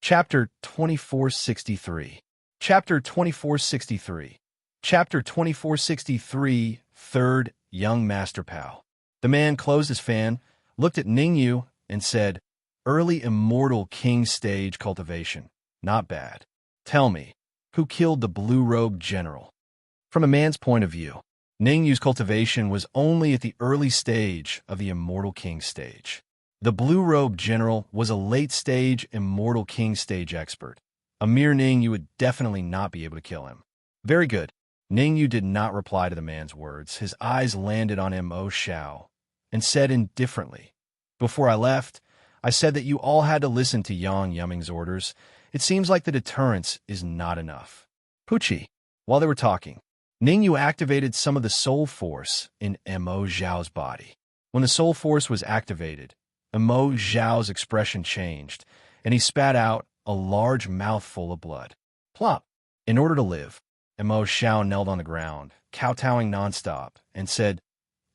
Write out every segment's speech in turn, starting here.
Chapter 2463. Chapter 2463. Chapter 2463, Third Young Master Pal. The man closed his fan, looked at Ningyu, and said, "Early immortal king stage cultivation. Not bad. Tell me, who killed the blue-robed general?" From a man's point of view, Ningyu's cultivation was only at the early stage of the immortal king stage. The blue-robed general was a late-stage immortal king stage expert. A mere Ningyu would definitely not be able to kill him. Very good. Ningyu did not reply to the man's words. His eyes landed on Mo Xiao and said indifferently, "Before I left, I said that you all had to listen to Yang Yumming's orders. It seems like the deterrence is not enough." Pucci. While they were talking, Ningyu activated some of the soul force in Mo Xiao's body. When the soul force was activated, Mo Xiao's expression changed, and he spat out a large mouthful of blood. Plop! In order to live, Mo Xiao knelt on the ground, kowtowing nonstop, and said,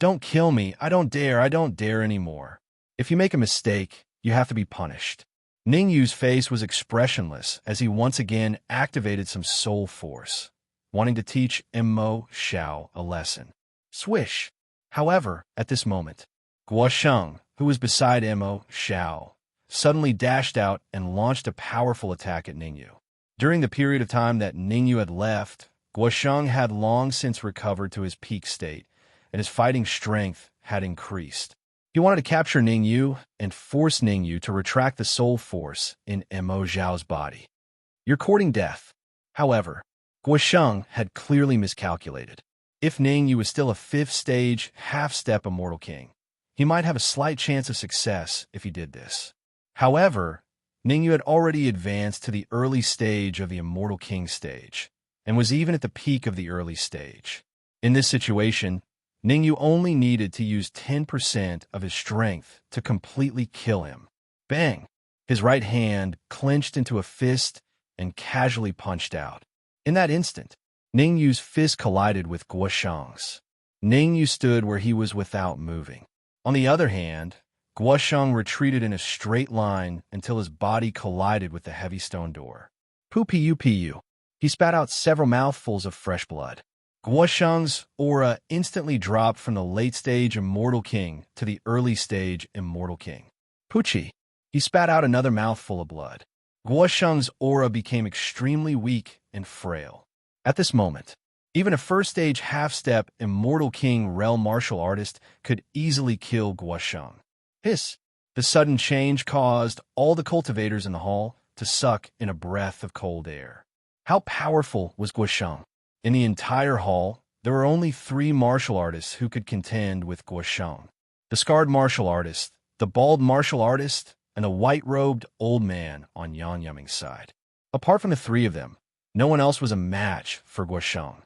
"Don't kill me, I don't dare anymore. If you make a mistake, you have to be punished." Ningyu's face was expressionless as he once again activated some soul force, wanting to teach Mo Xiao a lesson. Swish! However, at this moment, Guosheng, who was beside Mo Xiao, suddenly dashed out and launched a powerful attack at Ningyu. During the period of time that Ningyu had left, Guosheng had long since recovered to his peak state, and his fighting strength had increased. He wanted to capture Ningyu and force Ningyu to retract the soul force in Mo Xiao's body. "You're courting death." However, Guosheng had clearly miscalculated. If Ningyu was still a fifth-stage, half-step immortal king, he might have a slight chance of success if he did this. However, Ningyu had already advanced to the early stage of the immortal king stage, and was even at the peak of the early stage. In this situation, Ningyu only needed to use 10% of his strength to completely kill him. Bang! His right hand clenched into a fist and casually punched out. In that instant, Ningyu's fist collided with Guosheng's. Ningyu stood where he was without moving. On the other hand, Guosheng retreated in a straight line until his body collided with the heavy stone door. Pu. He spat out several mouthfuls of fresh blood. Guosheng's aura instantly dropped from the late-stage Immortal King to the early-stage Immortal King. Pucci. He spat out another mouthful of blood. Guosheng's aura became extremely weak and frail. At this moment, even a first-stage half-step Immortal King realm martial artist could easily kill Guosheng. Hiss! The sudden change caused all the cultivators in the hall to suck in a breath of cold air. How powerful was Guosheng? In the entire hall, there were only 3 martial artists who could contend with Guosheng: the scarred martial artist, the bald martial artist, and the white-robed old man on Yang Yumming's side. Apart from the 3 of them, no one else was a match for Guosheng.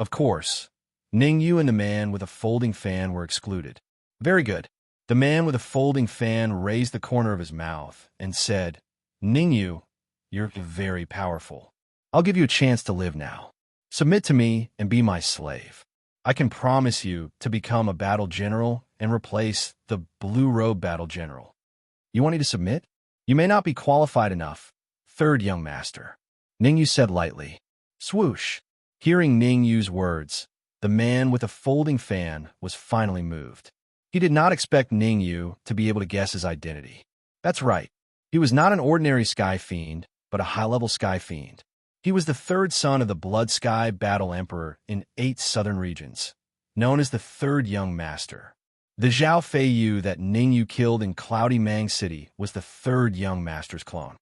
Of course, Ningyu and the man with a folding fan were excluded. Very good. The man with a folding fan raised the corner of his mouth and said, "Ningyu, you're very powerful. I'll give you a chance to live now. Submit to me and be my slave. I can promise you to become a battle general and replace the blue-robe battle general. You want me to submit? You may not be qualified enough, third young master," Ningyu said lightly. Swoosh! Hearing Ningyu's words, the man with a folding fan was finally moved. He did not expect Ningyu to be able to guess his identity. That's right. He was not an ordinary sky fiend, but a high-level sky fiend. He was the 3rd son of the Blood Sky Battle Emperor in 8 southern regions, known as the 3rd Young Master. The Zhao Feiyu that Ningyu killed in Cloudy Mang City was the 3rd Young Master's clone.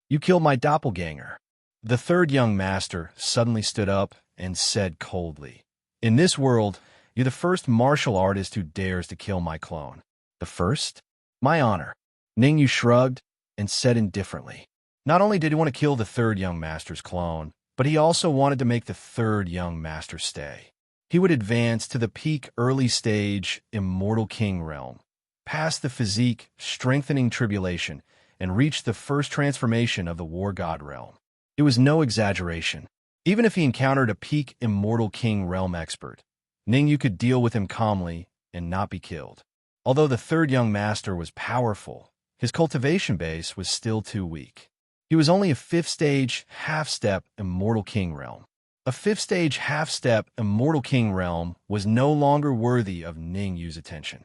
"You killed my doppelganger." The 3rd Young Master suddenly stood up and said coldly, "In this world, you're the first martial artist who dares to kill my clone." "The first? My honor." Ningyu shrugged and said indifferently. Not only did he want to kill the 3rd Young Master's clone, but he also wanted to make the 3rd Young Master stay. He would advance to the peak early stage Immortal King realm, past the physique strengthening tribulation, and reach the first transformation of the War God realm. It was no exaggeration. Even if he encountered a peak Immortal King realm expert, Ningyu could deal with him calmly and not be killed. Although the 3rd Young Master was powerful, his cultivation base was still too weak. He was only a fifth-stage, half-step Immortal King realm. A fifth-stage, half-step Immortal King realm was no longer worthy of Ningyu's attention.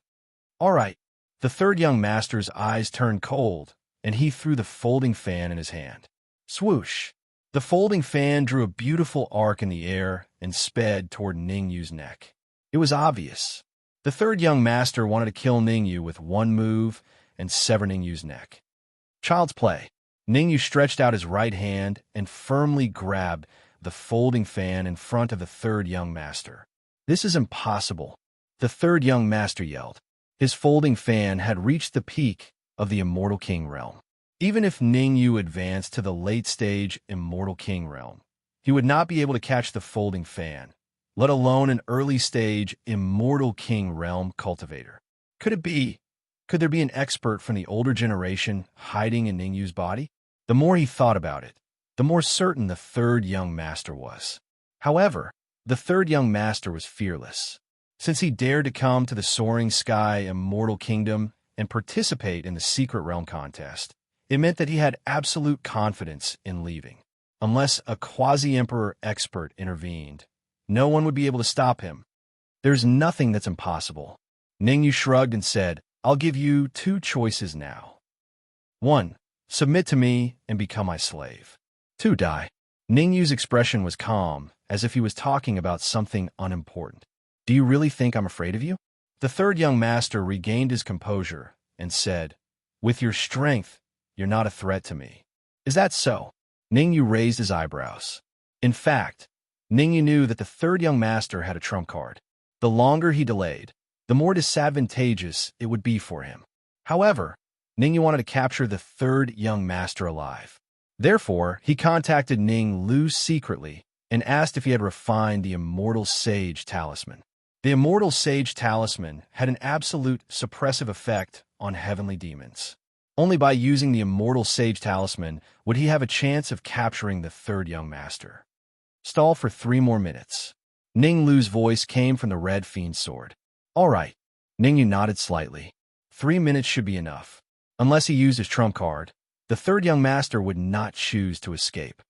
All right. The third young master's eyes turned cold, and he threw the folding fan in his hand. Swoosh! The folding fan drew a beautiful arc in the air and sped toward Ningyu's neck. It was obvious. The third young master wanted to kill Ningyu with one move and sever Ningyu's neck. Child's play. Ningyu stretched out his right hand and firmly grabbed the folding fan in front of the third young master. This is impossible, the third young master yelled. His folding fan had reached the peak of the Immortal King realm. Even if Ningyu advanced to the late-stage Immortal King realm, he would not be able to catch the folding fan, let alone an early-stage Immortal King realm cultivator. Could there be an expert from the older generation hiding in Ningyu's body? The more he thought about it, the more certain the third young master was. However, the third young master was fearless. Since he dared to come to the Soaring Sky Immortal Kingdom and participate in the Secret Realm contest, it meant that he had absolute confidence in leaving. Unless a quasi-emperor expert intervened, no one would be able to stop him. There's nothing that's impossible. Ningyu shrugged and said, I'll give you two choices now. 1. Submit to me and become my slave. 2. Die. Ningyu's expression was calm, as if he was talking about something unimportant. Do you really think I'm afraid of you? The third young master regained his composure and said, With your strength, you're not a threat to me. Is that so? Ningyu raised his eyebrows. In fact, Ningyu knew that the third young master had a trump card. The longer he delayed, the more disadvantageous it would be for him. However, Ningyu wanted to capture the third young master alive. Therefore, he contacted Ning Lu secretly and asked if he had refined the Immortal Sage Talisman. The Immortal Sage Talisman had an absolute suppressive effect on heavenly demons. Only by using the Immortal Sage Talisman would he have a chance of capturing the third young master. Stall for 3 more minutes. Ning Lu's voice came from the red fiend's sword. All right. Ningyu nodded slightly. 3 minutes should be enough. Unless he used his trump card, the third young master would not choose to escape.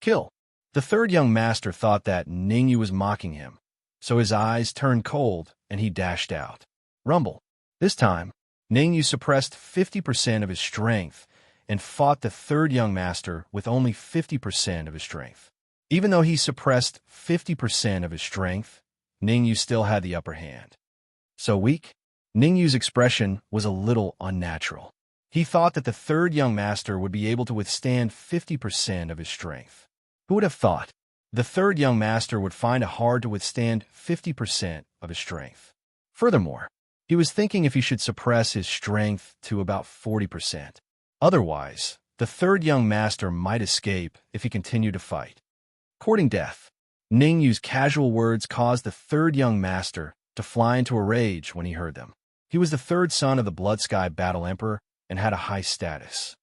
Kill. The third young master thought that Ningyu was mocking him, so his eyes turned cold and he dashed out. Rumble. This time, Ningyu suppressed 50% of his strength and fought the third young master with only 50% of his strength. Even though he suppressed 50% of his strength, Ningyu still had the upper hand. So weak? Ningyu's expression was a little unnatural. He thought that the third young master would be able to withstand 50% of his strength. Who would have thought? The third young master would find it hard to withstand 50% of his strength. Furthermore, he was thinking if he should suppress his strength to about 40%. Otherwise, the third young master might escape if he continued to fight. Courting death. Ningyu's casual words caused the third young master to fly into a rage when he heard them. He was the third son of the Blood Sky Battle Emperor and had a high status.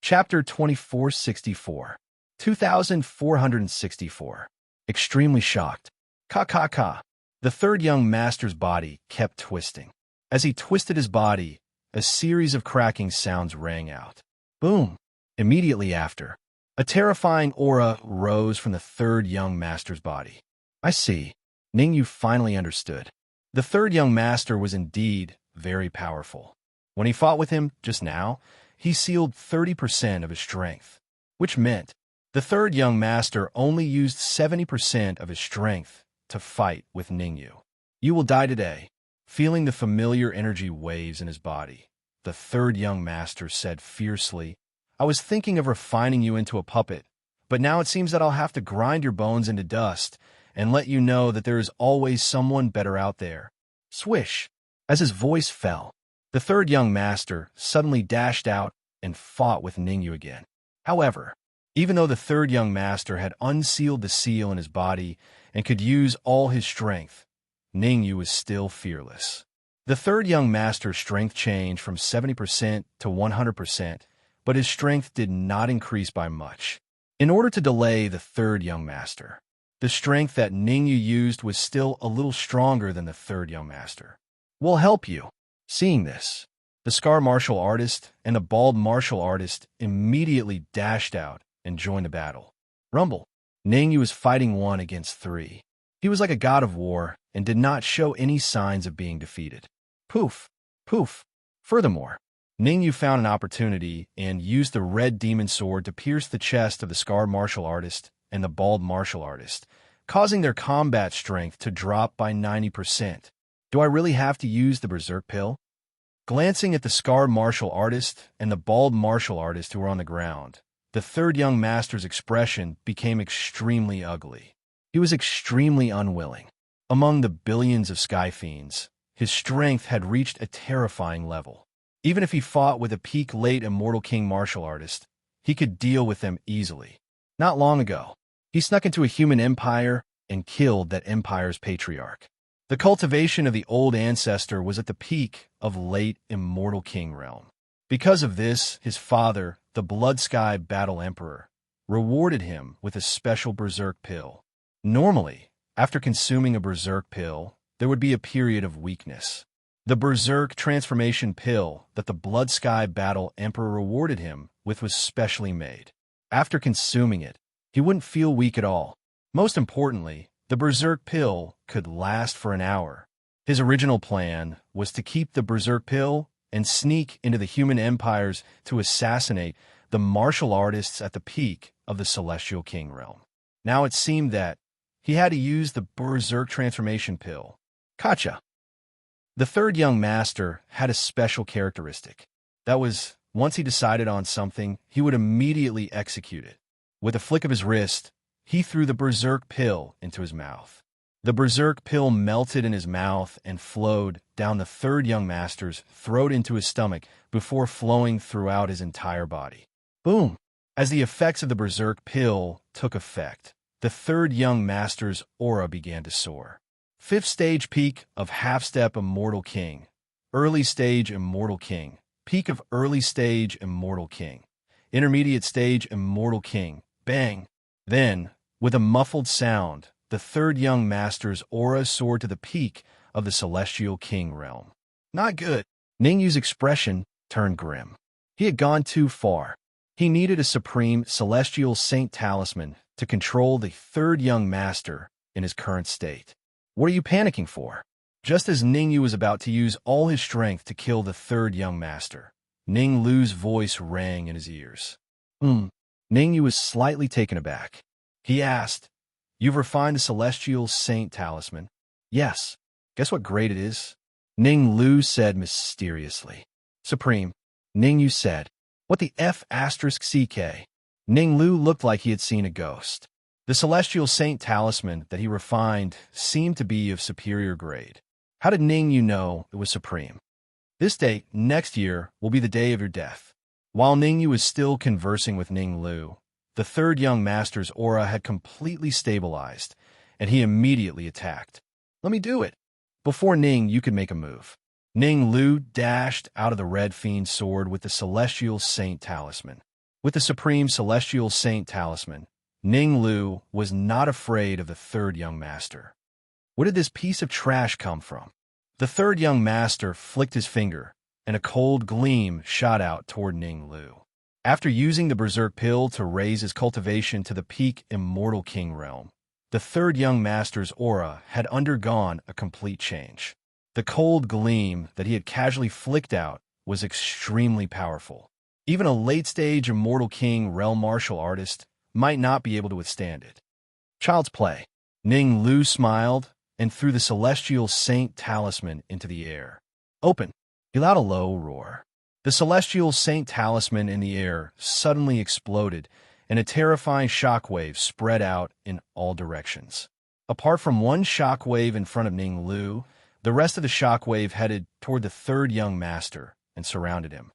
Chapter 2464. 2464. Extremely shocked. Ka. The third young master's body kept twisting. As he twisted his body, a series of cracking sounds rang out. Boom! Immediately after, a terrifying aura rose from the third young master's body. I see. Ningyu finally understood. The third young master was indeed very powerful. When he fought with him just now, he sealed 30% of his strength, which meant the third young master only used 70% of his strength to fight with Ningyu. You will die today. Feeling the familiar energy waves in his body, the third young master said fiercely, I was thinking of refining you into a puppet, but now it seems that I'll have to grind your bones into dust and let you know that there is always someone better out there. Swish! As his voice fell, the third young master suddenly dashed out and fought with Ningyu again. However, even though the third young master had unsealed the seal in his body and could use all his strength, Ningyu was still fearless. The third young master's strength changed from 70% to 100%, but his strength did not increase by much. In order to delay the third young master, the strength that Ningyu used was still a little stronger than the third young master. We'll help you. Seeing this, The scar martial artist and the bald martial artist immediately dashed out and joined the battle. Rumble. Ningyu was fighting 1 against 3. He was like a god of war and did not show any signs of being defeated. Poof. Poof. Furthermore, Ningyu found an opportunity and used the red demon sword to pierce the chest of the scar martial artist and the bald martial artist, causing their combat strength to drop by 90%. Do I really have to use the berserk pill? Glancing at the scarred martial artist and the bald martial artist who were on the ground, the third young master's expression became extremely ugly. He was extremely unwilling. Among the billions of sky fiends, his strength had reached a terrifying level. Even if he fought with a peak late immortal king martial artist, he could deal with them easily. Not long ago, he snuck into a human empire and killed that empire's patriarch. The cultivation of the old ancestor was at the peak of late immortal king realm. Because of this, his father, the Blood Sky Battle Emperor, rewarded him with a special berserk pill. Normally, after consuming a berserk pill, there would be a period of weakness. The berserk transformation pill that the Blood Sky Battle Emperor rewarded him with was specially made. After consuming it, he wouldn't feel weak at all. Most importantly, the berserk pill could last for an hour. His original plan was to keep the berserk pill and sneak into the human empires to assassinate the martial artists at the peak of the Celestial King realm. Now it seemed that he had to use the berserk transformation pill. Gotcha. The third young master had a special characteristic. That was, once he decided on something, he would immediately execute it. With a flick of his wrist, he threw the berserk pill into his mouth. The berserk pill melted in his mouth and flowed down the third young master's throat into his stomach before flowing throughout his entire body. Boom! As the effects of the berserk pill took effect, the third young master's aura began to soar. 5th stage peak of half-step Immortal King. Early stage Immortal King. Peak of early stage Immortal King. Intermediate stage Immortal King. Bang! Then, with a muffled sound, the third young master's aura soared to the peak of the Celestial King realm. Not good. Ningyu's expression turned grim. He had gone too far. He needed a supreme celestial saint talisman to control the third young master in his current state. What are you panicking for? Just as Ningyu was about to use all his strength to kill the third young master, Ning Lu's voice rang in his ears. Ningyu was slightly taken aback. He asked, "You've refined the Celestial Saint Talisman?" "Yes." "Guess what grade it is?" Ning Lu said mysteriously. "Supreme." Ningyu said, "What the F***CK?" Ning Lu looked like he had seen a ghost. The Celestial Saint Talisman that he refined seemed to be of superior grade. How did Ningyu know it was supreme? "This date, next year, will be the day of your death." While Ningyu was still conversing with Ning Lu, the third young master's aura had completely stabilized, and he immediately attacked. "Let me do it." Before Ningyu could make a move, Ning Lu dashed out of the Red Fiend sword with the Celestial Saint Talisman. With the Supreme Celestial Saint Talisman, Ning Lu was not afraid of the third young master. Where did this piece of trash come from? The third young master flicked his finger, and a cold gleam shot out toward Ning Lu. After using the berserk pill to raise his cultivation to the peak Immortal King realm, the third young master's aura had undergone a complete change. The cold gleam that he had casually flicked out was extremely powerful. Even a late-stage Immortal King realm martial artist might not be able to withstand it. Child's play. Ning Lu smiled and threw the Celestial Saint Talisman into the air. "Open." He let out a low roar. The Celestial Saint Talisman in the air suddenly exploded, and a terrifying shockwave spread out in all directions. Apart from one shockwave in front of Ning Lu, the rest of the shockwave headed toward the third young master and surrounded him.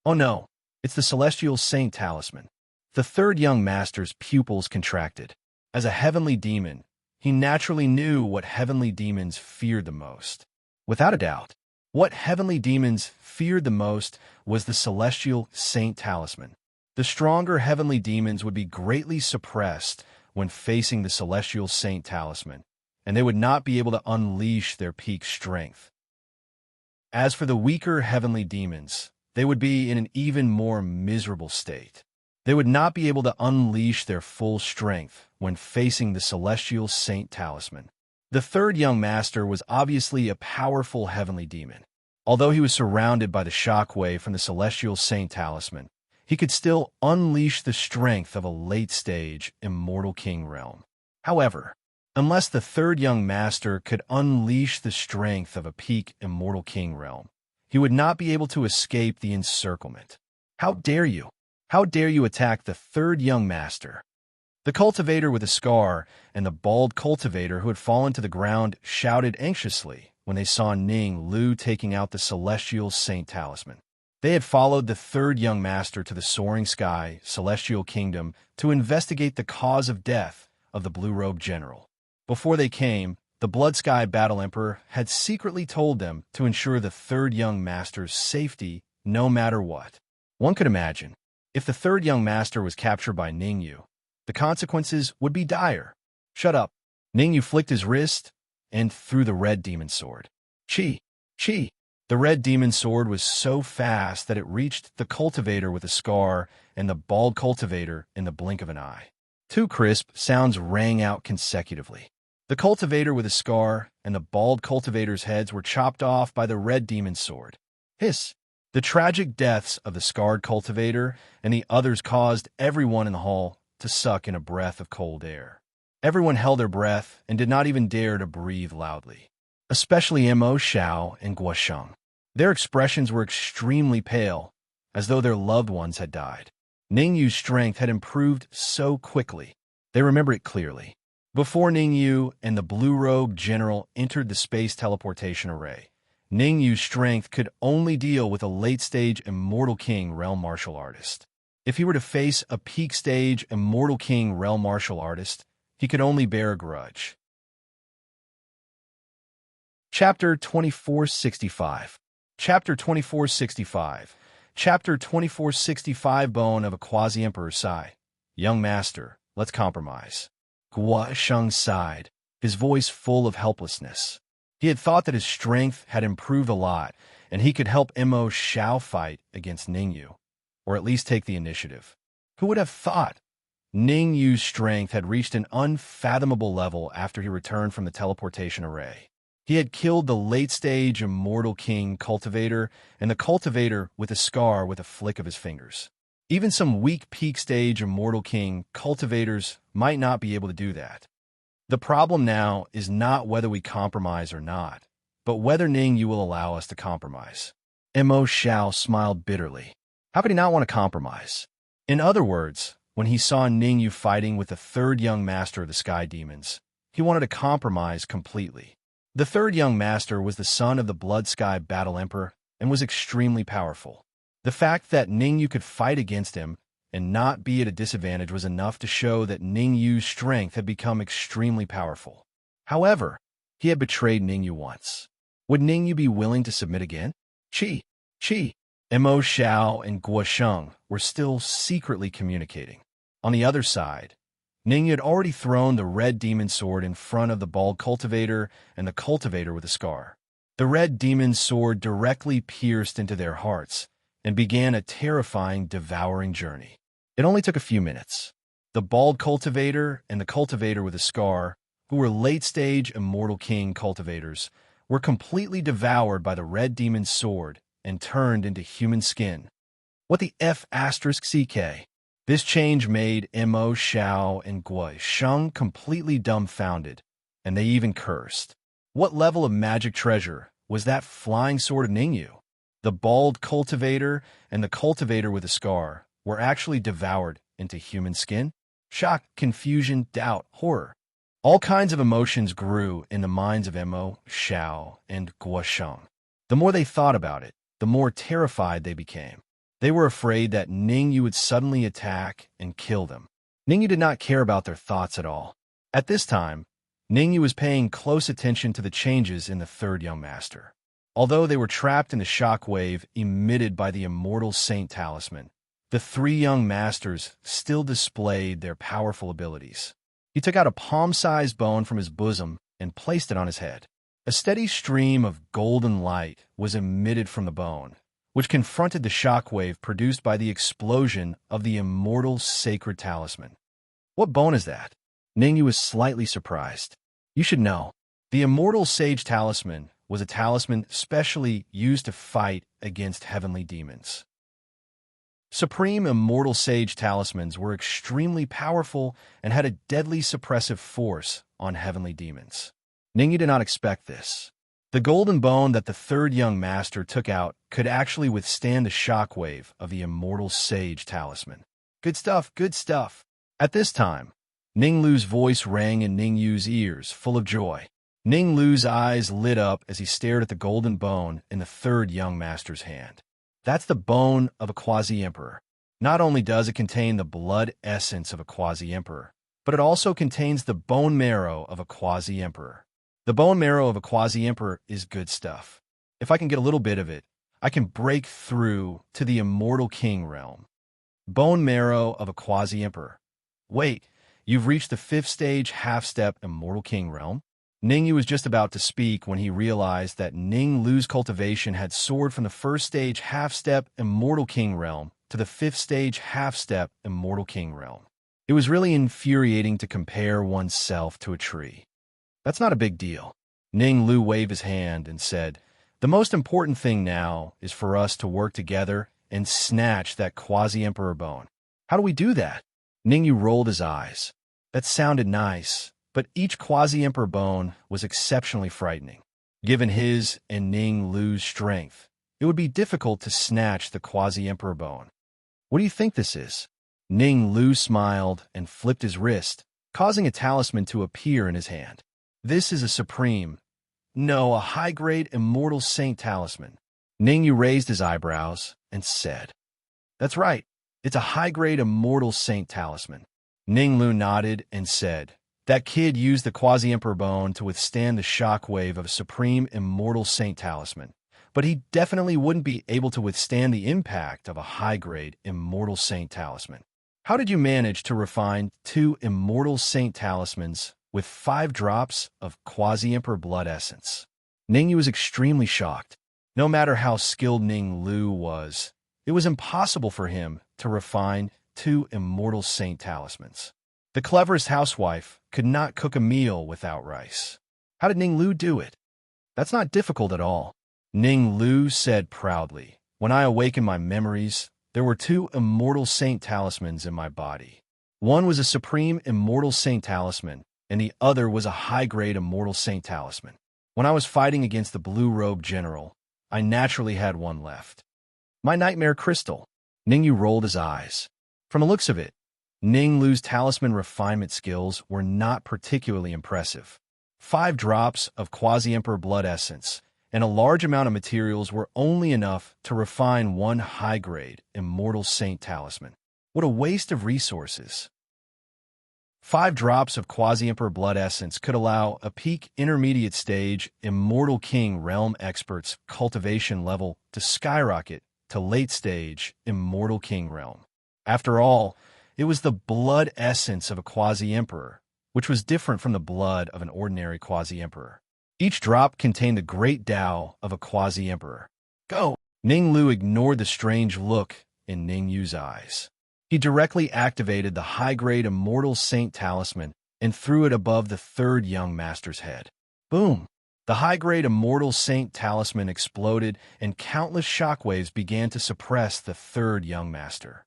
"Oh no, it's the Celestial Saint Talisman." The third young master's pupils contracted. As a heavenly demon, he naturally knew what heavenly demons feared the most. Without a doubt, what heavenly demons feared the most was the Celestial Saint Talisman. The stronger heavenly demons would be greatly suppressed when facing the Celestial Saint Talisman, and they would not be able to unleash their peak strength. As for the weaker heavenly demons, they would be in an even more miserable state. They would not be able to unleash their full strength when facing the celestial saint talisman. The third young master was obviously a powerful heavenly demon. Although he was surrounded by the shockwave from the celestial saint talisman, he could still unleash the strength of a late-stage immortal king realm. However, unless the third young master could unleash the strength of a peak immortal king realm, he would not be able to escape the encirclement. How dare you? How dare you attack the third young master? The cultivator with a scar and the bald cultivator who had fallen to the ground shouted anxiously when they saw Ning Lu taking out the celestial saint talisman. They had followed the third young master to the soaring sky, celestial kingdom, to investigate the cause of death of the blue-robed general. Before they came, the Blood Sky Battle Emperor had secretly told them to ensure the third young master's safety no matter what. One could imagine, if the third young master was captured by Ningyu, the consequences would be dire. Shut up. Ningyu flicked his wrist and threw the red demon sword. Chi! Chi! The red demon sword was so fast that it reached the cultivator with a scar and the bald cultivator in the blink of an eye. Two crisp sounds rang out consecutively. The cultivator with a scar and the bald cultivator's heads were chopped off by the red demon sword. Hiss! The tragic deaths of the scarred cultivator and the others caused everyone in the hall to suck in a breath of cold air. Everyone held their breath and did not even dare to breathe loudly, especially Mo Xiao and Guo Sheng. Their expressions were extremely pale, as though their loved ones had died. Ningyu's strength had improved so quickly. They remember it clearly. Before Ningyu and the blue-robed general entered the space teleportation array, Ningyu's strength could only deal with a late-stage Immortal King realm martial artist. If he were to face a peak-stage Immortal King realm martial artist, he could only bear a grudge. Chapter 2465. Chapter 2465. Chapter 2465. Bone of a Quasi-Emperor Sai. Young Master, let's compromise. Guo Sheng sighed, his voice full of helplessness. He had thought that his strength had improved a lot, and he could help Mo Xiao fight against Ningyu, or at least take the initiative. Who would have thought? Ningyu's strength had reached an unfathomable level after he returned from the teleportation array. He had killed the late-stage Immortal King cultivator and the cultivator with a scar with a flick of his fingers. Even some weak peak-stage Immortal King cultivators might not be able to do that. The problem now is not whether we compromise or not, but whether Ningyu will allow us to compromise. Mo Xiao smiled bitterly. How could he not want to compromise? In other words, when he saw Ningyu fighting with the third young master of the Sky Demons, he wanted to compromise completely. The third young master was the son of the Blood Sky Battle Emperor and was extremely powerful. The fact that Ningyu could fight against him and not be at a disadvantage was enough to show that Ningyu's strength had become extremely powerful. However, he had betrayed Ningyu once. Would Ningyu be willing to submit again? Chi! Mo Xiao and Guo Sheng were still secretly communicating. On the other side, Ningyu had already thrown the red demon sword in front of the bald cultivator and the cultivator with a scar. The red demon sword directly pierced into their hearts and began a terrifying, devouring journey. It only took a few minutes. The bald cultivator and the cultivator with a scar, who were late-stage Immortal King cultivators, were completely devoured by the red demon sword and turned into human skin. What the F***CK? This change made Mo Xiao and Guo Sheng completely dumbfounded, and they even cursed. What level of magic treasure was that flying sword of Ningyu? The bald cultivator and the cultivator with a scar were actually devoured into human skin? Shock, confusion, doubt, horror. All kinds of emotions grew in the minds of Mo Xiao and Guo Sheng. The more they thought about it, the more terrified they became. They were afraid that Ningyu would suddenly attack and kill them. Ningyu did not care about their thoughts at all. At this time, Ningyu was paying close attention to the changes in the third young master. Although they were trapped in the shockwave emitted by the immortal saint talisman, the three young masters still displayed their powerful abilities. He took out a palm-sized bone from his bosom and placed it on his head. A steady stream of golden light was emitted from the bone, which confronted the shockwave produced by the explosion of the immortal sacred talisman. What bone is that? Ningyu was slightly surprised. You should know. The immortal sage talisman was a talisman specially used to fight against heavenly demons. Supreme immortal sage talismans were extremely powerful and had a deadly suppressive force on heavenly demons. Ningyu did not expect this. The golden bone that the third young master took out could actually withstand the shockwave of the immortal sage talisman. Good stuff, good stuff. At this time, Ning Lu's voice rang in Ningyu's ears, full of joy. Ning Lu's eyes lit up as he stared at the golden bone in the third young master's hand. That's the bone of a quasi-emperor. Not only does it contain the blood essence of a quasi-emperor, but it also contains the bone marrow of a quasi-emperor. The bone marrow of a quasi-emperor is good stuff. If I can get a little bit of it, I can break through to the immortal king realm. Bone marrow of a quasi-emperor. Wait, you've reached the 5th stage half-step immortal king realm? Ningyu was just about to speak when he realized that Ning Lu's cultivation had soared from the 1st stage half-step immortal king realm to the 5th stage half-step immortal king realm. It was really infuriating to compare oneself to a tree. That's not a big deal. Ning Lu waved his hand and said, the most important thing now is for us to work together and snatch that quasi-emperor bone. How do we do that? Ningyu rolled his eyes. That sounded nice, but each quasi-emperor bone was exceptionally frightening. Given his and Ning Lu's strength, it would be difficult to snatch the quasi-emperor bone. What do you think this is? Ning Lu smiled and flipped his wrist, causing a talisman to appear in his hand. This is a high-grade immortal saint talisman. Ningyu raised his eyebrows and said, that's right, it's a high-grade immortal saint talisman. Ning Lu nodded and said, that kid used the quasi-emperor bone to withstand the shockwave of a supreme immortal saint talisman, but he definitely wouldn't be able to withstand the impact of a high-grade immortal saint talisman. How did you manage to refine 2 immortal saint talismans with 5 drops of quasi-emperor blood essence? Ningyu was extremely shocked. No matter how skilled Ning Lu was, it was impossible for him to refine 2 immortal saint talismans. The cleverest housewife could not cook a meal without rice. How did Ning Lu do it? That's not difficult at all. Ning Lu said proudly, when I awakened my memories, there were 2 immortal saint talismans in my body. One was a supreme immortal saint talisman, and the other was a high-grade immortal saint talisman. When I was fighting against the blue-robed general, I naturally had one left. My nightmare crystal. Ningyu rolled his eyes. From the looks of it, Ning Lu's talisman refinement skills were not particularly impressive. 5 drops of quasi-emperor blood essence and a large amount of materials were only enough to refine one high-grade immortal saint talisman. What a waste of resources. 5 drops of quasi-emperor blood essence could allow a peak intermediate stage immortal king realm expert's cultivation level to skyrocket to late stage immortal king realm. After all, it was the blood essence of a quasi-emperor, which was different from the blood of an ordinary quasi-emperor. Each drop contained the great Tao of a quasi-emperor. Go! Ning Lu ignored the strange look in Ning Yu's eyes. He directly activated the high-grade immortal saint talisman and threw it above the third young master's head. Boom! The high-grade immortal saint talisman exploded and countless shockwaves began to suppress the third young master.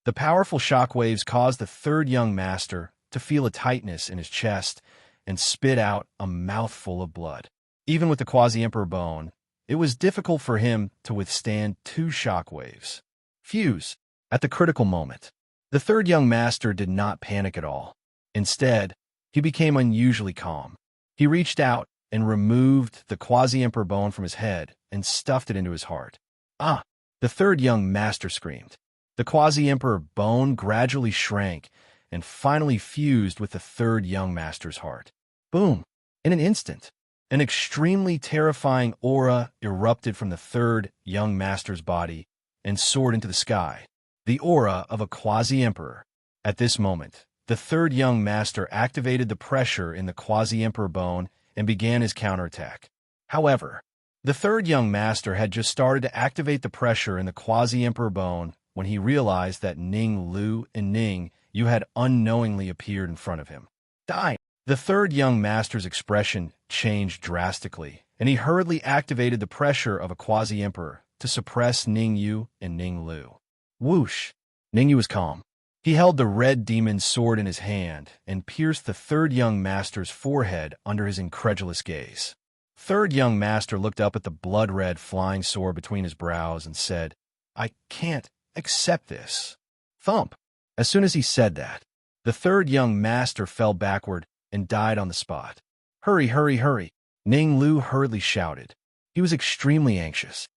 The powerful shockwaves caused the third young master to feel a tightness in his chest and spit out a mouthful of blood. Even with the quasi-emperor bone, it was difficult for him to withstand 2 shockwaves. Fuse. At the critical moment, the third young master did not panic at all. Instead, he became unusually calm. He reached out and removed the quasi-emperor bone from his head and stuffed it into his heart. Ah! The third young master screamed. The quasi-emperor bone gradually shrank and finally fused with the third young master's heart. Boom! In an instant, an extremely terrifying aura erupted from the third young master's body and soared into the sky. The aura of a quasi-emperor. At this moment, the third young master activated the pressure in the quasi-emperor bone and began his counterattack. However, the third young master had just started to activate the pressure in the quasi-emperor bone when he realized that Ning Lu and Ning Yu had unknowingly appeared in front of him. Die! The third young master's expression changed drastically, and he hurriedly activated the pressure of a quasi-emperor to suppress Ning Yu and Ning Lu. Whoosh! Ning Yu was calm. He held the red demon's sword in his hand and pierced the third young master's forehead under his incredulous gaze. Third young master looked up at the blood-red flying sword between his brows and said, "I can't accept this." Thump! As soon as he said that, the third young master fell backward and died on the spot. "Hurry, hurry, hurry!" Ning Lu hurriedly shouted. He was extremely anxious.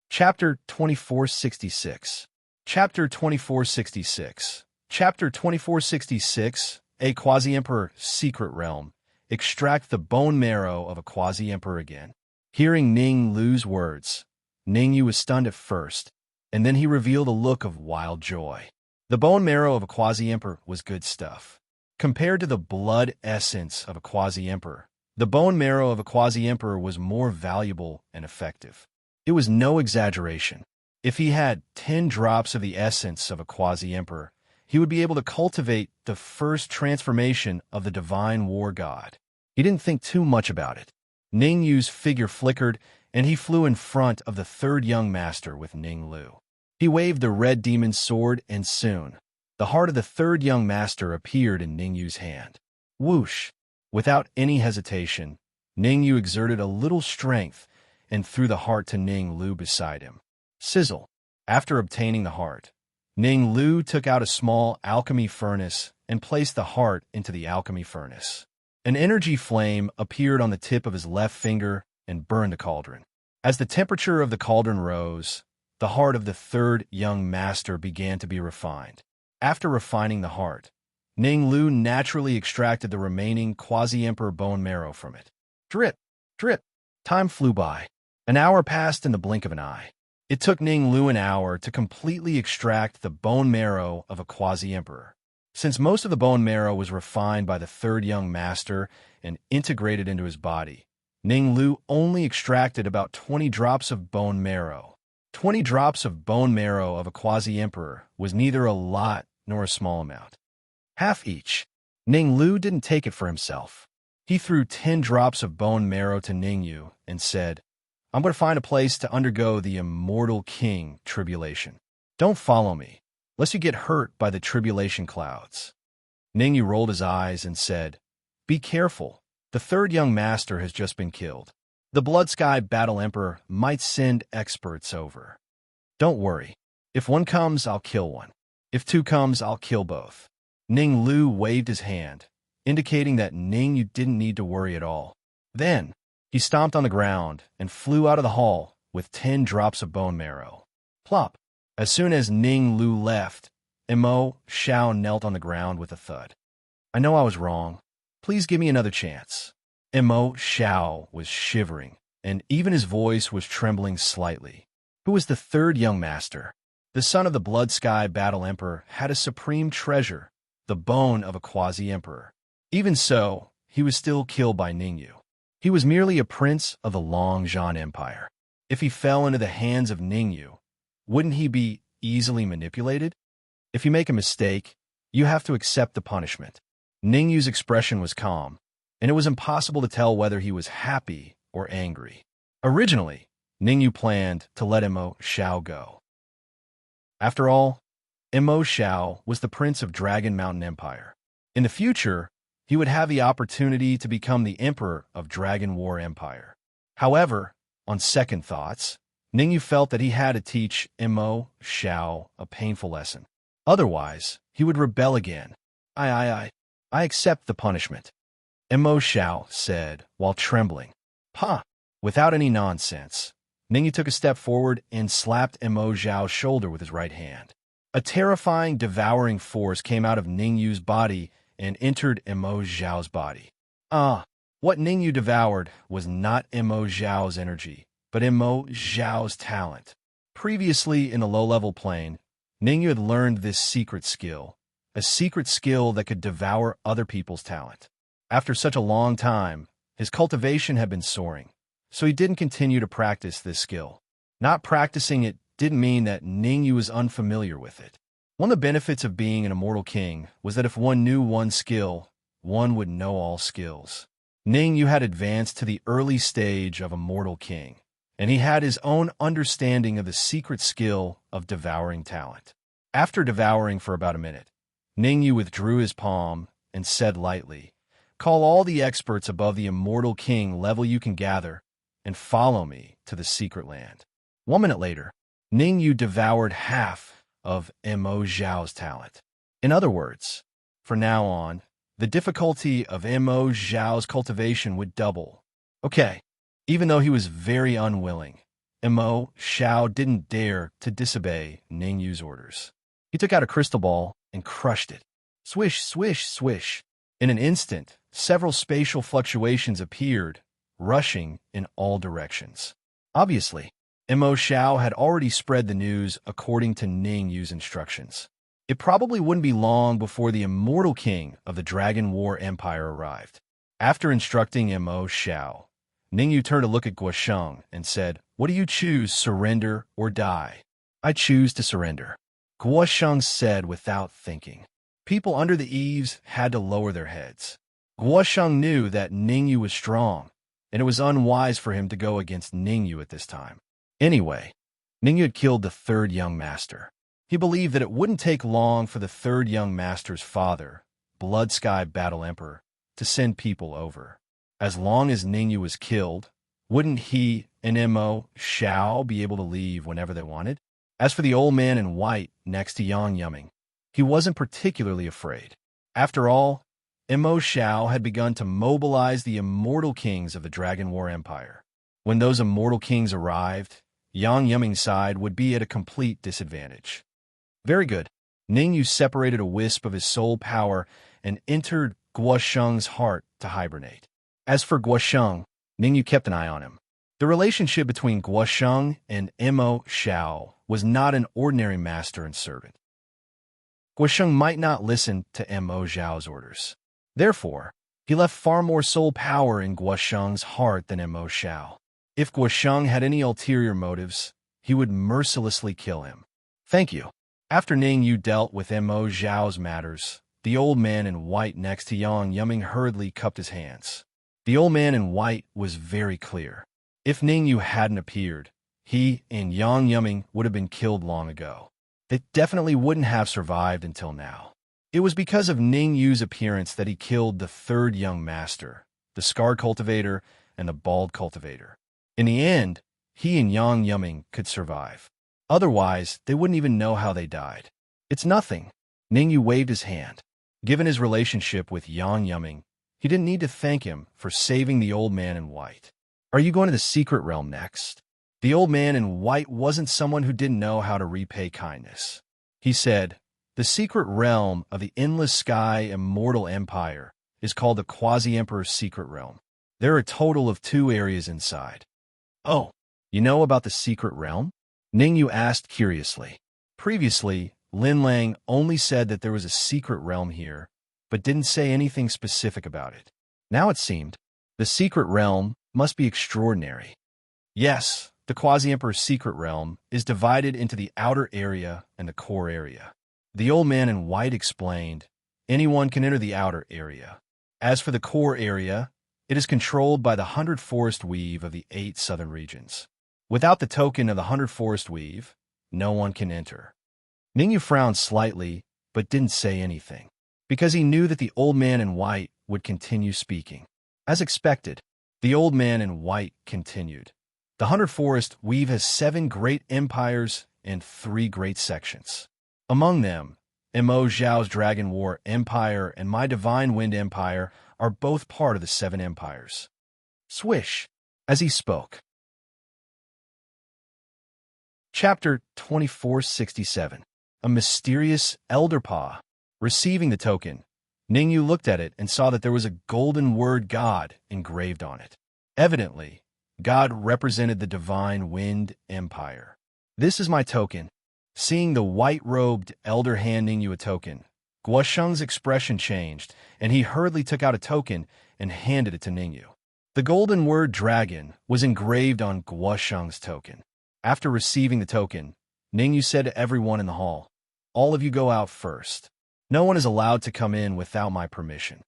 Chapter 2466. Chapter 2466. Chapter 2466. A Quasi-Emperor Secret Realm. Extract the bone marrow of a quasi-emperor again. Hearing Ning Lu's words, Ning Yu was stunned at first, and then he revealed a look of wild joy. The bone marrow of a quasi-emperor was good stuff. Compared to the blood essence of a quasi-emperor, the bone marrow of a quasi-emperor was more valuable and effective. It was no exaggeration. If he had 10 drops of the essence of a quasi-emperor, he would be able to cultivate the first transformation of the divine war god. He didn't think too much about it. Ning Yu's figure flickered, and he flew in front of the third young master with Ning Lu. He waved the red demon's sword, and soon, the heart of the third young master appeared in Ning Yu's hand. Whoosh! Without any hesitation, Ning Yu exerted a little strength and threw the heart to Ning Lu beside him. Sizzle! After obtaining the heart, Ning Lu took out a small alchemy furnace and placed the heart into the alchemy furnace. An energy flame appeared on the tip of his left finger and burned the cauldron. As the temperature of the cauldron rose, the heart of the third young master began to be refined. After refining the heart, Ning Lu naturally extracted the remaining quasi-emperor bone marrow from it. Drip! Drip! Time flew by. An hour passed in the blink of an eye. It took Ning Lu an hour to completely extract the bone marrow of a quasi-emperor. Since most of the bone marrow was refined by the third young master and integrated into his body, Ning Lu only extracted about 20 drops of bone marrow. 20 drops of bone marrow of a quasi-emperor was neither a lot nor a small amount. Half each. Ning Lu didn't take it for himself. He threw 10 drops of bone marrow to Ning Yu and said, "I'm going to find a place to undergo the immortal king tribulation. Don't follow me, lest you get hurt by the tribulation clouds." Ning Yu rolled his eyes and said, "Be careful. The third young master has just been killed. The Blood Sky Battle Emperor might send experts over." "Don't worry. If one comes, I'll kill one. If two comes, I'll kill both." Ning Lu waved his hand, indicating that Ning Yu didn't need to worry at all. Then, he stomped on the ground and flew out of the hall with 10 drops of bone marrow. Plop! As soon as Ning Lu left, Mo Xiao knelt on the ground with a thud. "I know I was wrong. Please give me another chance." Mo Xiao was shivering, and even his voice was trembling slightly. Who was the third young master? The son of the Blood Sky Battle Emperor had a supreme treasure, the bone of a quasi-emperor. Even so, he was still killed by Ning Yu. He was merely a prince of the Long Zhan Empire. If he fell into the hands of Ning Yu, wouldn't he be easily manipulated? If you make a mistake, you have to accept the punishment. Ning Yu's expression was calm, and it was impossible to tell whether he was happy or angry. Originally, Ning Yu planned to let Mo Xiao go. After all, Mo Xiao was the prince of Dragon Mountain Empire. In the future, he would have the opportunity to become the emperor of Dragon War Empire. However, on second thoughts, Ning Yu felt that he had to teach Mo Xiao a painful lesson. Otherwise, he would rebel again. I accept the punishment," Mo Xiao said while trembling. "Pa!" Without any nonsense, Ning Yu took a step forward and slapped Mo Xiao's shoulder with his right hand. A terrifying, devouring force came out of Ning Yu's body and entered Mo Xiao's body. What Ning Yu devoured was not Mo Xiao's energy, but Mo Xiao's talent. Previously in the low-level plane, Ning Yu had learned this secret skill, a secret skill that could devour other people's talent. After such a long time, his cultivation had been soaring, so he didn't continue to practice this skill. Not practicing it didn't mean that Ningyu was unfamiliar with it. One of the benefits of being an immortal king was that if one knew one skill, one would know all skills. Ningyu had advanced to the early stage of immortal king, and he had his own understanding of the secret skill of devouring talent. After devouring for about a minute, Ningyu withdrew his palm and said lightly, "Call all the experts above the immortal king level you can gather, and follow me to the secret land." 1 minute later, Ningyu devoured half of Mo Zhao's talent. In other words, from now on, the difficulty of Mo Zhao's cultivation would double. Okay, even though he was very unwilling, Mo Zhao didn't dare to disobey Ningyu's orders. He took out a crystal ball and crushed it. Swish, swish, swish. In an instant, several spatial fluctuations appeared, rushing in all directions. Obviously, Mo Zhao had already spread the news according to Ningyu's instructions. It probably wouldn't be long before the immortal king of the Dragon War Empire arrived. After instructing Mo Zhao, Ningyu turned to look at Guosheng and said, "What do you choose, surrender or die?" "I choose to surrender," Guosheng said without thinking. People under the eaves had to lower their heads. Guosheng knew that Ningyu was strong, and it was unwise for him to go against Ningyu at this time. Anyway, Ningyu had killed the third young master. He believed that it wouldn't take long for the third young master's father, Blood Sky Battle Emperor, to send people over. As long as Ningyu was killed, wouldn't he and Mo Zhao be able to leave whenever they wanted? As for the old man in white next to Yang Yumming, he wasn't particularly afraid. After all, Mo Zhao had begun to mobilize the immortal kings of the Dragon War Empire. When those immortal kings arrived, Yang Yumming's side would be at a complete disadvantage. Very good. Ningyu separated a wisp of his soul power and entered Guosheng's heart to hibernate. As for Guosheng, Ningyu kept an eye on him. The relationship between Guosheng and Mo Zhao was not an ordinary master and servant. Guosheng might not listen to Mo Zhao's orders. Therefore, he left far more soul power in Guosheng's heart than Mo Zhao. If Guosheng had any ulterior motives, he would mercilessly kill him. Thank you. After Ningyu dealt with Mo Zhao's matters, the old man in white next to Yang Yumming hurriedly cupped his hands. The old man in white was very clear. If Ningyu hadn't appeared, he and Yang Yumming would have been killed long ago. They definitely wouldn't have survived until now. It was because of Ningyu's appearance that he killed the third young master, the scarred cultivator, and the bald cultivator. In the end, he and Yang Yumming could survive. Otherwise, they wouldn't even know how they died. It's nothing. Ningyu waved his hand. Given his relationship with Yang Yumming, he didn't need to thank him for saving the old man in white. Are you going to the secret realm next? The old man in white wasn't someone who didn't know how to repay kindness. He said, "The secret realm of the Endless Sky Immortal Empire is called the Quasi-Emperor's Secret Realm. There are a total of 2 areas inside." "Oh, you know about the secret realm?" Ningyu asked curiously. Previously, Lin Lang only said that there was a secret realm here, but didn't say anything specific about it. Now it seemed, the secret realm must be extraordinary. Yes, the Quasi-Emperor's secret realm is divided into the outer area and the core area. The old man in white explained, anyone can enter the outer area. As for the core area, it is controlled by the 100 Forest Weave of the 8 southern regions. Without the token of the 100 Forest Weave, no one can enter. Ningyu frowned slightly, but didn't say anything, because he knew that the old man in white would continue speaking. As expected, the old man in white continued. The 100 Forest Weave has 7 great empires and 3 great sections. Among them, Mo Zhao's Dragon War Empire and my Divine Wind Empire are both part of the 7 empires. Swish, as he spoke. Chapter 2467. A Mysterious Elder Paw. Receiving the token, Ningyu looked at it and saw that there was a golden word God engraved on it. Evidently, God represented the Divine Wind Empire. "This is my token." Seeing the white-robed elder hand Ningyu a token, Guosheng's expression changed, and he hurriedly took out a token and handed it to Ningyu. The golden word dragon was engraved on Guosheng's token. After receiving the token, Ningyu said to everyone in the hall, "All of you go out first. No one is allowed to come in without my permission."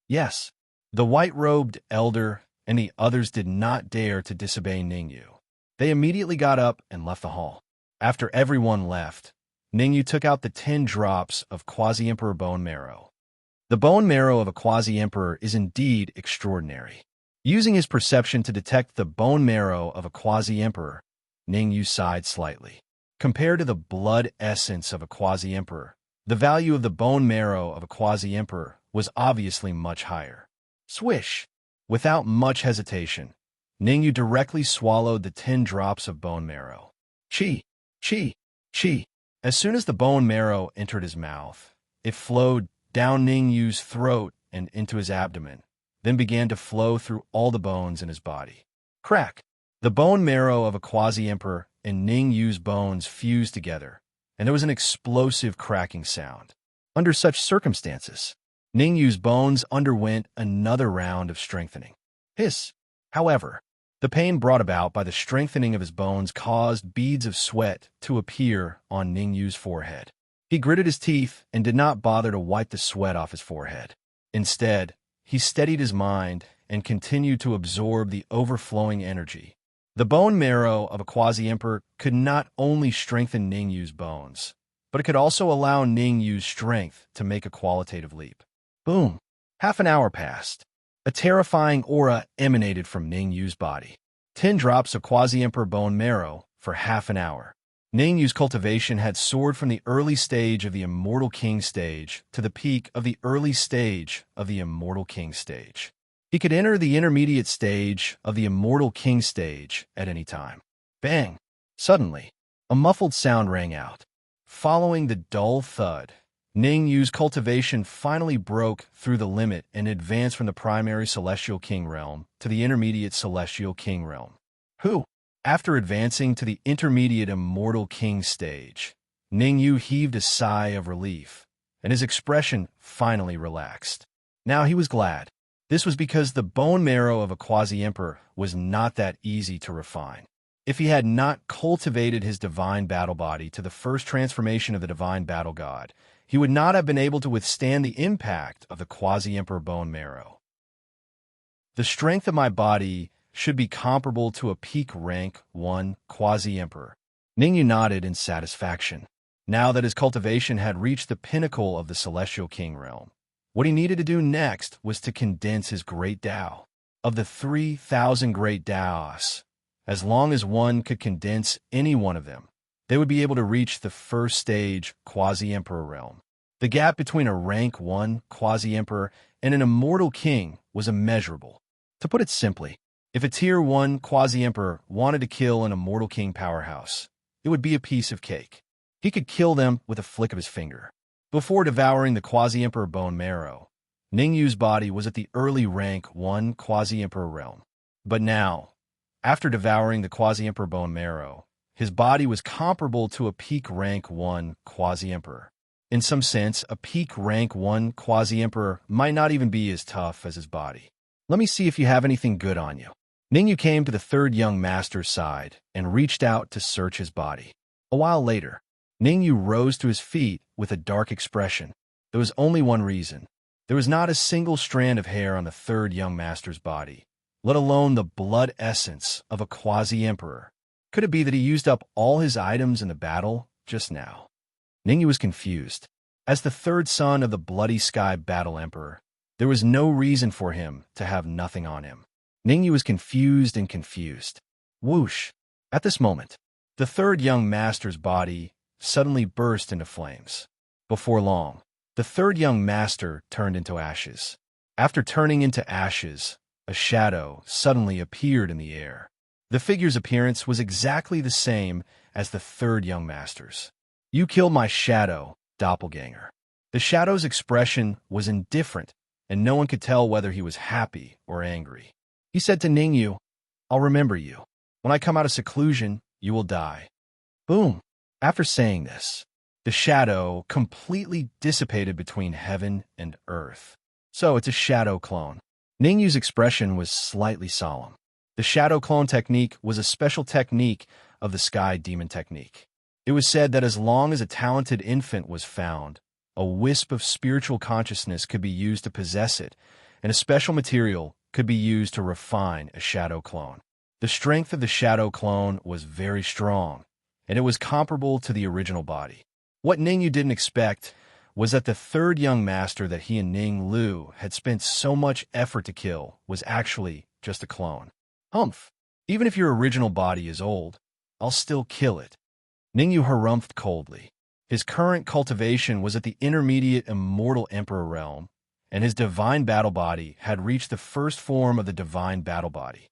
Yes, the white-robed elder and the others did not dare to disobey Ningyu. They immediately got up and left the hall. After everyone left, Ningyu took out the 10 drops of Quasi-Emperor bone marrow. The bone marrow of a Quasi-Emperor is indeed extraordinary. Using his perception to detect the bone marrow of a Quasi-Emperor, Ningyu sighed slightly. Compared to the blood essence of a Quasi-Emperor, the value of the bone marrow of a Quasi-Emperor was obviously much higher. Swish! Without much hesitation, Ningyu directly swallowed the 10 drops of bone marrow. Chi! Chi! Chi! As soon as the bone marrow entered his mouth, it flowed down Ningyu's throat and into his abdomen, then began to flow through all the bones in his body. Crack! The bone marrow of a Quasi-Emperor and Ningyu's bones fused together, and there was an explosive cracking sound. Under such circumstances, Ningyu's bones underwent another round of strengthening. Hiss! However, the pain brought about by the strengthening of his bones caused beads of sweat to appear on Ningyu's forehead. He gritted his teeth and did not bother to wipe the sweat off his forehead. Instead, he steadied his mind and continued to absorb the overflowing energy. The bone marrow of a Quasi-Emperor could not only strengthen Ningyu's bones, but it could also allow Ningyu's strength to make a qualitative leap. Boom! Half an hour passed. A terrifying aura emanated from Ningyu's body. 10 drops of Quasi-Emperor bone marrow for half an hour. Ningyu's cultivation had soared from the early stage of the Immortal King stage to the peak of the early stage of the Immortal King stage. He could enter the intermediate stage of the Immortal King stage at any time. Bang! Suddenly, a muffled sound rang out. Following the dull thud, Ningyu's cultivation finally broke through the limit and advanced from the primary Celestial King realm to the intermediate Celestial King realm. After advancing to the intermediate Immortal King stage, Ningyu heaved a sigh of relief, and his expression finally relaxed. Now he was glad. This was because the bone marrow of a Quasi-Emperor was not that easy to refine. If he had not cultivated his divine battle body to the first transformation of the divine battle god, he would not have been able to withstand the impact of the Quasi-Emperor bone marrow. The strength of my body should be comparable to a peak rank 1 Quasi-Emperor. Ningyu nodded in satisfaction. Now that his cultivation had reached the pinnacle of the Celestial King realm, what he needed to do next was to condense his great Tao. Of the 3,000 great Taos, as long as one could condense any one of them, they would be able to reach the first stage Quasi-Emperor realm. The gap between a rank 1 Quasi-Emperor and an Immortal King was immeasurable. To put it simply, if a Tier 1 Quasi-Emperor wanted to kill an Immortal King powerhouse, it would be a piece of cake. He could kill them with a flick of his finger. Before devouring the Quasi-Emperor bone marrow, Ningyu's body was at the early rank 1 Quasi-Emperor realm. But now, after devouring the Quasi-Emperor bone marrow, his body was comparable to a peak rank 1 Quasi-Emperor. In some sense, a peak rank 1 Quasi-Emperor might not even be as tough as his body. Let me see if you have anything good on you. Ningyu came to the third young master's side and reached out to search his body. A while later, Ningyu rose to his feet with a dark expression. There was only one reason. There was not a single strand of hair on the third young master's body, let alone the blood essence of a Quasi-Emperor. Could it be that he used up all his items in the battle just now? Ningyu was confused. As the third son of the Bloody Sky Battle Emperor, there was no reason for him to have nothing on him. Ningyu was confused and confused. Whoosh! At this moment, the third young master's body suddenly burst into flames. Before long, the third young master turned into ashes. After turning into ashes, a shadow suddenly appeared in the air. The figure's appearance was exactly the same as the third young master's. "You killed my shadow, doppelganger." The shadow's expression was indifferent, and no one could tell whether he was happy or angry. He said to Ningyu, "I'll remember you. When I come out of seclusion, you will die." Boom! After saying this, the shadow completely dissipated between heaven and earth. So it's a shadow clone. Ningyu's expression was slightly solemn. The shadow clone technique was a special technique of the sky demon technique. It was said that as long as a talented infant was found, a wisp of spiritual consciousness could be used to possess it, and a special material could be used to refine a shadow clone. The strength of the shadow clone was very strong, and it was comparable to the original body. What Ningyu didn't expect was that the third young master that he and Ning Lu had spent so much effort to kill was actually just a clone. Humph! Even if your original body is old, I'll still kill it. Ningyu harumphed coldly. His current cultivation was at the intermediate immortal emperor realm, and his divine battle body had reached the first form of the divine battle body.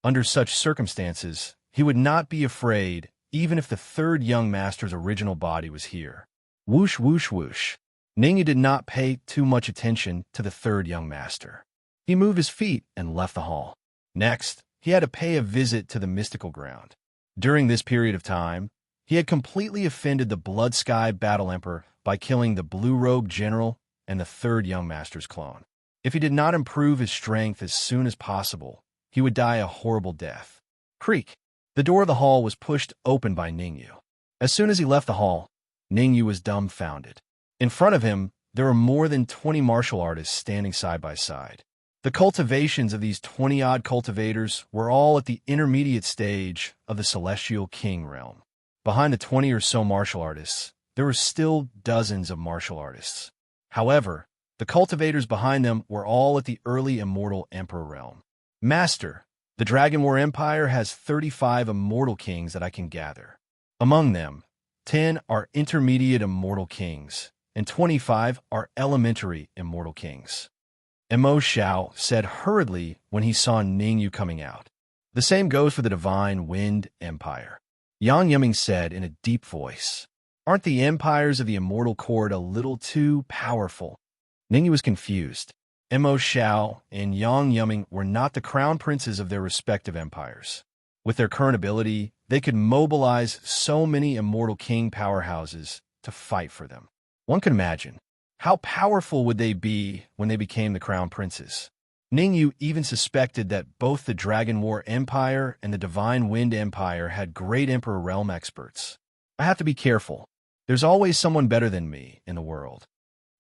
Under such circumstances, he would not be afraid even if the third young master's original body was here. Whoosh, whoosh, whoosh. Ningyu did not pay too much attention to the third young master. He moved his feet and left the hall. Next, he had to pay a visit to the mystical ground. During this period of time, he had completely offended the Blood Sky Battle Emperor by killing the Blue Robe General and the third young master's clone. If he did not improve his strength as soon as possible, he would die a horrible death. Creak! The door of the hall was pushed open by Ningyu. As soon as he left the hall, Ningyu was dumbfounded. In front of him, there were more than 20 martial artists standing side by side. The cultivations of these 20-odd cultivators were all at the intermediate stage of the Celestial King realm. Behind the 20 or so martial artists, there were still dozens of martial artists. However, the cultivators behind them were all at the early immortal emperor realm. Master, the Dragon War Empire has 35 immortal kings that I can gather. Among them, 10 are intermediate immortal kings, and 25 are elementary immortal kings. Mo Xiao said hurriedly when he saw Ningyu coming out. The same goes for the Divine Wind Empire. Yang Yiming said in a deep voice, "Aren't the empires of the immortal court a little too powerful?" Ningyu was confused. Mo Xiao and Yang Yiming were not the crown princes of their respective empires. With their current ability, they could mobilize so many immortal king powerhouses to fight for them. One can imagine, how powerful would they be when they became the crown princes? Ningyu even suspected that both the Dragon War Empire and the Divine Wind Empire had great Emperor Realm experts. I have to be careful. There's always someone better than me in the world.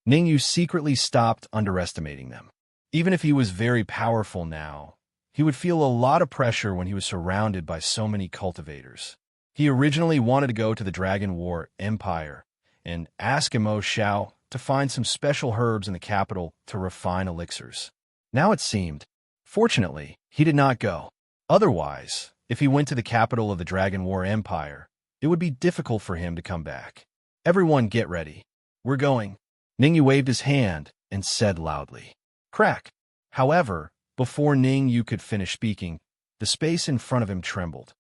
Ningyu secretly stopped underestimating them. Even if he was very powerful now, he would feel a lot of pressure when he was surrounded by so many cultivators. He originally wanted to go to the Dragon War Empire and ask Mo Xiao to find some special herbs in the capital to refine elixirs. Now it seemed, fortunately, he did not go. Otherwise, if he went to the capital of the Dragon War Empire, it would be difficult for him to come back. Everyone get ready. We're going. Ningyu waved his hand and said loudly. Crack. However, before Ningyu could finish speaking, the space in front of him trembled.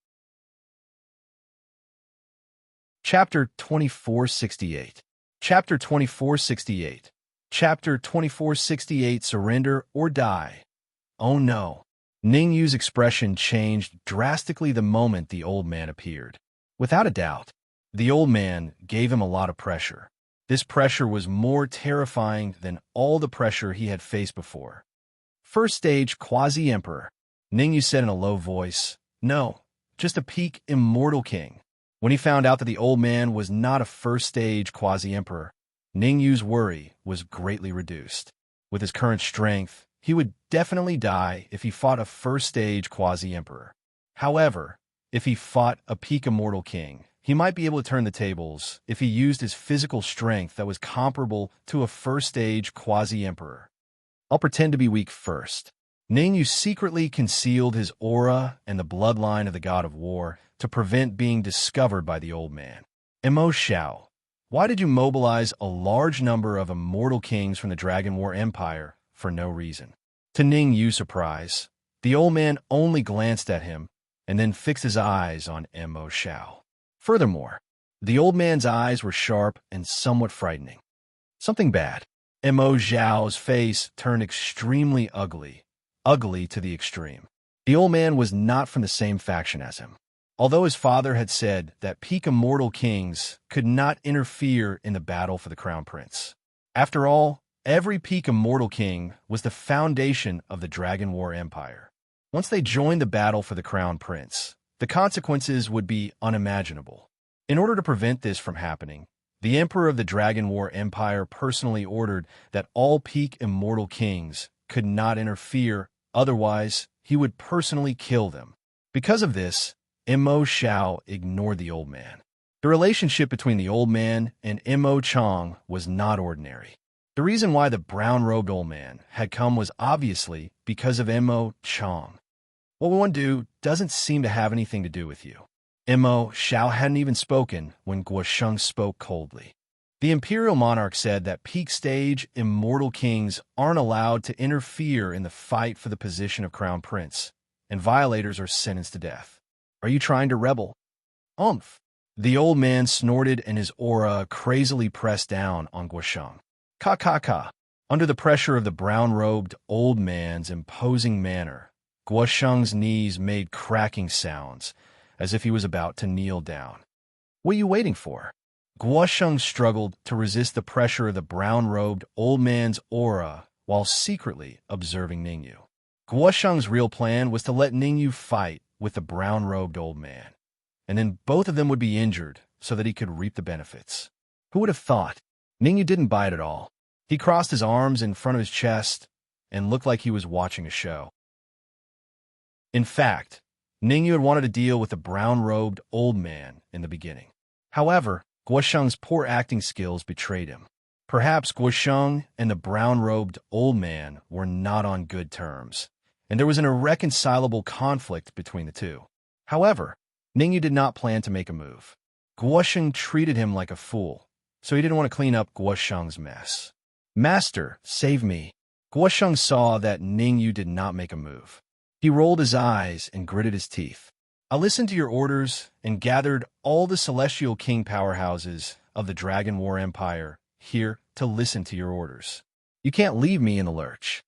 Chapter 2468. Chapter 2468. Chapter 2468. Surrender or die. Oh no. Ningyu's expression changed drastically the moment the old man appeared. Without a doubt, the old man gave him a lot of pressure. This pressure was more terrifying than all the pressure he had faced before. First stage quasi-emperor. Ningyu said in a low voice, "No, just a peak immortal king." When he found out that the old man was not a first stage quasi-emperor, Ningyu's worry was greatly reduced. With his current strength, he would definitely die if he fought a first stage quasi-emperor. However, if he fought a peak immortal king, he might be able to turn the tables if he used his physical strength that was comparable to a first stage quasi-emperor. I'll pretend to be weak first. Ningyu secretly concealed his aura and the bloodline of the god of war to prevent being discovered by the old man. Mo Xiao, why did you mobilize a large number of immortal kings from the Dragon War Empire for no reason? To Ningyu's surprise, the old man only glanced at him and then fixed his eyes on Mo Xiao. Furthermore, the old man's eyes were sharp and somewhat frightening. Something bad. Mo Xiao's face turned extremely ugly to the extreme. The old man was not from the same faction as him. Although his father had said that peak immortal kings could not interfere in the battle for the crown prince. After all, Every peak immortal king was the foundation of the Dragon War Empire. Once they joined the battle for the crown prince, the consequences would be unimaginable. In order to prevent this from happening, the Emperor of the Dragon War Empire personally ordered that all peak immortal kings could not interfere, otherwise he would personally kill them. Because of this, Mo Shao ignored the old man. The relationship between the old man and Mo Chang was not ordinary. The reason why the brown-robed old man had come was obviously because of Mo Chang. What we want to do doesn't seem to have anything to do with you. Mo Shao hadn't even spoken when Guosheng spoke coldly. The imperial monarch said that peak stage immortal kings aren't allowed to interfere in the fight for the position of crown prince, and violators are sentenced to death. Are you trying to rebel? Umph. The old man snorted and his aura crazily pressed down on Guosheng. Ka ka ka. Under the pressure of the brown-robed old man's imposing manner, Guosheng's knees made cracking sounds, as if he was about to kneel down. What are you waiting for? Guosheng struggled to resist the pressure of the brown-robed old man's aura while secretly observing Ningyu. Guosheng's real plan was to let Ningyu fight with the brown-robed old man, and then both of them would be injured so that he could reap the benefits. Who would have thought? Ningyu didn't buy it at all. He crossed his arms in front of his chest and looked like he was watching a show. In fact, Ningyu had wanted to deal with the brown-robed old man in the beginning. However, Guosheng's poor acting skills betrayed him. Perhaps Guosheng and the brown-robed old man were not on good terms, and there was an irreconcilable conflict between the two. However, Ningyu did not plan to make a move. Guosheng treated him like a fool, so he didn't want to clean up Guosheng's mess. Master, save me. Guosheng saw that Ningyu did not make a move. He rolled his eyes and gritted his teeth. I listened to your orders and gathered all the celestial king powerhouses of the Dragon War Empire here to listen to your orders. You can't leave me in the lurch.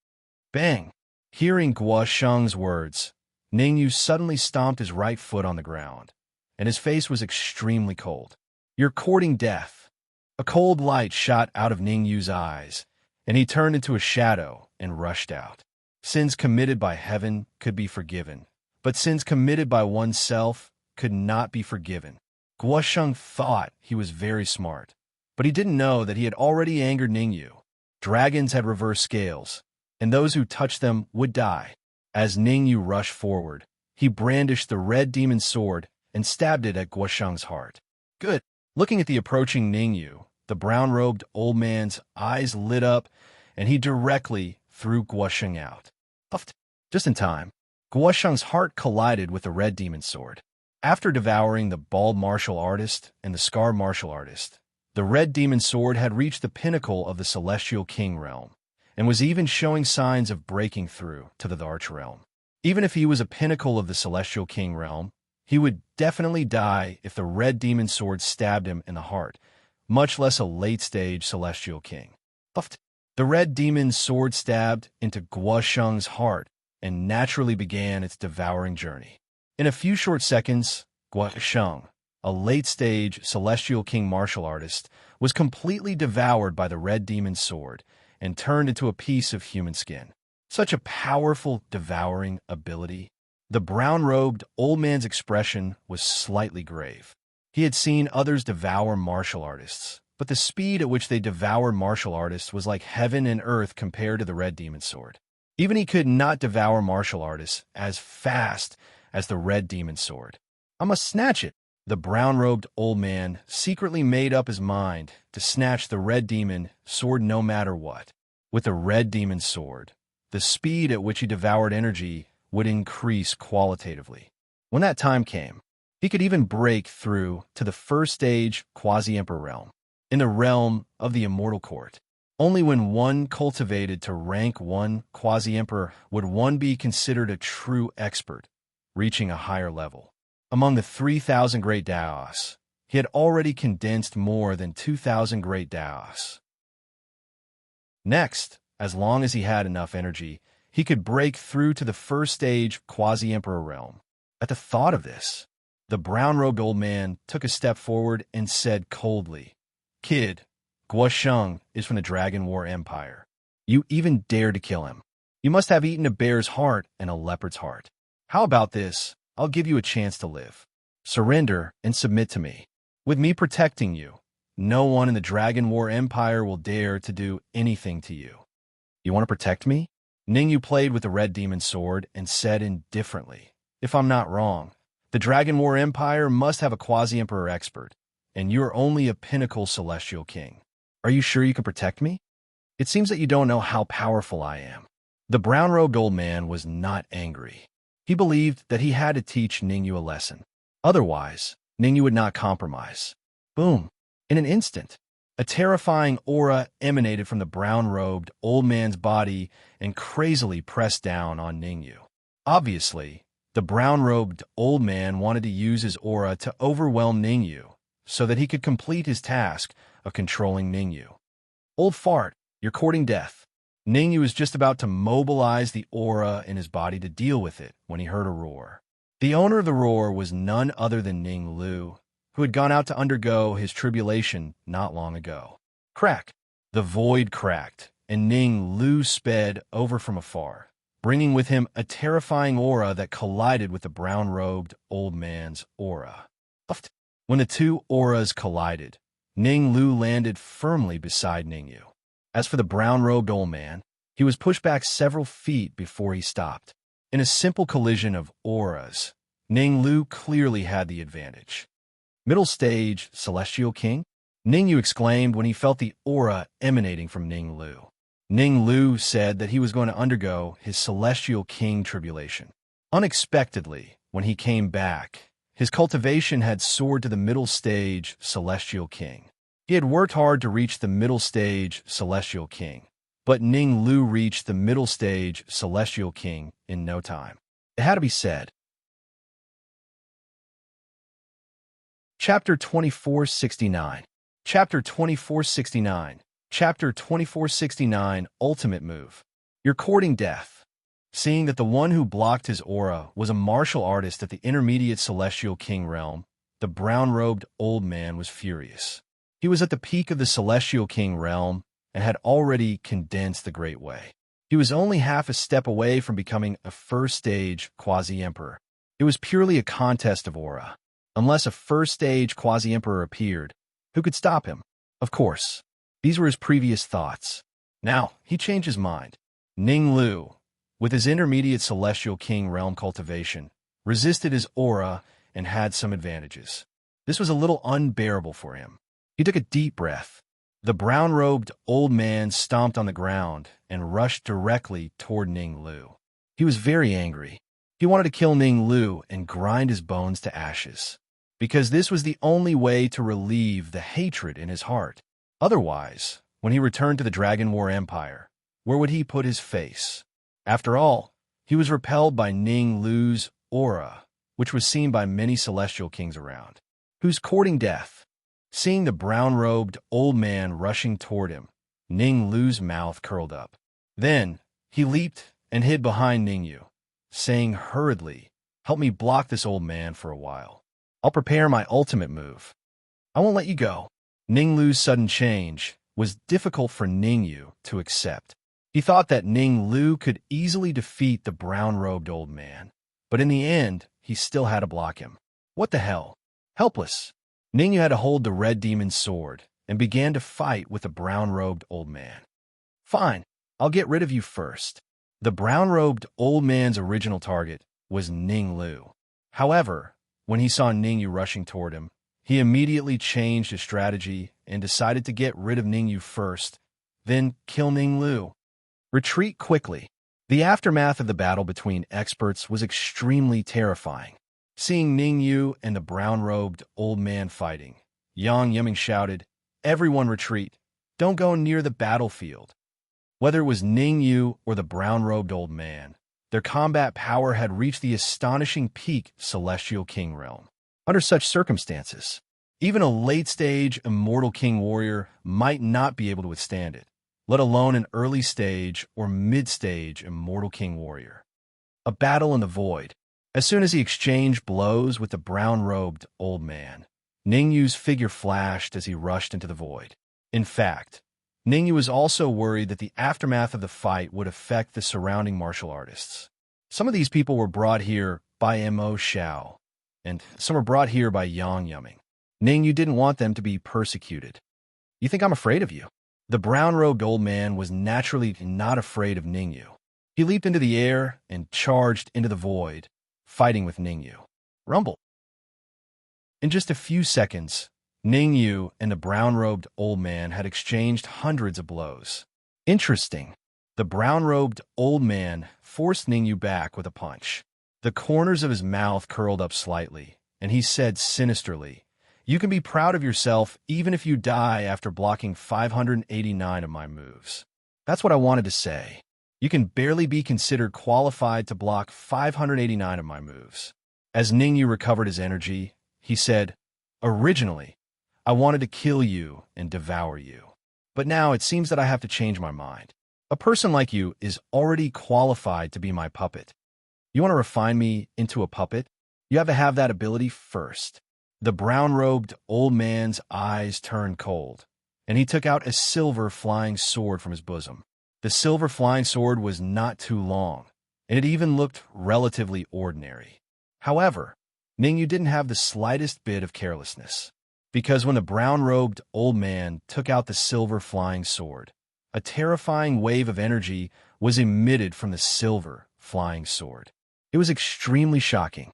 Bang! Hearing Guosheng's words, Ningyu suddenly stomped his right foot on the ground, and his face was extremely cold. You're courting death. A cold light shot out of Ningyu's eyes, and he turned into a shadow and rushed out. Sins committed by heaven could be forgiven, but sins committed by oneself could not be forgiven. Guosheng thought he was very smart, but he didn't know that he had already angered Ningyu. Dragons had reversed scales, and those who touched them would die. As Ningyu rushed forward, he brandished the red demon sword and stabbed it at Guosheng's heart. Good. Looking at the approaching Ningyu, the brown-robed old man's eyes lit up, and he directly threw Guosheng out. Puffed. Just in time, Guosheng's heart collided with the red demon sword. After devouring the bald martial artist and the scarred martial artist, the red demon sword had reached the pinnacle of the celestial king realm, and was even showing signs of breaking through to the arch realm. Even if he was a pinnacle of the celestial king realm, he would definitely die if the red demon sword stabbed him in the heart, much less a late-stage celestial king. Puffed. The red demon sword stabbed into Guosheng's heart and naturally began its devouring journey. In a few short seconds, Guosheng, a late-stage celestial king martial artist, was completely devoured by the red demon sword and turned into a piece of human skin. Such a powerful devouring ability. The brown-robed old man's expression was slightly grave. He had seen others devour martial artists, but the speed at which they devoured martial artists was like heaven and earth compared to the red demon sword. Even he could not devour martial artists as fast as the red demon sword. I must snatch it. The brown-robed old man secretly made up his mind to snatch the red demon sword no matter what. With the red demon sword, the speed at which he devoured energy would increase qualitatively. When that time came, he could even break through to the first stage quasi-emperor realm. In the realm of the immortal court, only when one cultivated to rank 1 quasi-emperor would one be considered a true expert, reaching a higher level. Among the 3,000 great Daos, he had already condensed more than 2,000 great Daos. Next, as long as he had enough energy, he could break through to the first stage quasi-emperor realm. At the thought of this, the brown-robed old man took a step forward and said coldly, "Kid, Guosheng is from the Dragon War Empire. You even dare to kill him. You must have eaten a bear's heart and a leopard's heart. How about this? I'll give you a chance to live. Surrender and submit to me. With me protecting you, no one in the Dragon War Empire will dare to do anything to you. You want to protect me? Ningyu played with the red demon sword and said indifferently, if I'm not wrong, the Dragon War Empire must have a quasi-emperor expert, and you're only a pinnacle celestial king. Are you sure you can protect me? It seems that you don't know how powerful I am. The brown-robed old man was not angry. He believed that he had to teach Ningyu a lesson. Otherwise, Ningyu would not compromise. Boom! In an instant, a terrifying aura emanated from the brown-robed old man's body and crazily pressed down on Ningyu. Obviously, the brown-robed old man wanted to use his aura to overwhelm Ningyu so that he could complete his task of controlling Ningyu. Old fart, you're courting death. Ningyu was just about to mobilize the aura in his body to deal with it when he heard a roar. The owner of the roar was none other than Ning Lu, who had gone out to undergo his tribulation not long ago. Crack! The void cracked, and Ning Lu sped over from afar, bringing with him a terrifying aura that collided with the brown-robed old man's aura. When the two auras collided, Ning Lu landed firmly beside Ningyu. As for the brown-robed old man, he was pushed back several feet before he stopped. In a simple collision of auras, Ning Lu clearly had the advantage. Middle stage, Celestial King? Ningyu exclaimed when he felt the aura emanating from Ning Lu. Ning Lu said that he was going to undergo his Celestial King tribulation. Unexpectedly, when he came back, his cultivation had soared to the middle stage, Celestial King. He had worked hard to reach the middle stage, Celestial King, but Ning Lu reached the middle stage, Celestial King, in no time. It had to be said. Chapter 2469. Chapter 2469. Chapter 2469, Ultimate Move. You're courting death. Seeing that the one who blocked his aura was a martial artist at the intermediate Celestial King realm, the brown-robed old man was furious. He was at the peak of the Celestial King realm and had already condensed the Great Way. He was only half a step away from becoming a first-stage quasi-emperor. It was purely a contest of aura. Unless a first-stage quasi-emperor appeared, who could stop him? Of course. These were his previous thoughts. Now, he changed his mind. Ning Lu, with his intermediate Celestial King realm cultivation, resisted his aura and had some advantages. This was a little unbearable for him. He took a deep breath. The brown-robed old man stomped on the ground and rushed directly toward Ning Lu. He was very angry. He wanted to kill Ning Lu and grind his bones to ashes, because this was the only way to relieve the hatred in his heart. Otherwise, when he returned to the Dragon War Empire, where would he put his face? After all, he was repelled by Ning Lu's aura, which was seen by many Celestial Kings around. Who's courting death? Seeing the brown-robed old man rushing toward him, Ning Lu's mouth curled up. Then, he leaped and hid behind Ningyu, saying hurriedly, "Help me block this old man for a while. I'll prepare my ultimate move. I won't let you go." Ning Lu's sudden change was difficult for Ningyu to accept. He thought that Ning Lu could easily defeat the brown-robed old man, but in the end, he still had to block him. What the hell? Helpless, Ningyu had to hold the red demon's sword and began to fight with the brown-robed old man. Fine, I'll get rid of you first. The brown-robed old man's original target was Ning Lu. However, when he saw Ningyu rushing toward him, he immediately changed his strategy and decided to get rid of Ningyu first, then kill Ning Lu. Retreat quickly. The aftermath of the battle between experts was extremely terrifying. Seeing Ningyu and the brown-robed old man fighting, Yang Yiming shouted, "Everyone retreat! Don't go near the battlefield!" Whether it was Ningyu or the brown-robed old man, their combat power had reached the astonishing peak Celestial King realm. Under such circumstances, even a late-stage Immortal King warrior might not be able to withstand it, let alone an early-stage or mid-stage Immortal King warrior. A battle in the void. As soon as he exchanged blows with the brown-robed old man, Ningyu's figure flashed as he rushed into the void. In fact, Ningyu was also worried that the aftermath of the fight would affect the surrounding martial artists. Some of these people were brought here by Mo Xiao, and some were brought here by Yang Yuming. Ningyu didn't want them to be persecuted. You think I'm afraid of you? The brown-robed old man was naturally not afraid of Ningyu. He leaped into the air and charged into the void, fighting with Ningyu. Rumble. In just a few seconds, Ningyu and the brown-robed old man had exchanged hundreds of blows. Interesting. The brown-robed old man forced Ningyu back with a punch. The corners of his mouth curled up slightly, and he said sinisterly, "You can be proud of yourself even if you die after blocking 589 of my moves." That's what I wanted to say. You can barely be considered qualified to block 589 of my moves. As Ningyu recovered his energy, he said, "Originally, I wanted to kill you and devour you. But now it seems that I have to change my mind. A person like you is already qualified to be my puppet. You want to refine me into a puppet? You have to have that ability first." The brown-robed old man's eyes turned cold, and he took out a silver flying sword from his bosom. The silver flying sword was not too long, and it even looked relatively ordinary. However, Ningyu didn't have the slightest bit of carelessness, because when the brown-robed old man took out the silver flying sword, a terrifying wave of energy was emitted from the silver flying sword. It was extremely shocking.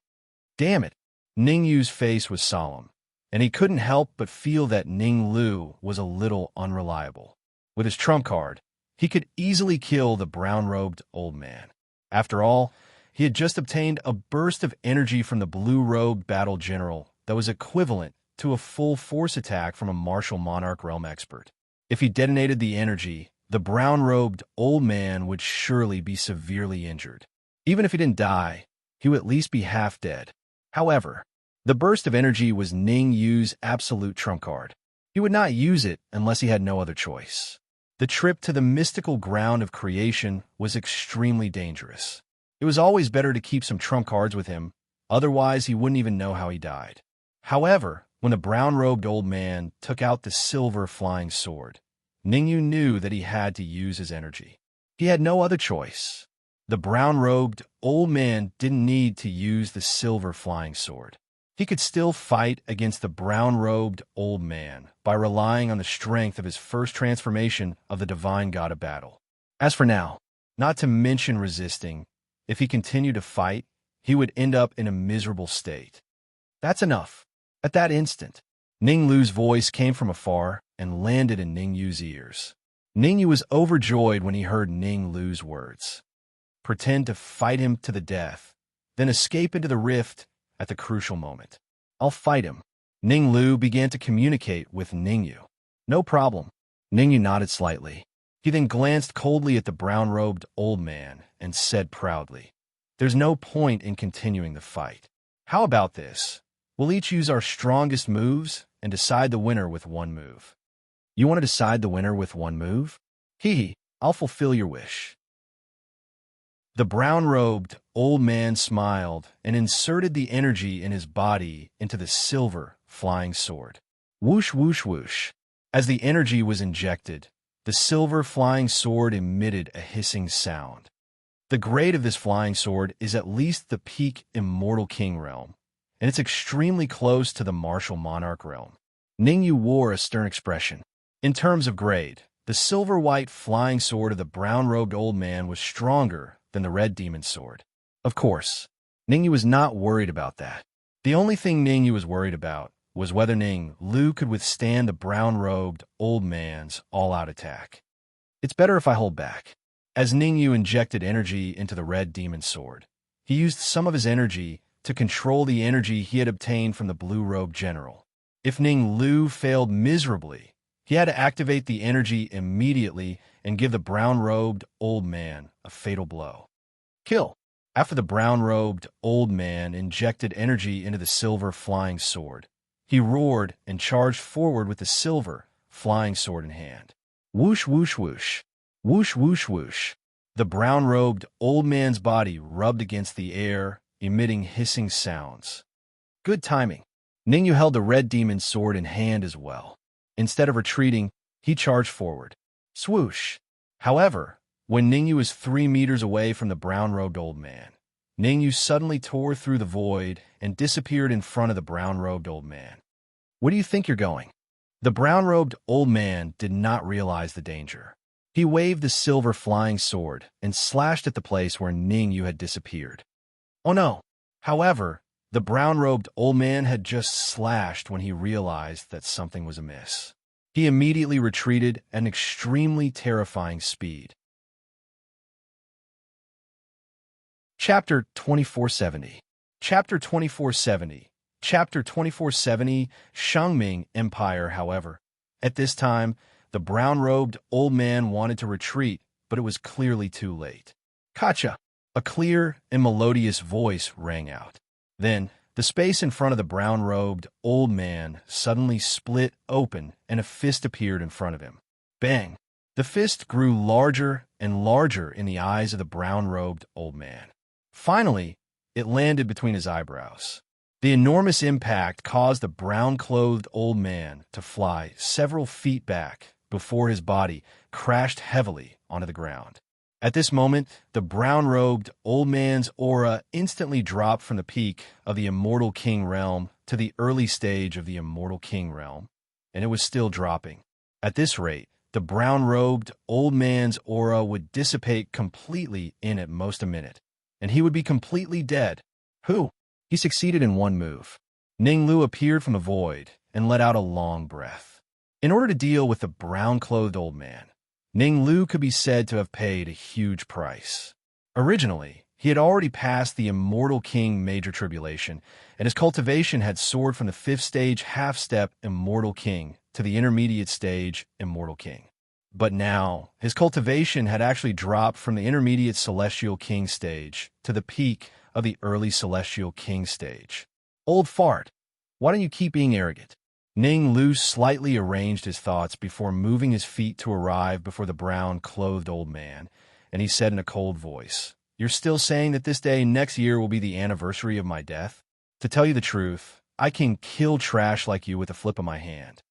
Damn it! Ningyu's face was solemn, and he couldn't help but feel that Ning Lu was a little unreliable. With his trump card, he could easily kill the brown-robed old man. After all, he had just obtained a burst of energy from the blue-robed battle general that was equivalent to a full force attack from a martial monarch realm expert. If he detonated the energy, the brown-robed old man would surely be severely injured. Even if he didn't die, he would at least be half dead. However, the burst of energy was Ning Yu's absolute trump card. He would not use it unless he had no other choice. The trip to the mystical ground of creation was extremely dangerous. It was always better to keep some trump cards with him, otherwise he wouldn't even know how he died. However, when the brown-robed old man took out the silver flying sword, Ningyu knew that he had to use his energy. He had no other choice. The brown-robed old man didn't need to use the silver flying sword. He could still fight against the brown-robed old man by relying on the strength of his first transformation of the divine god of battle. As for now, not to mention resisting, if he continued to fight, he would end up in a miserable state. That's enough. At that instant, Ning Lu's voice came from afar and landed in Ning Yu's ears. Ning Yu was overjoyed when he heard Ning Lu's words. Pretend to fight him to the death, then escape into the rift at the crucial moment. I'll fight him. Ning Lu began to communicate with Ning Yu. No problem. Ning Yu nodded slightly. He then glanced coldly at the brown-robed old man and said proudly, "There's no point in continuing the fight. How about this? We'll each use our strongest moves and decide the winner with one move." You want to decide the winner with one move? Hee, I'll fulfill your wish. The brown-robed old man smiled and inserted the energy in his body into the silver flying sword. Whoosh, whoosh, whoosh. As the energy was injected, the silver flying sword emitted a hissing sound. The grade of this flying sword is at least the peak Immortal King realm, and it's extremely close to the martial monarch realm. Ning Yu wore a stern expression. In terms of grade, the silver-white flying sword of the brown-robed old man was stronger than the red demon sword. Of course, Ning Yu was not worried about that. The only thing Ning Yu was worried about was whether Ning Lu could withstand the brown-robed old man's all-out attack. It's better if I hold back. As Ning Yu injected energy into the red demon sword, he used some of his energy to control the energy he had obtained from the blue-robed general. If Ning Lu failed miserably, he had to activate the energy immediately and give the brown-robed old man a fatal blow. Kill. After the brown-robed old man injected energy into the silver flying sword, he roared and charged forward with the silver flying sword in hand. Whoosh, whoosh, whoosh. Whoosh, whoosh, whoosh. The brown-robed old man's body rubbed against the air, emitting hissing sounds. Good timing. Ning Yu held the red demon sword in hand as well. Instead of retreating, He charged forward. Swoosh! However, when Ningyu was 3 meters away from the brown-robed old man, Ningyu suddenly tore through the void and disappeared in front of the brown-robed old man. Where do you think you're going? The brown-robed old man did not realize the danger. He waved the silver flying sword and slashed at the place where Ningyu had disappeared. Oh no! However, the brown-robed old man had just slashed when he realized that something was amiss. He immediately retreated at an extremely terrifying speed. Chapter 2470. Chapter 2470. Chapter 2470, Shangming Empire, however. At this time, the brown-robed old man wanted to retreat, but it was clearly too late. Kacha! A clear and melodious voice rang out. Then, the space in front of the brown-robed old man suddenly split open and a fist appeared in front of him. Bang! The fist grew larger and larger in the eyes of the brown-robed old man. Finally, it landed between his eyebrows. The enormous impact caused the brown-clothed old man to fly several feet back before his body crashed heavily onto the ground. At this moment, the brown-robed old man's aura instantly dropped from the peak of the Immortal King realm to the early stage of the Immortal King realm, and it was still dropping. At this rate, the brown-robed old man's aura would dissipate completely in at most a minute, and he would be completely dead. Who? He succeeded in one move. Ninglu appeared from the void and let out a long breath. In order to deal with the brown-clothed old man, Ninglu could be said to have paid a huge price. Originally, he had already passed the Immortal King Major Tribulation, and his cultivation had soared from the 5th stage half-step Immortal King to the intermediate stage Immortal King. But now, his cultivation had actually dropped from the intermediate Celestial King stage to the peak of the early Celestial King stage. Old fart, why don't you keep being arrogant? Ninglu slightly arranged his thoughts before moving his feet to arrive before the brown-clothed old man, and he said in a cold voice, "You're still saying that this day next year will be the anniversary of my death? To tell you the truth, I can kill trash like you with a flip of my hand.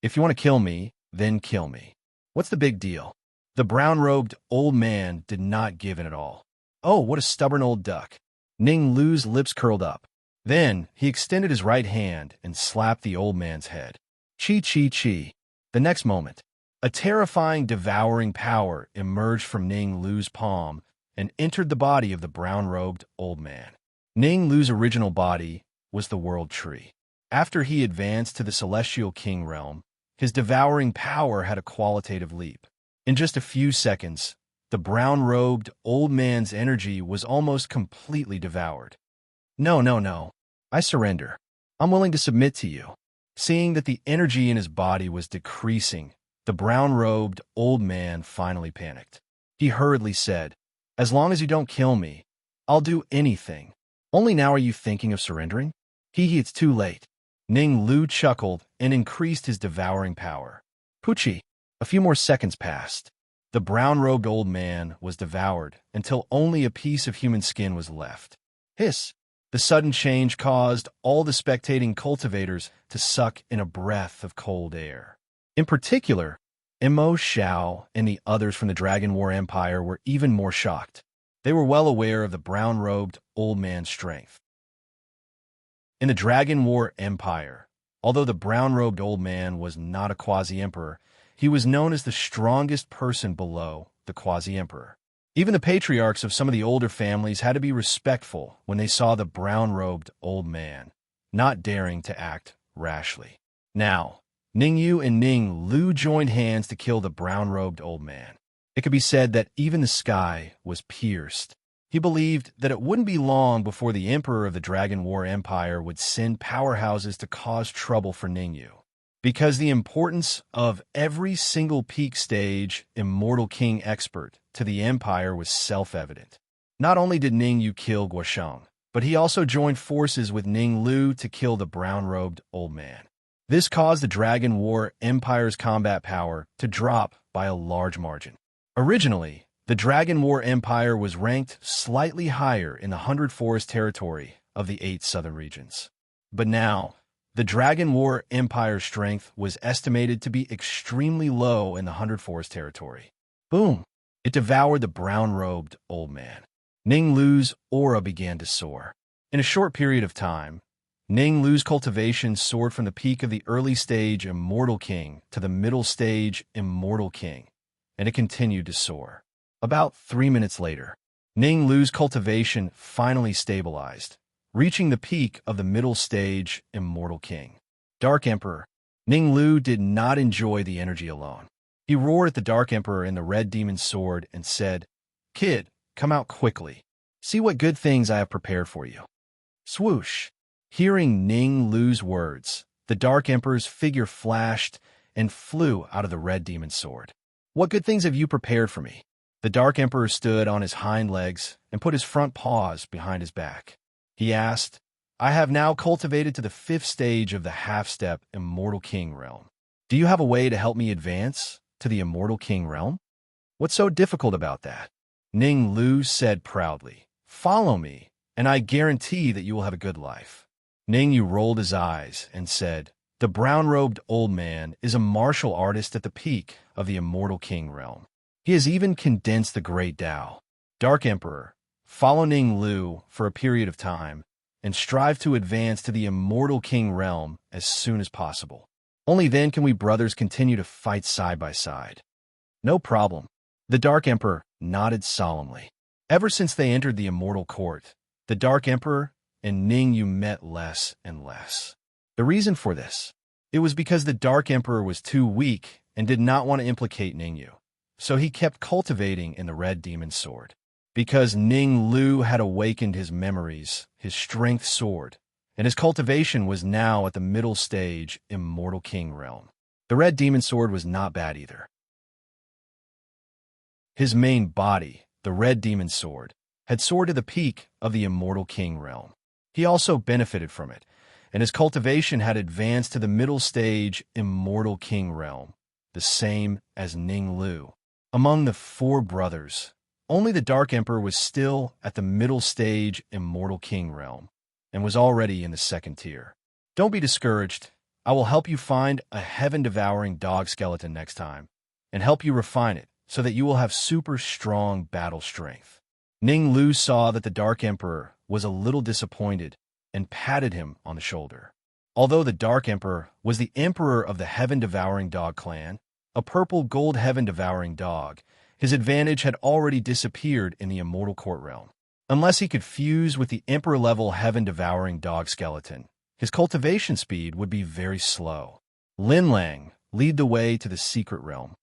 If you want to kill me, then kill me. What's the big deal?" The brown-robed old man did not give in at all. Oh, what a stubborn old duck. Ninglu's lips curled up. Then, he extended his right hand and slapped the old man's head. Chi. The next moment, a terrifying, devouring power emerged from Ninglu's palm and entered the body of the brown-robed old man. Ninglu's original body was the World Tree. After he advanced to the Celestial King realm, his devouring power had a qualitative leap. In just a few seconds, the brown-robed old man's energy was almost completely devoured. No. I surrender. I'm willing to submit to you. Seeing that the energy in his body was decreasing, the brown-robed old man finally panicked. He hurriedly said, "As long as you don't kill me, I'll do anything. Only now are you thinking of surrendering?" It's too late. Ninglu chuckled and increased his devouring power. Poochie. A few more seconds passed. The brown-robed old man was devoured until only a piece of human skin was left. Hiss! The sudden change caused all the spectating cultivators to suck in a breath of cold air. In particular, Imo, Xiao, and the others from the Dragon War Empire were even more shocked. They were well aware of the brown-robed old man's strength. In the Dragon War Empire, although the brown-robed old man was not a quasi-emperor, he was known as the strongest person below the quasi-emperor. Even the patriarchs of some of the older families had to be respectful when they saw the brown-robed old man, not daring to act rashly. Now, Ningyu and Ninglu joined hands to kill the brown-robed old man. It could be said that even the sky was pierced. He believed that it wouldn't be long before the Emperor of the Dragon War Empire would send powerhouses to cause trouble for Ningyu. Because the importance of every single peak stage Immortal King expert to the Empire was self-evident. Not only did Ningyu kill Guosheng, but he also joined forces with Ninglu to kill the brown-robed old man. This caused the Dragon War Empire's combat power to drop by a large margin. Originally, the Dragon War Empire was ranked slightly higher in the 100 Forest territory of the 8 southern regions. But now, The Dragon War Empire's strength was estimated to be extremely low in the 100 Forest territory. Boom! It devoured the brown-robed old man. Ning Lu's aura began to soar. In a short period of time, Ning Lu's cultivation soared from the peak of the early stage Immortal King to the middle stage Immortal King, and it continued to soar. About 3 minutes later, Ning Lu's cultivation finally stabilized, reaching the peak of the middle stage Immortal King. Dark Emperor. Ning Lu did not enjoy the energy alone. He roared at the Dark Emperor in the red demon's sword and said, "Kid, come out quickly. See what good things I have prepared for you." Swoosh! Hearing Ning Lu's words, the Dark Emperor's figure flashed and flew out of the red demon's sword. "What good things have you prepared for me?" The Dark Emperor stood on his hind legs and put his front paws behind his back. He asked, "I have now cultivated to the 5th stage of the half-step Immortal King realm. Do you have a way to help me advance to the Immortal King realm?" "What's so difficult about that?" Ning Lu said proudly. "Follow me, and I guarantee that you will have a good life." Ning Yu rolled his eyes and said, "The brown-robed old man is a martial artist at the peak of the Immortal King realm. He has even condensed the Great Tao. Dark Emperor, follow Ning Lu for a period of time and strive to advance to the Immortal King realm as soon as possible. Only then can we brothers continue to fight side by side." "No problem." The Dark Emperor nodded solemnly. Ever since they entered the Immortal Court, the Dark Emperor and Ning Yu met less and less. The reason for this? It was because the Dark Emperor was too weak and did not want to implicate Ning Yu, so he kept cultivating in the red demon's sword. Because Ning Lu had awakened his memories, his strength soared, and his cultivation was now at the middle stage Immortal King realm. The red demon sword was not bad either. His main body, the red demon sword, had soared to the peak of the Immortal King realm. He also benefited from it, and his cultivation had advanced to the middle stage Immortal King realm, the same as Ning Lu. Among the 4 brothers, only the Dark Emperor was still at the middle stage Immortal King realm, and was already in the 2nd tier. Don't be discouraged. I will help you find a heaven-devouring dog skeleton next time, and help you refine it so that you will have super strong battle strength. Ning Lu saw that the Dark Emperor was a little disappointed and patted him on the shoulder. Although the Dark Emperor was the emperor of the Heaven-Devouring Dog clan, a purple gold Heaven-Devouring Dog, his advantage had already disappeared in the Immortal Court realm. Unless he could fuse with the Emperor-level Heaven-Devouring Dog skeleton, his cultivation speed would be very slow. Lin Lang, lead the way to the secret realm.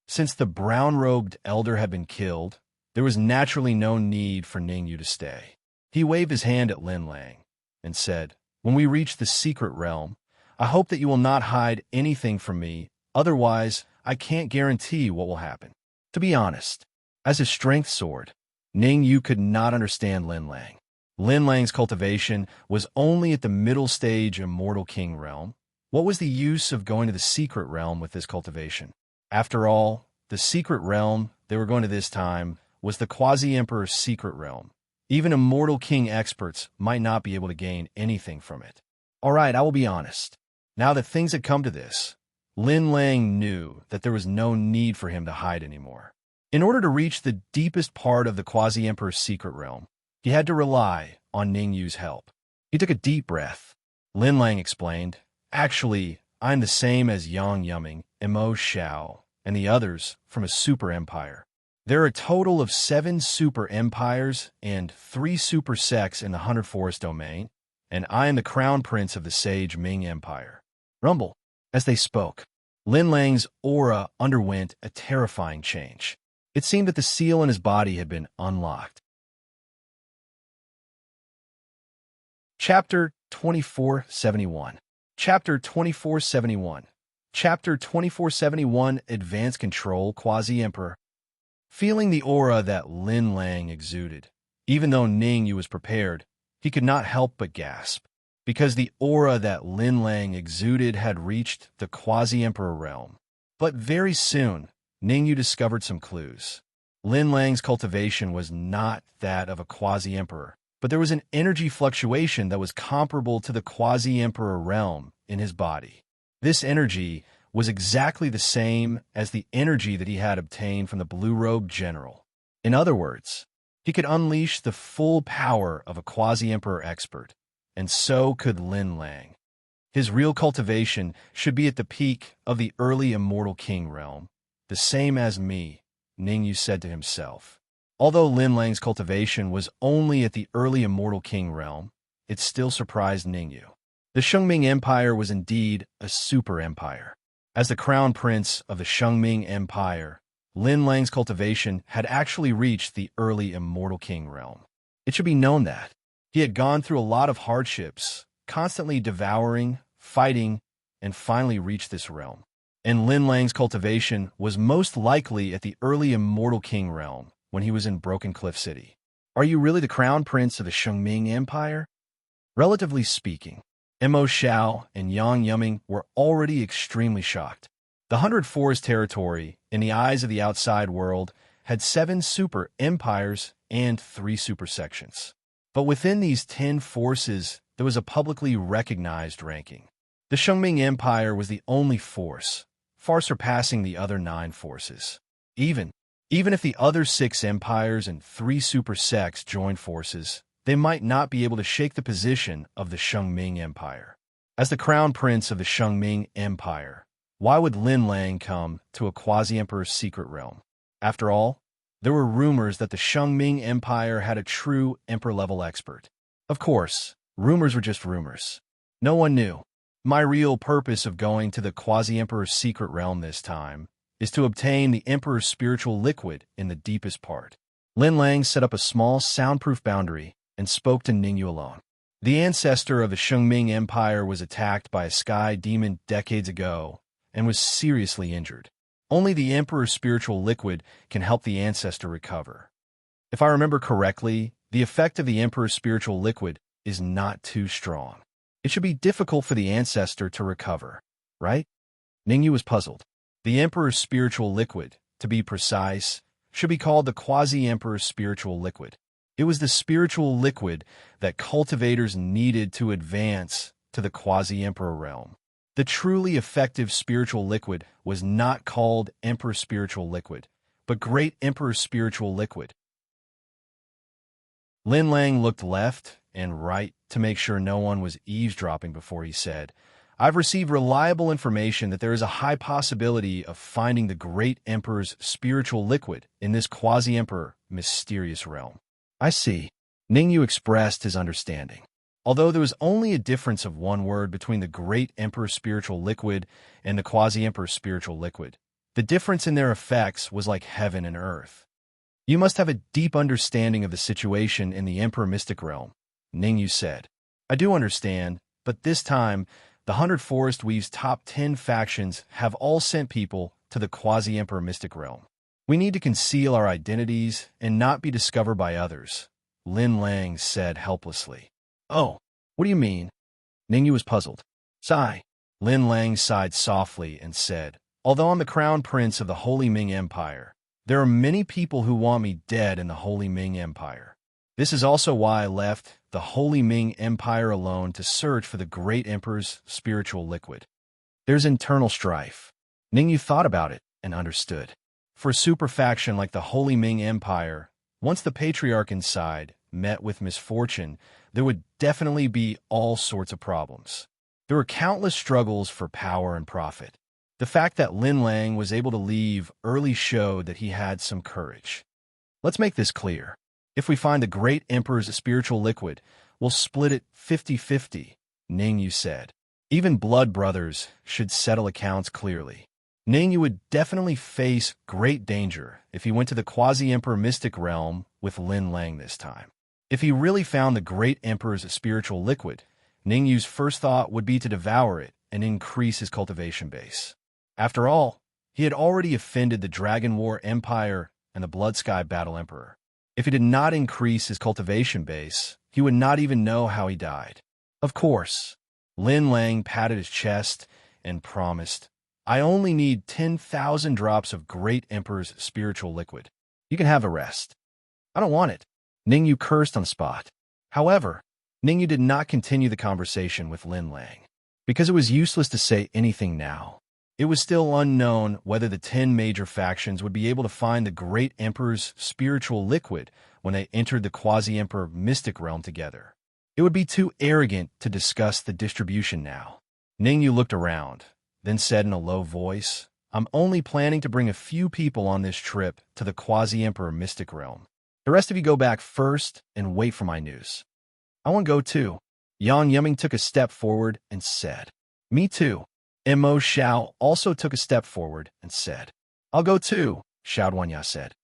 Since the brown-robed elder had been killed, there was naturally no need for Ning Yu to stay. He waved his hand at Lin Lang and said, "When we reach the secret realm, I hope that you will not hide anything from me, otherwise I can't guarantee what will happen." To be honest, as his strength soared, Ning Yu could not understand Lin Lang. Lin Lang's cultivation was only at the middle stage Immortal King realm. What was the use of going to the secret realm with this cultivation? After all, the secret realm they were going to this time was the Quasi-Emperor's secret realm. Even Immortal King experts might not be able to gain anything from it. All right, I will be honest. Now that things had come to this, Lin Lang knew that there was no need for him to hide anymore. In order to reach the deepest part of the Quasi-Emperor's secret realm, he had to rely on Ning Yu's help. He took a deep breath. Lin Lang explained, "Actually, I'm the same as Yang Yuming, Mo Xiao, and the others from a super empire. There are a total of 7 super empires and 3 super sects in the 100 Forest domain, and I am the crown prince of the Sage Ming Empire." Rumble. As they spoke, Lin Lang's aura underwent a terrifying change. It seemed that the seal in his body had been unlocked. Chapter 2471. Chapter 2471. Chapter 2471 Advanced Control Quasi-Emperor. Feeling the aura that Lin Lang exuded, even though Ning Yu was prepared, he could not help but gasp, because the aura that Lin Lang exuded had reached the Quasi-Emperor realm. But very soon, Ning Yu discovered some clues. Lin Lang's cultivation was not that of a Quasi-Emperor, but there was an energy fluctuation that was comparable to the Quasi-Emperor realm in his body. This energy was exactly the same as the energy that he had obtained from the blue-robed general. In other words, he could unleash the full power of a quasi-emperor expert, and so could Lin Lang. His real cultivation should be at the peak of the early immortal king realm, the same as me, Ningyu said to himself. Although Lin Lang's cultivation was only at the early immortal king realm, it still surprised Ningyu. The Shengming Empire was indeed a super empire. As the crown prince of the Shengming Empire, Lin Lang's cultivation had actually reached the early immortal king realm. It should be known that he had gone through a lot of hardships, constantly devouring, fighting, and finally reached this realm. And Lin Lang's cultivation was most likely at the early immortal king realm when he was in Broken Cliff City. Are you really the crown prince of the Shengming Empire? Relatively speaking, Mo Xiao and Yang Yuming were already extremely shocked. The 100 Forest territory, in the eyes of the outside world, had 7 super empires and 3 super sections. But within these 10 forces, there was a publicly recognized ranking. The Shengming Empire was the only force, far surpassing the other 9 forces. Even if the other 6 empires and 3 super sects joined forces, they might not be able to shake the position of the Shengming Empire. As the crown prince of the Shengming Empire, why would Lin Lang come to a quasi-emperor's secret realm? After all, there were rumors that the Shengming Empire had a true emperor-level expert. Of course, rumors were just rumors. No one knew. My real purpose of going to the quasi-emperor's secret realm this time is to obtain the emperor's spiritual liquid in the deepest part. Lin Lang set up a small soundproof boundary and spoke to Ningyu alone. The ancestor of the Shengming Empire was attacked by a sky demon decades ago and was seriously injured. Only the emperor's spiritual liquid can help the ancestor recover. If I remember correctly, the effect of the emperor's spiritual liquid is not too strong. It should be difficult for the ancestor to recover, right? Ningyu was puzzled. The emperor's spiritual liquid, to be precise, should be called the quasi-emperor's spiritual liquid. It was the spiritual liquid that cultivators needed to advance to the quasi-emperor realm. The truly effective spiritual liquid was not called Emperor Spiritual Liquid, but Great Emperor Spiritual Liquid. Lin Lang looked left and right to make sure no one was eavesdropping before he said, I've received reliable information that there is a high possibility of finding the Great Emperor's spiritual liquid in this quasi-emperor mysterious realm. I see. Ningyu expressed his understanding. Although there was only a difference of 1 word between the Great Emperor Spiritual Liquid and the Quasi-Emperor Spiritual Liquid, the difference in their effects was like heaven and earth. You must have a deep understanding of the situation in the Emperor Mystic Realm, Ningyu said. I do understand, but this time, the 100 Forest Weave's top 10 factions have all sent people to the Quasi-Emperor Mystic Realm. We need to conceal our identities and not be discovered by others, Lin Lang said helplessly. Oh, what do you mean? Ningyu was puzzled. Sigh. Lin Lang sighed softly and said, although I'm the crown prince of the Holy Ming Empire, there are many people who want me dead in the Holy Ming Empire. This is also why I left the Holy Ming Empire alone to search for the Great Emperor's spiritual liquid. There's internal strife. Ningyu thought about it and understood. For a super faction like the Holy Ming Empire, once the patriarch inside met with misfortune, there would definitely be all sorts of problems. There were countless struggles for power and profit. The fact that Lin Lang was able to leave early showed that he had some courage. Let's make this clear. If we find the Great Emperor's spiritual liquid, we'll split it 50-50, Ningyu said. Even blood brothers should settle accounts clearly. Ningyu would definitely face great danger if he went to the Quasi-Emperor Mystic Realm with Lin Lang this time. If he really found the Great Emperor's spiritual liquid, Ningyu's first thought would be to devour it and increase his cultivation base. After all, he had already offended the Dragon War Empire and the Blood Sky Battle Emperor. If he did not increase his cultivation base, he would not even know how he died. Of course, Lin Lang patted his chest and promised, I only need 10,000 drops of Great Emperor's spiritual liquid. You can have a rest. I don't want it. Ningyu cursed on the spot. However, Ningyu did not continue the conversation with Lin Lang. because it was useless to say anything now. It was still unknown whether the 10 major factions would be able to find the Great Emperor's spiritual liquid when they entered the Quasi-Emperor mystic realm together. It would be too arrogant to discuss the distribution now. Ningyu looked around, then said in a low voice, I'm only planning to bring a few people on this trip to the Quasi-Emperor mystic realm. The rest of you go back first and wait for my news. I want to go too. Yang Yiming took a step forward and said, Me too. Mo Xiao also took a step forward and said, I'll go too, Xiao Duanya said.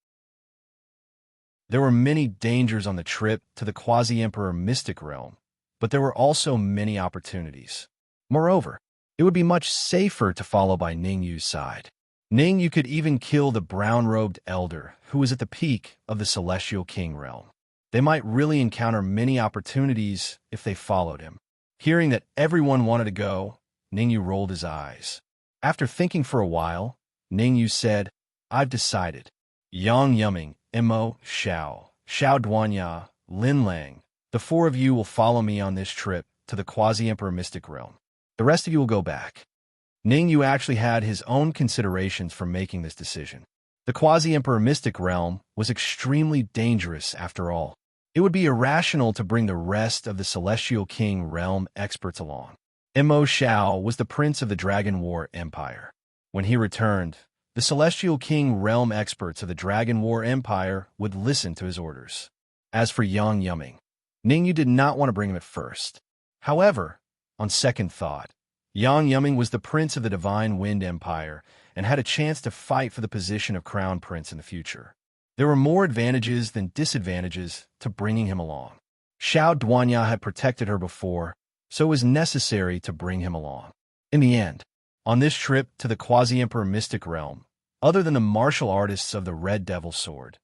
There were many dangers on the trip to the Quasi-Emperor mystic realm, but there were also many opportunities. Moreover, it would be much safer to follow by Ningyu's side. Ningyu could even kill the brown-robed elder who was at the peak of the Celestial King realm. They might really encounter many opportunities if they followed him. Hearing that everyone wanted to go, Ningyu rolled his eyes. After thinking for a while, Ningyu said, I've decided. Yang Yiming, Mo Xiao, Xiao Duanya, Lin Lang, the 4 of you will follow me on this trip to the Quasi-Emperor mystic realm. The rest of you will go back. Ningyu actually had his own considerations for making this decision. The Quasi-Emperor mystic realm was extremely dangerous after all. It would be irrational to bring the rest of the Celestial King realm experts along. Mo Xiao was the prince of the Dragon War Empire. When he returned, the Celestial King realm experts of the Dragon War Empire would listen to his orders. As for Yang Yiming, Ningyu did not want to bring him at first. However, on second thought, Yang Yiming was the prince of the Divine Wind Empire and had a chance to fight for the position of crown prince in the future. There were more advantages than disadvantages to bringing him along. Xiao Duanya had protected her before, so it was necessary to bring him along. In the end, on this trip to the Quasi-Emperor mystic realm, other than the martial artists of the Red Devil Sword,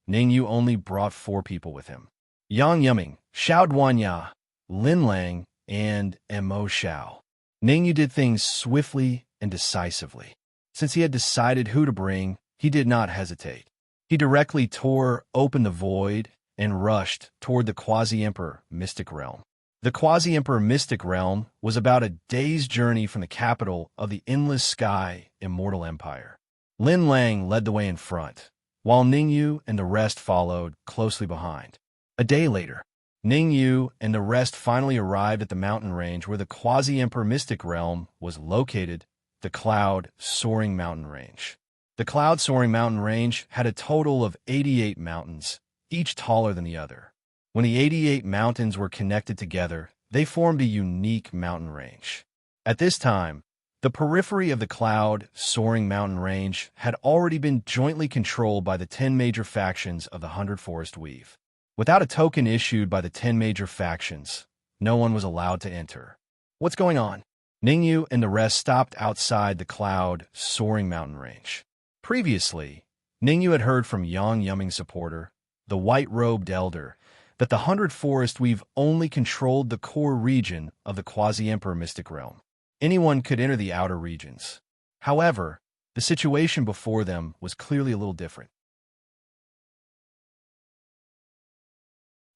Ningyu only brought 4 people with him. Yang Yiming, Xiao Duanya, Lin Lang, and Mo Xiao. Ningyu did things swiftly and decisively. Since he had decided who to bring, he did not hesitate. He directly tore open the void and rushed toward the Quasi-Emperor mystic realm. The Quasi-Emperor mystic realm was about a day's journey from the capital of the Endless Sky Immortal Empire. Lin Lang led the way in front, while Ningyu and the rest followed closely behind. A day later, Ningyu and the rest finally arrived at the mountain range where the Quasi-Emperor mystic realm was located, the Cloud Soaring Mountain Range. The Cloud Soaring Mountain Range had a total of 88 mountains, each taller than the other. When the 88 mountains were connected together, they formed a unique mountain range. At this time, the periphery of the Cloud Soaring Mountain Range had already been jointly controlled by the 10 major factions of the 100 Forest Weave. Without a token issued by the 10 major factions, no one was allowed to enter. What's going on? Ningyu and the rest stopped outside the Cloud Soaring Mountain Range. Previously, Ningyu had heard from Yang Yiming's supporter, the white-robed elder, that the 100 Forest Weave only controlled the core region of the Quasi-Emperor mystic realm. Anyone could enter the outer regions. However, the situation before them was clearly a little different.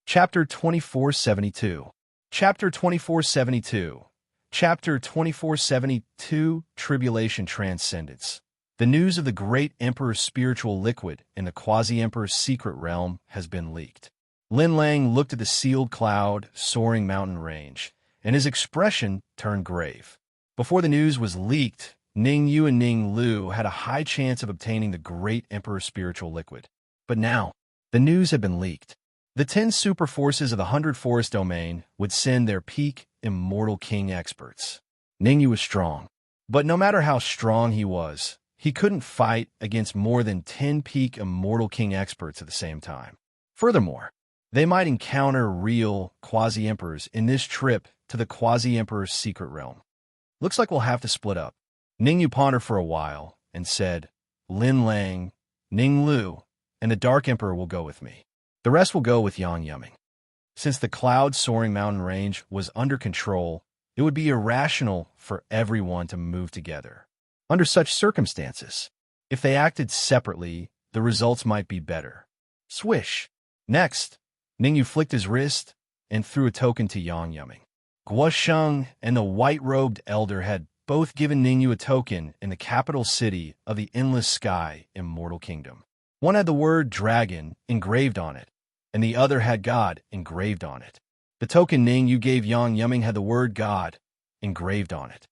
Chapter 2472. Chapter 2472. Chapter 2472, Tribulation Transcendence. The news of the Great Emperor's spiritual liquid in the Quasi-Emperor's secret realm has been leaked. Lin Lang looked at the sealed Cloud Soaring Mountain Range, and his expression turned grave. Before the news was leaked, Ningyu and Ning Lu had a high chance of obtaining the Great Emperor's spiritual liquid. But now, the news had been leaked. The 10 super forces of the 100 Forest Domain would send their peak Immortal King experts. Ningyu was strong, but no matter how strong he was, he couldn't fight against more than 10 peak Immortal King experts at the same time. Furthermore, they might encounter real Quasi-Emperors in this trip to the Quasi-Emperor's secret realm. Looks like we'll have to split up. Ningyu pondered for a while and said, Lin Lang, Ning Lu, and the Dark Emperor will go with me. The rest will go with Yang Yiming. Since the Cloud Soaring Mountain Range was under control, it would be irrational for everyone to move together. Under such circumstances, if they acted separately, the results might be better. Swish! Next, Ningyu flicked his wrist and threw a token to Yang Yiming. Guosheng and the white-robed elder had both given Ningyu a token in the capital city of the endless sky immortal kingdom. One had the word dragon engraved on it, and the other had God engraved on it. The token Ningyu gave Yang Yuming had the word God engraved on it.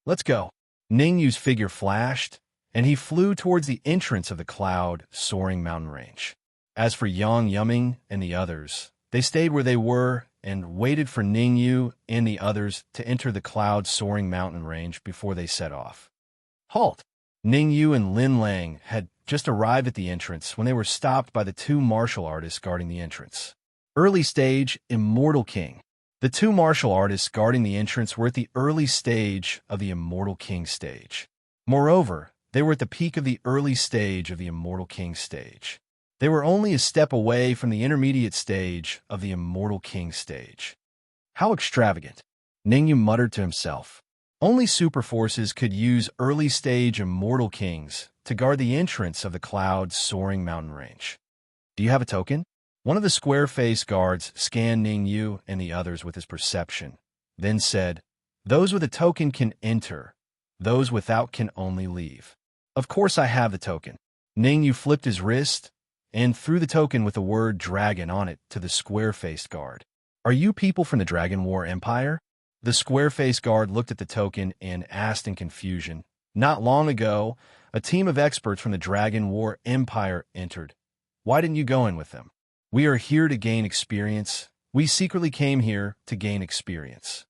Let's go. Ningyu's figure flashed, and he flew towards the entrance of the cloud-soaring mountain range. As for Yang Yuming and the others, they stayed where they were and waited for Ningyu and the others to enter the cloud-soaring mountain range before they set off. Halt! Ningyu and Lin Lang had just arrived at the entrance when they were stopped by the two martial artists guarding the entrance. Early stage, Immortal King. The two martial artists guarding the entrance were at the early stage of the Immortal King stage. Moreover, they were at the peak of the early stage of the Immortal King stage. They were only a step away from the intermediate stage of the Immortal King stage. How extravagant, Ningyu muttered to himself. Only super forces could use early-stage Immortal Kings to guard the entrance of the cloud-soaring mountain range. Do you have a token? One of the square-faced guards scanned Ningyu and the others with his perception, then said, "Those with a token can enter. Those without can only leave." Of course I have the token. Ningyu flipped his wrist and threw the token with the word dragon on it to the square-faced guard. Are you people from the Dragon War Empire? The square-faced guard looked at the token and asked in confusion. Not long ago, a team of experts from the Dragon War Empire entered. Why didn't you go in with them? We are here to gain experience. We secretly came here to gain experience.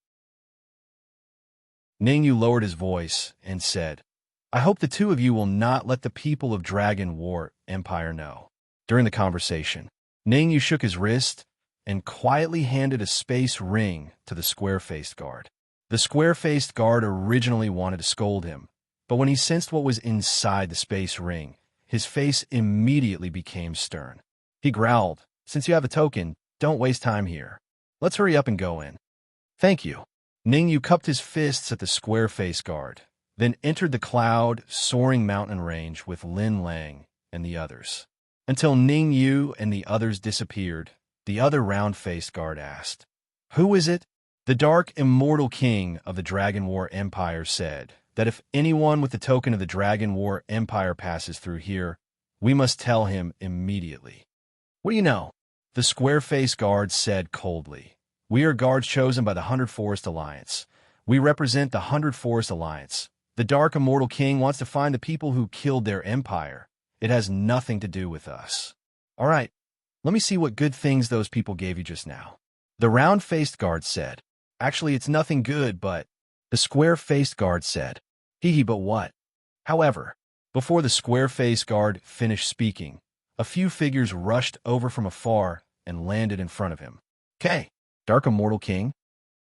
Ningyu lowered his voice and said, I hope the two of you will not let the people of Dragon War Empire know. During the conversation, Ningyu shook his wrist and quietly handed a space ring to the square-faced guard. The square-faced guard originally wanted to scold him, but when he sensed what was inside the space ring, his face immediately became stern. He growled, Since you have a token, don't waste time here. Let's hurry up and go in. Thank you. Ningyu cupped his fists at the square-faced guard, then entered the cloud-soaring mountain range with Lin Lang and the others. Until Ningyu and the others disappeared, the other round-faced guard asked, Who is it? The Dark Immortal King of the Dragon War Empire said that if anyone with the token of the Dragon War Empire passes through here, we must tell him immediately. What do you know? The square-faced guard said coldly. We are guards chosen by the 100 Forest Alliance. We represent the 100 Forest Alliance. The Dark Immortal King wants to find the people who killed their empire. It has nothing to do with us. All right, let me see what good things those people gave you just now. The round-faced guard said, Actually, it's nothing good, but... The square-faced guard said, Hee, but what? However, before the square-faced guard finished speaking, a few figures rushed over from afar and landed in front of him. Okay, Dark Immortal King?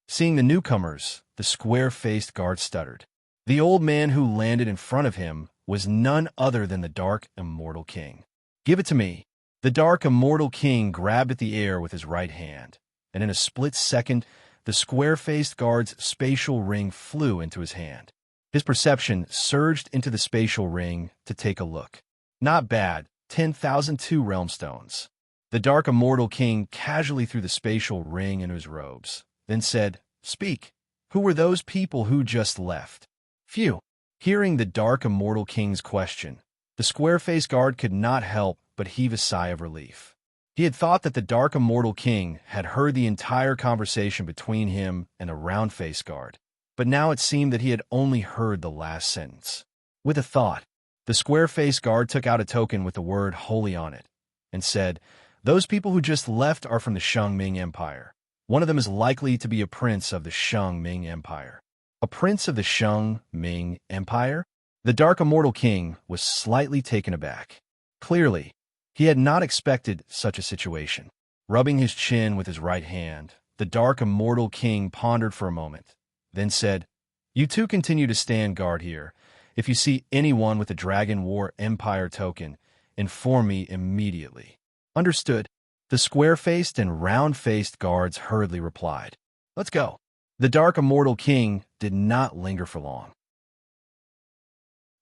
Seeing the newcomers, the square-faced guard stuttered. The old man who landed in front of him was none other than the Dark Immortal King. Give it to me. The Dark Immortal King grabbed at the air with his right hand, and in a split second, the square-faced guard's spatial ring flew into his hand. His perception surged into the spatial ring to take a look. Not bad, 10,002 realm stones. The Dark Immortal King casually threw the spatial ring into his robes, then said, Speak. Who were those people who just left? Phew. Hearing the Dark Immortal King's question, the square-faced guard could not help but heave a sigh of relief. He had thought that the Dark Immortal King had heard the entire conversation between him and the round-faced guard, but now it seemed that he had only heard the last sentence. With a thought, the square-faced guard took out a token with the word holy on it and said, Those people who just left are from the Shang Ming Empire. One of them is likely to be a prince of the Shang Ming Empire. A prince of the Shang Ming Empire? The Dark Immortal King was slightly taken aback. Clearly, he had not expected such a situation. Rubbing his chin with his right hand, the Dark Immortal King pondered for a moment, then said, You two continue to stand guard here. If you see anyone with a Dragon War Empire token, inform me immediately. Understood. The square-faced and round-faced guards hurriedly replied. Let's go. The Dark Immortal King did not linger for long.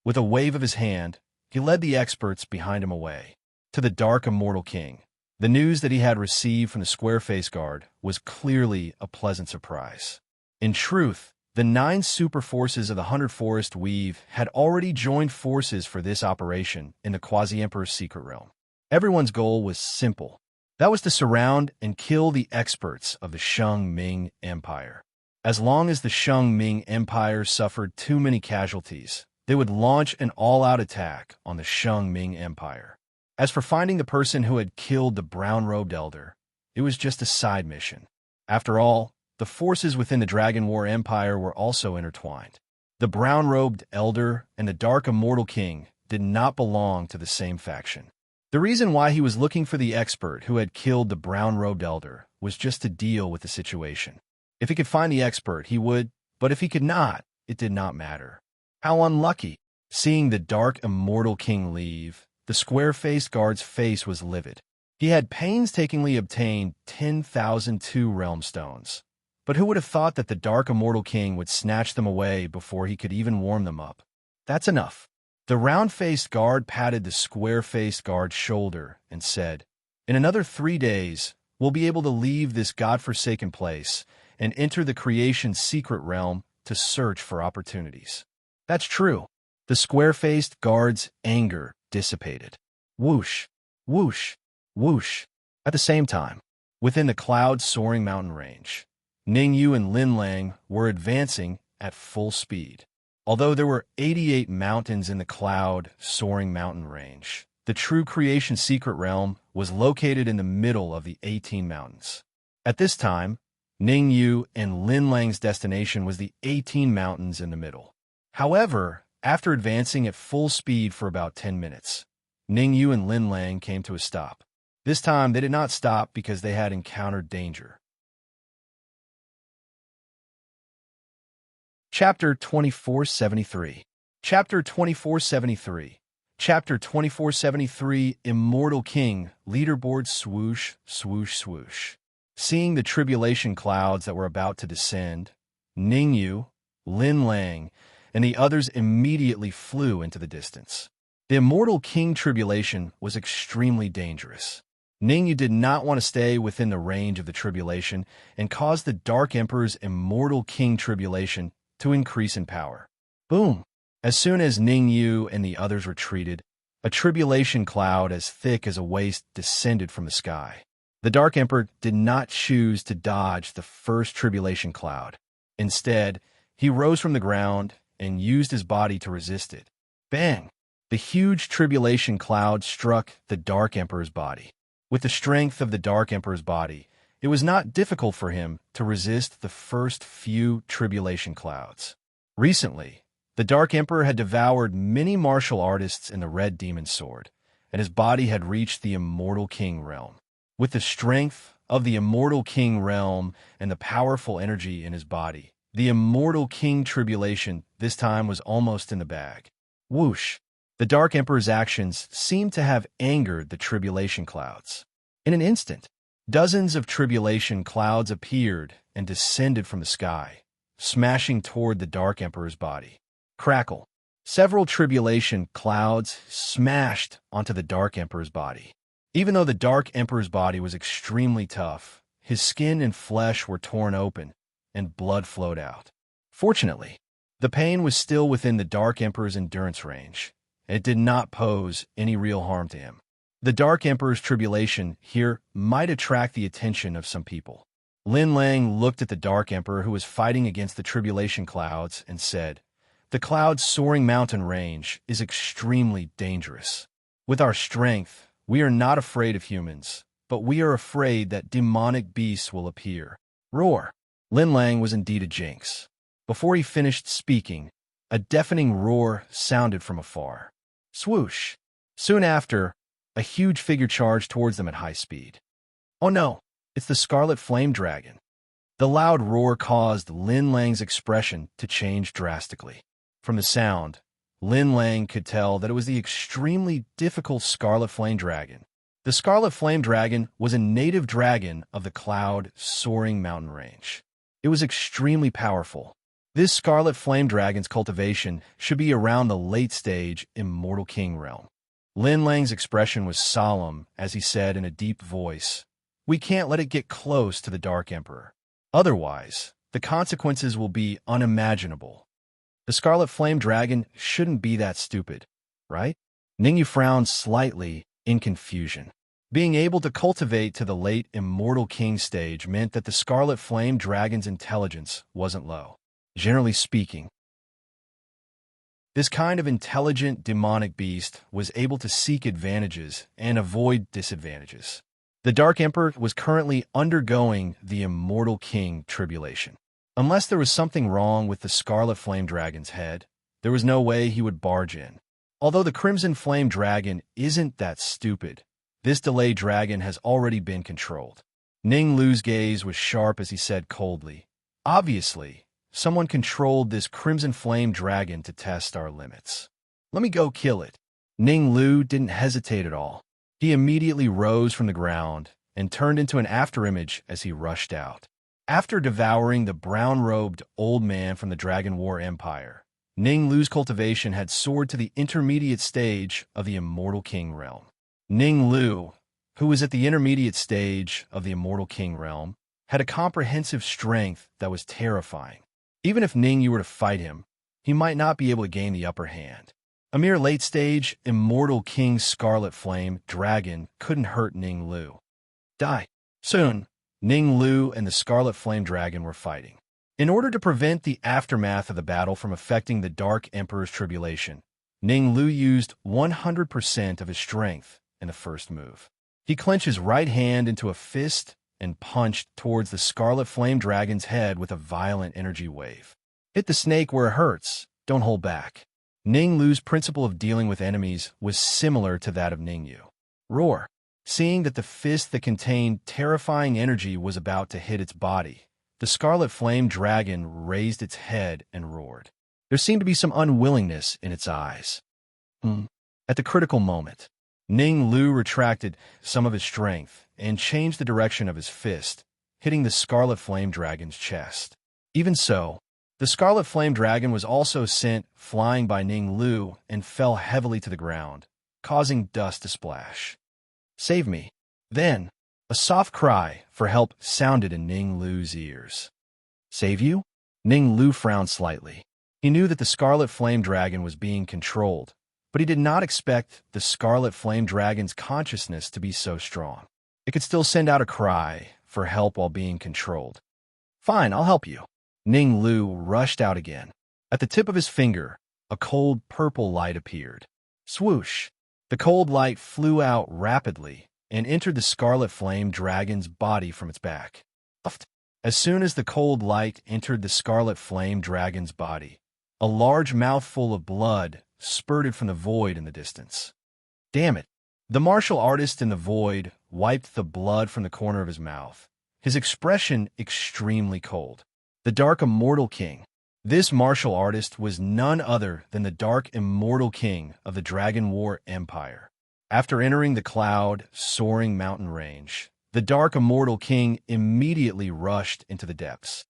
With a wave of his hand, he led the experts behind him away. To the Dark Immortal King, the news that he had received from the square-faced guard was clearly a pleasant surprise. In truth, the 9 super forces of the 100 Forest Weave had already joined forces for this operation in the Quasi-Emperor's secret realm. Everyone's goal was simple. That was to surround and kill the experts of the Shang Ming Empire. As long as the Shang Ming Empire suffered too many casualties, they would launch an all-out attack on the Shang Ming Empire. As for finding the person who had killed the brown-robed elder, it was just a side mission. After all, the forces within the Dragon War Empire were also intertwined. The brown-robed elder and the Dark Immortal King did not belong to the same faction. The reason why he was looking for the expert who had killed the brown-robed elder was just to deal with the situation. If he could find the expert, he would, but if he could not, it did not matter. How unlucky! Seeing the Dark Immortal King leave, the square-faced guard's face was livid. He had painstakingly obtained 10,002 realm stones. But who would have thought that the Dark Immortal King would snatch them away before he could even warm them up? That's enough. The round-faced guard patted the square-faced guard's shoulder and said, "In another 3 days, we'll be able to leave this godforsaken place and enter the creation's secret realm to search for opportunities." That's true. The square-faced guard's anger dissipated. Whoosh, whoosh, whoosh. At the same time, within the cloud-soaring mountain range, Ningyu and Linlang were advancing at full speed. Although there were 88 mountains in the cloud-soaring mountain range, the true creation secret realm was located in the middle of the 18 mountains. At this time, Ningyu and Linlang's destination was the 18 mountains in the middle. However, after advancing at full speed for about 10 minutes, Ningyu and Linlang came to a stop. This time, they did not stop because they had encountered danger. Chapter 2473. Chapter 2473. Chapter 2473, Immortal King, Leaderboard swoosh, swoosh, swoosh. Seeing the tribulation clouds that were about to descend, Ningyu, Linlang, and the others immediately flew into the distance. The Immortal King tribulation was extremely dangerous. Ningyu did not want to stay within the range of the tribulation and caused the Dark Emperor's Immortal King tribulation to increase in power. Boom! As soon as Ningyu and the others retreated, a tribulation cloud as thick as a waist descended from the sky. The Dark Emperor did not choose to dodge the first tribulation cloud. Instead, he rose from the ground and used his body to resist it. Bang! The huge tribulation cloud struck the Dark Emperor's body. With the strength of the Dark Emperor's body, it was not difficult for him to resist the first few tribulation clouds. Recently, the Dark Emperor had devoured many martial artists in the Red Demon Sword, and his body had reached the Immortal King realm. With the strength of the Immortal King realm and the powerful energy in his body, the Immortal King tribulation this time was almost in the bag. Whoosh! The Dark Emperor's actions seemed to have angered the tribulation clouds. In an instant, dozens of tribulation clouds appeared and descended from the sky, smashing toward the Dark Emperor's body. Crackle! Several tribulation clouds smashed onto the Dark Emperor's body. Even though the Dark Emperor's body was extremely tough, his skin and flesh were torn open, and blood flowed out. Fortunately, the pain was still within the Dark Emperor's endurance range, and it did not pose any real harm to him. The Dark Emperor's tribulation here might attract the attention of some people. Linlang looked at the Dark Emperor who was fighting against the tribulation clouds and said, "The cloud's soaring mountain range is extremely dangerous. With our strength, we are not afraid of humans, but we are afraid that demonic beasts will appear." Roar! Linlang was indeed a jinx. Before he finished speaking, a deafening roar sounded from afar. Swoosh! Soon after, a huge figure charged towards them at high speed. Oh no, it's the Scarlet Flame Dragon. The loud roar caused Linlang's expression to change drastically. From the sound, Linlang could tell that it was the extremely difficult Scarlet Flame Dragon. The Scarlet Flame Dragon was a native dragon of the cloud-soaring mountain range. It was extremely powerful. This Scarlet Flame Dragon's cultivation should be around the late-stage Immortal King realm. Linlang's expression was solemn as he said in a deep voice, "We can't let it get close to the Dark Emperor. Otherwise, the consequences will be unimaginable. The Scarlet Flame Dragon shouldn't be that stupid, right? Ningyu frowned slightly in confusion. Being able to cultivate to the late Immortal King stage meant that the Scarlet Flame Dragon's intelligence wasn't low. Generally speaking, this kind of intelligent demonic beast was able to seek advantages and avoid disadvantages. The Dark Emperor was currently undergoing the Immortal King tribulation. Unless there was something wrong with the Scarlet Flame Dragon's head, there was no way he would barge in. Although the Crimson Flame Dragon isn't that stupid, this delayed dragon has already been controlled. Ning Lu's gaze was sharp as he said coldly, "Obviously, someone controlled this Crimson Flame Dragon to test our limits. Let me go kill it." Ning Lu didn't hesitate at all. He immediately rose from the ground and turned into an afterimage as he rushed out. After devouring the brown-robed old man from the Dragon War Empire, Ning Lu's cultivation had soared to the intermediate stage of the Immortal King realm. Ning Lu, who was at the intermediate stage of the Immortal King realm, had a comprehensive strength that was terrifying. Even if Ning Yu were to fight him, he might not be able to gain the upper hand. A mere late-stage Immortal King Scarlet Flame Dragon couldn't hurt Ning Lu. Die. Soon, Ning Lu and the Scarlet Flame Dragon were fighting. In order to prevent the aftermath of the battle from affecting the Dark Emperor's tribulation, Ning Lu used 100% of his strength in the first move. He clenched his right hand into a fist and punched towards the Scarlet Flame Dragon's head with a violent energy wave. Hit the snake where it hurts, don't hold back. Ning Lu's principle of dealing with enemies was similar to that of Ning Yu. Roar. Seeing that the fist that contained terrifying energy was about to hit its body, the Scarlet Flame Dragon raised its head and roared. There seemed to be some unwillingness in its eyes. At the critical moment, Ning Lu retracted some of his strength and changed the direction of his fist, hitting the Scarlet Flame Dragon's chest. Even so, the Scarlet Flame Dragon was also sent flying by Ning Lu and fell heavily to the ground, causing dust to splash. "Save me." Then, a soft cry for help sounded in Ning Lu's ears. "Save you?" Ning Lu frowned slightly. He knew that the Scarlet Flame Dragon was being controlled, but he did not expect the Scarlet Flame Dragon's consciousness to be so strong. It could still send out a cry for help while being controlled. "Fine, I'll help you." Ning Lu rushed out again. At the tip of his finger, a cold purple light appeared. Swoosh! The cold light flew out rapidly and entered the Scarlet Flame Dragon's body from its back. As soon as the cold light entered the Scarlet Flame Dragon's body, a large mouthful of blood spurted from the void in the distance. Damn it! The martial artist in the void wiped the blood from the corner of his mouth, his expression extremely cold. The Dark Immortal King. This martial artist was none other than the Dark Immortal King of the Dragon War Empire. After entering the cloud-soaring mountain range, the Dark Immortal King immediately rushed into the depths.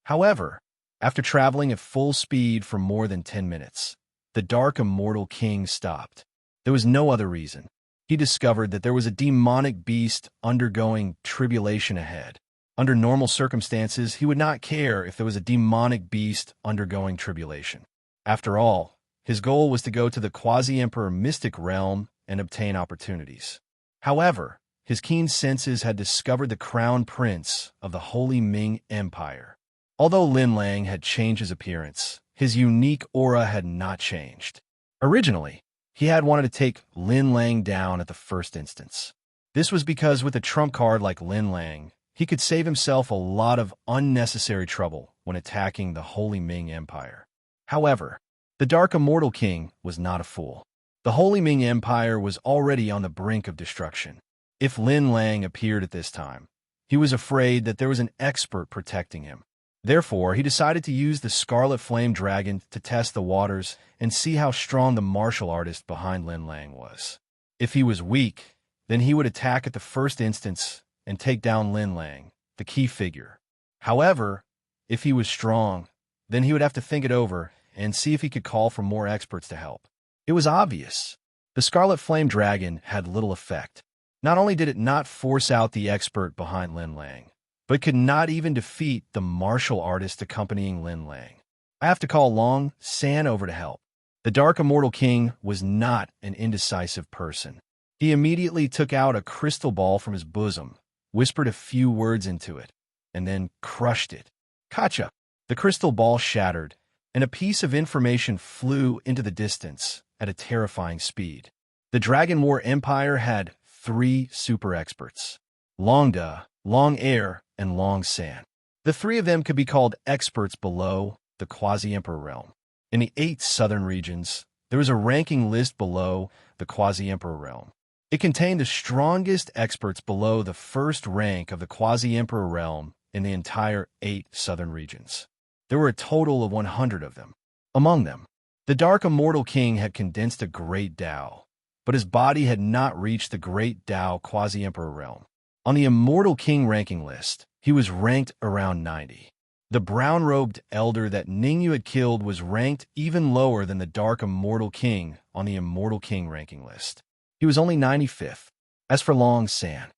However, after traveling at full speed for more than 10 minutes, the Dark Immortal King stopped. There was no other reason. He discovered that there was a demonic beast undergoing tribulation ahead. Under normal circumstances, he would not care if there was a demonic beast undergoing tribulation. After all, his goal was to go to the Quasi-Emperor mystic realm and obtain opportunities. However, his keen senses had discovered the crown prince of the Holy Ming Empire. Although Lin Lang had changed his appearance, his unique aura had not changed. Originally, he had wanted to take Lin Lang down at the first instance. This was because with a trump card like Lin Lang, he could save himself a lot of unnecessary trouble when attacking the Holy Ming Empire. However, the Dark Immortal King was not a fool. The Holy Ming Empire was already on the brink of destruction. If Lin Lang appeared at this time, he was afraid that there was an expert protecting him. Therefore, he decided to use the Scarlet Flame Dragon to test the waters and see how strong the martial artist behind Lin Lang was. If he was weak, then he would attack at the first instance and take down Lin Lang, the key figure. However, if he was strong, then he would have to think it over and see if he could call for more experts to help. It was obvious. The Scarlet Flame Dragon had little effect. Not only did it not force out the expert behind Lin Lang, but could not even defeat the martial artist accompanying Lin Lang. I have to call Long San over to help. The Dark Immortal King was not an indecisive person. He immediately took out a crystal ball from his bosom, whispered a few words into it, and then crushed it. Kacha! The crystal ball shattered, and a piece of information flew into the distance at a terrifying speed. The Dragon War Empire had 3 super experts: Long Da, Long Air, and Long San. The 3 of them could be called experts below the Quasi-Emperor realm. In the 8 southern regions, there was a ranking list below the Quasi-Emperor realm. It contained the strongest experts below the first rank of the Quasi-Emperor realm in the entire 8 southern regions. There were a total of 100 of them. Among them, the Dark Immortal King had condensed a Great Tao, but his body had not reached the Great Tao Quasi-Emperor realm. On the Immortal King ranking list, he was ranked around 90. The brown-robed elder that Ningyu had killed was ranked even lower than the Dark Immortal King on the Immortal King ranking list. He was only 95th. As for Long San.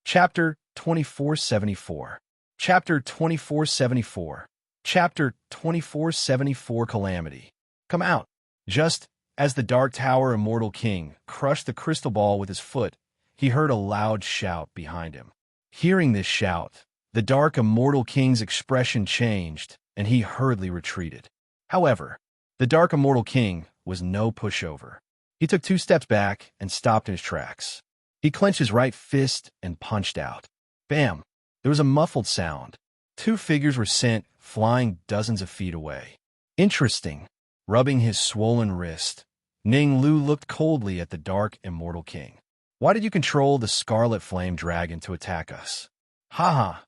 Chapter 2474. Chapter 2474. Chapter 2474 Calamity. Come out. Just as the Dark Tower Immortal King crushed the crystal ball with his foot, he heard a loud shout behind him. Hearing this shout, the Dark Immortal King's expression changed, and he hurriedly retreated. However, the Dark Immortal King was no pushover. He took 2 steps back and stopped in his tracks. He clenched his right fist and punched out. Bam! There was a muffled sound. 2 figures were sent flying dozens of feet away. Interesting. Rubbing his swollen wrist, Ning Lu looked coldly at the Dark Immortal King. Why did you control the Scarlet Flame Dragon to attack us? Haha,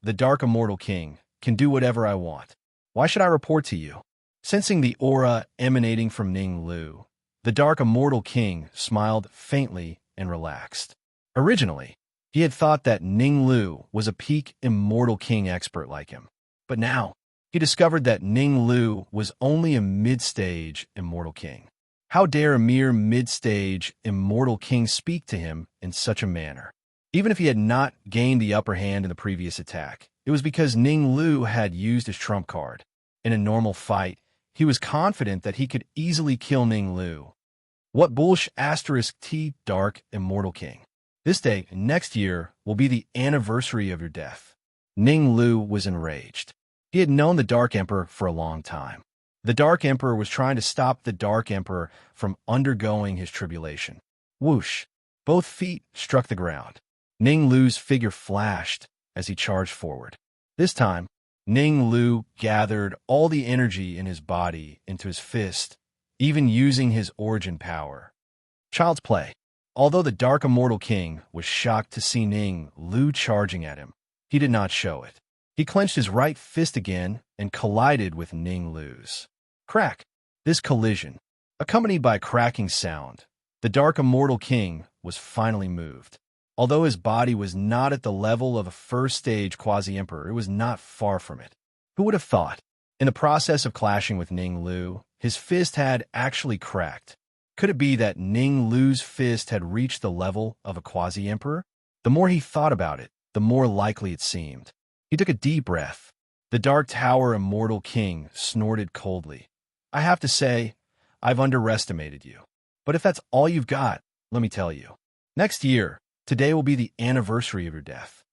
the Dark Immortal King, can do whatever I want. Why should I report to you? Sensing the aura emanating from Ning Lu, the Dark Immortal King smiled faintly and relaxed. Originally, he had thought that Ning Lu was a peak Immortal King expert like him. But now, he discovered that Ning Lu was only a mid-stage Immortal King. How dare a mere mid-stage Immortal King speak to him in such a manner? Even if he had not gained the upper hand in the previous attack, it was because Ning Lu had used his trump card. In a normal fight, he was confident that he could easily kill Ning Lu. What bullsh *T Dark Immortal King. This day, next year, will be the anniversary of your death. Ning Lu was enraged. He had known the Dark Emperor for a long time. The Dark Emperor was trying to stop the Dark Emperor from undergoing his tribulation. Whoosh! Both feet struck the ground. Ning Lu's figure flashed as he charged forward. This time, Ning Lu gathered all the energy in his body into his fist, even using his origin power. Child's play. Although the Dark Immortal King was shocked to see Ning Lu charging at him, he did not show it. He clenched his right fist again and collided with Ning Lu's. Crack! This collision, accompanied by a cracking sound, the Dark Immortal King was finally moved. Although his body was not at the level of a first-stage Quasi-Emperor, it was not far from it. Who would have thought? In the process of clashing with Ning Lu, his fist had actually cracked. Could it be that Ning Lu's fist had reached the level of a Quasi-Emperor? The more he thought about it, the more likely it seemed. He took a deep breath. The Dark Tower Immortal King snorted coldly. I have to say, I've underestimated you. But if that's all you've got, let me tell you. Next year, today will be the anniversary of your death.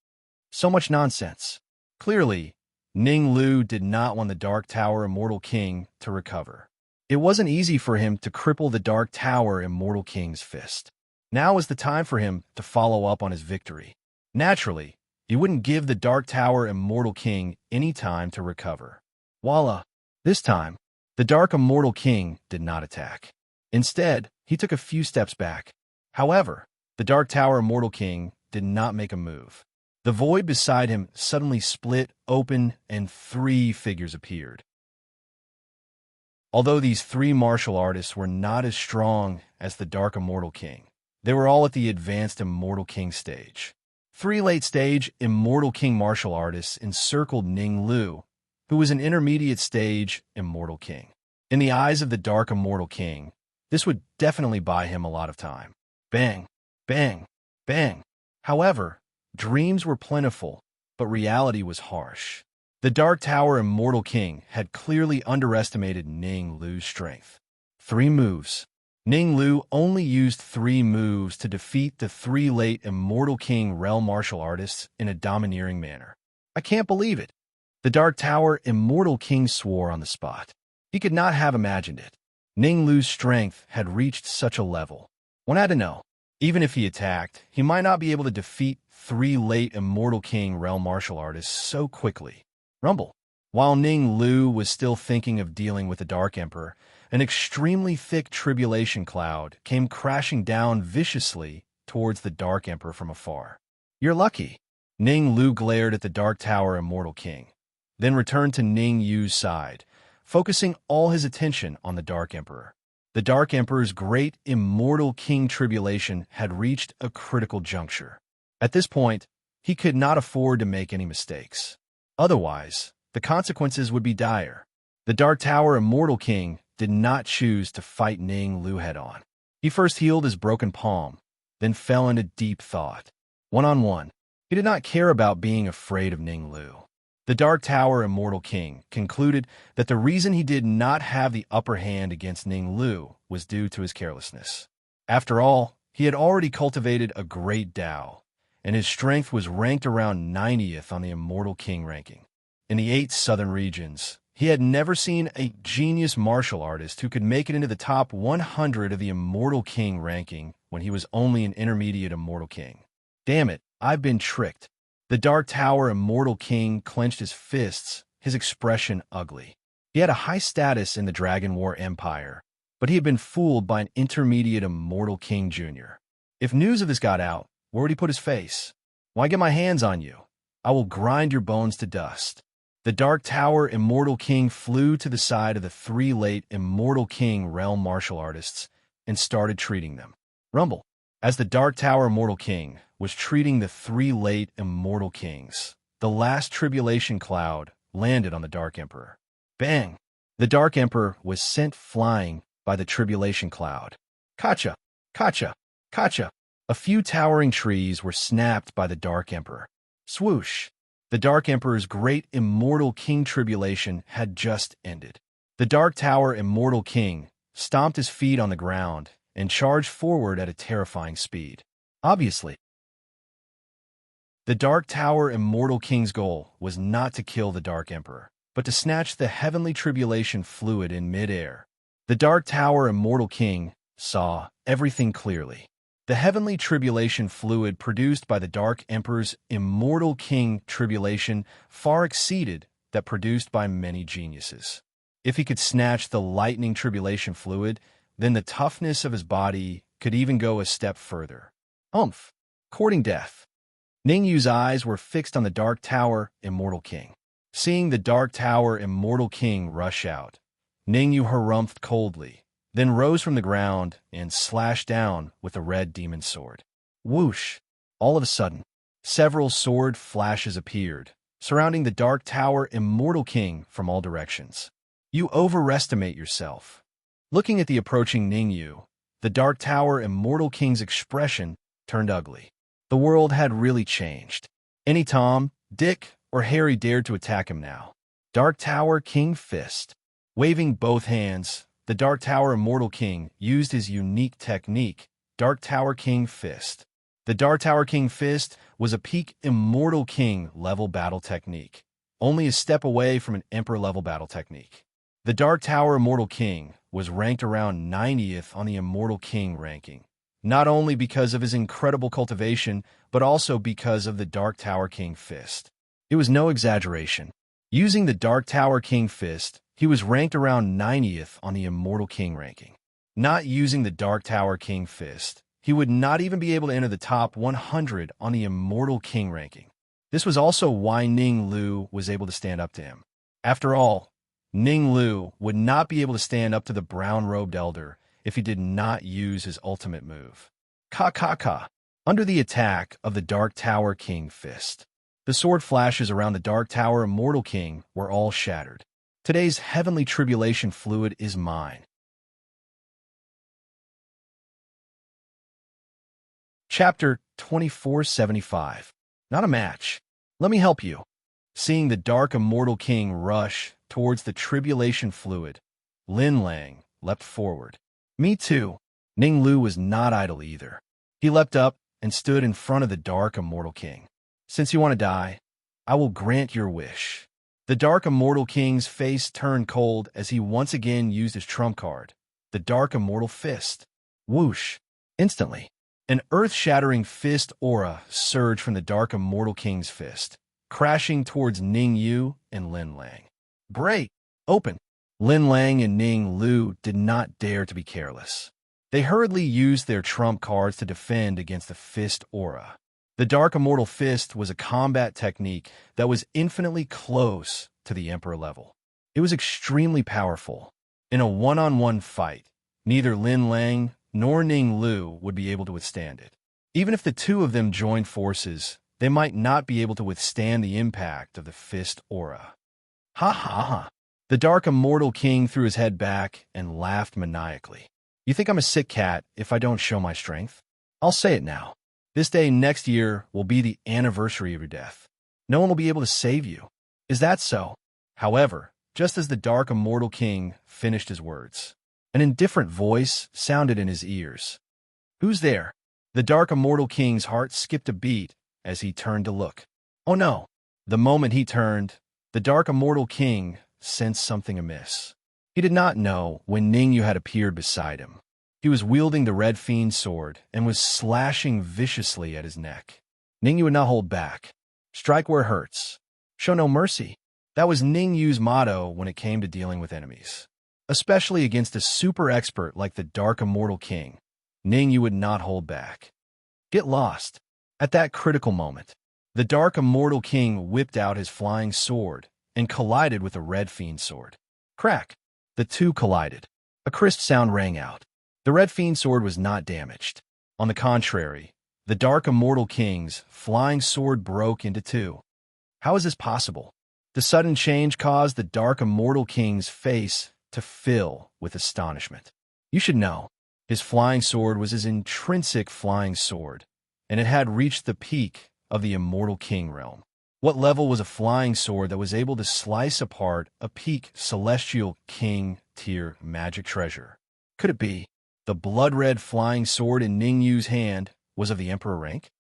So much nonsense. Clearly, Ning Lu did not want the Dark Tower Immortal King to recover. It wasn't easy for him to cripple the Dark Tower Immortal King's fist. Now was the time for him to follow up on his victory. Naturally, he wouldn't give the Dark Tower Immortal King any time to recover. Voila! This time, the Dark Immortal King did not attack. Instead, he took a few steps back. However, the Dark Tower Immortal King did not make a move. The void beside him suddenly split open and 3 figures appeared. Although these 3 martial artists were not as strong as the Dark Immortal King, they were all at the advanced Immortal King stage. 3 late-stage Immortal King martial artists encircled Ning Lu, who was an intermediate stage Immortal King. In the eyes of the Dark Immortal King, this would definitely buy him a lot of time. Bang! Bang! Bang! However, dreams were plentiful, but reality was harsh. The Dark Tower Immortal King had clearly underestimated Ning Lu's strength. 3 moves. Ning Lu only used 3 moves to defeat the 3 late Immortal King realm martial artists in a domineering manner. I can't believe it. The Dark Tower Immortal King swore on the spot. He could not have imagined it. Ning Lu's strength had reached such a level. One had to know. Even if he attacked, he might not be able to defeat 3 late Immortal King realm martial artists so quickly. Rumble. While Ning Lu was still thinking of dealing with the Dark Emperor, an extremely thick tribulation cloud came crashing down viciously towards the Dark Emperor from afar. You're lucky. Ning Lu glared at the Dark Tower Immortal King, then returned to Ning Yu's side, focusing all his attention on the Dark Emperor. The Dark Emperor's great Immortal King tribulation had reached a critical juncture. At this point, he could not afford to make any mistakes. Otherwise, the consequences would be dire. The Dark Tower Immortal King did not choose to fight Ning Lu head-on. He first healed his broken palm, then fell into deep thought. One-on-one, he did not care about being afraid of Ning Lu. The Dark Tower Immortal King concluded that the reason he did not have the upper hand against Ning Lu was due to his carelessness. After all, he had already cultivated a great Dao, and his strength was ranked around 90th on the Immortal King ranking. In the 8 southern regions, he had never seen a genius martial artist who could make it into the top 100 of the Immortal King ranking when he was only an intermediate Immortal King. Damn it, I've been tricked. The Dark Tower Immortal King clenched his fists, his expression ugly. He had a high status in the Dragon War Empire, but he had been fooled by an intermediate Immortal King Jr. If news of this got out, where would he put his face? Why get my hands on you? I will grind your bones to dust. The Dark Tower Immortal King flew to the side of the 3 late Immortal King realm martial artists and started treating them. Rumble. As the Dark Tower Immortal King was treating the 3 late Immortal Kings, the last tribulation cloud landed on the Dark Emperor. Bang! The Dark Emperor was sent flying by the tribulation cloud. Kacha! Kacha! Kacha! A few towering trees were snapped by the Dark Emperor. Swoosh! The Dark Emperor's great Immortal King tribulation had just ended. The Dark Tower Immortal King stomped his feet on the ground and charged forward at a terrifying speed. Obviously, the Dark Tower Immortal King's goal was not to kill the Dark Emperor, but to snatch the heavenly tribulation fluid in mid-air. The Dark Tower Immortal King saw everything clearly. The heavenly tribulation fluid produced by the Dark Emperor's Immortal King tribulation far exceeded that produced by many geniuses. If he could snatch the lightning tribulation fluid, then the toughness of his body could even go a step further. Courting death. Ning Yu's eyes were fixed on the Dark Tower Immortal King. Seeing the Dark Tower Immortal King rush out, Ning Yu harumphed coldly, then rose from the ground and slashed down with a red demon sword. Whoosh! All of a sudden, several sword flashes appeared, surrounding the Dark Tower Immortal King from all directions. You overestimate yourself. Looking at the approaching Ning Yu, the Dark Tower Immortal King's expression turned ugly. The world had really changed. Any Tom, Dick, or Harry dared to attack him now. Dark Tower King Fist. Waving both hands, the Dark Tower Immortal King used his unique technique, Dark Tower King Fist. The Dark Tower King Fist was a peak Immortal King level battle technique, only a step away from an Emperor level battle technique. The Dark Tower Immortal King was ranked around 90th on the Immortal King ranking, not only because of his incredible cultivation, but also because of the Dark Tower King Fist. It was no exaggeration. Using the Dark Tower King Fist, he was ranked around 90th on the Immortal King ranking. Not using the Dark Tower King Fist, he would not even be able to enter the top 100 on the Immortal King ranking. This was also why Ning Lu was able to stand up to him. After all, Ning Lu would not be able to stand up to the brown-robed elder if he did not use his ultimate move. Ka. Under the attack of the Dark Tower King Fist, the sword flashes around the Dark Tower Immortal King were all shattered. Today's heavenly tribulation fluid is mine. Chapter 2475. Not a match. Let me help you. Seeing the dark immortal king rush towards the tribulation fluid, Lin Lang leapt forward. Me too. Ning Lu was not idle either. He leapt up and stood in front of the dark immortal king. Since you want to die, I will grant your wish. The dark immortal king's face turned cold as he once again used his trump card, the dark immortal fist. Whoosh! Instantly, an earth-shattering fist aura surged from the dark immortal king's fist, crashing towards Ning Yu and Lin Lang. Break! Open! Lin Lang and Ning Lu did not dare to be careless. They hurriedly used their trump cards to defend against the fist aura. The Dark Immortal Fist was a combat technique that was infinitely close to the Emperor level. It was extremely powerful. In a one-on-one fight, neither Lin Lang nor Ning Lu would be able to withstand it. Even if the two of them joined forces, they might not be able to withstand the impact of the fist aura. Ha ha ha! The Dark Immortal King threw his head back and laughed maniacally. You think I'm a sick cat if I don't show my strength? I'll say it now. This day next year will be the anniversary of your death. No one will be able to save you. Is that so? However, just as the Dark Immortal King finished his words, an indifferent voice sounded in his ears. Who's there? The Dark Immortal King's heart skipped a beat as he turned to look. Oh no! The moment he turned, the Dark Immortal King sensed something amiss. He did not know when Ning Yu had appeared beside him. He was wielding the Red Fiend sword and was slashing viciously at his neck. Ning Yu would not hold back. Strike where it hurts. Show no mercy. That was Ning Yu's motto when it came to dealing with enemies. Especially against a super expert like the Dark Immortal King, Ning Yu would not hold back. Get lost. At that critical moment, the Dark Immortal King whipped out his flying sword and collided with the Red Fiend sword. Crack! The two collided. A crisp sound rang out. The Red Fiend sword was not damaged. On the contrary, the Dark Immortal King's flying sword broke into two. How is this possible? The sudden change caused the Dark Immortal King's face to fill with astonishment. You should know, his flying sword was his intrinsic flying sword, and it had reached the peak of the Immortal King realm. What level was a flying sword that was able to slice apart a peak Celestial King tier magic treasure? Could it be the blood-red flying sword in Ning Yu's hand was of the Emperor rank?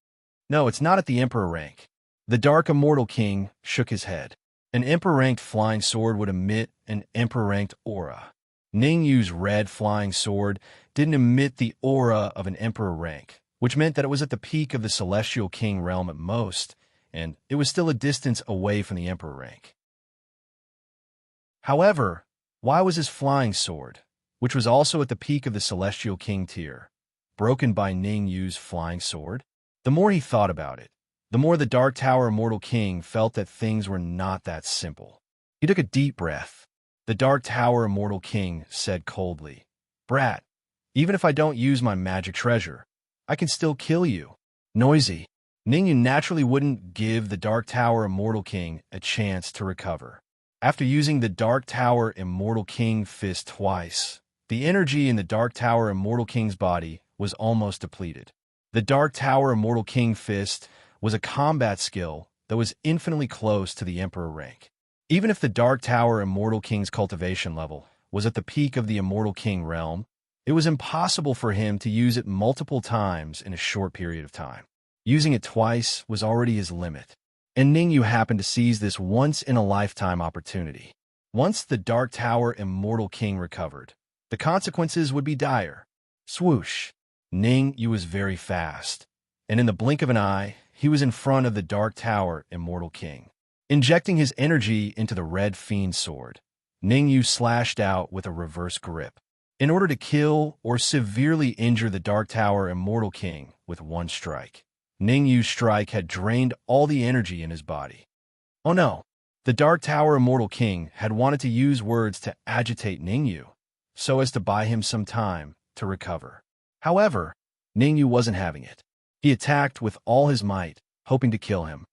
No, it's not at the Emperor rank. The Dark Immortal King shook his head. An Emperor-ranked flying sword would emit an Emperor-ranked aura. Ning Yu's red flying sword didn't emit the aura of an Emperor rank, which meant that it was at the peak of the Celestial King realm at most, and it was still a distance away from the Emperor rank. However, why was his flying sword, which was also at the peak of the Celestial King tier, broken by Ning Yu's flying sword? The more he thought about it, the more the Dark Tower Immortal King felt that things were not that simple. He took a deep breath. The Dark Tower Immortal King said coldly, Brat, even if I don't use my magic treasure, I can still kill you. Noisy. Ning Yu naturally wouldn't give the Dark Tower Immortal King a chance to recover. After using the Dark Tower Immortal King fist twice, the energy in the Dark Tower Immortal King's body was almost depleted. The Dark Tower Immortal King fist was a combat skill that was infinitely close to the Emperor rank. Even if the Dark Tower Immortal King's cultivation level was at the peak of the Immortal King realm, it was impossible for him to use it multiple times in a short period of time. Using it twice was already his limit, and Ning Yu happened to seize this once-in-a-lifetime opportunity. Once the Dark Tower Immortal King recovered, the consequences would be dire. Swoosh! Ning Yu was very fast, and in the blink of an eye, he was in front of the Dark Tower Immortal King. Injecting his energy into the Red Fiend sword, Ning Yu slashed out with a reverse grip, in order to kill or severely injure the Dark Tower Immortal King with one strike. Ning Yu's strike had drained all the energy in his body. Oh no! The Dark Tower Immortal King had wanted to use words to agitate Ning Yu, so as to buy him some time to recover. However, Ning Yu wasn't having it. He attacked with all his might, hoping to kill him.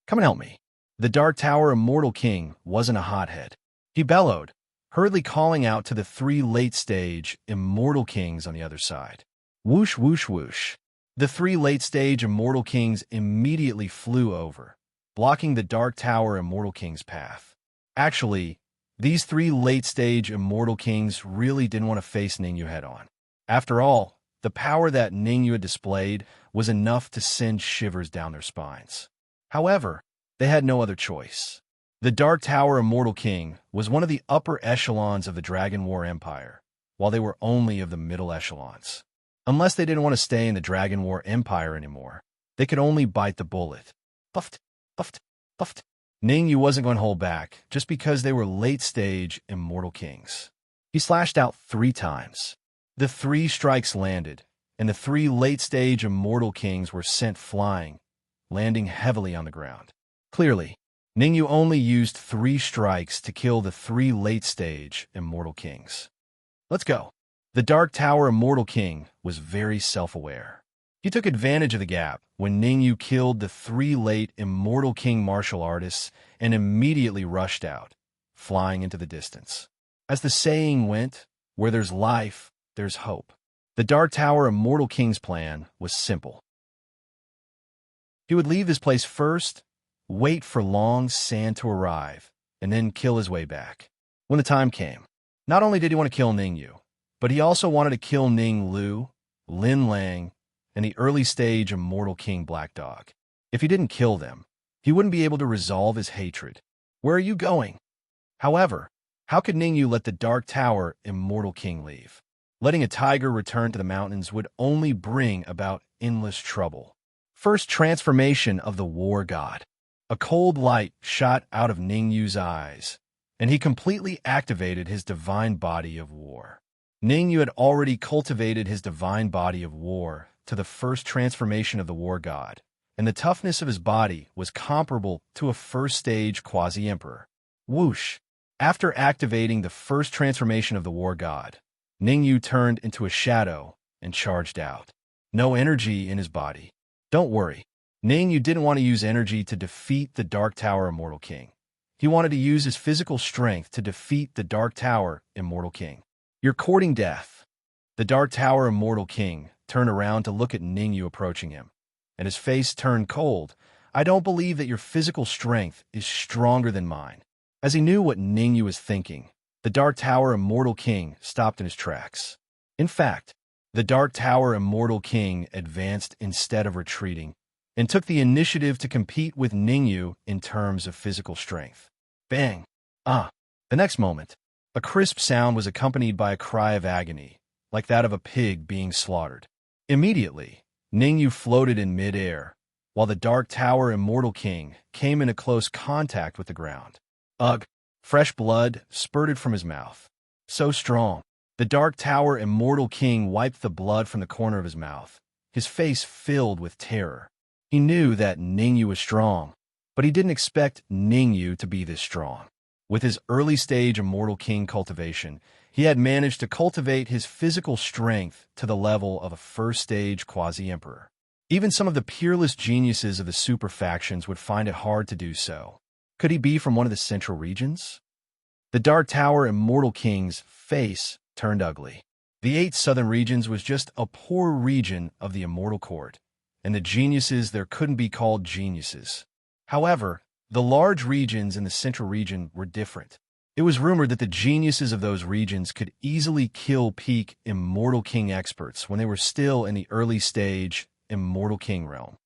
Come and help me. The Dark Tower Immortal King wasn't a hothead. He bellowed, hurriedly calling out to the three late-stage Immortal Kings on the other side. Whoosh, whoosh, whoosh. The three late-stage Immortal Kings immediately flew over, blocking the Dark Tower Immortal King's path. Actually, these three late-stage Immortal Kings really didn't want to face Ningyu head-on. After all, the power that Ningyu had displayed was enough to send shivers down their spines. However, they had no other choice. The Dark Tower Immortal King was one of the upper echelons of the Dragon War Empire, while they were only of the middle echelons. Unless they didn't want to stay in the Dragon War Empire anymore, they could only bite the bullet. Puffed, puffed, puffed. Ningyu wasn't going to hold back just because they were late-stage Immortal Kings. He slashed out 3 times. The 3 strikes landed, and the 3 late-stage Immortal Kings were sent flying, landing heavily on the ground. Clearly, Ningyu only used 3 strikes to kill the 3 late-stage Immortal Kings. Let's go. The Dark Tower Immortal King was very self-aware. He took advantage of the gap when Ningyu killed the 3 late Immortal King martial artists and immediately rushed out, flying into the distance. As the saying went, where there's life, there's hope. The Dark Tower Immortal King's plan was simple. He would leave this place first, wait for long sand to arrive, and then kill his way back. When the time came, not only did he want to kill Ningyu, but he also wanted to kill Ning Lu, Lin Lang, and the early-stage Immortal King Black Dog. If he didn't kill them, he wouldn't be able to resolve his hatred. Where are you going? However, how could Ningyu let the Dark Tower Immortal King leave? Letting a tiger return to the mountains would only bring about endless trouble. First transformation of the War God. A cold light shot out of Ningyu's eyes, and he completely activated his divine body of war. Ningyu had already cultivated his divine body of war to the first transformation of the War God, and the toughness of his body was comparable to a first-stage quasi-emperor. Whoosh! After activating the first transformation of the War God, Ningyu turned into a shadow and charged out. No energy in his body. Don't worry. Ningyu didn't want to use energy to defeat the Dark Tower Immortal King. He wanted to use his physical strength to defeat the Dark Tower Immortal King. You're courting death. The Dark Tower Immortal King turned around to look at Ningyu approaching him, and his face turned cold. I don't believe that your physical strength is stronger than mine. As he knew what Ningyu was thinking, the Dark Tower Immortal King stopped in his tracks. In fact, the Dark Tower Immortal King advanced instead of retreating, and took the initiative to compete with Ningyu in terms of physical strength. Bang! The next moment, a crisp sound was accompanied by a cry of agony, like that of a pig being slaughtered. Immediately, Ningyu floated in mid-air, while the Dark Tower Immortal King came into close contact with the ground. Ugh! Fresh blood spurted from his mouth. So strong. The Dark Tower Immortal King wiped the blood from the corner of his mouth, his face filled with terror. He knew that Ningyu was strong, but he didn't expect Ningyu to be this strong. With his early-stage Immortal King cultivation, he had managed to cultivate his physical strength to the level of a first-stage quasi-emperor. Even some of the peerless geniuses of the super factions would find it hard to do so. Could he be from one of the central regions? The Dark Tower Immortal King's face turned ugly. The 8 southern regions was just a poor region of the Immortal Court, and the geniuses there couldn't be called geniuses. However, the large regions in the central region were different. It was rumored that the geniuses of those regions could easily kill peak Immortal King experts when they were still in the early stage Immortal King realm.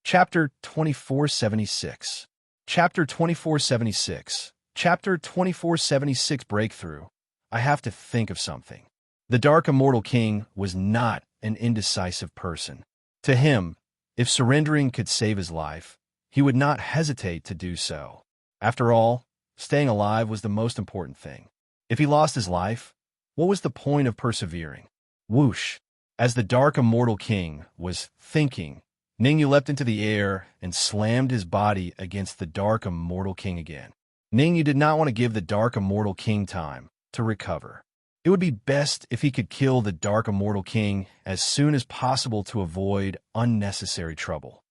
Chapter 2476. Chapter 2476. Chapter 2476 Breakthrough. I have to think of something. The Dark Immortal King was not an indecisive person. To him, if surrendering could save his life, he would not hesitate to do so. After all, staying alive was the most important thing. If he lost his life, what was the point of persevering? Whoosh! As the Dark Immortal King was thinking, Ningyu leapt into the air and slammed his body against the Dark Immortal King again. Ningyu did not want to give the Dark Immortal King time to recover. It would be best if he could kill the Dark Immortal King as soon as possible to avoid unnecessary trouble.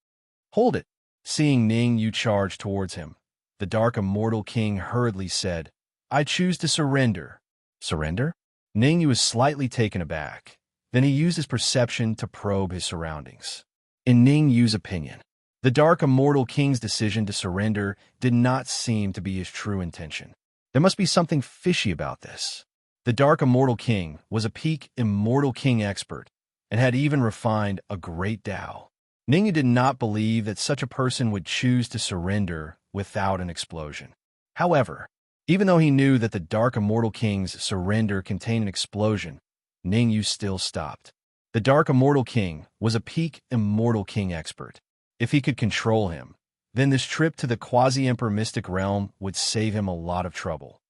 Hold it! Seeing Ningyu charge towards him, the Dark Immortal King hurriedly said, I choose to surrender. Surrender? Ningyu was slightly taken aback. Then he used his perception to probe his surroundings. In Ningyu's opinion, the Dark Immortal King's decision to surrender did not seem to be his true intention. There must be something fishy about this. The Dark Immortal King was a peak Immortal King expert and had even refined a great Tao. Ningyu did not believe that such a person would choose to surrender without an explosion. However, even though he knew that the Dark Immortal King's surrender contained an explosion, Ningyu still stopped. The Dark Immortal King was a peak Immortal King expert. If he could control him, then this trip to the Quasi-Emperor Mystic Realm would save him a lot of trouble.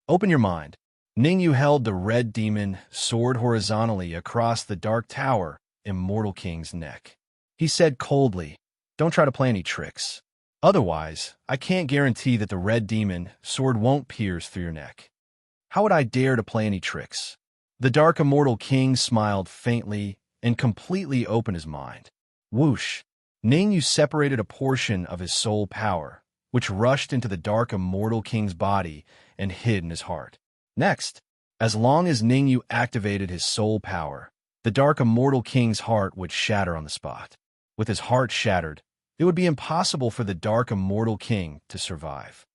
Open your mind. Ningyu held the red demon sword horizontally across the Dark Tower Immortal King's neck. He said coldly, "Don't try to play any tricks. Otherwise, I can't guarantee that the red demon sword won't pierce through your neck." How would I dare to play any tricks? The Dark Immortal King smiled faintly and completely opened his mind. Whoosh! Ningyu separated a portion of his soul power, which rushed into the Dark Immortal King's body and hid in his heart. Next, as long as Ningyu activated his soul power, the Dark Immortal King's heart would shatter on the spot. With his heart shattered, it would be impossible for the Dark Immortal King to survive.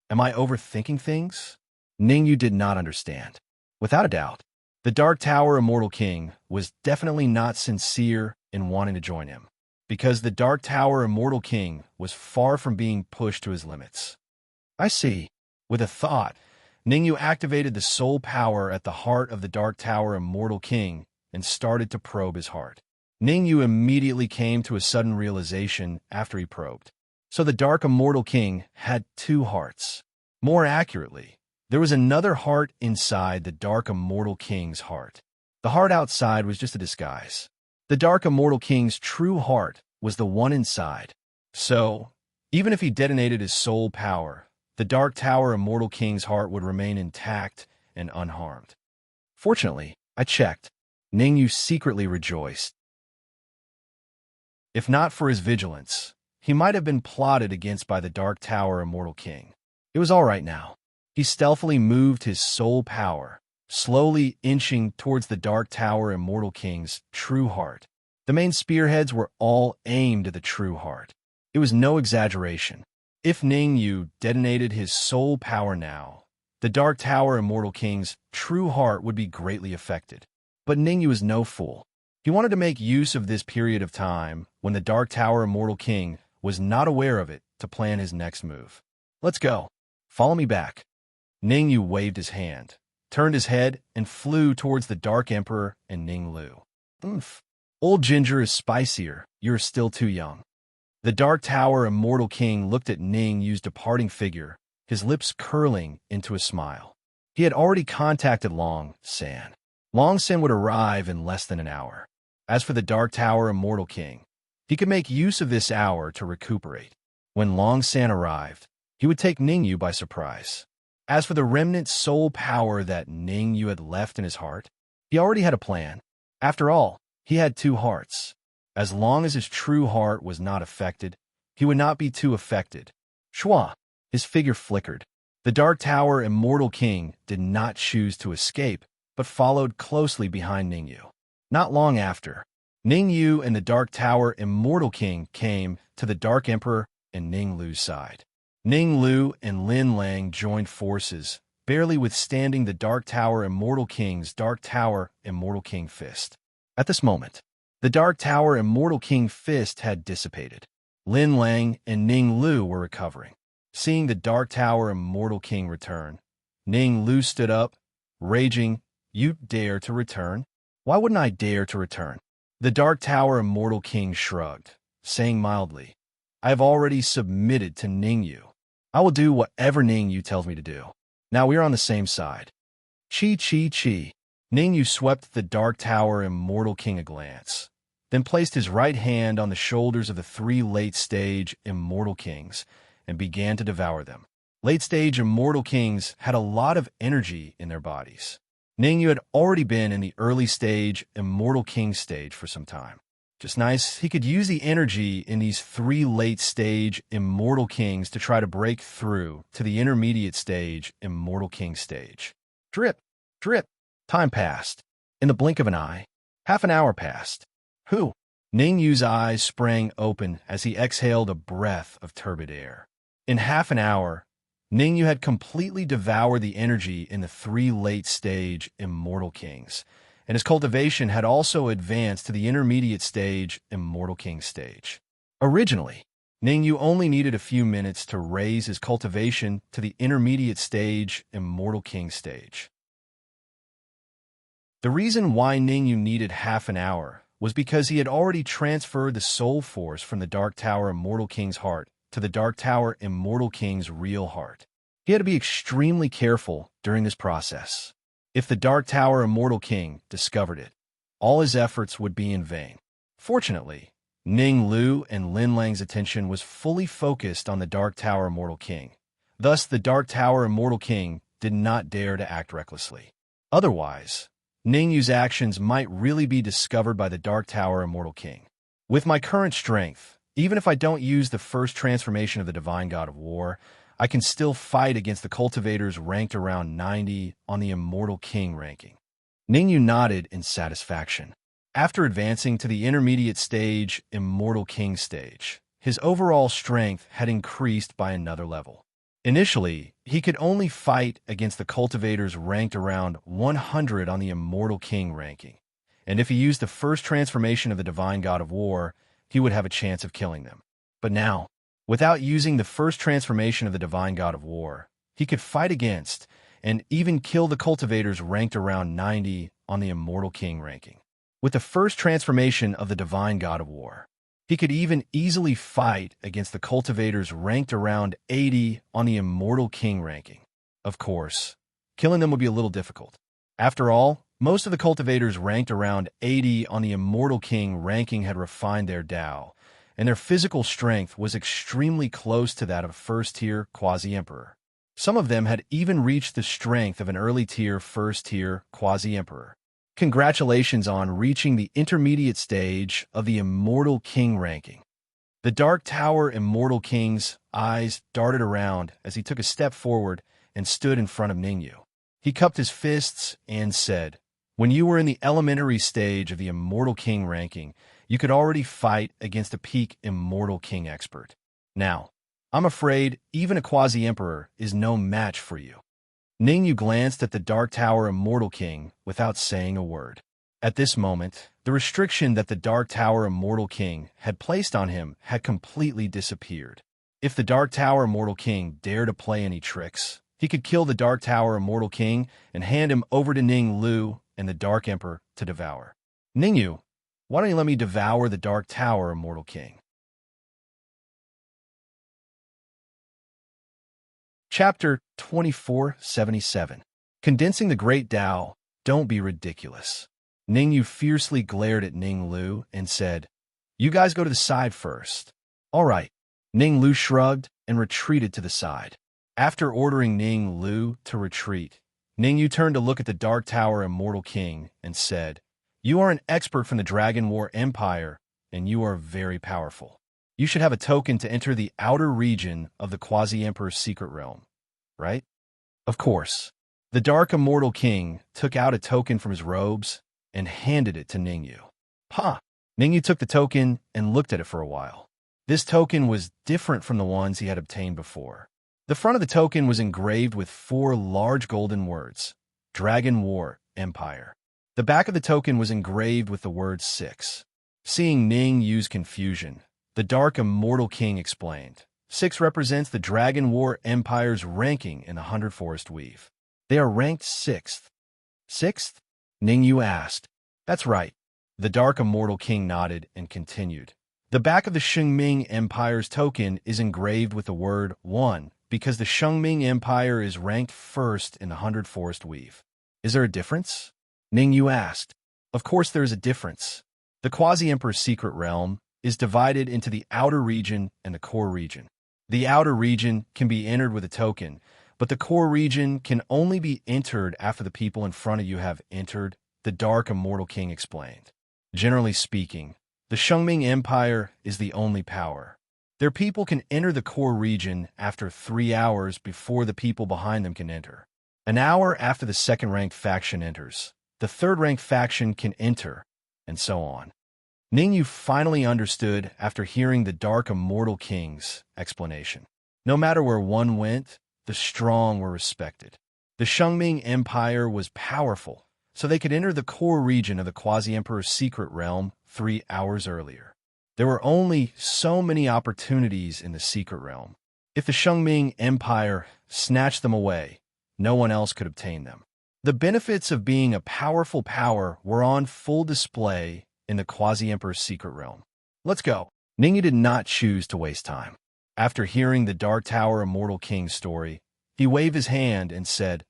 Am I overthinking things? Ningyu did not understand. Without a doubt, the Dark Tower Immortal King was definitely not sincere in wanting to join him, because the Dark Tower Immortal King was far from being pushed to his limits. I see. With a thought, Ningyu activated the soul power at the heart of the Dark Tower Immortal King and started to probe his heart. Ningyu immediately came to a sudden realization after he probed. So the Dark Immortal King had two hearts. More accurately, there was another heart inside the Dark Immortal King's heart. The heart outside was just a disguise. The Dark Immortal King's true heart was the one inside. So, even if he detonated his soul power, the Dark Tower Immortal King's heart would remain intact and unharmed. Fortunately, I checked. Ningyu secretly rejoiced. If not for his vigilance, he might have been plotted against by the Dark Tower Immortal King. It was all right now. He stealthily moved his soul power, slowly inching towards the Dark Tower Immortal King's true heart. The main spearheads were all aimed at the true heart. It was no exaggeration. If Ningyu detonated his soul power now, the Dark Tower Immortal King's true heart would be greatly affected. But Ningyu was no fool. He wanted to make use of this period of time when the Dark Tower Immortal King was not aware of it to plan his next move. Let's go. Follow me back. Ningyu waved his hand, turned his head, and flew towards the Dark Emperor and Ninglu. Oomph. Old Ginger is spicier. You're still too young. The Dark Tower Immortal King looked at Ningyu's departing figure, his lips curling into a smile. He had already contacted Long San. Long San would arrive in less than an hour. As for the Dark Tower Immortal King, he could make use of this hour to recuperate. When Long San arrived, he would take Ningyu by surprise. As for the remnant soul power that Ningyu had left in his heart, he already had a plan. After all, he had two hearts. As long as his true heart was not affected, he would not be too affected. Shua! His figure flickered. The Dark Tower Immortal King did not choose to escape, but followed closely behind Ningyu. Not long after, Ningyu and the Dark Tower Immortal King came to the Dark Emperor and Ninglu's side. Ninglu and Lin Lang joined forces, barely withstanding the Dark Tower Immortal King's Dark Tower Immortal King fist. At this moment, the Dark Tower Immortal King fist had dissipated. Lin Lang and Ninglu were recovering. Seeing the Dark Tower Immortal King return, Ninglu stood up, raging, "You dare to return? Why wouldn't I dare to return?" The Dark Tower Immortal King shrugged, saying mildly, "I have already submitted to Ningyu. I will do whatever Ningyu tells me to do. Now we are on the same side." Chi chi chi. Ningyu swept the Dark Tower Immortal King a glance, then placed his right hand on the shoulders of the three late-stage Immortal Kings and began to devour them. Late-stage Immortal Kings had a lot of energy in their bodies. Ningyu had already been in the early-stage Immortal King stage for some time. Just nice, he could use the energy in these three late-stage Immortal Kings to try to break through to the intermediate-stage Immortal King stage. Drip, drip. Time passed. In the blink of an eye, half an hour passed. Who? Ning Yu's eyes sprang open as he exhaled a breath of turbid air. In half an hour, Ning Yu had completely devoured the energy in the 3 late-stage Immortal Kings, and his cultivation had also advanced to the intermediate stage Immortal King stage. Originally, Ning Yu only needed a few minutes to raise his cultivation to the intermediate stage Immortal King stage. The reason why Ning Yu needed half an hour was because he had already transferred the soul force from the Dark Tower Immortal King's heart to the Dark Tower Immortal King's real heart. He had to be extremely careful during this process. If the Dark Tower Immortal King discovered it, all his efforts would be in vain. Fortunately, Ning Lu and Lin Lang's attention was fully focused on the Dark Tower Immortal King. Thus, the Dark Tower Immortal King did not dare to act recklessly. Otherwise, Ning Yu's actions might really be discovered by the Dark Tower Immortal King. With my current strength, even if I don't use the first transformation of the Divine God of War, I can still fight against the cultivators ranked around 90 on the Immortal King ranking. Ning Yu nodded in satisfaction. After advancing to the intermediate stage Immortal King stage, his overall strength had increased by another level. Initially, he could only fight against the cultivators ranked around 100 on the Immortal King ranking, and if he used the first transformation of the Divine God of War, he would have a chance of killing them. But now, without using the first transformation of the Divine God of War, he could fight against and even kill the cultivators ranked around 90 on the Immortal King ranking. With the first transformation of the Divine God of War, he could even easily fight against the cultivators ranked around 80 on the Immortal King ranking. Of course, killing them would be a little difficult. After all, most of the cultivators ranked around 80 on the Immortal King ranking had refined their Tao, and their physical strength was extremely close to that of a first-tier Quasi-Emperor. Some of them had even reached the strength of an early-tier first-tier Quasi-Emperor. Congratulations on reaching the intermediate stage of the Immortal King ranking. The Dark Tower Immortal King's eyes darted around as he took a step forward and stood in front of Ning Yu. He cupped his fists and said, "When you were in the elementary stage of the Immortal King ranking, you could already fight against a peak Immortal King expert. Now, I'm afraid even a Quasi-Emperor is no match for you." Ning Yu glanced at the Dark Tower Immortal King without saying a word. At this moment, the restriction that the Dark Tower Immortal King had placed on him had completely disappeared. If the Dark Tower Immortal King dared to play any tricks, he could kill the Dark Tower Immortal King and hand him over to Ning Lu and the Dark Emperor to devour. Ning Yu, why don't you let me devour the Dark Tower Immortal King? Chapter 2477. Condensing the Great Tao, Don't Be Ridiculous. Ning Yu fiercely glared at Ning Lu and said, "You guys go to the side first." "All right." Ning Lu shrugged and retreated to the side. After ordering Ning Lu to retreat, Ning Yu turned to look at the Dark Tower Immortal King and said, "You are an expert from the Dragon War Empire, and you are very powerful. You should have a token to enter the outer region of the Quasi-Emperor's secret realm, right?" Of course. The Dark Immortal King took out a token from his robes and handed it to Ning Yu. Ha! Ning Yu took the token and looked at it for a while. This token was different from the ones he had obtained before. The front of the token was engraved with 4 large golden words, Dragon War Empire. The back of the token was engraved with the word 6. Seeing Ning Yu's confusion, the Dark Immortal King explained, 6 represents the Dragon War Empire's ranking in the 100 Forest Weave. They are ranked 6th. 6th? Ning Yu asked. That's right. The Dark Immortal King nodded and continued. The back of the Shengming Empire's token is engraved with the word 1 because the Shengming Empire is ranked 1st in the 100 Forest Weave. Is there a difference? Ning Yu asked. Of course there is a difference. The Quasi-Emperor's secret realm is divided into the outer region and the core region. The outer region can be entered with a token, but the core region can only be entered after the people in front of you have entered, the Dark Immortal King explained. Generally speaking, the Shengming Empire is the only power. Their people can enter the core region after 3 hours before the people behind them can enter. An hour after the second-ranked faction enters, the third-rank faction can enter, and so on. Ningyu finally understood after hearing the Dark Immortal King's explanation. No matter where one went, the strong were respected. The Shengming Empire was powerful, so they could enter the core region of the Quasi-Emperor's secret realm 3 hours earlier. There were only so many opportunities in the secret realm. If the Shengming Empire snatched them away, no one else could obtain them. The benefits of being a powerful power were on full display in the Quasi-Emperor's secret realm. Let's go. Ningyu did not choose to waste time. After hearing the Dark Tower Immortal King's story, he waved his hand and said,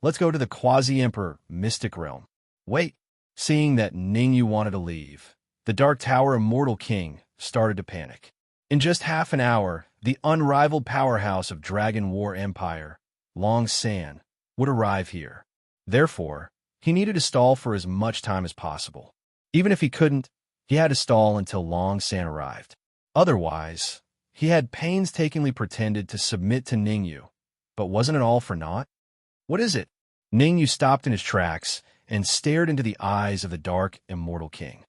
"Let's go to the Quasi-Emperor Mystic Realm." Wait. Seeing that Ningyu wanted to leave, the Dark Tower Immortal King started to panic. In just half an hour, the unrivaled powerhouse of Dragon War Empire, Long San, would arrive here. Therefore, he needed to stall for as much time as possible. Even if he couldn't, he had to stall until Long San arrived. Otherwise, he had painstakingly pretended to submit to Ningyu, but wasn't it all for naught? What is it? Ningyu stopped in his tracks and stared into the eyes of the Dark Immortal King.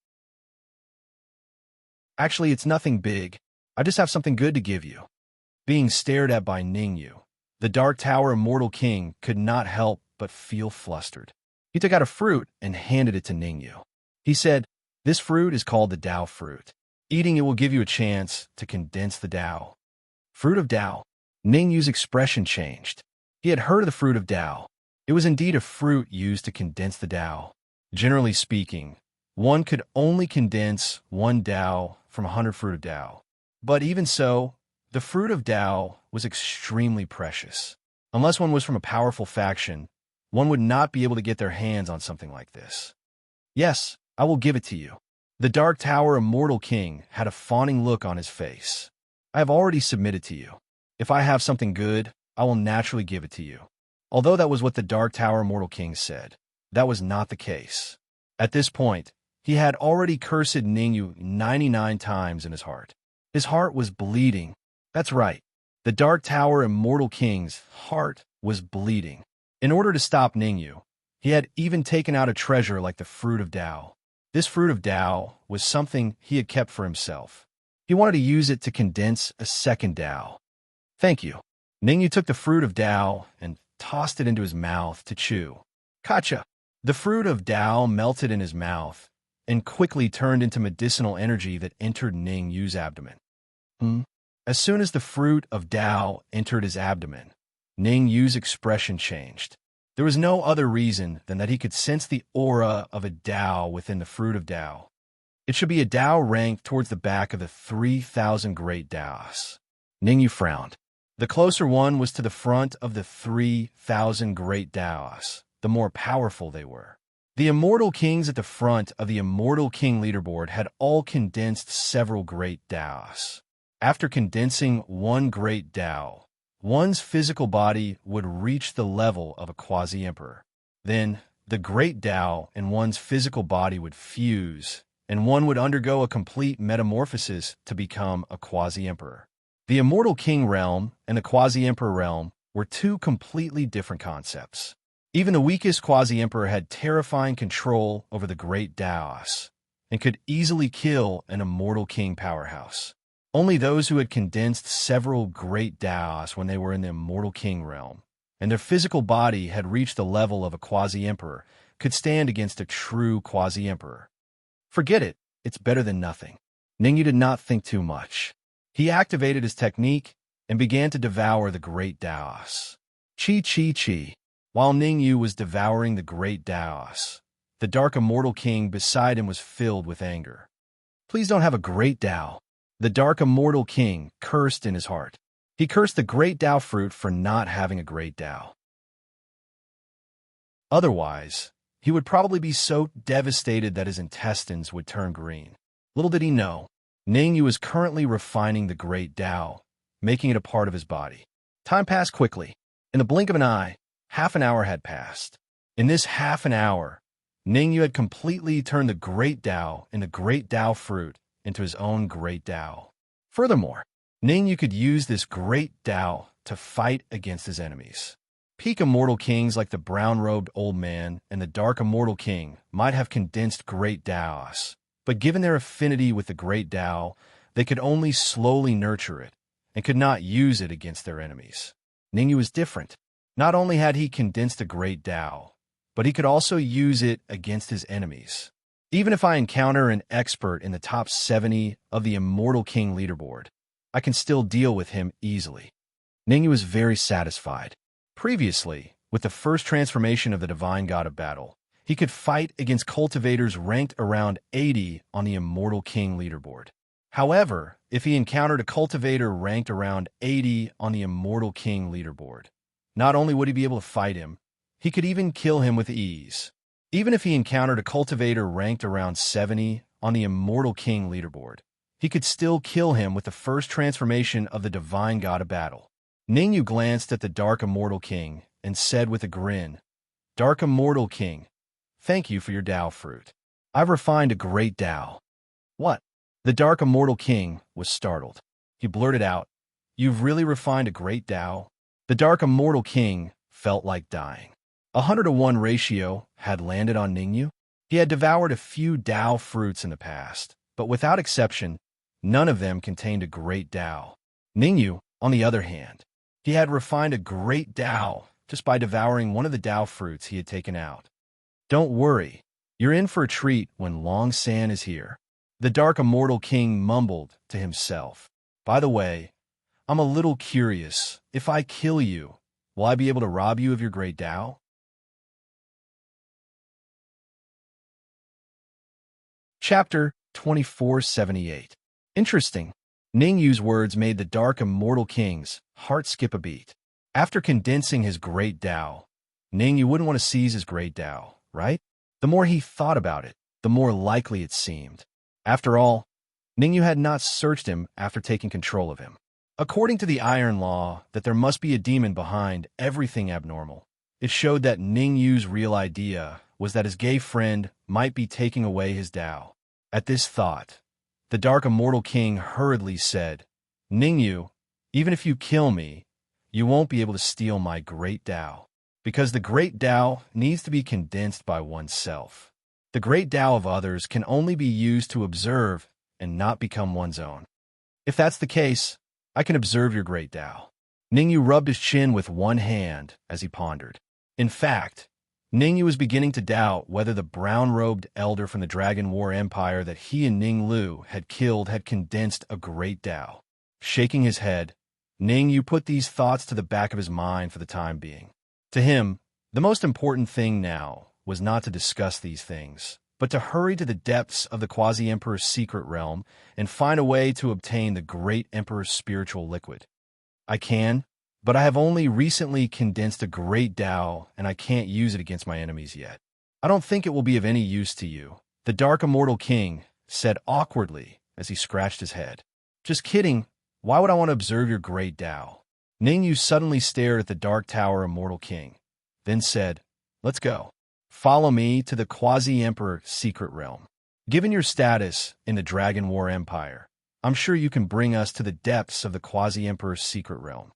Actually, it's nothing big. I just have something good to give you. Being stared at by Ningyu, the Dark Tower Immortal King could not help but feel flustered. He took out a fruit and handed it to Ningyu. He said, "This fruit is called the Tao fruit. Eating it will give you a chance to condense the Tao." Fruit of Tao. Ningyu's expression changed. He had heard of the fruit of Tao. It was indeed a fruit used to condense the Tao. Generally speaking, one could only condense 1 Tao from 100 fruit of Tao. But even so, the fruit of Tao was extremely precious. Unless one was from a powerful faction, one would not be able to get their hands on something like this. "Yes, I will give it to you." The Dark Tower Immortal King had a fawning look on his face. "I have already submitted to you. If I have something good, I will naturally give it to you." Although that was what the Dark Tower Immortal King said, that was not the case. At this point, he had already cursed Ningyu 99 times in his heart. His heart was bleeding. That's right. The Dark Tower Immortal King's heart was bleeding. In order to stop Ningyu, he had even taken out a treasure like the Fruit of Tao. This Fruit of Tao was something he had kept for himself. He wanted to use it to condense a second Tao. "Thank you." Ningyu took the Fruit of Tao and tossed it into his mouth to chew. Kacha! The Fruit of Tao melted in his mouth and quickly turned into medicinal energy that entered Ningyu's abdomen. As soon as the Fruit of Tao entered his abdomen, Ningyu's expression changed. There was no other reason than that he could sense the aura of a Tao within the Fruit of Tao. It should be a Tao ranked towards the back of the 3,000 great Taos. Ningyu frowned. The closer one was to the front of the 3,000 great Taos, the more powerful they were. The Immortal Kings at the front of the Immortal King leaderboard had all condensed several great Taos. After condensing 1 great Tao, one's physical body would reach the level of a quasi-emperor. Then, the great Tao in one's physical body would fuse, and one would undergo a complete metamorphosis to become a quasi-emperor. The Immortal King realm and the quasi-emperor realm were 2 completely different concepts. Even the weakest quasi-emperor had terrifying control over the great Taos and could easily kill an Immortal King powerhouse. Only those who had condensed several great Taos when they were in the Immortal King realm, and their physical body had reached the level of a quasi-emperor, could stand against a true quasi-emperor. Forget it, it's better than nothing. Ningyu did not think too much. He activated his technique and began to devour the great Taos. Chi. While Ningyu was devouring the great Taos, the Dark Immortal King beside him was filled with anger. "Please don't have a great Tao." The Dark Immortal King cursed in his heart. He cursed the great Tao fruit for not having a great Tao. Otherwise, he would probably be so devastated that his intestines would turn green. Little did he know, Ningyu was currently refining the great Tao, making it a part of his body. Time passed quickly. In the blink of an eye, half an hour had passed. In this half an hour, Ningyu had completely turned the great Tao and the great Tao fruit into his own great Tao. Furthermore, Ningyu could use this great Tao to fight against his enemies. Peak immortal kings like the brown-robed old man and the dark immortal king might have condensed great Taos, but given their affinity with the great Tao, they could only slowly nurture it and could not use it against their enemies. Ningyu was different. Not only had he condensed the great Tao, but he could also use it against his enemies. Even if I encounter an expert in the top 70 of the Immortal King leaderboard, I can still deal with him easily. Ningyu was very satisfied. Previously, with the first transformation of the Divine God of Battle, he could fight against cultivators ranked around 80 on the Immortal King leaderboard. However, if he encountered a cultivator ranked around 80 on the Immortal King leaderboard, not only would he be able to fight him, he could even kill him with ease. Even if he encountered a cultivator ranked around 70 on the Immortal King leaderboard, he could still kill him with the first transformation of the Divine God of Battle. Ningyu glanced at the Dark Immortal King and said with a grin, "Dark Immortal King, thank you for your Tao fruit. I've refined a great Tao." "What?" The Dark Immortal King was startled. He blurted out, "You've really refined a great Tao?" The Dark Immortal King felt like dying. 100-to-1 ratio had landed on Ningyu. He had devoured a few Tao fruits in the past, but without exception, none of them contained a great Tao. Ningyu, on the other hand, he had refined a great Tao just by devouring one of the Tao fruits he had taken out. "Don't worry, you're in for a treat when Long San is here." The Dark Immortal King mumbled to himself. "By the way, I'm a little curious. If I kill you, will I be able to rob you of your great Tao?" Chapter 2478. Interesting. Ningyu's words made the Dark Immortal King's heart skip a beat. After condensing his great Tao, Ningyu wouldn't want to seize his great Tao, right? The more he thought about it, the more likely it seemed. After all, Ningyu had not searched him after taking control of him. According to the Iron Law that there must be a demon behind everything abnormal, it showed that Ningyu's real idea was that his gay friend might be taking away his Tao. At this thought, the Dark Immortal King hurriedly said, "Ningyu, even if you kill me, you won't be able to steal my great Tao, because the great Tao needs to be condensed by oneself. The great Tao of others can only be used to observe and not become one's own. If that's the case, I can observe your great Tao." Ningyu rubbed his chin with one hand as he pondered. In fact, Ningyu was beginning to doubt whether the brown-robed elder from the Dragon War Empire that he and Ning Lu had killed had condensed a great Tao. Shaking his head, Ningyu put these thoughts to the back of his mind for the time being. To him, the most important thing now was not to discuss these things, but to hurry to the depths of the Quasi-Emperor's secret realm and find a way to obtain the great Emperor's spiritual liquid. "I can, but I have only recently condensed a great Tao, and I can't use it against my enemies yet. I don't think it will be of any use to you," the Dark Immortal King said awkwardly as he scratched his head. "Just kidding. Why would I want to observe your great Tao?" Ningyu suddenly stared at the Dark Tower Immortal King, then said, "Let's go. Follow me to the Quasi-Emperor secret realm. Given your status in the Dragon War Empire, I'm sure you can bring us to the depths of the Quasi-Emperor's secret realm."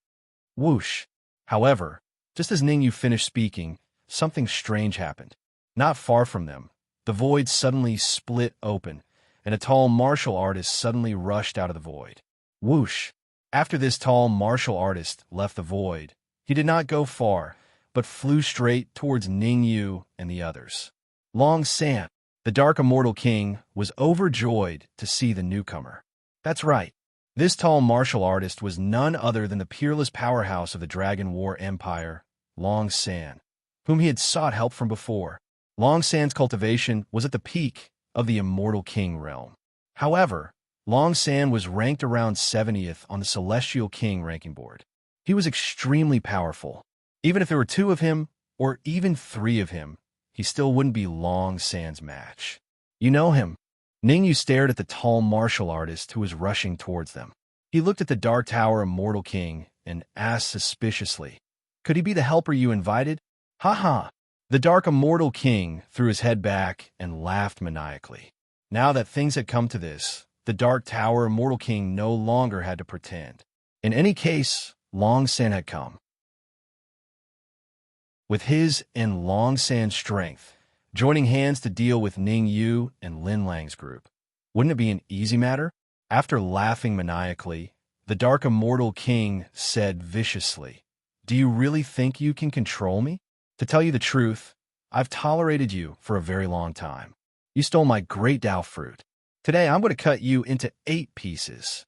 Whoosh! However, just as Ningyu finished speaking, something strange happened. Not far from them, the void suddenly split open, and a tall martial artist suddenly rushed out of the void. Whoosh! After this tall martial artist left the void, he did not go far, but flew straight towards Ningyu and the others. Long San, the Dark Immortal King, was overjoyed to see the newcomer. That's right. This tall martial artist was none other than the peerless powerhouse of the Dragon War Empire, Long San, whom he had sought help from before. Long San's cultivation was at the peak of the Immortal King realm. However, Long San was ranked around 70th on the Celestial King ranking board. He was extremely powerful. Even if there were 2 of him, or even 3 of him, he still wouldn't be Long San's match. "You know him?" Ningyu stared at the tall martial artist who was rushing towards them. He looked at the Dark Tower Immortal King and asked suspiciously, "Could he be the helper you invited?" "Ha ha!" The Dark Immortal King threw his head back and laughed maniacally. Now that things had come to this, the Dark Tower Immortal King no longer had to pretend. In any case, Long San had come. with his and Long San's strength, joining hands to deal with Ning Yu and Lin Lang's group. Wouldn't it be an easy matter? After laughing maniacally, the Dark Immortal King said viciously, "Do you really think you can control me? To tell you the truth, I've tolerated you for a very long time. You stole my great Dao fruit. Today I'm going to cut you into 8 pieces."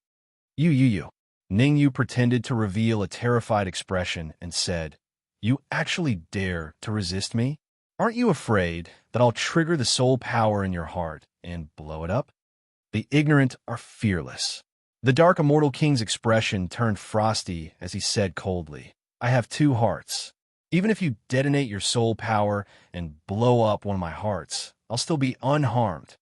You. Ning Yu pretended to reveal a terrified expression and said, "You actually dare to resist me? Aren't you afraid that I'll trigger the soul power in your heart and blow it up?" The ignorant are fearless. The Dark Immortal King's expression turned frosty as he said coldly, "I have 2 hearts. Even if you detonate your soul power and blow up one of my hearts, I'll still be unharmed."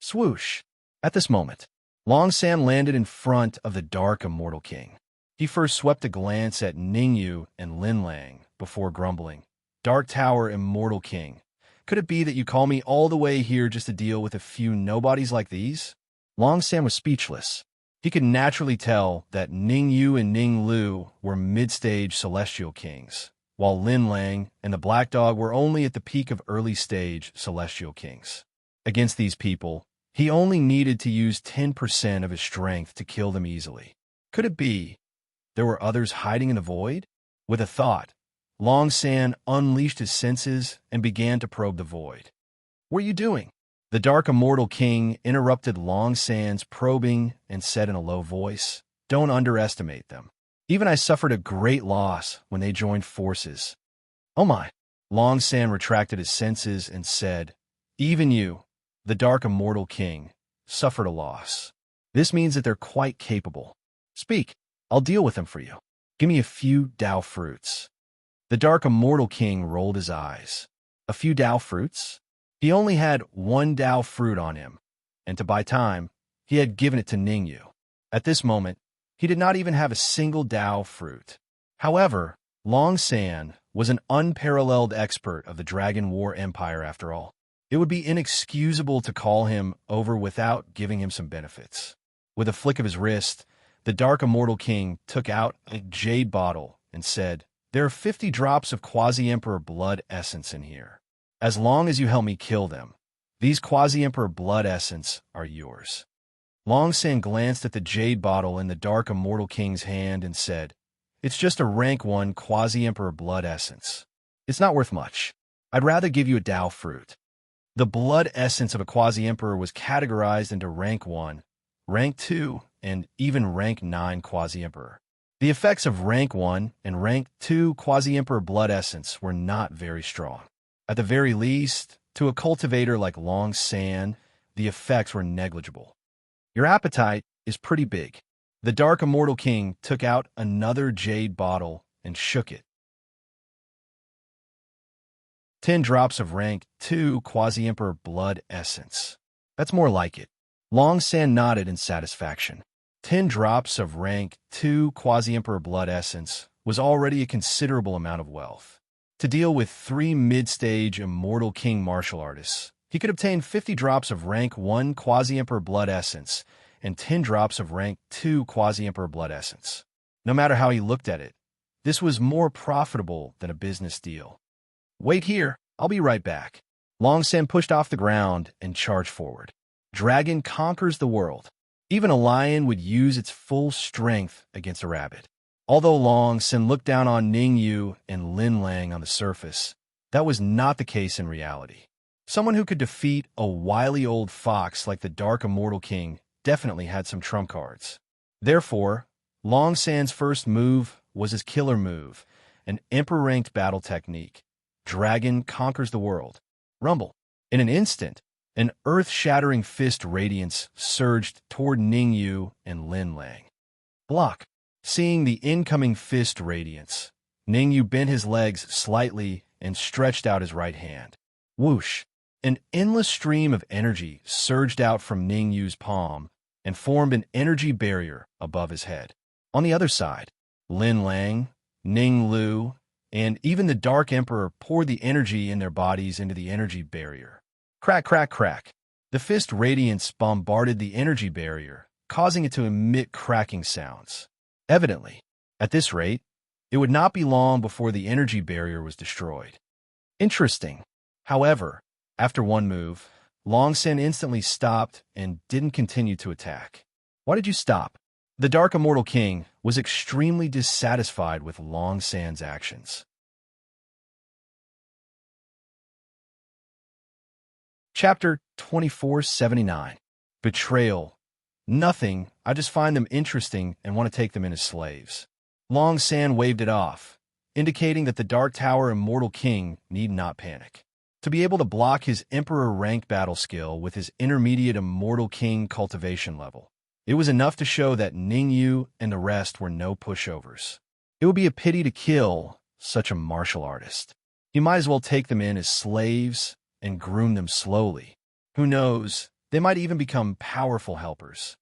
Swoosh! At this moment, Long San landed in front of the Dark Immortal King. He first swept a glance at Ning Yu and Lin Lang before grumbling, "Dark Tower Immortal King, could it be that you call me all the way here just to deal with a few nobodies like these?" Long San was speechless. He could naturally tell that Ning Yu and Ning Lu were mid-stage celestial kings, while Lin Lang and the Black Dog were only at the peak of early-stage celestial kings. Against these people, he only needed to use 10% of his strength to kill them easily. Could it be there were others hiding in the void? With a thought, Long San unleashed his senses and began to probe the void. "What are you doing?" The Dark Immortal King interrupted Long San's probing and said in a low voice, "Don't underestimate them. Even I suffered a great loss when they joined forces." "Oh my!" Long San retracted his senses and said, "Even you, the Dark Immortal King, suffered a loss. This means that they're quite capable. Speak, I'll deal with them for you. Give me a few Dao fruits." The Dark Immortal King rolled his eyes. A few Dao fruits? He only had 1 Dao fruit on him, and to buy time, he had given it to Ning Yu. At this moment, he did not even have a single Dao fruit. However, Long San was an unparalleled expert of the Dragon War Empire after all. It would be inexcusable to call him over without giving him some benefits. With a flick of his wrist, the Dark Immortal King took out a jade bottle and said, "There are 50 drops of Quasi-Emperor blood essence in here. As long as you help me kill them, these Quasi-Emperor blood essence are yours." Long San glanced at the jade bottle in the Dark Immortal King's hand and said, "It's just a rank 1 Quasi-Emperor blood essence. It's not worth much. I'd rather give you a Dao fruit." The blood essence of a Quasi-Emperor was categorized into rank 1, rank 2, and even rank 9 Quasi-Emperor. The effects of rank 1 and rank 2 Quasi-Emperor blood essence were not very strong. At the very least, to a cultivator like Long San, the effects were negligible. "Your appetite is pretty big." The Dark Immortal King took out another jade bottle and shook it. 10 drops of rank 2 Quasi-Emperor blood essence. That's more like it. Long San nodded in satisfaction. 10 drops of rank 2 Quasi-Emperor blood essence was already a considerable amount of wealth. To deal with 3 mid-stage Immortal King martial artists, he could obtain 50 drops of rank 1 Quasi-Emperor blood essence and 10 drops of rank 2 Quasi-Emperor blood essence. No matter how he looked at it, this was more profitable than a business deal. "Wait here, I'll be right back." Long San pushed off the ground and charged forward. Dragon conquers the world. Even a lion would use its full strength against a rabbit. Although Long San looked down on Ning Yu and Lin Lang on the surface, that was not the case in reality. Someone who could defeat a wily old fox like the Dark Immortal King definitely had some trump cards. Therefore, Long San's first move was his killer move, an Emperor-ranked battle technique. Dragon conquers the world. Rumble. In an instant, an earth-shattering fist radiance surged toward Ning Yu and Lin Lang. Block. Seeing the incoming fist radiance, Ning Yu bent his legs slightly and stretched out his right hand. Whoosh! An endless stream of energy surged out from Ning Yu's palm and formed an energy barrier above his head. On the other side, Lin Lang, Ning Lu, and even the Dark Emperor poured the energy in their bodies into the energy barrier. Crack, crack, crack. The fist radiance bombarded the energy barrier, causing it to emit cracking sounds. Evidently, at this rate, It would not be long before the energy barrier was destroyed. Interesting. However, after one move, Long Sen instantly stopped and didn't continue to attack. Why did you stop? The Dark Immortal King was extremely dissatisfied with Long San's actions. Chapter 2479. Betrayal. Nothing, I just find them interesting and want to take them in as slaves. Long San waved it off, indicating that the Dark Tower Immortal King need not panic. To be able to block his Emperor rank battle skill with his intermediate Immortal King cultivation level, it was enough to show that Ningyu and the rest were no pushovers. It would be a pity to kill such a martial artist. He might as well take them in as slaves and groom them slowly. Who knows, they might even become powerful helpers.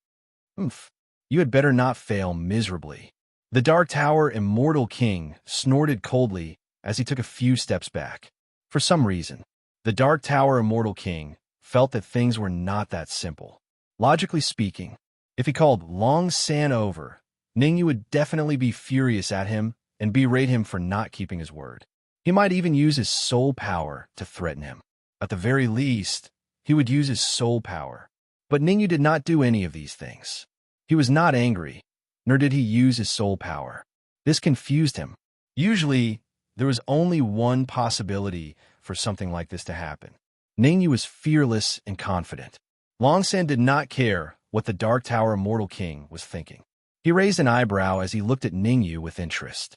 Oomph, you had better not fail miserably. The Dark Tower Immortal King snorted coldly as he took a few steps back. For some reason, the Dark Tower Immortal King felt that things were not that simple. Logically speaking, if he called Long San over, Ningyu would definitely be furious at him and berate him for not keeping his word. He might even use his soul power to threaten him. At the very least, he would use his soul power. But Ningyu did not do any of these things. He was not angry, nor did he use his soul power. This confused him. Usually, there was only one possibility for something like this to happen. Ningyu was fearless and confident. Long San did not care what the Dark Tower Immortal King was thinking. He raised an eyebrow as he looked at Ningyu with interest.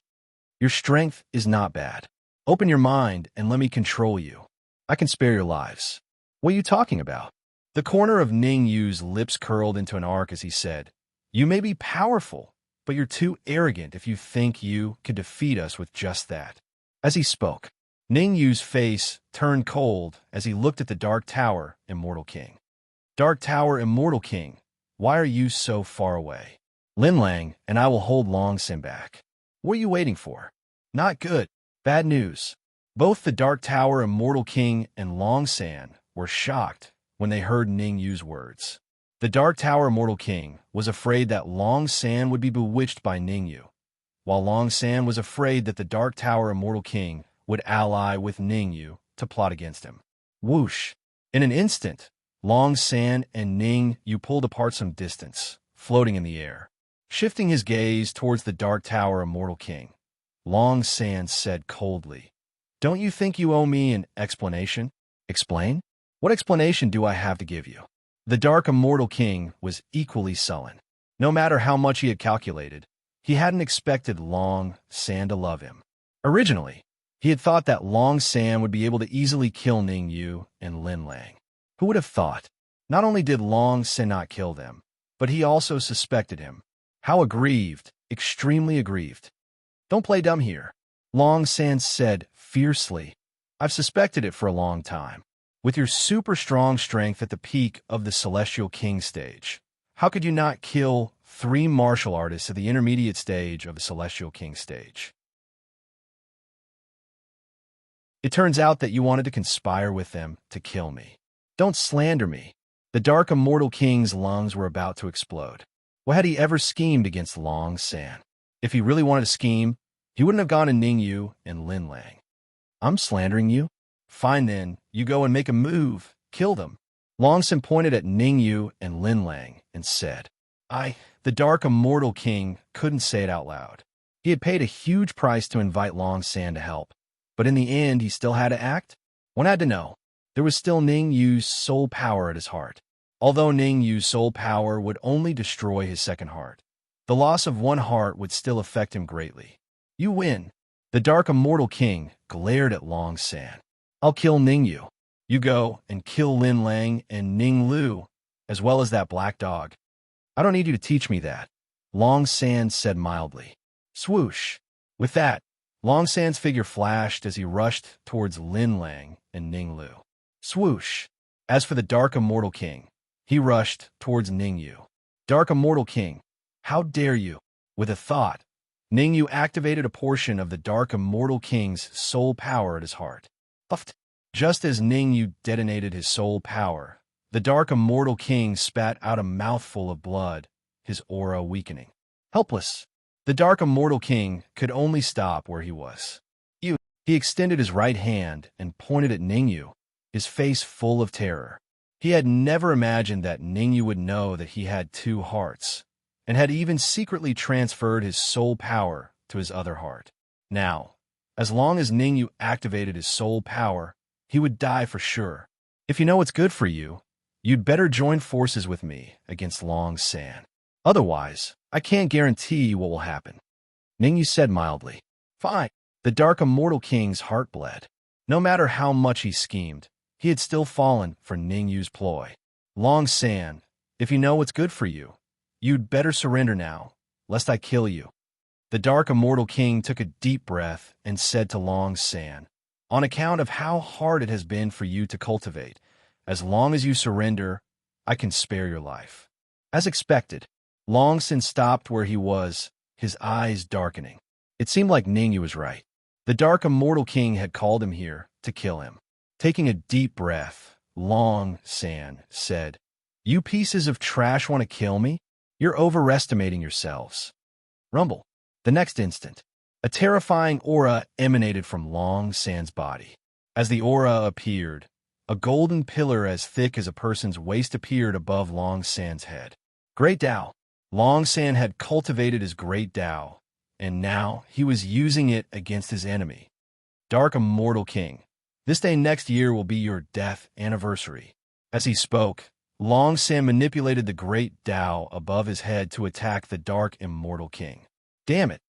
Your strength is not bad. Open your mind and let me control you. I can spare your lives. What are you talking about? The corner of Ningyu's lips curled into an arc as he said, You may be powerful, but you're too arrogant if you think you could defeat us with just that. As he spoke, Ningyu's face turned cold as he looked at the Dark Tower Immortal King. Dark Tower Immortal King, why are you so far away? Lin Lang and I will hold Long Sin back. What are you waiting for? Not good. Bad news. Both the Dark Tower Immortal King and Long San were shocked when they heard Ningyu's words. The Dark Tower Immortal King was afraid that Long San would be bewitched by Ningyu, while Long San was afraid that the Dark Tower Immortal King would ally with Ningyu to plot against him. Whoosh! In an instant, Long San and Ningyu pulled apart some distance, floating in the air. Shifting his gaze towards the Dark Tower Immortal King, Long San said coldly, Don't you think you owe me an explanation? Explain? What explanation do I have to give you? The Dark Immortal King was equally sullen. No matter how much he had calculated, he hadn't expected Long San to love him. Originally, he had thought that Long San would be able to easily kill Ningyu and Lin Lang. Who would have thought? Not only did Long San not kill them, but he also suspected him. How aggrieved, extremely aggrieved. Don't play dumb here, Long San said fiercely. I've suspected it for a long time. With your super strong strength at the peak of the Celestial King stage, how could you not kill 3 martial artists at the intermediate stage of the Celestial King stage? It turns out that you wanted to conspire with them to kill me. Don't slander me. The Dark Immortal King's lungs were about to explode. What had he ever schemed against Long San? If he really wanted to scheme, he wouldn't have gone to Ningyu and Lin Lang. I'm slandering you? Fine then, you go and make a move. Kill them. Long San pointed at Ningyu and Lin Lang and said, the Dark Immortal King couldn't say it out loud. He had paid a huge price to invite Long San to help, but in the end he still had to act. One had to know. There was still Ningyu's soul power at his heart. Although Ningyu's soul power would only destroy his second heart, the loss of one heart would still affect him greatly. You win. The Dark Immortal King glared at Long San. I'll kill Ningyu. You go and kill Lin Lang and Ning Lu, as well as that black dog. I don't need you to teach me that, Long San said mildly. Swoosh. With that, Long San's figure flashed as he rushed towards Lin Lang and Ning Lu. Swoosh. As for the Dark Immortal King, he rushed towards Ningyu. Dark Immortal King, how dare you? With a thought, Ningyu activated a portion of the Dark Immortal King's soul power at his heart. Puffed. Just as Ningyu detonated his soul power, the Dark Immortal King spat out a mouthful of blood, his aura weakening. Helpless. The dark immortal king could only stop where he was. He extended his right hand and pointed at Ningyu, his face full of terror. He had never imagined that Ningyu would know that he had two hearts, and had even secretly transferred his soul power to his other heart. Now, as long as Ningyu activated his soul power, he would die for sure. If you know what's good for you, you'd better join forces with me against Long San. Otherwise, I can't guarantee you what will happen. Ningyu said mildly. Fine. The dark immortal king's heart bled. No matter how much he schemed, he had still fallen for Ningyu's ploy. Long San, if you know what's good for you, you'd better surrender now, lest I kill you. The dark immortal king took a deep breath and said to Long San, on account of how hard it has been for you to cultivate, as long as you surrender, I can spare your life. As expected, Long San stopped where he was, his eyes darkening. It seemed like Ningyu was right. The dark immortal king had called him here to kill him. Taking a deep breath, Long San said, You pieces of trash want to kill me? You're overestimating yourselves. Rumble. The next instant, a terrifying aura emanated from Long San's body. As the aura appeared, a golden pillar as thick as a person's waist appeared above Long San's head. Great Tao. Long San had cultivated his great Tao, and now he was using it against his enemy. Dark Immortal King, this day next year will be your death anniversary. As he spoke, Long San manipulated the great Tao above his head to attack the Dark Immortal King. Damn it!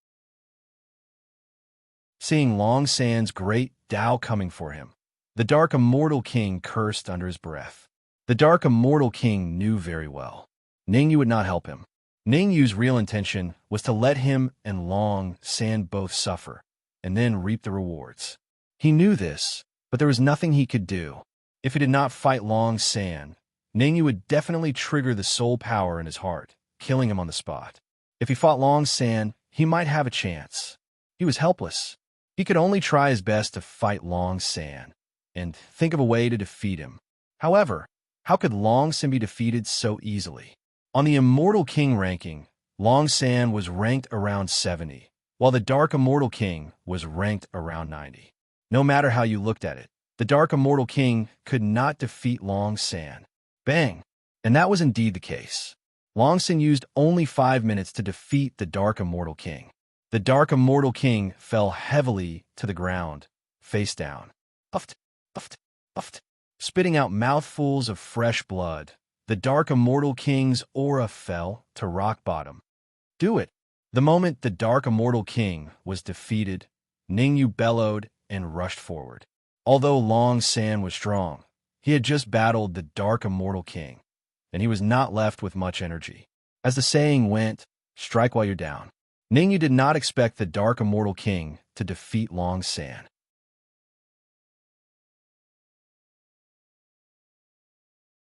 Seeing Long San's great Tao coming for him, the Dark Immortal King cursed under his breath. The Dark Immortal King knew very well Ningyu would not help him. Ningyu's real intention was to let him and Long San both suffer, and then reap the rewards. He knew this, but there was nothing he could do. If he did not fight Long San, Ningyu would definitely trigger the soul power in his heart, killing him on the spot. If he fought Long San, he might have a chance. He was helpless. He could only try his best to fight Long San, and think of a way to defeat him. However, how could Long San be defeated so easily? On the Immortal King ranking, Long San was ranked around 70, while the Dark Immortal King was ranked around 90. No matter how you looked at it, the Dark Immortal King could not defeat Long San. Bang! And that was indeed the case. Long San used only 5 minutes to defeat the Dark Immortal King. The Dark Immortal King fell heavily to the ground, face down. Uffed, uffed, uffed. Spitting out mouthfuls of fresh blood, the Dark Immortal King's aura fell to rock bottom. Do it! The moment the Dark Immortal King was defeated, Ningyu bellowed and rushed forward. Although Long San was strong, he had just battled the Dark Immortal King, and he was not left with much energy. As the saying went, strike while you're down. Ningyu did not expect the Dark Immortal King to defeat Long San.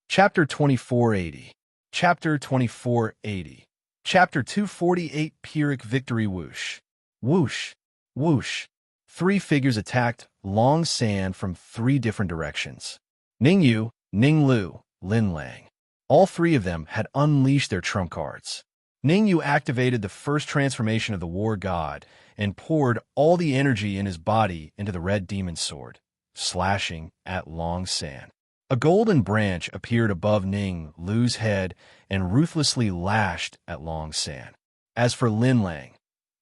Chapter 2480. Chapter 2480. Chapter 248 Pyrrhic Victory Whoosh. Whoosh. Whoosh. 3 figures attacked Long San from 3 different directions. Ningyu, Ninglu, Linlang. All 3 of them had unleashed their trump cards. Ningyu activated the first transformation of the war god and poured all the energy in his body into the red demon sword, slashing at Long San. A golden branch appeared above Ning Lu's head and ruthlessly lashed at Long San. As for Lin Lang,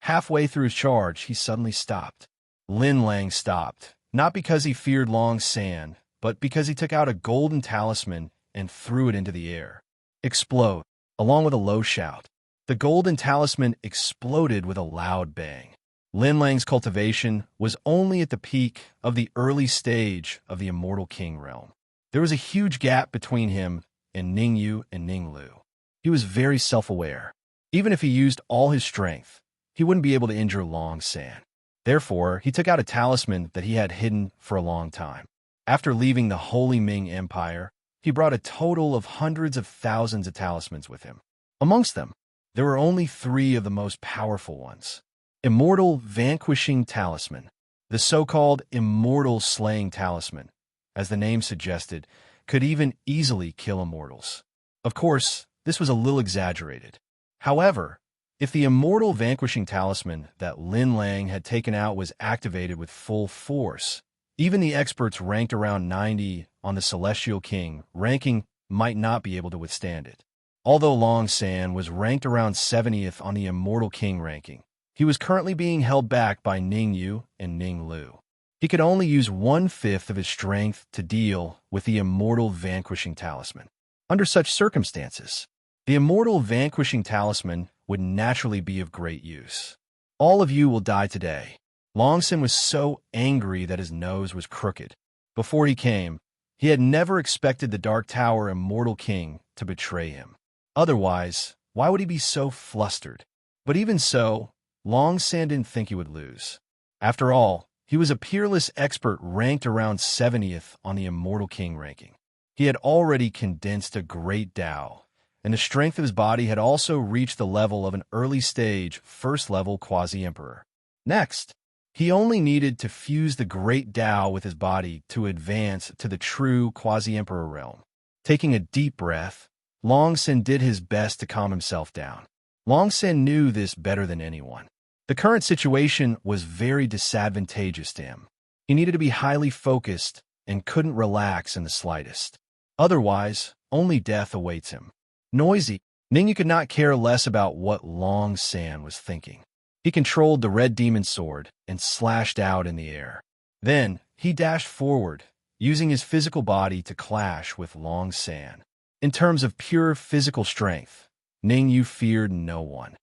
halfway through his charge, he suddenly stopped. Lin Lang stopped, not because he feared Long San, but because he took out a golden talisman and threw it into the air. Explode, along with a low shout. The golden talisman exploded with a loud bang. Lin Lang's cultivation was only at the peak of the early stage of the Immortal King realm. There was a huge gap between him and Ningyu and Ninglu. He was very self-aware. Even if he used all his strength, he wouldn't be able to injure Long San. Therefore, he took out a talisman that he had hidden for a long time. After leaving the Holy Ming Empire, he brought a total of hundreds of thousands of talismans with him. Amongst them, there were only 3 of the most powerful ones. Immortal Vanquishing Talisman, the so-called Immortal Slaying Talisman, as the name suggested, could even easily kill immortals. Of course, this was a little exaggerated. However, If the immortal vanquishing talisman that Lin Lang had taken out was activated with full force, even the experts ranked around 90 on the Celestial King ranking might not be able to withstand it. Although Long San was ranked around 70th on the Immortal King ranking, he was currently being held back by Ning Yu and Ning Lu. He could only use 1/5 of his strength to deal with the Immortal Vanquishing Talisman. Under such circumstances, the Immortal Vanquishing Talisman would naturally be of great use. All of you will die today. Long Sin was so angry that his nose was crooked. Before he came, he had never expected the Dark Tower Immortal King to betray him. Otherwise, why would he be so flustered? But even so, Long San didn't think he would lose. After all, he was a peerless expert ranked around 70th on the Immortal King ranking. He had already condensed a great Tao, and the strength of his body had also reached the level of an early-stage, first-level Quasi-Emperor. Next, he only needed to fuse the great Tao with his body to advance to the true Quasi-Emperor realm. Taking a deep breath, Long Sin did his best to calm himself down. Long Sin knew this better than anyone. The current situation was very disadvantageous to him. He needed to be highly focused and couldn't relax in the slightest. Otherwise, only death awaits him. Noisy, Ningyu could not care less about what Long San was thinking. He controlled the red demon sword and slashed out in the air. Then, he dashed forward, using his physical body to clash with Long San. In terms of pure physical strength, Ningyu feared no one.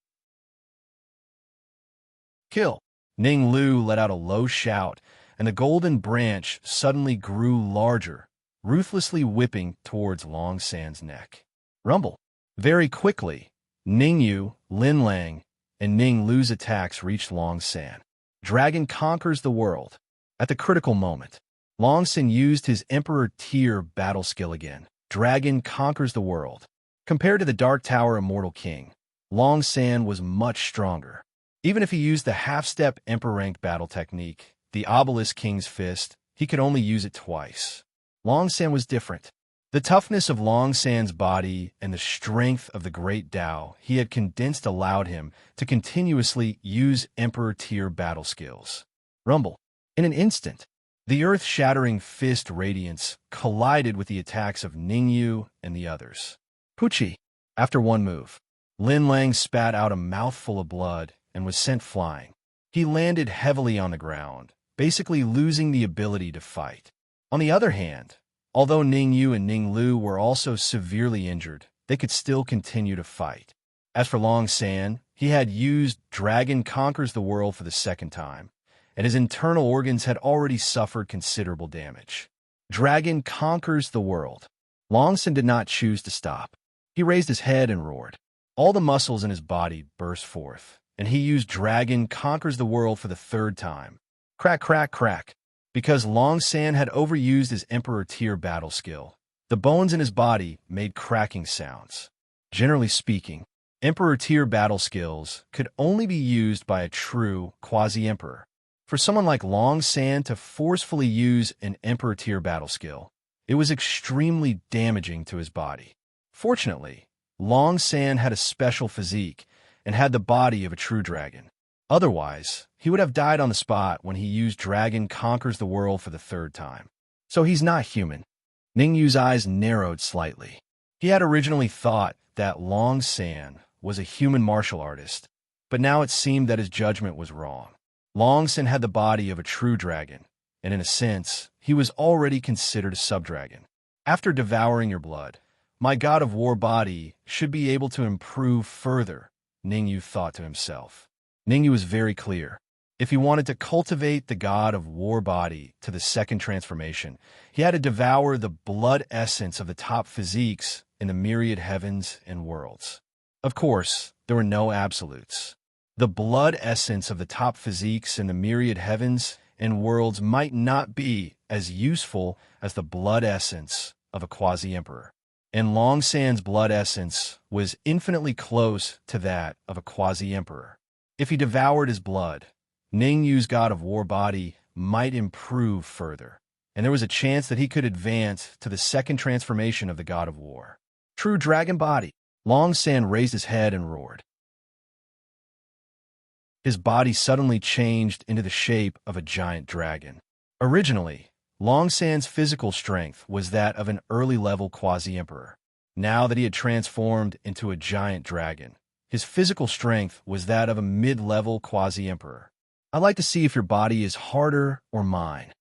Kill! Ning Lu let out a low shout, and the golden branch suddenly grew larger, ruthlessly whipping towards Long San's neck. Rumble! Very quickly, Ningyu, Lin Lang, and Ning Lu's attacks reached Long San. Dragon conquers the world. At the critical moment, Long San used his Emperor tier battle skill again. Dragon conquers the world. Compared to the Dark Tower Immortal King, Long San was much stronger. Even if he used the half-step Emperor-ranked battle technique, the Obelisk King's Fist, he could only use it twice. Long San was different. The toughness of Long San's body and the strength of the great Tao he had condensed allowed him to continuously use Emperor-tier battle skills. Rumble. In an instant, the earth-shattering fist radiance collided with the attacks of Ningyu and the others. Pucci. After one move, Lin Lang spat out a mouthful of blood and was sent flying. He landed heavily on the ground, basically losing the ability to fight. On the other hand, although Ningyu and Ning Lu were also severely injured, they could still continue to fight. As for Long San, he had used Dragon Conquers the World for the second time, and his internal organs had already suffered considerable damage. Dragon conquers the world. Long San did not choose to stop. He raised his head and roared. All the muscles in his body burst forth, and he used Dragon Conquers the World for the third time. Crack, crack, crack. Because Long San had overused his Emperor tier battle skill, the bones in his body made cracking sounds. Generally speaking, Emperor tier battle skills could only be used by a true Quasi-Emperor. For someone like Long San to forcefully use an Emperor tier battle skill, it was extremely damaging to his body. Fortunately, Long San had a special physique and had the body of a true dragon. Otherwise, he would have died on the spot when he used Dragon Conquers the World for the third time. So he's not human. Ningyu's eyes narrowed slightly. He had originally thought that Long San was a human martial artist, but now it seemed that his judgment was wrong. Long San had the body of a true dragon, and in a sense, he was already considered a sub-dragon. After devouring your blood, my god of war body should be able to improve further, Ningyu thought to himself. Ningyu was very clear. If he wanted to cultivate the god of war body to the second transformation, he had to devour the blood essence of the top physiques in the myriad heavens and worlds. Of course, there were no absolutes. The blood essence of the top physiques in the myriad heavens and worlds might not be as useful as the blood essence of a Quasi-Emperor. And Long San's blood essence was infinitely close to that of a Quasi-Emperor. If he devoured his blood, Ningyu's god of war body might improve further, and there was a chance that he could advance to the second transformation of the god of war. True dragon body. Long San raised his head and roared. His body suddenly changed into the shape of a giant dragon. Originally, Long San's physical strength was that of an early-level quasi-emperor. Now that he had transformed into a giant dragon, his physical strength was that of a mid-level quasi-emperor. "I'd like to see if your body is harder or mine."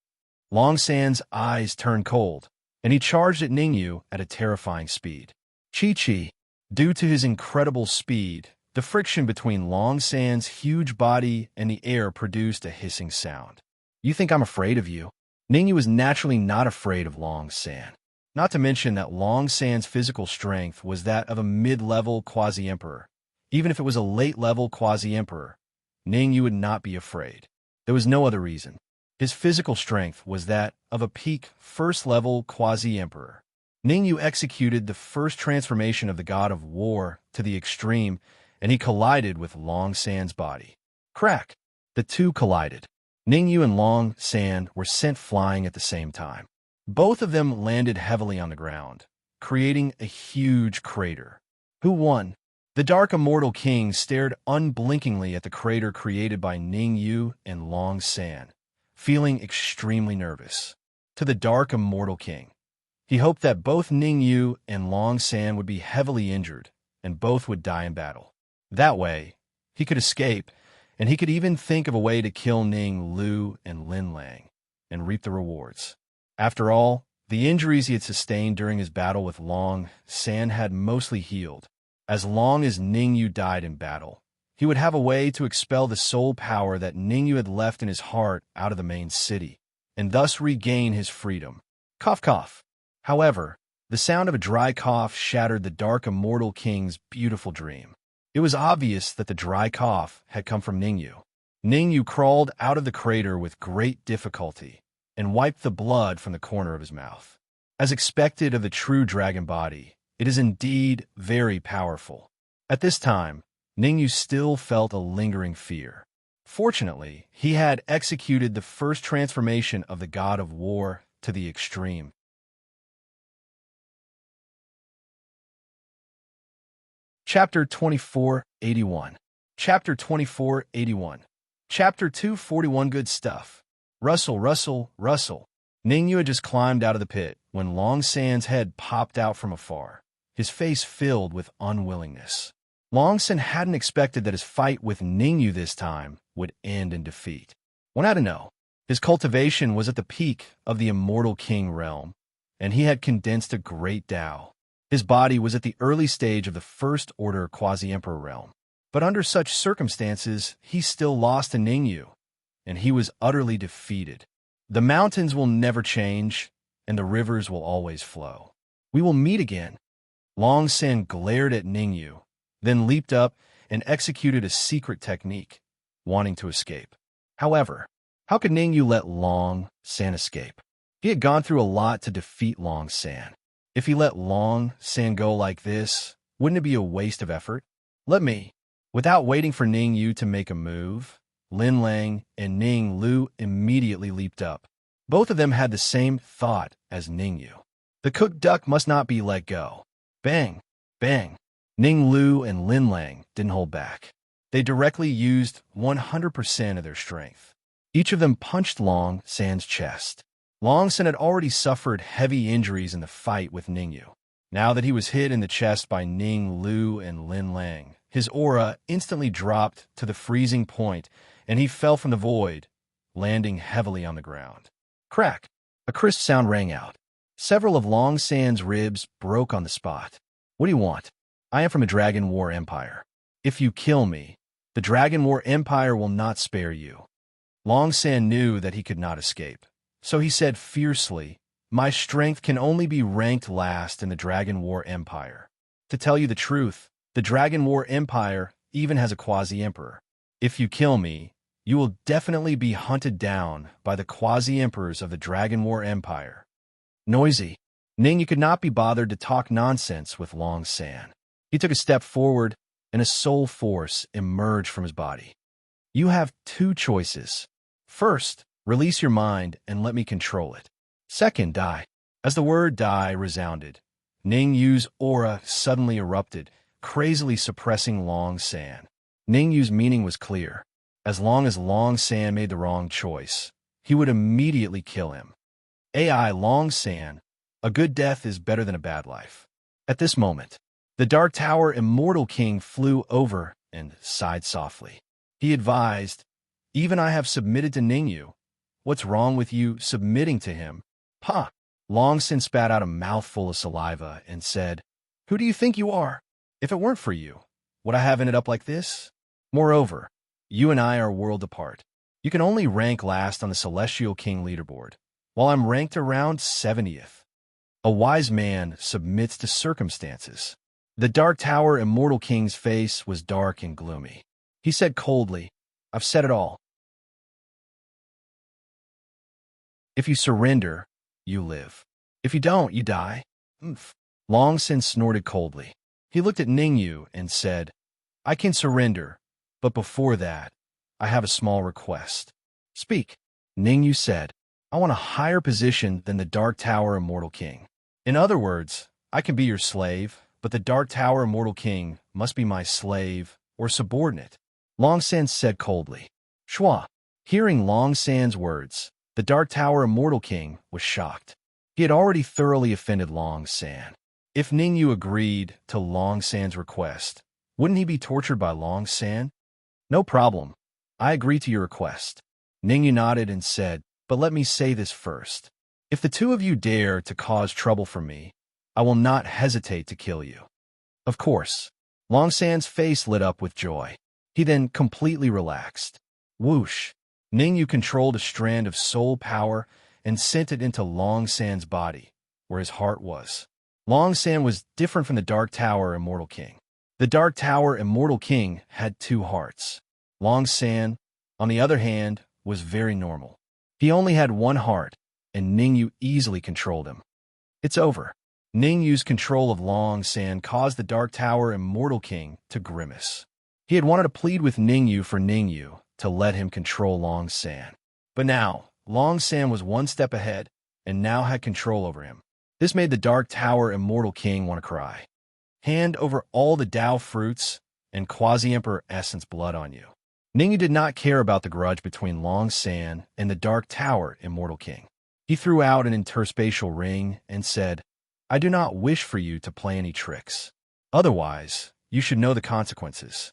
Long San's eyes turned cold, and he charged at Ningyu at a terrifying speed. Chi-Chi. Due to his incredible speed, the friction between Long San's huge body and the air produced a hissing sound. "You think I'm afraid of you?" Ningyu was naturally not afraid of Long San. Not to mention that Long San's physical strength was that of a mid-level quasi-emperor. Even if it was a late-level quasi-emperor, Ningyu would not be afraid. There was no other reason. His physical strength was that of a peak first-level quasi-emperor. Ningyu executed the first transformation of the god of war to the extreme, and he collided with Long San's body. Crack! The two collided. Ningyu and Long San were sent flying at the same time. Both of them landed heavily on the ground, creating a huge crater. Who won? The Dark Immortal King stared unblinkingly at the crater created by Ningyu and Long San, feeling extremely nervous. To the Dark Immortal King, he hoped that both Ningyu and Long San would be heavily injured, and both would die in battle. That way, he could escape, and he could even think of a way to kill Ning Lu and Lin Lang, and reap the rewards. After all, the injuries he had sustained during his battle with Long San had mostly healed. As long as Ningyu died in battle, he would have a way to expel the soul power that Ningyu had left in his heart out of the main city, and thus regain his freedom. Cough, cough. However, the sound of a dry cough shattered the Dark Immortal King's beautiful dream. It was obvious that the dry cough had come from Ningyu. Ningyu crawled out of the crater with great difficulty and wiped the blood from the corner of his mouth. As expected of the true dragon body, it is indeed very powerful. At this time, Ningyu still felt a lingering fear. Fortunately, he had executed the first transformation of the god of war to the extreme. Chapter 2481. Chapter 2481. Chapter 241. Good stuff. Rustle, rustle, rustle. Ningyu had just climbed out of the pit when Long San's head popped out from afar, his face filled with unwillingness. Long San hadn't expected that his fight with Ningyu this time would end in defeat. One had to know. His cultivation was at the peak of the Immortal King realm, and he had condensed a great Tao. His body was at the early stage of the First Order Quasi-Emperor realm. But under such circumstances, he still lost to Ningyu, and he was utterly defeated. The mountains will never change, and the rivers will always flow. We will meet again. Long San glared at Ningyu, then leaped up and executed a secret technique, wanting to escape. However, how could Ningyu let Long San escape? He had gone through a lot to defeat Long San. If he let Long San go like this, wouldn't it be a waste of effort? Let me. Without waiting for Ningyu to make a move, Lin Lang and Ning Lu immediately leaped up. Both of them had the same thought as Ningyu. The cooked duck must not be let go. Bang! Bang! Ning Lu and Lin Lang didn't hold back. They directly used 100% of their strength. Each of them punched Long San's chest. Long San had already suffered heavy injuries in the fight with Ningyu. Now that he was hit in the chest by Ning Lu and Lin Lang, his aura instantly dropped to the freezing point, and he fell from the void, landing heavily on the ground. Crack! A crisp sound rang out. Several of Long San's ribs broke on the spot. What do you want? I am from a Dragon War Empire. If you kill me, the Dragon War Empire will not spare you. Long San knew that he could not escape. So he said fiercely, "My strength can only be ranked last in the Dragon War Empire. To tell you the truth, the Dragon War Empire even has a quasi-emperor. If you kill me, you will definitely be hunted down by the quasi-emperors of the Dragon War Empire." Noisy. Ningyu could not be bothered to talk nonsense with Long San. He took a step forward, and a soul force emerged from his body. You have two choices. First, release your mind and let me control it. Second, die. As the word die resounded, Ningyu's aura suddenly erupted, crazily suppressing Long San. Ningyu's meaning was clear. As long as Long San made the wrong choice, he would immediately kill him. AI Long San, a good death is better than a bad life. At this moment, the Dark Tower Immortal King flew over and sighed softly. He advised, "Even I have submitted to Ningyu. What's wrong with you submitting to him?" "Ha!" Long Sin spat out a mouthful of saliva and said, "Who do you think you are? If it weren't for you, would I have ended up like this? Moreover, you and I are a world apart. You can only rank last on the Celestial King leaderboard, while I'm ranked around 70th. A wise man submits to circumstances." The Dark Tower Immortal King's face was dark and gloomy. He said coldly, "I've said it all. If you surrender, you live. If you don't, you die." "Oomph." Long Sin snorted coldly. He looked at Ningyu and said, "I can surrender, but before that, I have a small request." "Speak." Ningyu said, "I want a higher position than the Dark Tower Immortal King. In other words, I can be your slave, but the Dark Tower Immortal King must be my slave or subordinate." Long San said coldly. "Shua." Hearing Long San's words, the Dark Tower Immortal King was shocked. He had already thoroughly offended Long San. If Ningyu agreed to Long San's request, wouldn't he be tortured by Long San? "No problem. I agree to your request." Ningyu nodded and said, "But let me say this first. If the two of you dare to cause trouble for me, I will not hesitate to kill you." Of course. Long San's face lit up with joy. He then completely relaxed. Whoosh! Ningyu controlled a strand of soul power and sent it into Long San's body, where his heart was. Long San was different from the Dark Tower Immortal King. The Dark Tower Immortal King had two hearts. Long San, on the other hand, was very normal. He only had one heart, and Ningyu easily controlled him. It's over. Ningyu's control of Long San caused the Dark Tower Immortal King to grimace. He had wanted to plead with Ningyu for Ningyu to let him control Long San. But now, Long San was one step ahead and now had control over him. This made the Dark Tower Immortal King want to cry. "Hand over all the Dao fruits and Quasi-Emperor Essence blood on you." Ningyu did not care about the grudge between Long San and the Dark Tower Immortal King. He threw out an interspatial ring and said, "I do not wish for you to play any tricks. Otherwise, you should know the consequences."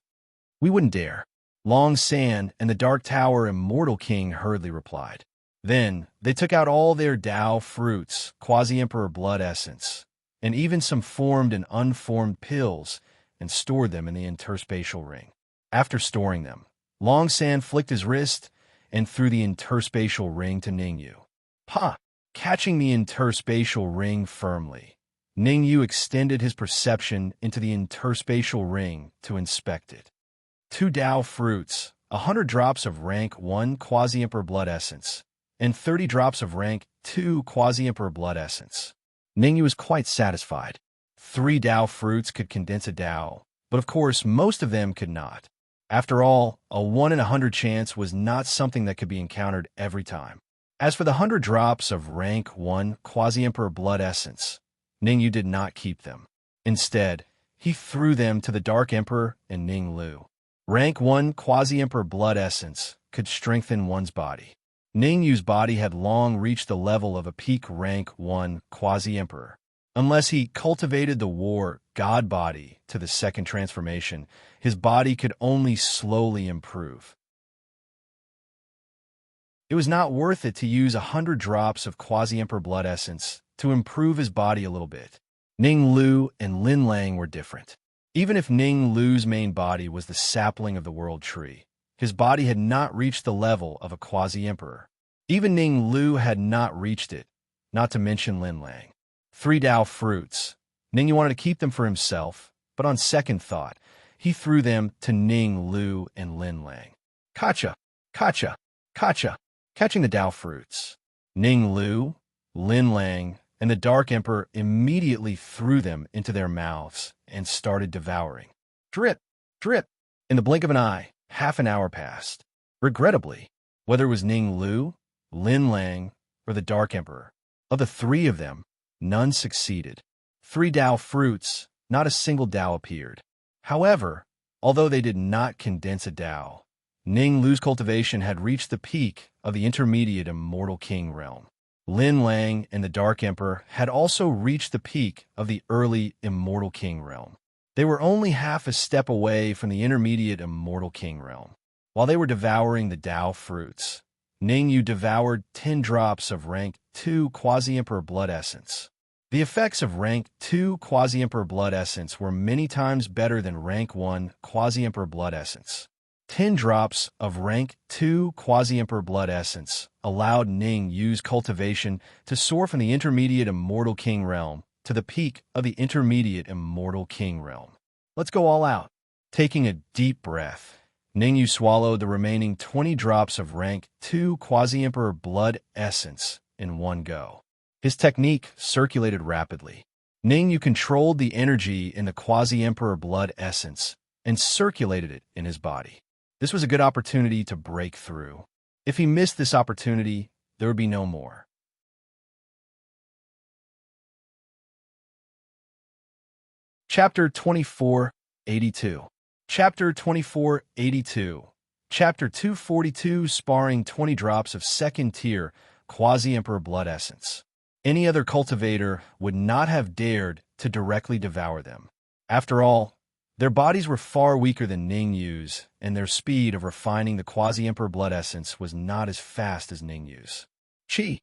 "We wouldn't dare." Long San and the Dark Tower Immortal King hurriedly replied. Then, they took out all their Dao fruits, Quasi-Emperor blood essence, and even some formed and unformed pills, and stored them in the interspatial ring. After storing them, Long San flicked his wrist and threw the interspatial ring to Ningyu. "Pa!" Catching the interspatial ring firmly, Ningyu extended his perception into the interspatial ring to inspect it. 2 Dao fruits, 100 drops of rank 1 Quasi-Emperor blood essence, and 30 drops of rank 2 Quasi-Emperor blood essence. Ningyu was quite satisfied. 3 Dao fruits could condense a Dao, but of course most of them could not. After all, a 1 in 100 chance was not something that could be encountered every time. As for the 100 drops of rank 1 Quasi-Emperor blood essence, Ningyu did not keep them. Instead, he threw them to the Dark Emperor and Ning Lu. Rank 1 Quasi-Emperor blood essence could strengthen one's body. Ningyu's body had long reached the level of a peak rank 1 Quasi-Emperor. Unless he cultivated the war god body to the second transformation, his body could only slowly improve. It was not worth it to use 100 drops of Quasi-Emperor blood essence to improve his body a little bit. Ning Lu and Lin Lang were different. Even if Ning Lu's main body was the sapling of the world tree, his body had not reached the level of a Quasi-Emperor. Even Ning Lu had not reached it, not to mention Lin Lang. 3 Dao fruits. Ningyu wanted to keep them for himself, but on second thought, he threw them to Ning Lu and Lin Lang. Kacha! Kacha! Kacha! Catching the Dao fruits. Ning Lu, Lin Lang, and the Dark Emperor immediately threw them into their mouths and started devouring. Drip! Drip! In the blink of an eye, half an hour passed. Regrettably, whether it was Ning Lu, Lin Lang, or the Dark Emperor, of the 3 of them, none succeeded. 3 Dao fruits, not a single Dao appeared. However, although they did not condense a Dao, Ning Lu's cultivation had reached the peak of the intermediate Immortal King realm. Lin Lang and the Dark Emperor had also reached the peak of the early Immortal King realm. They were only half a step away from the intermediate Immortal King realm. While they were devouring the Dao fruits, Ning Yu devoured 10 drops of rank 2 Quasi-Emperor Blood Essence. The effects of rank 2 Quasi-Emperor Blood Essence were many times better than rank 1 Quasi-Emperor Blood Essence. 10 drops of rank 2 Quasi-Emperor Blood Essence allowed Ning Yu's cultivation to soar from the intermediate Immortal King realm to the peak of the intermediate Immortal King realm. Let's go all out. Taking a deep breath, Ning Yu swallowed the remaining 20 drops of rank 2 Quasi-Emperor Blood Essence in one go. His technique circulated rapidly. Ning Yu controlled the energy in the Quasi-Emperor Blood Essence and circulated it in his body. This was a good opportunity to break through. If he missed this opportunity, there would be no more. Chapter 2482. Chapter 2482. Chapter 242, Sparring 20 Drops of Second Tier Quasi-Emperor Blood Essence. Any other cultivator would not have dared to directly devour them. After all, their bodies were far weaker than Ning Yu's, and their speed of refining the Quasi-Emperor Blood Essence was not as fast as Ning Yu's. Chi!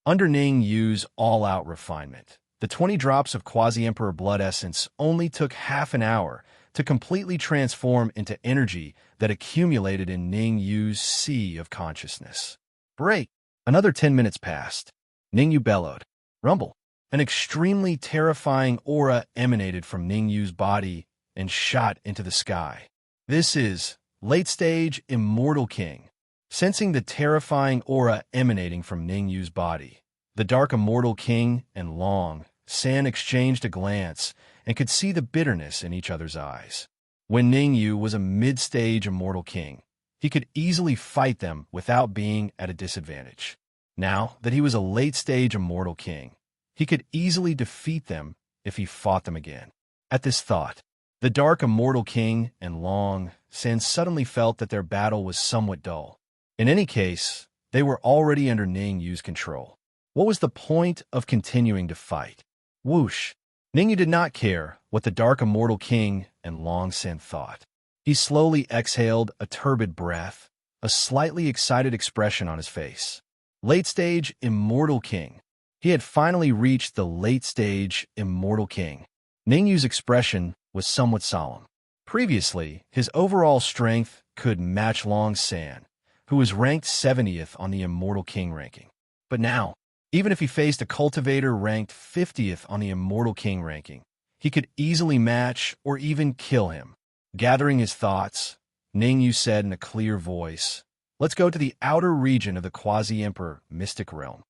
Under Ning Yu's all-out refinement, the 20 drops of Quasi-Emperor Blood Essence only took half an hour to completely transform into energy that accumulated in Ning Yu's sea of consciousness. Break! Another 10 minutes passed. Ning Yu bellowed. Rumble! An extremely terrifying aura emanated from Ning Yu's body and shot into the sky. This is late-stage Immortal King. Sensing the terrifying aura emanating from Ning Yu's body, the Dark Immortal King and Long San exchanged a glance and could see the bitterness in each other's eyes. When Ning Yu was a mid-stage Immortal King, he could easily fight them without being at a disadvantage. Now that he was a late-stage Immortal King, he could easily defeat them if he fought them again. At this thought, the Dark Immortal King and Long San suddenly felt that their battle was somewhat dull. In any case, they were already under Ning Yu's control. What was the point of continuing to fight? Whoosh! Ning Yu did not care what the Dark Immortal King and Long San thought. He slowly exhaled a turbid breath, a slightly excited expression on his face. Late-stage Immortal King. He had finally reached the late-stage Immortal King. Ning Yu's expression was somewhat solemn. Previously, his overall strength could match Long San, who was ranked 70th on the Immortal King ranking. But now, even if he faced a cultivator ranked 50th on the Immortal King ranking, he could easily match or even kill him. Gathering his thoughts, Ning Yu said in a clear voice, "Let's go to the outer region of the Quasi-Emperor Mystic Realm."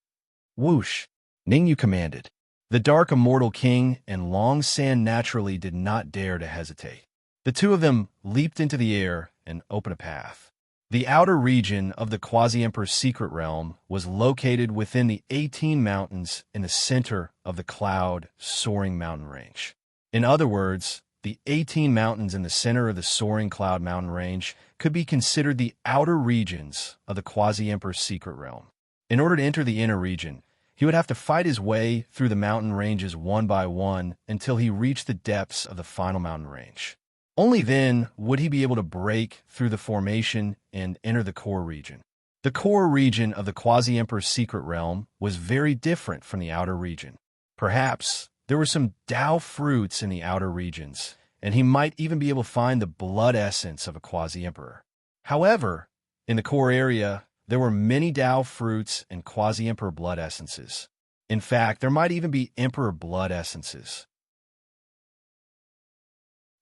Whoosh! Ning Yu commanded. The Dark Immortal King and Long San naturally did not dare to hesitate. The two of them leaped into the air and opened a path. The outer region of the Quasi-Emperor's secret realm was located within the 18 mountains in the center of the Cloud Soaring Mountain Range. In other words, the 18 mountains in the center of the Soaring Cloud Mountain Range could be considered the outer regions of the Quasi-Emperor's secret realm. In order to enter the inner region, he would have to fight his way through the mountain ranges one by one until he reached the depths of the final mountain range. Only then would he be able to break through the formation and enter the core region. The core region of the Quasi-Emperor's secret realm was very different from the outer region. Perhaps there were some Dao fruits in the outer regions, and he might even be able to find the blood essence of a Quasi-Emperor. However, in the core area, there were many Dao fruits and Quasi-Emperor blood essences. In fact, there might even be Emperor blood essences.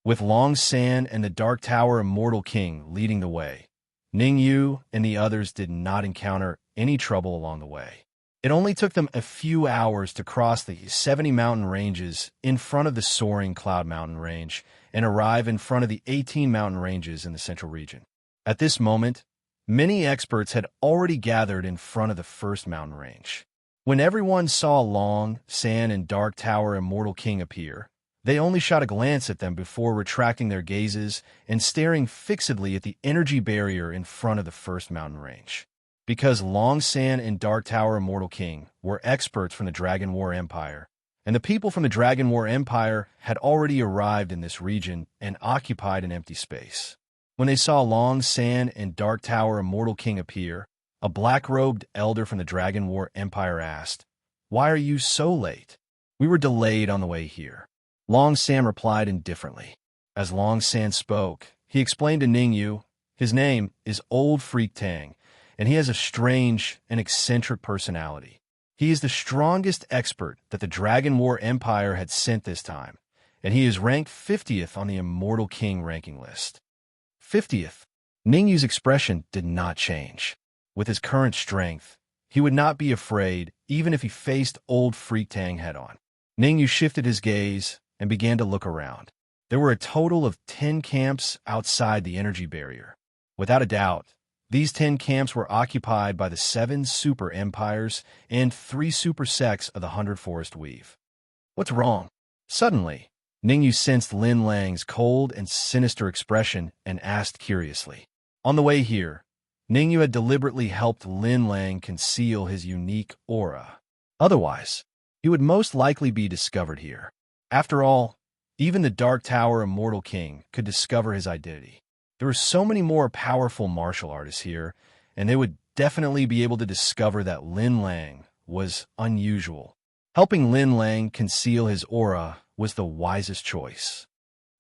With Long San and the Dark Tower Immortal King leading the way, Ning Yu and the others did not encounter any trouble along the way. It only took them a few hours to cross the 70 mountain ranges in front of the Soaring Cloud Mountain Range and arrive in front of the 18 mountain ranges in the central region. At this moment, many experts had already gathered in front of the first mountain range. When everyone saw Long San and Dark Tower Immortal King appear, They only shot a glance at them before retracting their gazes and staring fixedly at the energy barrier in front of the first mountain range. Because Long Sand and Dark Tower Immortal King were experts from the Dragon War Empire, and the people from the Dragon War Empire had already arrived in this region and occupied an empty space. When they saw Long Sand and Dark Tower Immortal King appear, a black-robed elder from the Dragon War Empire asked, "Why are you so late?" "We were delayed on the way here." Long Sand replied indifferently. As Long Sand spoke, he explained to Ningyu, his name is Old Freak Tang, and he has a strange and eccentric personality. He is the strongest expert that the Dragon War Empire had sent this time, and he is ranked 50th on the Immortal King ranking list. 50th. Ningyu's expression did not change. With his current strength, he would not be afraid even if he faced Old Freak Tang head-on. Ningyu shifted his gaze and began to look around. There were a total of 10 camps outside the energy barrier. Without a doubt, these 10 camps were occupied by the 7 super empires and 3 super sects of the 100 Forest Weave. What's wrong? Suddenly, Ningyu sensed Lin Lang's cold and sinister expression and asked curiously. On the way here, Ningyu had deliberately helped Lin Lang conceal his unique aura. Otherwise, he would most likely be discovered here. After all, even the Dark Tower Immortal King could discover his identity. There were so many more powerful martial artists here, and they would definitely be able to discover that Lin Lang was unusual. Helping Lin Lang conceal his aura was the wisest choice.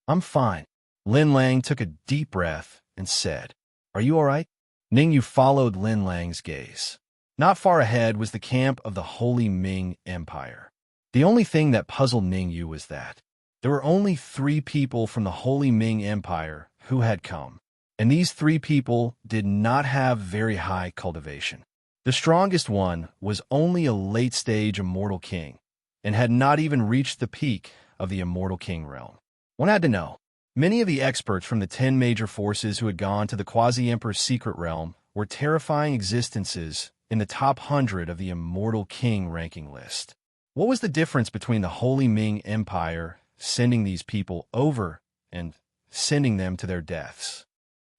"I'm fine." Lin Lang took a deep breath and said, "Are you all right?" Ningyu followed Lin Lang's gaze. Not far ahead was the camp of the Holy Ming Empire. The only thing that puzzled Ningyu was that there were only 3 people from the Holy Ming Empire who had come, and these 3 people did not have very high cultivation. The strongest one was only a late-stage Immortal King, and had not even reached the peak of the Immortal King realm. One had to know. Many of the experts from the 10 major forces who had gone to the Quasi-Emperor's secret realm were terrifying existences in the top 100 of the Immortal King ranking list. What was the difference between the Holy Ming Empire sending these people over and sending them to their deaths?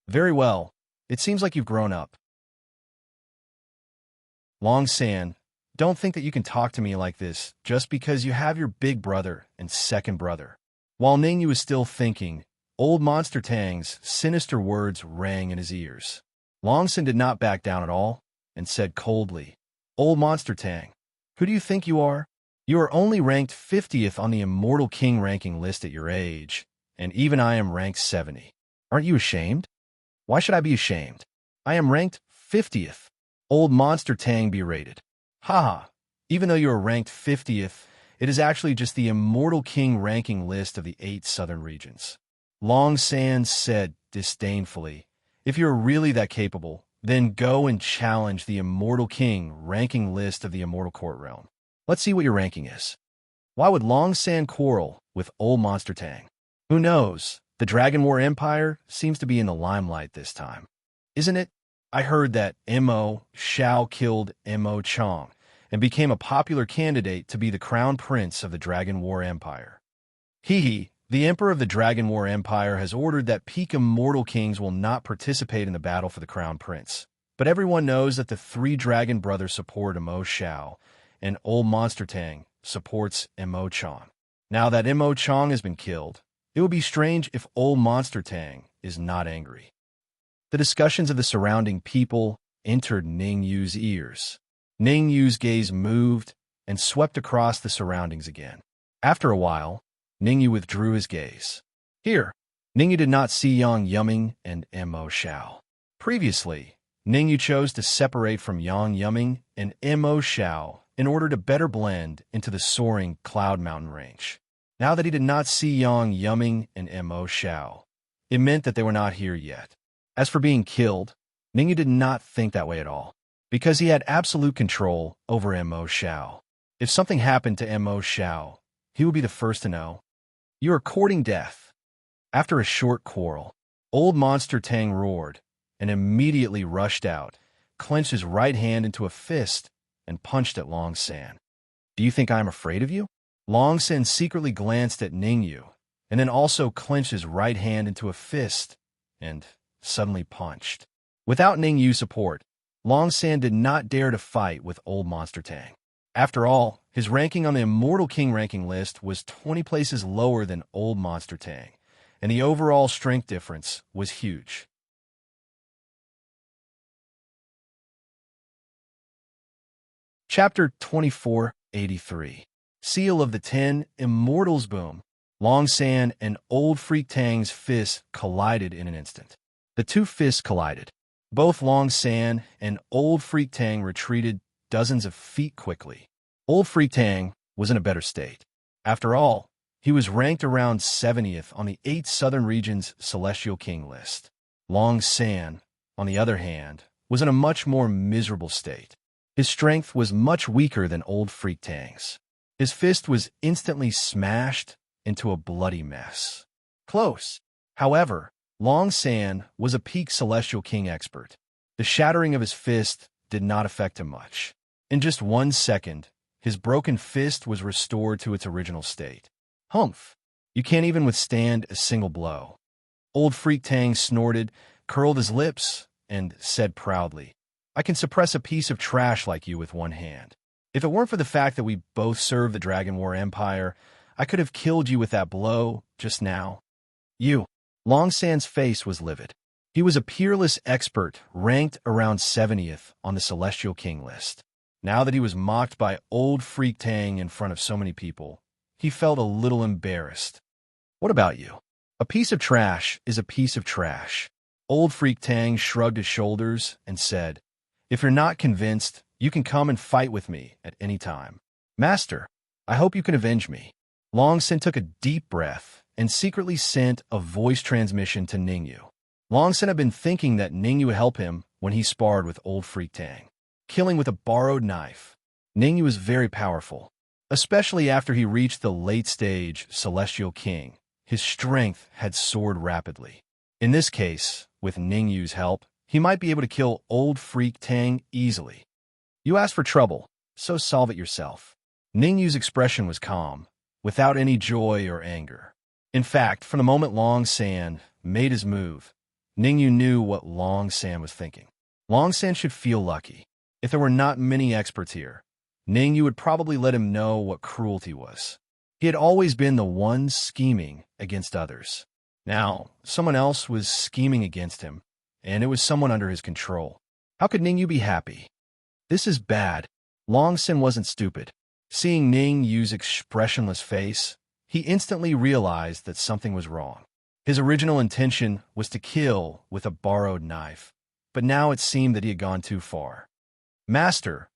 Very well. It seems like you've grown up. Long Sand, don't think that you can talk to me like this just because you have your big brother and second brother. While Ningyu was still thinking, Old Monster Tang's sinister words rang in his ears. Long Sand did not back down at all and said coldly, "Old Monster Tang, who do you think you are? You are only ranked 50th on the Immortal King ranking list at your age, and even I am ranked 70. Aren't you ashamed?" "Why should I be ashamed? I am ranked 50th. Old Monster Tang berated. "Haha, even though you are ranked 50th, it is actually just the Immortal King ranking list of the 8 southern regions." Long Sand said disdainfully, "If you're really that capable, then go and challenge the Immortal King ranking list of the Immortal Court realm. Let's see what your ranking is." Why would Long Sand quarrel with Old Monster Tang? Who knows? The Dragon War Empire seems to be in the limelight this time. Isn't it? I heard that Mo Shao killed Mo Chong and became a popular candidate to be the crown prince of the Dragon War Empire. Hee, the Emperor of the Dragon War Empire has ordered that peak Immortal Kings will not participate in the battle for the crown prince. But everyone knows that the 3 Dragon brothers support Mo Shao, and Old Monster Tang supports Mo Chong. Now that Mo Chong has been killed, it would be strange if Old Monster Tang is not angry. The discussions of the surrounding people entered Ningyu's ears. Ningyu's gaze moved and swept across the surroundings again. After a while, Ningyu withdrew his gaze. Here, Ningyu did not see Yang Yuming and Mo Shao. Previously, Ningyu chose to separate from Yang Yuming and Mo Shao in order to better blend into the soaring Cloud Mountain range. Now that he did not see Yang Yuming and Mo Shao, it meant that they were not here yet. As for being killed, Ningyu did not think that way at all, because he had absolute control over Mo Shao. If something happened to Mo Shao, he would be the first to know. You are courting death. After a short quarrel, Old Monster Tang roared and immediately rushed out, clenched his right hand into a fist, and punched at Long Sand. Do you think I am afraid of you? Long Sin secretly glanced at Ningyu, and then also clenched his right hand into a fist, and suddenly punched. Without Ningyu's support, Long San did not dare to fight with Old Monster Tang. After all, his ranking on the Immortal King ranking list was 20 places lower than Old Monster Tang, and the overall strength difference was huge. Chapter 2483. Seal of the 10 Immortals Boom. Long San and Old Freak Tang's fists collided in an instant. The two fists collided. Both Long San and Old Freak Tang retreated dozens of feet quickly. Old Freak Tang was in a better state. After all, he was ranked around 70th on the 8 Southern Regions Celestial King list. Long San, on the other hand, was in a much more miserable state. His strength was much weaker than Old Freak Tang's. His fist was instantly smashed into a bloody mess. Close. However, Long San was a peak Celestial King expert. The shattering of his fist did not affect him much. In just 1 second, his broken fist was restored to its original state. Humph! You can't even withstand a single blow. Old Freak Tang snorted, curled his lips, and said proudly, I can suppress a piece of trash like you with one hand. If it weren't for the fact that we both serve the Dragon War Empire, I could have killed you with that blow just now. You. Long San's face was livid. He was a peerless expert ranked around 70th on the Celestial King list. Now that he was mocked by Old Freak Tang in front of so many people, he felt a little embarrassed. What about you? A piece of trash is a piece of trash. Old Freak Tang shrugged his shoulders and said, If you're not convinced, you can come and fight with me at any time. Master, I hope you can avenge me. Long Sin took a deep breath and secretly sent a voice transmission to Ningyu. Long Sin had been thinking that Ningyu would help him when he sparred with Old Freak Tang. Killing with a borrowed knife. Ningyu was very powerful, especially after he reached the late stage Celestial King. His strength had soared rapidly. In this case, with Ningyu's help, he might be able to kill Old Freak Tang easily. You asked for trouble, so solve it yourself. Ningyu's expression was calm, without any joy or anger. In fact, from the moment Long San made his move, Ningyu knew what Long San was thinking. Long San should feel lucky. If there were not many experts here, Ningyu would probably let him know what cruelty was. He had always been the one scheming against others. Now, someone else was scheming against him, and it was someone under his control. How could Ningyu be happy? This is bad. Long Sin wasn't stupid. Seeing Ningyu's expressionless face, he instantly realized that something was wrong. His original intention was to kill with a borrowed knife, but now it seemed that he had gone too far. Master,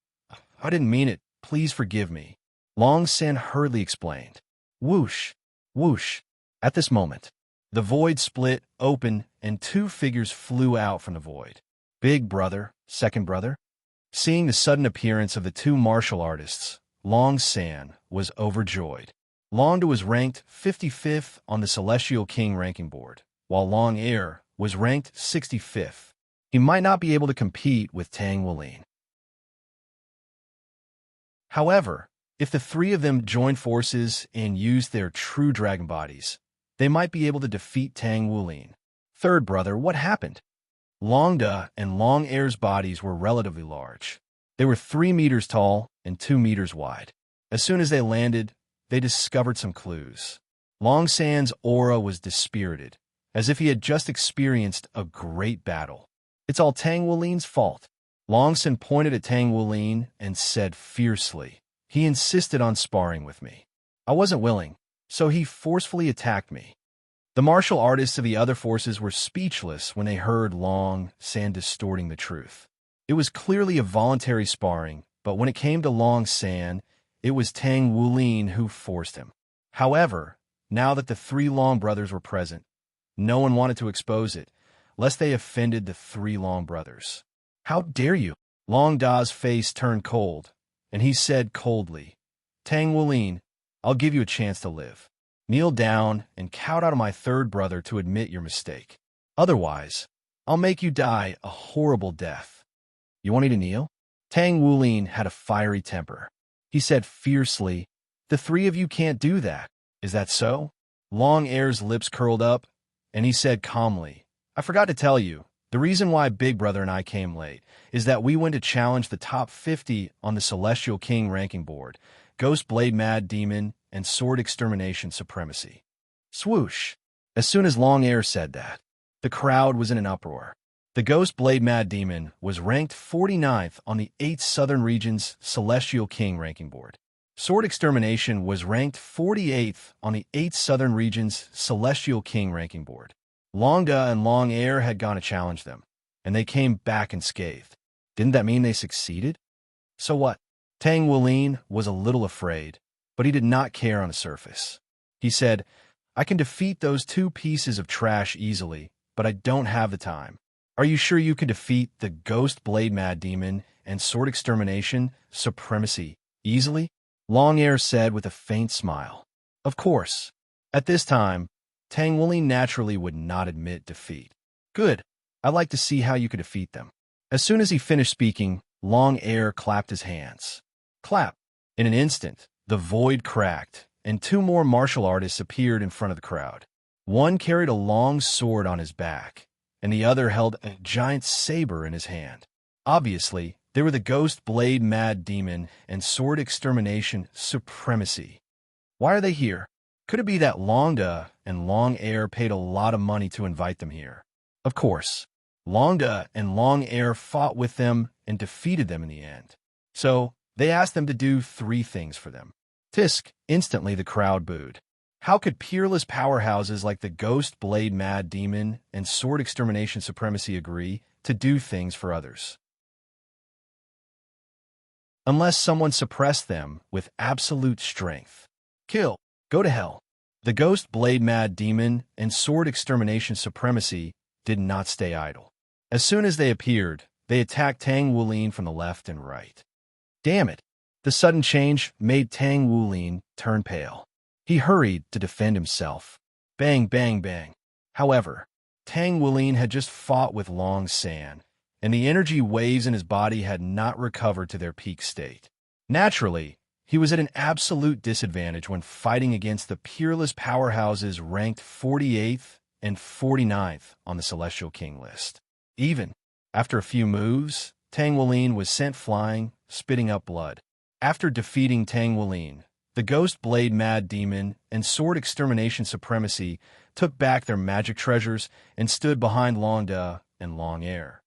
I didn't mean it. Please forgive me. Long Sin hurriedly explained. Whoosh, whoosh. At this moment, the void split open and 2 figures flew out from the void. Big brother, second brother. Seeing the sudden appearance of the 2 martial artists, Long San was overjoyed. Longda was ranked 55th on the Celestial King ranking board, while Long Air was ranked 65th. He might not be able to compete with Tang Wulin. However, if the 3 of them joined forces and used their true dragon bodies, they might be able to defeat Tang Wulin. Third brother, what happened? Longda and Long Air's bodies were relatively large. They were 3 meters tall and 2 meters wide. As soon as they landed, they discovered some clues. Long San's aura was dispirited, as if he had just experienced a great battle. It's all Tang Wulin's fault. Long San pointed at Tang Wulin and said fiercely, he insisted on sparring with me. I wasn't willing, so he forcefully attacked me. The martial artists of the other forces were speechless when they heard Long San distorting the truth. It was clearly a voluntary sparring, but when it came to Long San, it was Tang Wulin who forced him. However, now that the 3 Long brothers were present, no one wanted to expose it, lest they offended the 3 Long brothers. How dare you? Long Da's face turned cold, and he said coldly, Tang Wulin, I'll give you a chance to live. Kneel down and kowtow to my 3rd brother to admit your mistake. Otherwise, I'll make you die a horrible death. You want me to kneel? Tang Wulin had a fiery temper. He said fiercely, The three of you can't do that. Is that so? Long Air's lips curled up, and he said calmly, I forgot to tell you, the reason why Big Brother and I came late is that we went to challenge the top 50 on the Celestial King ranking board, Ghost Blade Mad Demon, and Sword Extermination Supremacy. Swoosh! As soon as Long Air said that, the crowd was in an uproar. The Ghost Blade Mad Demon was ranked 49th on the 8th Southern Region's Celestial King ranking board. Sword Extermination was ranked 48th on the 8th Southern Region's Celestial King ranking board. Longda and Long Air had gone to challenge them, and they came back unscathed. Didn't that mean they succeeded? So what? Tang Wulin was a little afraid, but he did not care on the surface. He said, I can defeat those two pieces of trash easily, but I don't have the time. Are you sure you can defeat the Ghost Blade Mad Demon and Sword Extermination Supremacy easily? Long Air said with a faint smile. Of course. At this time, Tang Wulin naturally would not admit defeat. Good. I'd like to see how you could defeat them. As soon as he finished speaking, Long Air clapped his hands. Clap. In an instant, the void cracked, and two more martial artists appeared in front of the crowd. One carried a long sword on his back, and the other held a giant saber in his hand. Obviously, they were the Ghost Blade Mad Demon and Sword Extermination Supremacy. Why are they here? Could it be that Longda and Long Air paid a lot of money to invite them here? Of course. Longda and Long Air fought with them and defeated them in the end. So, they asked them to do 3 things for them. Tisk! Instantly the crowd booed. How could peerless powerhouses like the Ghost Blade Mad Demon and Sword Extermination Supremacy agree to do things for others? Unless someone suppressed them with absolute strength. Kill. Go to hell. The Ghost Blade Mad Demon and Sword Extermination Supremacy did not stay idle. As soon as they appeared, they attacked Tang Wulin from the left and right. Damn it! The sudden change made Tang Wulin turn pale. He hurried to defend himself. Bang, bang, bang. However, Tang Wulin had just fought with Long San, and the energy waves in his body had not recovered to their peak state. Naturally, he was at an absolute disadvantage when fighting against the peerless powerhouses ranked 48th and 49th on the Celestial King list. Even after a few moves, Tang Wulin was sent flying, spitting up blood. After defeating Tang Wulin, the Ghost Blade Mad Demon and Sword Extermination Supremacy took back their magic treasures and stood behind Longda and Long Air.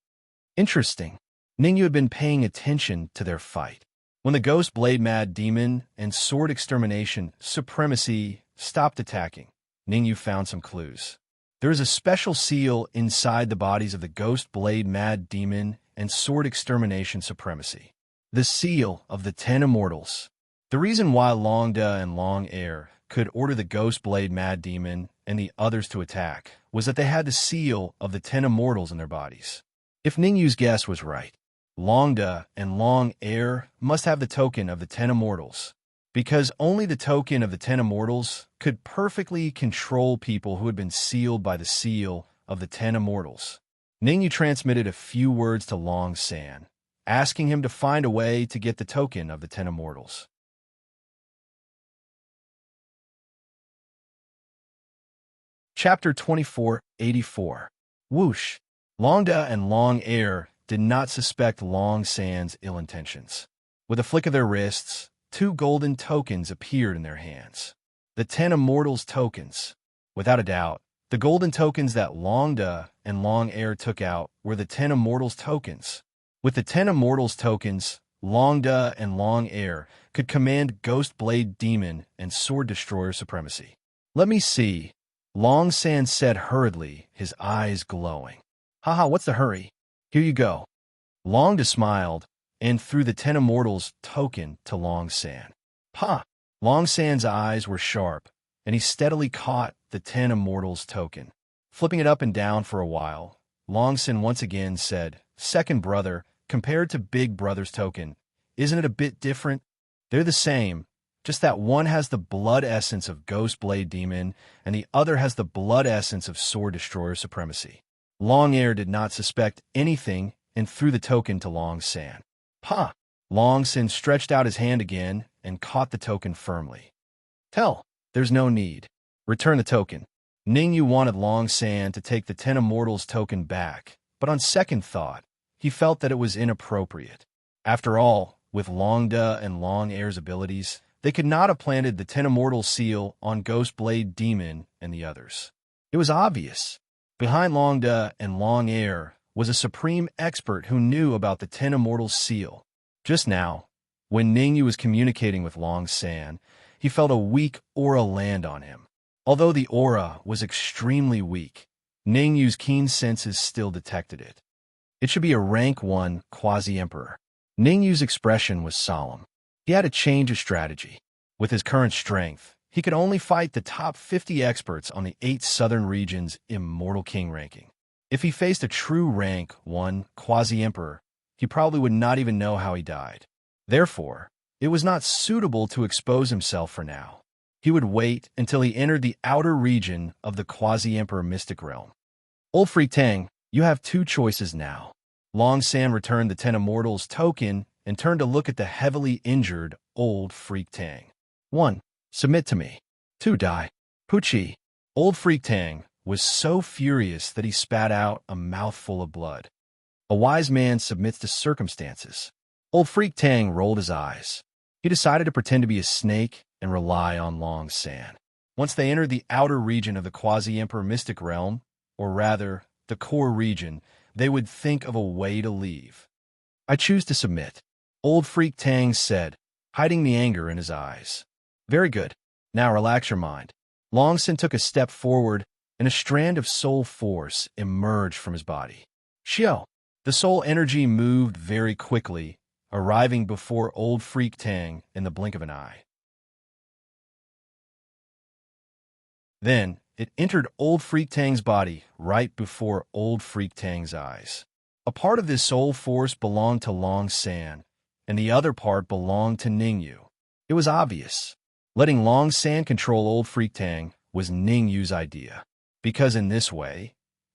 Interesting. Ningyu had been paying attention to their fight. When the Ghost Blade Mad Demon and Sword Extermination Supremacy stopped attacking, Ningyu found some clues. There is a special seal inside the bodies of the Ghost Blade Mad Demon and Sword Extermination Supremacy. The seal of the 10 Immortals. The reason why Longda and Long Air could order the Ghost Blade Mad Demon and the others to attack was that they had the seal of the 10 Immortals in their bodies. If Ningyu's guess was right, Longda and Long Air must have the token of the 10 Immortals, because only the token of the 10 Immortals could perfectly control people who had been sealed by the seal of the 10 Immortals. Ningyu transmitted a few words to Long San, asking him to find a way to get the token of the 10 Immortals. Chapter 2484. Whoosh! Longda and Long Air did not suspect Long San's ill intentions. With a flick of their wrists, 2 golden tokens appeared in their hands. The 10 Immortals tokens. Without a doubt, the golden tokens that Longda and Long Air took out were the 10 Immortals tokens. With the 10 Immortals tokens, Longda and Long Air could command Ghost Blade Demon and Sword Destroyer Supremacy. Let me see, Long San said hurriedly, his eyes glowing. Haha, what's the hurry? Here you go. Longda smiled and threw the 10 Immortals token to Long San. Ha! Long San's eyes were sharp, and he steadily caught the 10 Immortals token. Flipping it up and down for a while, Long San once again said, Second brother, compared to Big Brother's token, isn't it a bit different? They're the same, just that one has the blood essence of Ghost Blade Demon, and the other has the blood essence of Sword Destroyer Supremacy. Long Air did not suspect anything and threw the token to Long San. Ha! Long San stretched out his hand again and caught the token firmly. Tell. There's no need. Return the token. Ningyu wanted Long San to take the 10 Immortals token back, but on second thought, he felt that it was inappropriate. After all, with Long Da and Long Air's abilities, they could not have planted the 10 Immortals seal on Ghost Blade Demon and the others. It was obvious. Behind Long Da and Long Air was a supreme expert who knew about the 10 Immortals seal. Just now, when Ningyu was communicating with Long San, he felt a weak aura land on him. Although the aura was extremely weak, Ningyu's keen senses still detected it. It should be a rank 1 quasi-emperor. Ningyu's expression was solemn. He had a change of strategy. With his current strength, he could only fight the top 50 experts on the 8 southern regions' Immortal King ranking. If he faced a true rank 1 quasi-emperor, he probably would not even know how he died. Therefore, it was not suitable to expose himself for now. He would wait until he entered the outer region of the quasi-emperor mystic realm. Old Freak Tang, you have 2 choices now. Long San returned the 10 Immortals token and turned to look at the heavily injured Old Freak Tang. 1. Submit to me. 2. Die. Pucci. Old Freak Tang was so furious that he spat out a mouthful of blood. A wise man submits to circumstances. Old Freak Tang rolled his eyes. He decided to pretend to be a snake and rely on Long San. Once they entered the outer region of the quasi-emperor mystic realm, or rather, the core region, they would think of a way to leave. I choose to submit, Old Freak Tang said, hiding the anger in his eyes. Very good. Now relax your mind. Long San took a step forward, and a strand of soul force emerged from his body. Xiao. The soul energy moved very quickly, arriving before Old Freak Tang in the blink of an eye. Then, it entered Old Freak Tang's body right before Old Freak Tang's eyes. A part of this soul force belonged to Long San, and the other part belonged to Ningyu. It was obvious. Letting Long San control Old Freak Tang was Ningyu's idea, because in this way,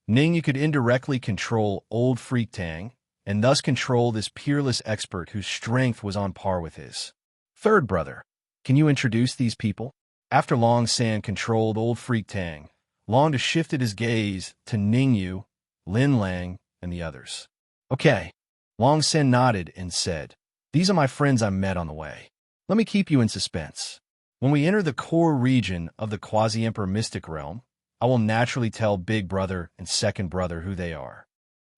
Ningyu could indirectly control Old Freak Tang, and thus control this peerless expert whose strength was on par with his. Third brother, can you introduce these people? After Long San controlled Old Freak Tang, Long Da shifted his gaze to Ningyu, Lin Lang, and the others. Okay. Long San nodded and said, these are my friends I met on the way. Let me keep you in suspense. When we enter the core region of the quasi-emperor mystic realm, I will naturally tell Big Brother and Second Brother who they are.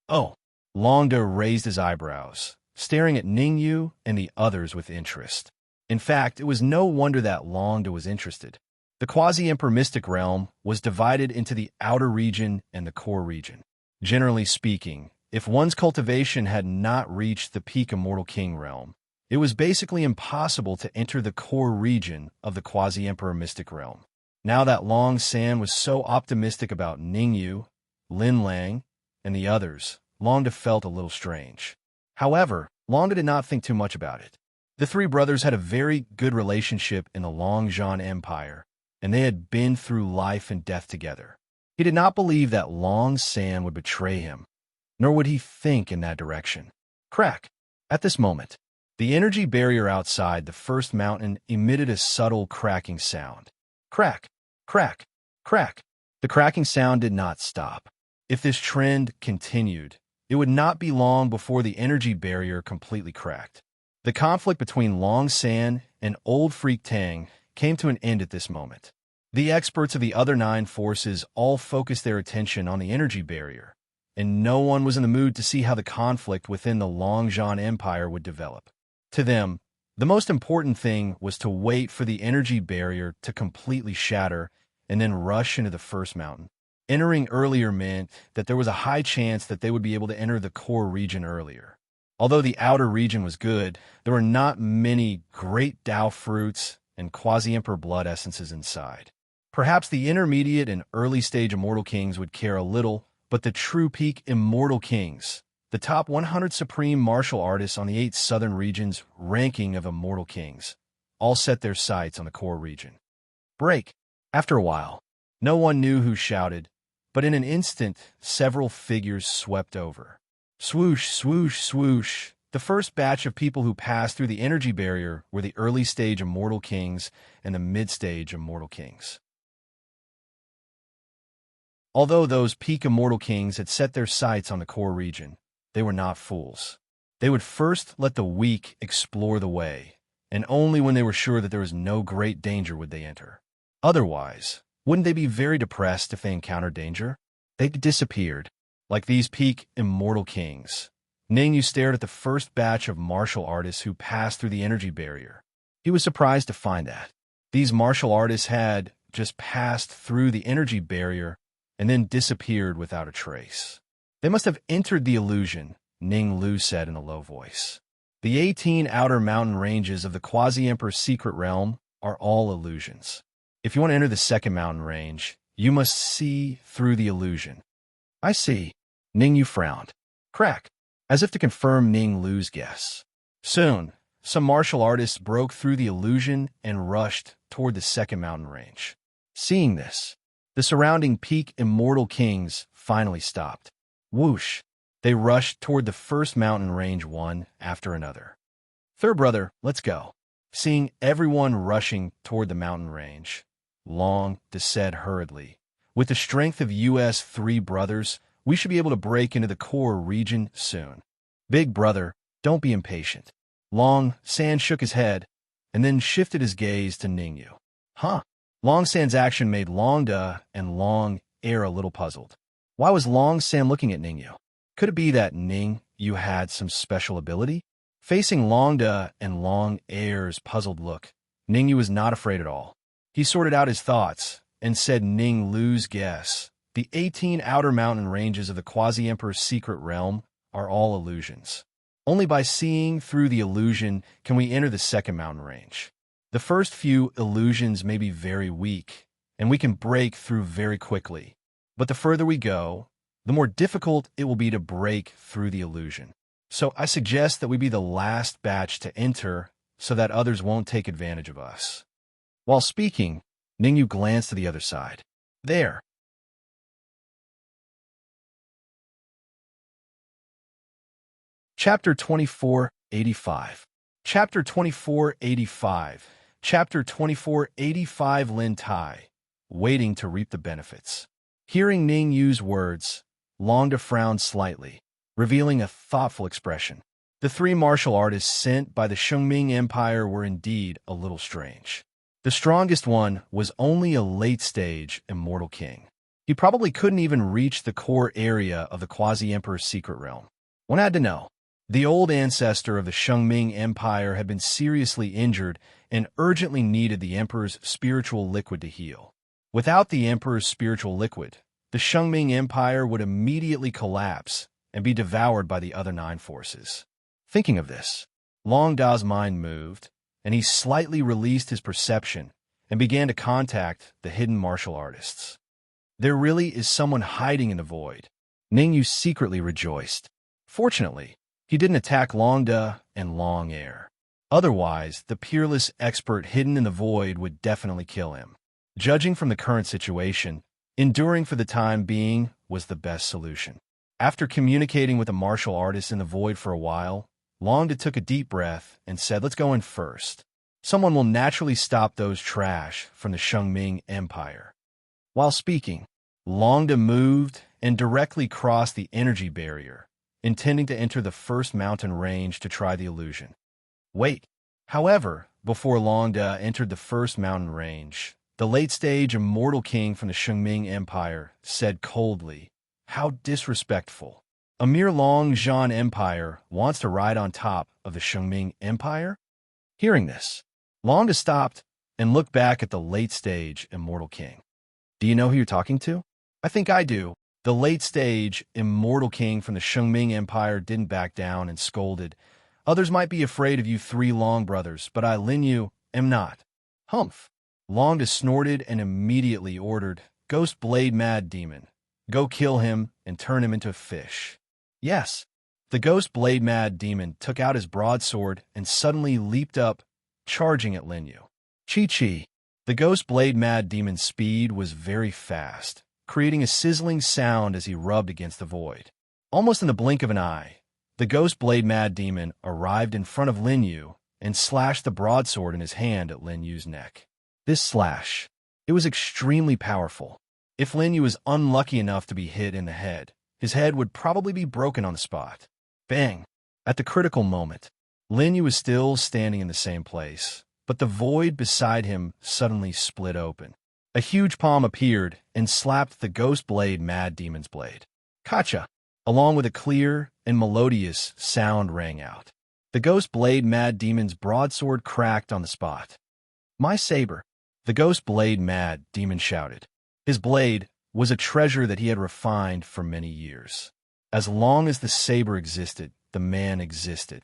Oh. Long Da raised his eyebrows, staring at Ningyu and the others with interest. In fact, it was no wonder that Long Da was interested. The quasi-emperor mystic realm was divided into the outer region and the core region. Generally speaking, if one's cultivation had not reached the peak Immortal King realm, it was basically impossible to enter the core region of the quasi-emperor mystic realm. Now that Long San was so optimistic about Ningyu, Lin Lang, and the others, Long Da felt a little strange. However, Long Da did not think too much about it. The 3 brothers had a very good relationship in the Longzhan Empire, and they had been through life and death together. He did not believe that Long San would betray him, nor would he think in that direction. Crack! At this moment, the energy barrier outside the first mountain emitted a subtle cracking sound. Crack! Crack! Crack! The cracking sound did not stop. If this trend continued, it would not be long before the energy barrier completely cracked. The conflict between Long San and Old Freak Tang came to an end at this moment. The experts of the other 9 forces all focused their attention on the energy barrier, and no one was in the mood to see how the conflict within the Longzhan Empire would develop. To them, the most important thing was to wait for the energy barrier to completely shatter and then rush into the first mountain. Entering earlier meant that there was a high chance that they would be able to enter the core region earlier. Although the outer region was good, there were not many great Dao fruits and quasi-emperor blood essences inside. Perhaps the intermediate and early stage Immortal Kings would care a little, but the true peak Immortal Kings, the top 100 supreme martial artists on the 8 southern regions' ranking of Immortal Kings, all set their sights on the core region. Break. After a while, no one knew who shouted, but in an instant, several figures swept over. Swoosh, swoosh, swoosh, The first batch of people who passed through the energy barrier were the early stage immortal kings and the mid-stage immortal kings. Although those peak immortal kings had set their sights on the core region, they were not fools. They would first let the weak explore the way, and only when they were sure that there was no great danger would they enter. Otherwise, wouldn't they be very depressed if they encountered danger? They disappeared. Like these peak immortal kings, Ningyu stared at the first batch of martial artists who passed through the energy barrier. He was surprised to find that these martial artists had just passed through the energy barrier and then disappeared without a trace. They must have entered the illusion, Ning Lu said in a low voice. The 18 outer mountain ranges of the Quasi-Emperor's secret realm are all illusions. If you want to enter the second mountain range, you must see through the illusion. I see. Ningyu frowned. Crack, as if to confirm Ning Lu's guess. Soon, some martial artists broke through the illusion and rushed toward the second mountain range. Seeing this, the surrounding peak immortal kings finally stopped. Whoosh! They rushed toward the first mountain range one after another. Third brother, let's go. Seeing everyone rushing toward the mountain range, Long said hurriedly, with the strength of US 3 brothers, we should be able to break into the core region soon. Big brother, don't be impatient. Long San shook his head and then shifted his gaze to Ningyu. Huh? Long San's action made Long Da and Long Air a little puzzled. Why was Long San looking at Ningyu? Could it be that Ningyu had some special ability? Facing Long Da and Long Air's puzzled look, Ningyu was not afraid at all. He sorted out his thoughts and said Ning Lu's guess. The 18 outer mountain ranges of the Quasi-Emperor's secret realm are all illusions. Only by seeing through the illusion can we enter the second mountain range. The first few illusions may be very weak, and we can break through very quickly. But the further we go, the more difficult it will be to break through the illusion. So I suggest that we be the last batch to enter so that others won't take advantage of us. While speaking, Ningyu glanced to the other side. There. Chapter 2485. Chapter 2485. Chapter 2485. Lin Tai, waiting to reap the benefits. Hearing Ningyu's words, Long Da frowned slightly, revealing a thoughtful expression. The 3 martial artists sent by the Shungming Empire were indeed a little strange. The strongest one was only a late-stage immortal king. He probably couldn't even reach the core area of the Quasi-Emperor's secret realm. One had to know. The old ancestor of the Shungming Empire had been seriously injured and urgently needed the Emperor's spiritual liquid to heal. Without the Emperor's spiritual liquid, the Shungming Empire would immediately collapse and be devoured by the other 9 forces. Thinking of this, Long Da's mind moved, and he slightly released his perception and began to contact the hidden martial artists. There really is someone hiding in the void. Ningyu secretly rejoiced. Fortunately, he didn't attack Long Da and Long Air. Otherwise, the peerless expert hidden in the void would definitely kill him. Judging from the current situation, enduring for the time being was the best solution. After communicating with the martial artist in the void for a while, Long Da took a deep breath and said, let's go in first. Someone will naturally stop those trash from the Shungming Empire. While speaking, Long Da moved and directly crossed the energy barrier, intending to enter the first mountain range to try the illusion. Wait. However, before Long Da entered the first mountain range, the late-stage immortal king from the Shungming Empire said coldly, how disrespectful. A mere Long Zhan Empire wants to ride on top of the Shungming Empire? Hearing this, Long Da stopped and looked back at the late-stage immortal king. Do you know who you're talking to? I think I do. The late-stage immortal king from the Shungming Empire didn't back down and scolded. Others might be afraid of you 3 Long brothers, but I, Lin Yu, am not. Humph. Long Da snorted and immediately ordered, Ghost Blade Mad Demon, go kill him and turn him into a fish. Yes. The Ghost Blade Mad Demon took out his broadsword and suddenly leaped up, charging at Lin Yu. Chi-chi. The Ghost Blade Mad Demon's speed was very fast, creating a sizzling sound as he rubbed against the void. Almost in the blink of an eye, The Ghost Blade Mad Demon arrived in front of Lin Yu and slashed the broadsword in his hand at Lin Yu's neck. This slash, it was extremely powerful. If Lin Yu was unlucky enough to be hit in the head, his head would probably be broken on the spot. Bang! At the critical moment, Lin Yu was still standing in the same place, but the void beside him suddenly split open. A huge palm appeared and slapped the Ghost Blade Mad Demon's blade. Kacha! Along with a clear and melodious sound rang out. The Ghost Blade Mad Demon's broadsword cracked on the spot. My saber! The Ghost Blade Mad Demon shouted. His blade was a treasure that he had refined for many years. As long as the saber existed, the man existed.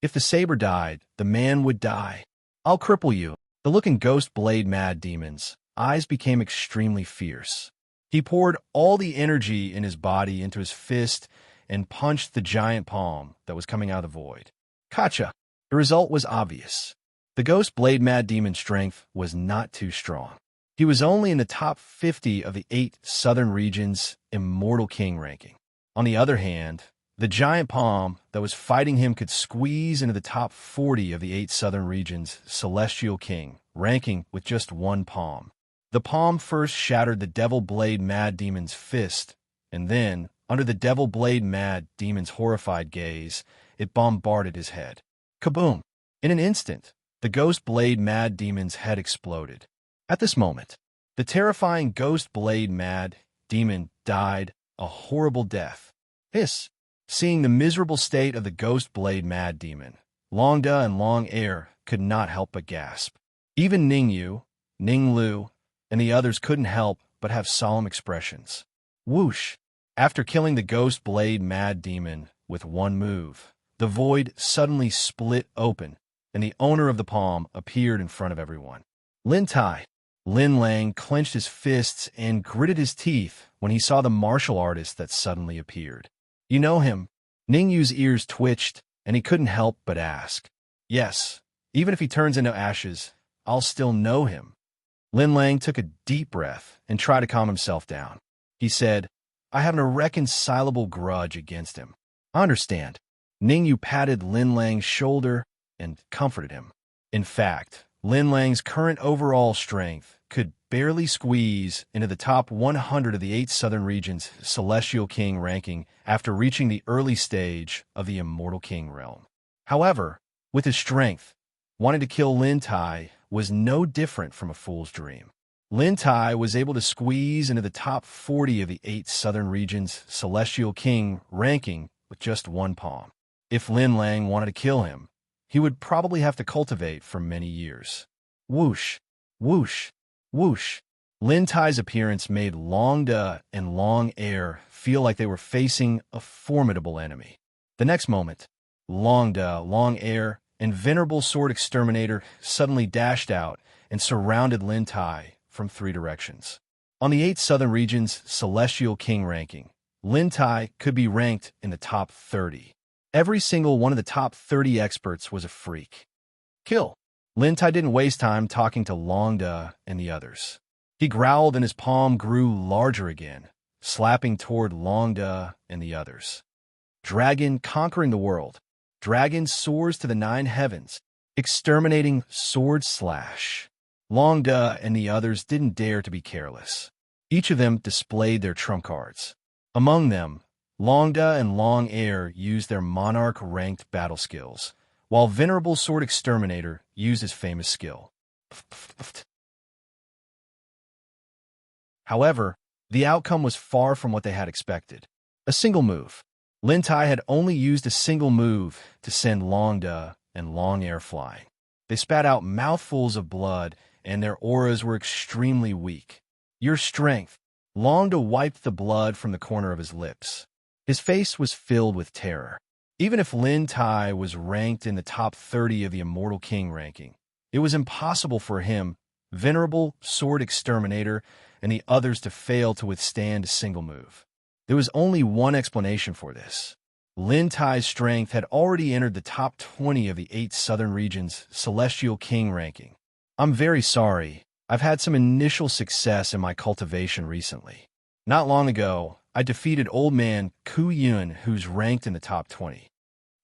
If the saber died, the man would die. I'll cripple you. The look in Ghost Blade Mad Demon's eyes became extremely fierce. He poured all the energy in his body into his fist and punched the giant palm that was coming out of the void. Kacha! The result was obvious. The Ghost Blade Mad Demon's strength was not too strong. He was only in the top 50 of the 8 Southern Regions' Immortal King ranking. On the other hand, the giant palm that was fighting him could squeeze into the top 40 of the 8 Southern Regions' Celestial King ranking with just one palm. The palm first shattered the Devil Blade Mad Demon's fist, and then, under the Devil Blade Mad Demon's horrified gaze, it bombarded his head. Kaboom! In an instant, the Ghost Blade Mad Demon's head exploded. At this moment, the terrifying Ghost Blade Mad Demon died a horrible death. Hiss! Seeing the miserable state of the Ghost Blade Mad Demon, Longda and Long Air could not help but gasp. Even Ning Yu, Ning Lu, and the others couldn't help but have solemn expressions. Whoosh! After killing the Ghost Blade Mad Demon with one move, the void suddenly split open, and the owner of the palm appeared in front of everyone. Lin Tai. Lin Lang clenched his fists and gritted his teeth when he saw the martial artist that suddenly appeared. You know him? Ning Yu's ears twitched, and he couldn't help but ask. Yes, even if he turns into ashes, I'll still know him. Lin Lang took a deep breath and tried to calm himself down. He said, I have an irreconcilable grudge against him. I understand. Ning Yu patted Lin Lang's shoulder and comforted him. In fact, Lin Lang's current overall strength could barely squeeze into the top 100 of the 8 Southern Regions' Celestial King ranking after reaching the early stage of the Immortal King realm. However, with his strength, wanting to kill Lin Tai was no different from a fool's dream. Lin Tai was able to squeeze into the top 40 of the 8 Southern Regions' Celestial King ranking with just one palm. If Lin Lang wanted to kill him, he would probably have to cultivate for many years. Whoosh! Whoosh! Whoosh! Lin Tai's appearance made Long Da and Long Air feel like they were facing a formidable enemy. The next moment, Long Da, Long Air, and Venerable Sword Exterminator suddenly dashed out and surrounded Lin Tai from 3 directions. On the 8 Southern Regions' Celestial King ranking, Lin Tai could be ranked in the top 30. Every single one of the top 30 experts was a freak. Kill! Lin Tai didn't waste time talking to Long Da and the others. He growled and his palm grew larger again, slapping toward Long Da and the others. Dragon conquering the world. Dragon soars to the 9 heavens, exterminating sword slash. Long Da and the others didn't dare to be careless. Each of them displayed their trump cards. Among them, Long Da and Long Air used their monarch-ranked battle skills, while Venerable Sword Exterminator used his famous skill. However, the outcome was far from what they had expected. A single move. Lin Tai had only used a single move to send Long Da and Long Air flying. They spat out mouthfuls of blood, and their auras were extremely weak. Your strength. Long Da wiped the blood from the corner of his lips. His face was filled with terror. Even if Lin Tai was ranked in the top 30 of the Immortal King ranking, it was impossible for him, Venerable Sword Exterminator, and the others to fail to withstand a single move. There was only one explanation for this. Lin Tai's strength had already entered the top 20 of the 8 Southern Regions' Celestial King ranking. I'm very sorry. I've had some initial success in my cultivation recently. Not long ago, I defeated old man Ku Yun, who's ranked in the top 20.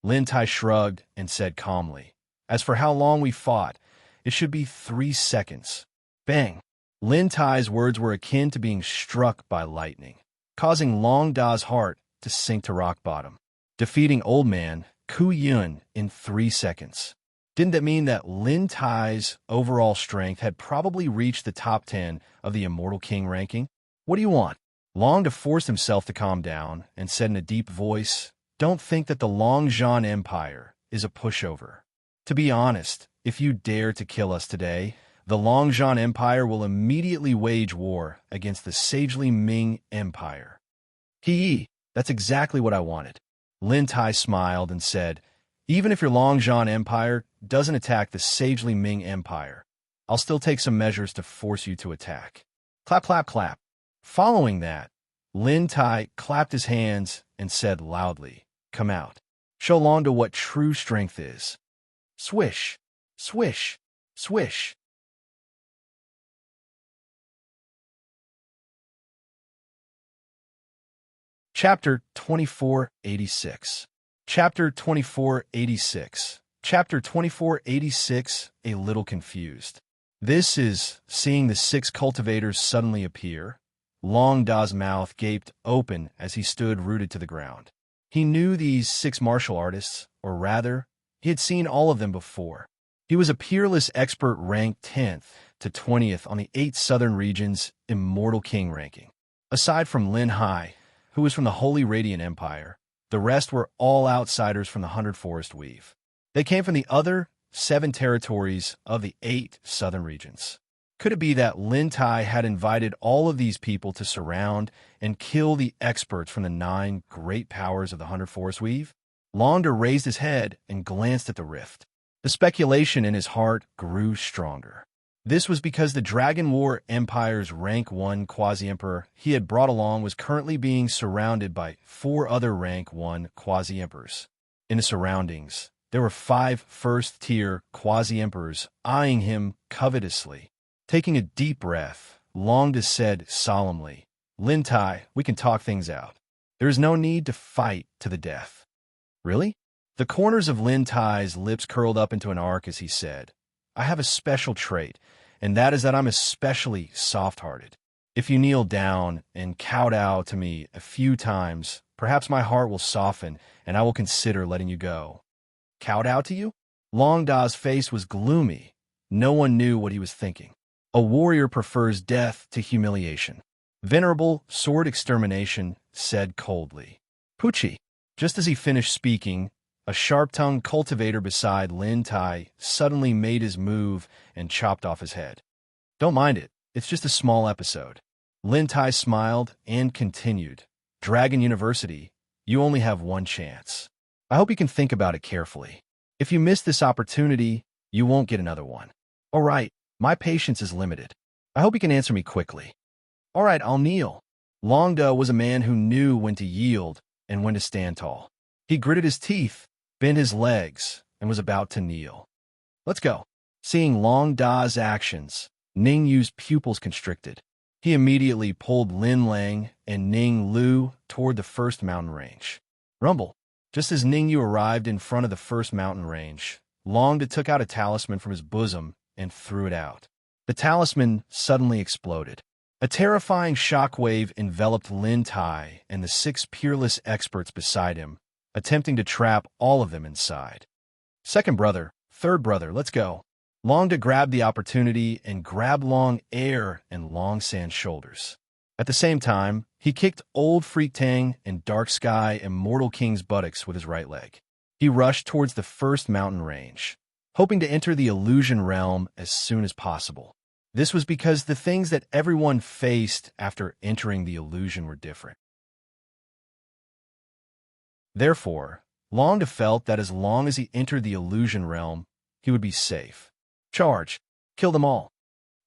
Lin Tai shrugged and said calmly, as for how long we fought, it should be 3 seconds. Bang! Lin Tai's words were akin to being struck by lightning, causing Long Da's heart to sink to rock bottom. Defeating old man Ku Yun in 3 seconds. Didn't that mean that Lin Tai's overall strength had probably reached the top 10 of the Immortal King ranking? What do you want? Long Da forced himself to calm down and said in a deep voice, "Don't think that the Longzhan Empire is a pushover. To be honest, if you dare to kill us today, the Longzhan Empire will immediately wage war against the sagely Ming Empire." Hee, that's exactly what I wanted. Lin Tai smiled and said, "Even if your Longzhan Empire doesn't attack the sagely Ming Empire, I'll still take some measures to force you to attack." Clap, clap, clap. Following that, Lin Tai clapped his hands and said loudly, "Come out. Show Long Da what true strength is." Swish, swish, swish. Chapter 2486. Chapter 2486. Chapter 2486, A Little Confused. This is seeing the 6 cultivators suddenly appear. Long Da's mouth gaped open as he stood rooted to the ground. He knew these 6 martial artists, or rather, he had seen all of them before. He was a peerless expert ranked 10th to 20th on the 8 Southern Regions Immortal King ranking. Aside from Lin Hai, who was from the Holy Radiant Empire, the rest were all outsiders from the 100 Forest Weave. They came from the other 7 territories of the 8 Southern Regions. Could it be that Lin Tai had invited all of these people to surround and kill the experts from the 9 great powers of the 100 Forest Weave? Long Da raised his head and glanced at the rift. The speculation in his heart grew stronger. This was because the Dragon War Empire's rank 1 quasi-emperor he had brought along was currently being surrounded by 4 other rank 1 quasi-emperors. In the surroundings, there were 5 first-tier quasi-emperors eyeing him covetously. Taking a deep breath, Long Da said solemnly, "Lin Tai, we can talk things out. There is no need to fight to the death." "Really?" The corners of Lin Tai's lips curled up into an arc as he said, "I have a special trait, and that is that I'm especially soft-hearted. If you kneel down and kowtow to me a few times, perhaps my heart will soften and I will consider letting you go." Kowtow to you? Long Da's face was gloomy. No one knew what he was thinking. A warrior prefers death to humiliation. Venerable Sword Extermination said coldly. "Pucci." Just as he finished speaking, a sharp-tongued cultivator beside Lin Tai suddenly made his move and chopped off his head. "Don't mind it. It's just a small episode." Lin Tai smiled and continued. "Dragon University, you only have one chance. I hope you can think about it carefully. If you miss this opportunity, you won't get another one." "All right, my patience is limited. I hope you can answer me quickly." "All right, I'll kneel." Long Da was a man who knew when to yield and when to stand tall. He gritted his teeth, bent his legs, and was about to kneel. "Let's go." Seeing Long Da's actions, Ning Yu's pupils constricted. He immediately pulled Lin Lang and Ning Lu toward the first mountain range. Rumble. Just as Ning Yu arrived in front of the first mountain range, Long Da took out a talisman from his bosom and threw it out. The talisman suddenly exploded. A terrifying shockwave enveloped Lin Tai and the 6 peerless experts beside him, attempting to trap all of them inside. "Second brother, third brother, let's go." Long Da grabbed the opportunity and grabbed Long Air and Long Sand's shoulders. At the same time, he kicked Old Freak Tang and Dark Sky Immortal King's buttocks with his right leg. He rushed towards the first mountain range, hoping to enter the illusion realm as soon as possible. This was because the things that everyone faced after entering the illusion were different. Therefore, Long Da felt that as long as he entered the illusion realm, he would be safe. Charge! Kill them all!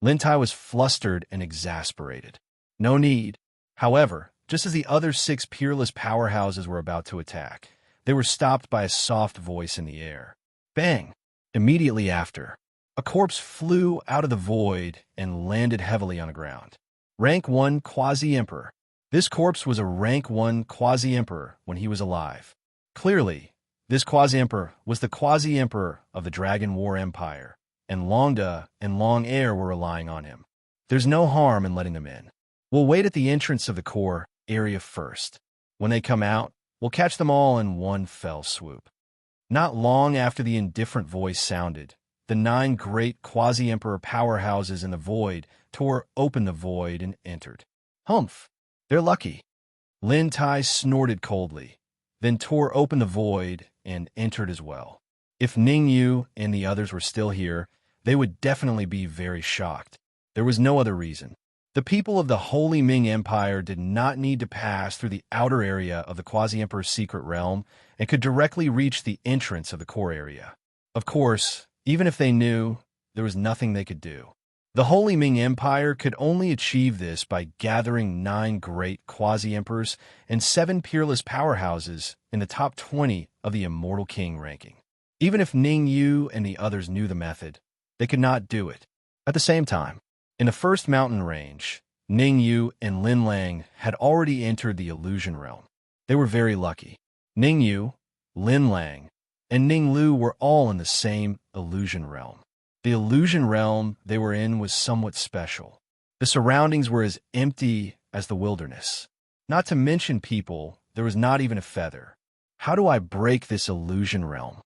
Lin Tai was flustered and exasperated. No need. However, just as the other 6 peerless powerhouses were about to attack, they were stopped by a soft voice in the air. Bang! Immediately after, a corpse flew out of the void and landed heavily on the ground. Rank 1 Quasi-Emperor. This corpse was a rank 1 quasi-emperor when he was alive. Clearly, this quasi-emperor was the quasi-emperor of the Dragon War Empire, and Longda and Long Air were relying on him. There's no harm in letting them in. We'll wait at the entrance of the core area first. When they come out, we'll catch them all in one fell swoop. Not long after the indifferent voice sounded, the 9 great quasi-emperor powerhouses in the void tore open the void and entered. Humph! They're lucky. Lin Tai snorted coldly, then tore open the void and entered as well. If Ning Yu and the others were still here, they would definitely be very shocked. There was no other reason. The people of the Holy Ming Empire did not need to pass through the outer area of the Quasi-Emperor's secret realm and could directly reach the entrance of the core area. Of course, even if they knew, there was nothing they could do. The Holy Ming Empire could only achieve this by gathering 9 great quasi-emperors and 7 peerless powerhouses in the top 20 of the Immortal King ranking. Even if Ning Yu and the others knew the method, they could not do it. At the same time, in the first mountain range, Ning Yu and Lin Lang had already entered the illusion realm. They were very lucky. Ning Yu, Lin Lang, and Ning Lu were all in the same illusion realm. The illusion realm they were in was somewhat special. The surroundings were as empty as the wilderness. Not to mention people, there was not even a feather. How do I break this illusion realm?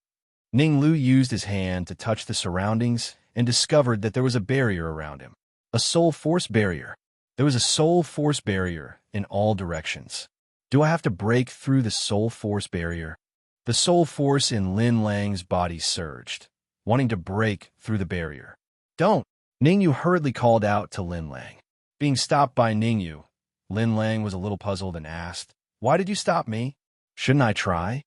Ning Lu used his hand to touch the surroundings and discovered that there was a barrier around him. A soul force barrier. There was a soul force barrier in all directions. Do I have to break through the soul force barrier? The soul force in Lin Lang's body surged, wanting to break through the barrier. Don't! Ning Yu hurriedly called out to Lin Lang. Being stopped by Ning Yu, Lin Lang was a little puzzled and asked, "Why did you stop me? Shouldn't I try?"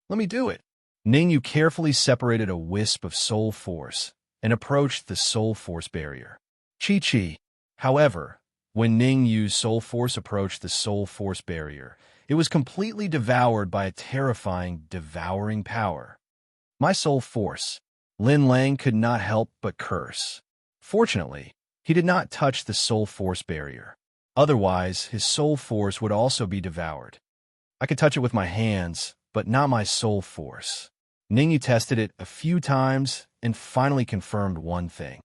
"Let me do it." Ning Yu carefully separated a wisp of soul force and approached the soul force barrier. Chi-chi. However, when Ning Yu's soul force approached the soul force barrier, it was completely devoured by a terrifying, devouring power. My soul force. Lin Lang could not help but curse. Fortunately, he did not touch the soul force barrier. Otherwise, his soul force would also be devoured. I could touch it with my hands, but not my soul force. Ning Yu tested it a few times and finally confirmed one thing.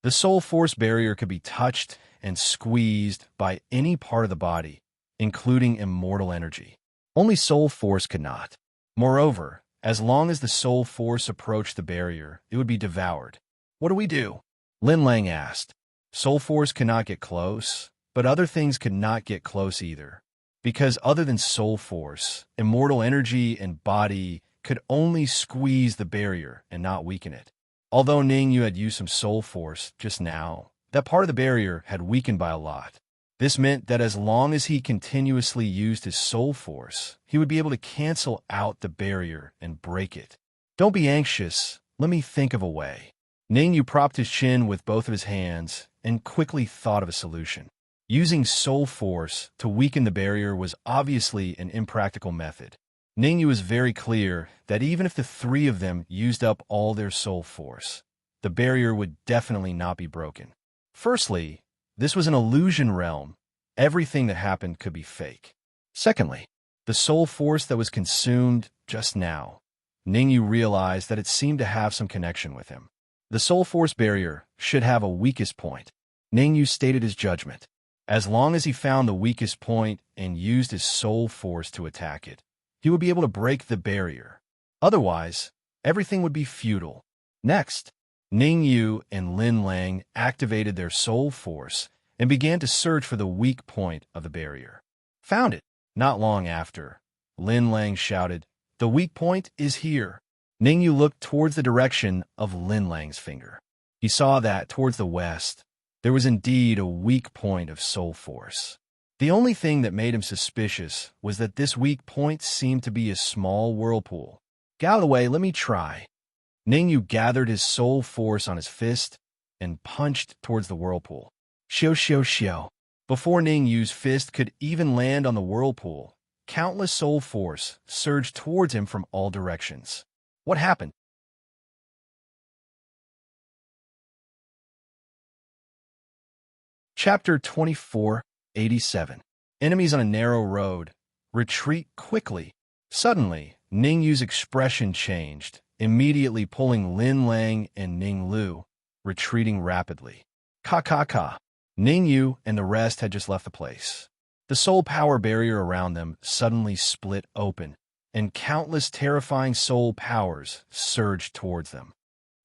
The soul force barrier could be touched and squeezed by any part of the body, including immortal energy. Only soul force could not. Moreover, as long as the soul force approached the barrier, it would be devoured. What do we do? Lin Lang asked. Soul force cannot get close, but other things could not get close either. Because other than soul force, immortal energy and body could only squeeze the barrier and not weaken it. Although Ning Yu had used some soul force just now, that part of the barrier had weakened by a lot. This meant that as long as he continuously used his soul force, he would be able to cancel out the barrier and break it. Don't be anxious. Let me think of a way. Ning Yu propped his chin with both of his hands and quickly thought of a solution. Using soul force to weaken the barrier was obviously an impractical method. Ning Yu was very clear that even if the 3 of them used up all their soul force, the barrier would definitely not be broken. Firstly, this was an illusion realm. Everything that happened could be fake. Secondly, the soul force that was consumed just now, Ning Yu realized that it seemed to have some connection with him. The soul force barrier should have a weakest point. Ning Yu stated his judgment. As long as he found the weakest point and used his soul force to attack it, he would be able to break the barrier. Otherwise, everything would be futile. Next, Ning Yu and Lin Lang activated their soul force and began to search for the weak point of the barrier. Found it. Not long after, Lin Lang shouted, "The weak point is here." Ning Yu looked towards the direction of Lin Lang's finger. He saw that towards the west, there was indeed a weak point of soul force. The only thing that made him suspicious was that this weak point seemed to be a small whirlpool. Get out of the way, let me try. Ning Yu gathered his soul force on his fist and punched towards the whirlpool. Xiao xiao xiao. Before Ning Yu's fist could even land on the whirlpool, countless soul force surged towards him from all directions. What happened? Chapter 2487. Enemies on a narrow road. Retreat quickly. Suddenly, Ning Yu's expression changed, immediately pulling Lin Lang and Ning Lu, retreating rapidly. Ka. Ning Yu and the rest had just left the place. The soul power barrier around them suddenly split open, and countless terrifying soul powers surged towards them.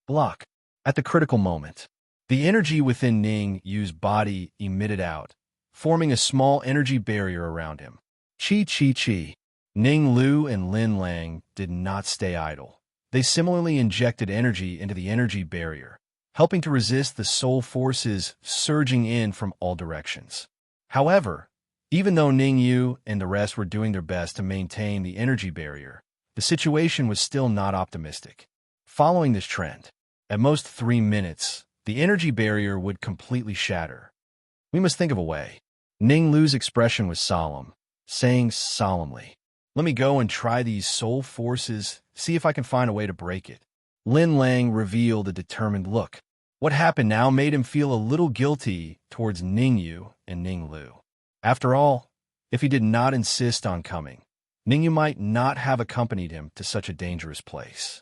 Block. At the critical moment, the energy within Ning Yu's body emitted out, forming a small energy barrier around him. Chi. Ning Lu and Lin Lang did not stay idle. They similarly injected energy into the energy barrier, helping to resist the soul forces surging in from all directions. However, even though Ning Yu and the rest were doing their best to maintain the energy barrier, the situation was still not optimistic. Following this trend, at most 3 minutes, the energy barrier would completely shatter. We must think of a way. Ning Lu's expression was solemn, saying solemnly, "Let me go and try these soul forces, see if I can find a way to break it." Lin Lang revealed a determined look. What happened now made him feel a little guilty towards Ning Yu and Ning Lu. After all, if he did not insist on coming, Ning Yu might not have accompanied him to such a dangerous place.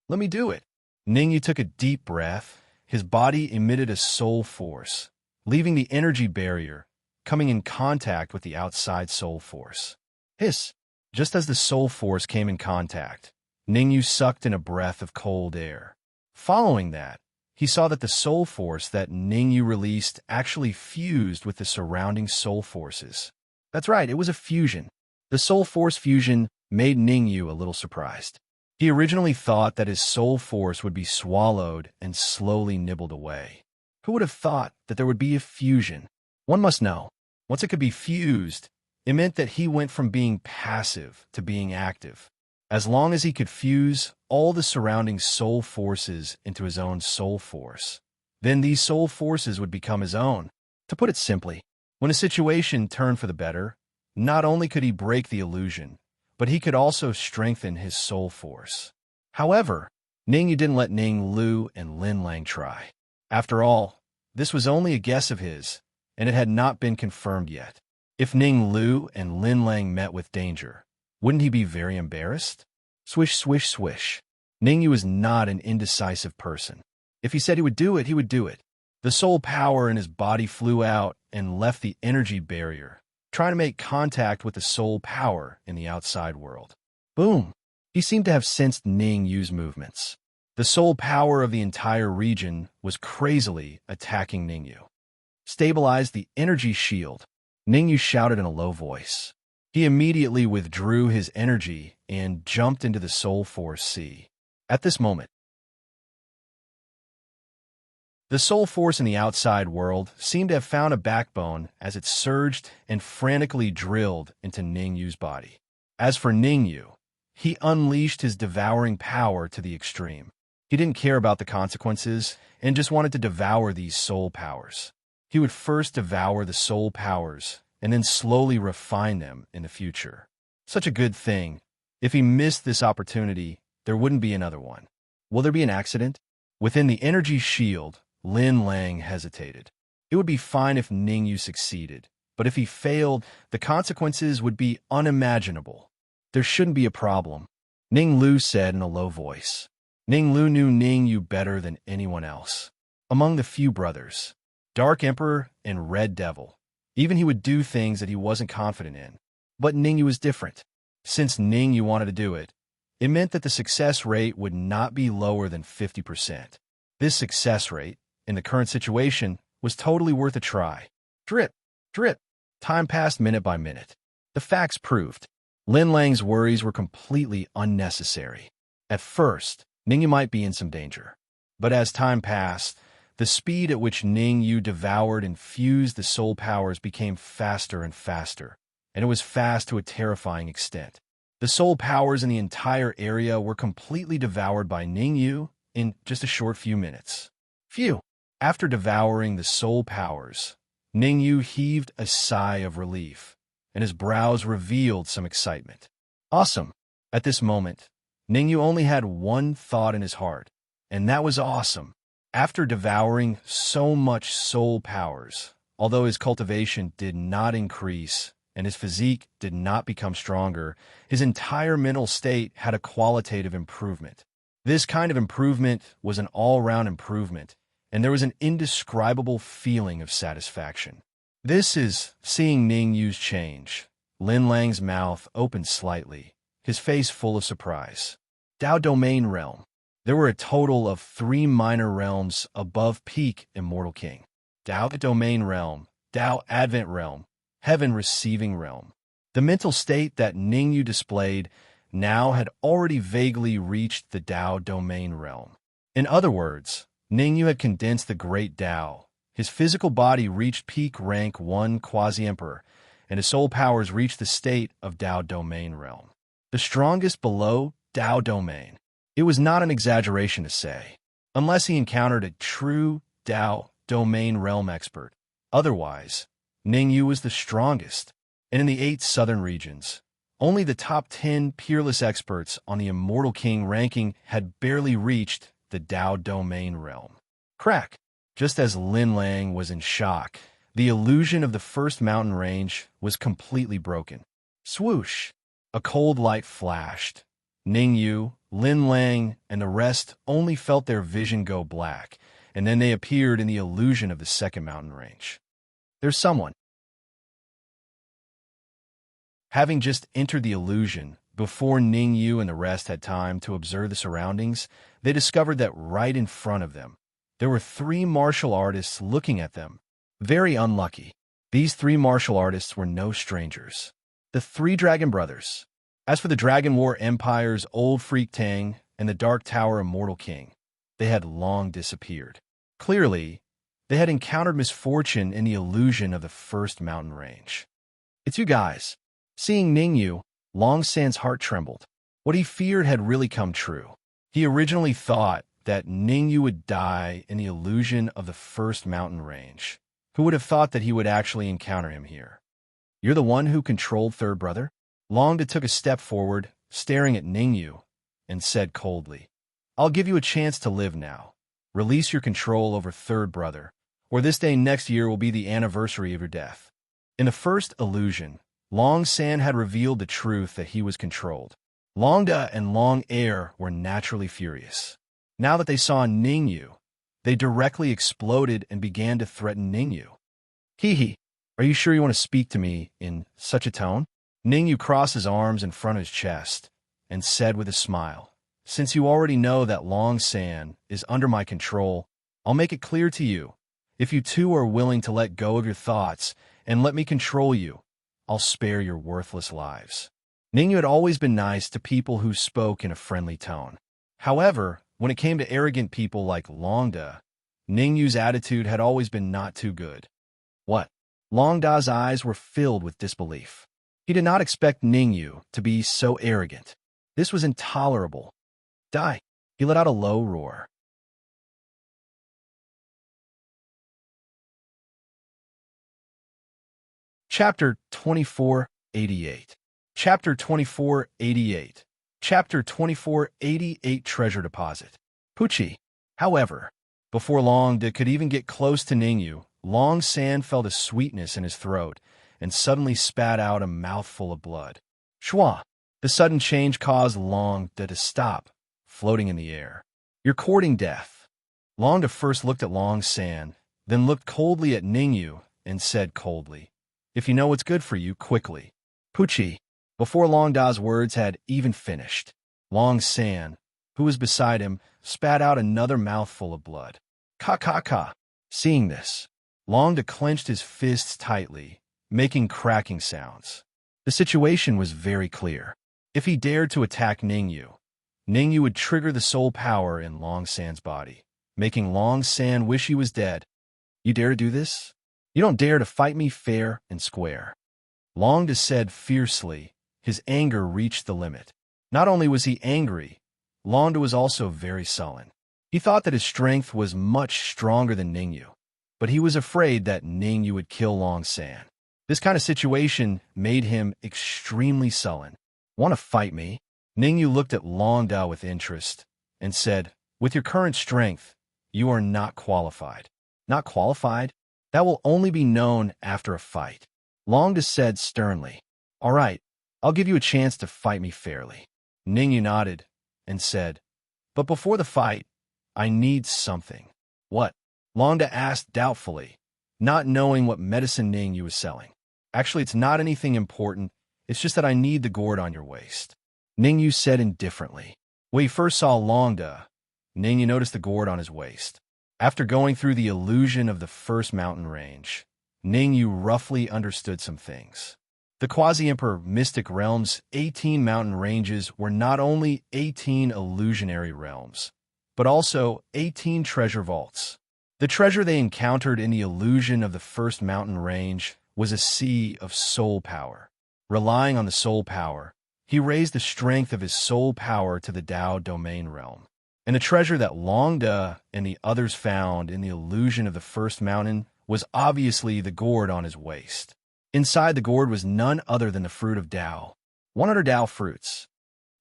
"Let me do it." Ning Yu took a deep breath. His body emitted a soul force, leaving the energy barrier, coming in contact with the outside soul force. Hiss! Just as the soul force came in contact, Ning Yu sucked in a breath of cold air. Following that, he saw that the soul force that Ning Yu released actually fused with the surrounding soul forces. That's right, it was a fusion. The soul force fusion made Ning Yu a little surprised. He originally thought that his soul force would be swallowed and slowly nibbled away. Who would have thought that there would be a fusion? One must know, once it could be fused, it meant that he went from being passive to being active. As long as he could fuse all the surrounding soul forces into his own soul force, then these soul forces would become his own. To put it simply, when a situation turned for the better, not only could he break the illusion, but he could also strengthen his soul force. However, Ning Yu didn't let Ning Lu and Lin Lang try. After all, this was only a guess of his, and it had not been confirmed yet. If Ning Lu and Lin Lang met with danger, wouldn't he be very embarrassed? Swish. Ning Yu was not an indecisive person. If he said he would do it, he would do it. The soul power in his body flew out and left the energy barrier, trying to make contact with the soul power in the outside world. Boom! He seemed to have sensed Ning Yu's movements. The soul power of the entire region was crazily attacking Ning Yu. Stabilize the energy shield, Ning Yu shouted in a low voice. He immediately withdrew his energy and jumped into the soul force sea. At this moment, the soul force in the outside world seemed to have found a backbone as it surged and frantically drilled into Ning Yu's body. As for Ning Yu, he unleashed his devouring power to the extreme. He didn't care about the consequences and just wanted to devour these soul powers. He would first devour the soul powers and then slowly refine them in the future. Such a good thing. If he missed this opportunity, there wouldn't be another one. Will there be an accident? Within the energy shield, Lin Lang hesitated. It would be fine if Ning Yu succeeded, but if he failed, the consequences would be unimaginable. There shouldn't be a problem, Ning Lu said in a low voice. Ning Lu knew Ning Yu better than anyone else. Among the few brothers, Dark Emperor and Red Devil, even he would do things that he wasn't confident in. But Ning Yu was different. Since Ning Yu wanted to do it, it meant that the success rate would not be lower than 50%. This success rate, in the current situation, was totally worth a try. Drip. Time passed minute by minute. The facts proved. Lin Lang's worries were completely unnecessary. At first, Ning Yu might be in some danger. But as time passed, the speed at which Ning Yu devoured and fused the soul powers became faster and faster, and it was fast to a terrifying extent. The soul powers in the entire area were completely devoured by Ning Yu in just a short few minutes. Phew! After devouring the soul powers, Ning Yu heaved a sigh of relief, and his brows revealed some excitement. Awesome! At this moment, Ning Yu only had one thought in his heart, and that was awesome. After devouring so much soul powers, although his cultivation did not increase and his physique did not become stronger, his entire mental state had a qualitative improvement. This kind of improvement was an all-round improvement, and there was an indescribable feeling of satisfaction. This is seeing Ning Yu's change. Lin Lang's mouth opened slightly, his face full of surprise. Dao Domain Realm. There were a total of 3 minor realms above peak Immortal King. Dao Domain Realm, Dao Advent Realm, Heaven Receiving Realm. The mental state that Ning Yu displayed now had already vaguely reached the Dao Domain Realm. In other words, Ning Yu had condensed the great Dao. His physical body reached peak rank 1 Quasi-Emperor, and his soul powers reached the state of Dao Domain Realm. The strongest below Dao Domain. It was not an exaggeration to say, unless he encountered a true Dao Domain Realm expert. Otherwise, Ning Yu was the strongest, and in the 8 southern regions, only the top 10 peerless experts on the Immortal King ranking had barely reached the Dao Domain Realm. Crack! Just as Lin Lang was in shock, the illusion of the first mountain range was completely broken. Swoosh! A cold light flashed. Ning Yu, Lin Lang, and the rest only felt their vision go black, and then they appeared in the illusion of the second mountain range. There's someone. Having just entered the illusion, before Ning Yu and the rest had time to observe the surroundings, they discovered that right in front of them, there were 3 martial artists looking at them. Very unlucky. These 3 martial artists were no strangers. The 3 Dragon Brothers. As for the Dragon War Empire's Old Freak Tang and the Dark Tower Immortal King, they had long disappeared. Clearly, they had encountered misfortune in the illusion of the first mountain range. It's you guys. Seeing Ning Yu, Long San's heart trembled. What he feared had really come true. He originally thought that Ning Yu would die in the illusion of the first mountain range. Who would have thought that he would actually encounter him here? You're the one who controlled Third Brother? Longda took a step forward, staring at Ning Yu, and said coldly, I'll give you a chance to live now. Release your control over Third Brother, or this day next year will be the anniversary of your death. In the first illusion, Long San had revealed the truth that he was controlled. Longda and Long Air were naturally furious. Now that they saw Ning Yu, they directly exploded and began to threaten Ning Yu. Hee, are you sure you want to speak to me in such a tone? Ning Yu crossed his arms in front of his chest and said with a smile, Since you already know that Long San is under my control, I'll make it clear to you. If you two are willing to let go of your thoughts and let me control you, I'll spare your worthless lives. Ning Yu had always been nice to people who spoke in a friendly tone. However, when it came to arrogant people like Longda, Ning Yu's attitude had always been not too good. What? Longda's eyes were filled with disbelief. He did not expect Ning Yu to be so arrogant. This was intolerable. Die! He let out a low roar. Chapter 2488. Chapter 2488. Chapter 2488 Treasure Deposit. Pucci. However, before Longda could even get close to Ning Yu, Long San felt a sweetness in his throat and suddenly spat out a mouthful of blood. Shua! The sudden change caused Longda to stop, floating in the air. You're courting death. Longda first looked at Long San, then looked coldly at Ning Yu and said coldly, If you know what's good for you, quickly. Pucci. Before Longda's words had even finished, Long San, who was beside him, spat out another mouthful of blood. Ka. Seeing this, Longda clenched his fists tightly, making cracking sounds. The situation was very clear. If he dared to attack Ning Yu would trigger the soul power in Long San's body, making Long San wish he was dead. You dare to do this? You don't dare to fight me fair and square. Longda said fiercely. His anger reached the limit. Not only was he angry, Longda was also very sullen. He thought that his strength was much stronger than Ning Yu, but he was afraid that Ning Yu would kill Long San. This kind of situation made him extremely sullen. Want to fight me? Ning Yu looked at Longda with interest and said, With your current strength, you are not qualified. Not qualified? That will only be known after a fight. Longda said sternly. All right, I'll give you a chance to fight me fairly. Ningyu nodded and said, but before the fight, I need something. What? Longda asked doubtfully, not knowing what medicine Ningyu was selling. Actually, it's not anything important. It's just that I need the gourd on your waist. Ningyu said indifferently. When he first saw Longda, Ningyu noticed the gourd on his waist. After going through the illusion of the first mountain range, Ningyu roughly understood some things. The Quasi-Emperor Mystic Realm's 18 mountain ranges were not only 18 illusionary realms, but also 18 treasure vaults. The treasure they encountered in the illusion of the first mountain range was a sea of soul power. Relying on the soul power, he raised the strength of his soul power to the Dao domain realm. And the treasure that Longda and the others found in the illusion of the first mountain was obviously the gourd on his waist. Inside the gourd was none other than the fruit of Dao. 100 Dao fruits.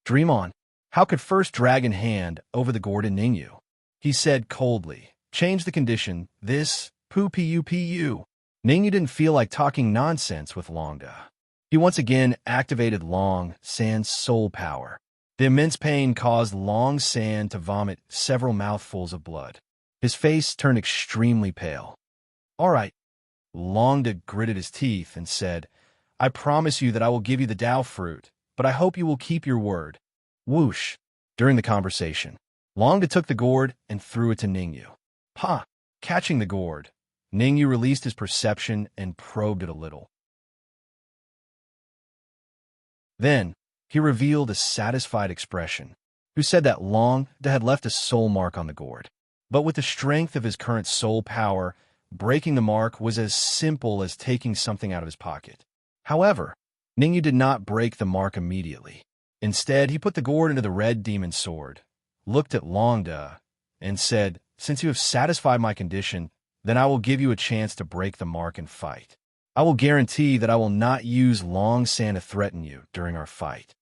Dream on. How could first dragon hand over the gourd in Ningyu? He said coldly. Change the condition. This, pu. Ningyu didn't feel like talking nonsense with Longda. He once again activated Long San's soul power. The immense pain caused Long San to vomit several mouthfuls of blood. His face turned extremely pale. All right. Longda gritted his teeth and said, I promise you that I will give you the Dao fruit, but I hope you will keep your word. Whoosh. During the conversation, Longda took the gourd and threw it to Ningyu. Ha! Catching the gourd, Ningyu released his perception and probed it a little. Then, he revealed a satisfied expression, who said that Longda had left a soul mark on the gourd. But with the strength of his current soul power, breaking the mark was as simple as taking something out of his pocket. However, Ningyu did not break the mark immediately. Instead, he put the gourd into the red demon sword, looked at Longda, and said, Since you have satisfied my condition, then I will give you a chance to break the mark and fight. I will guarantee that I will not use Long San to threaten you during our fight.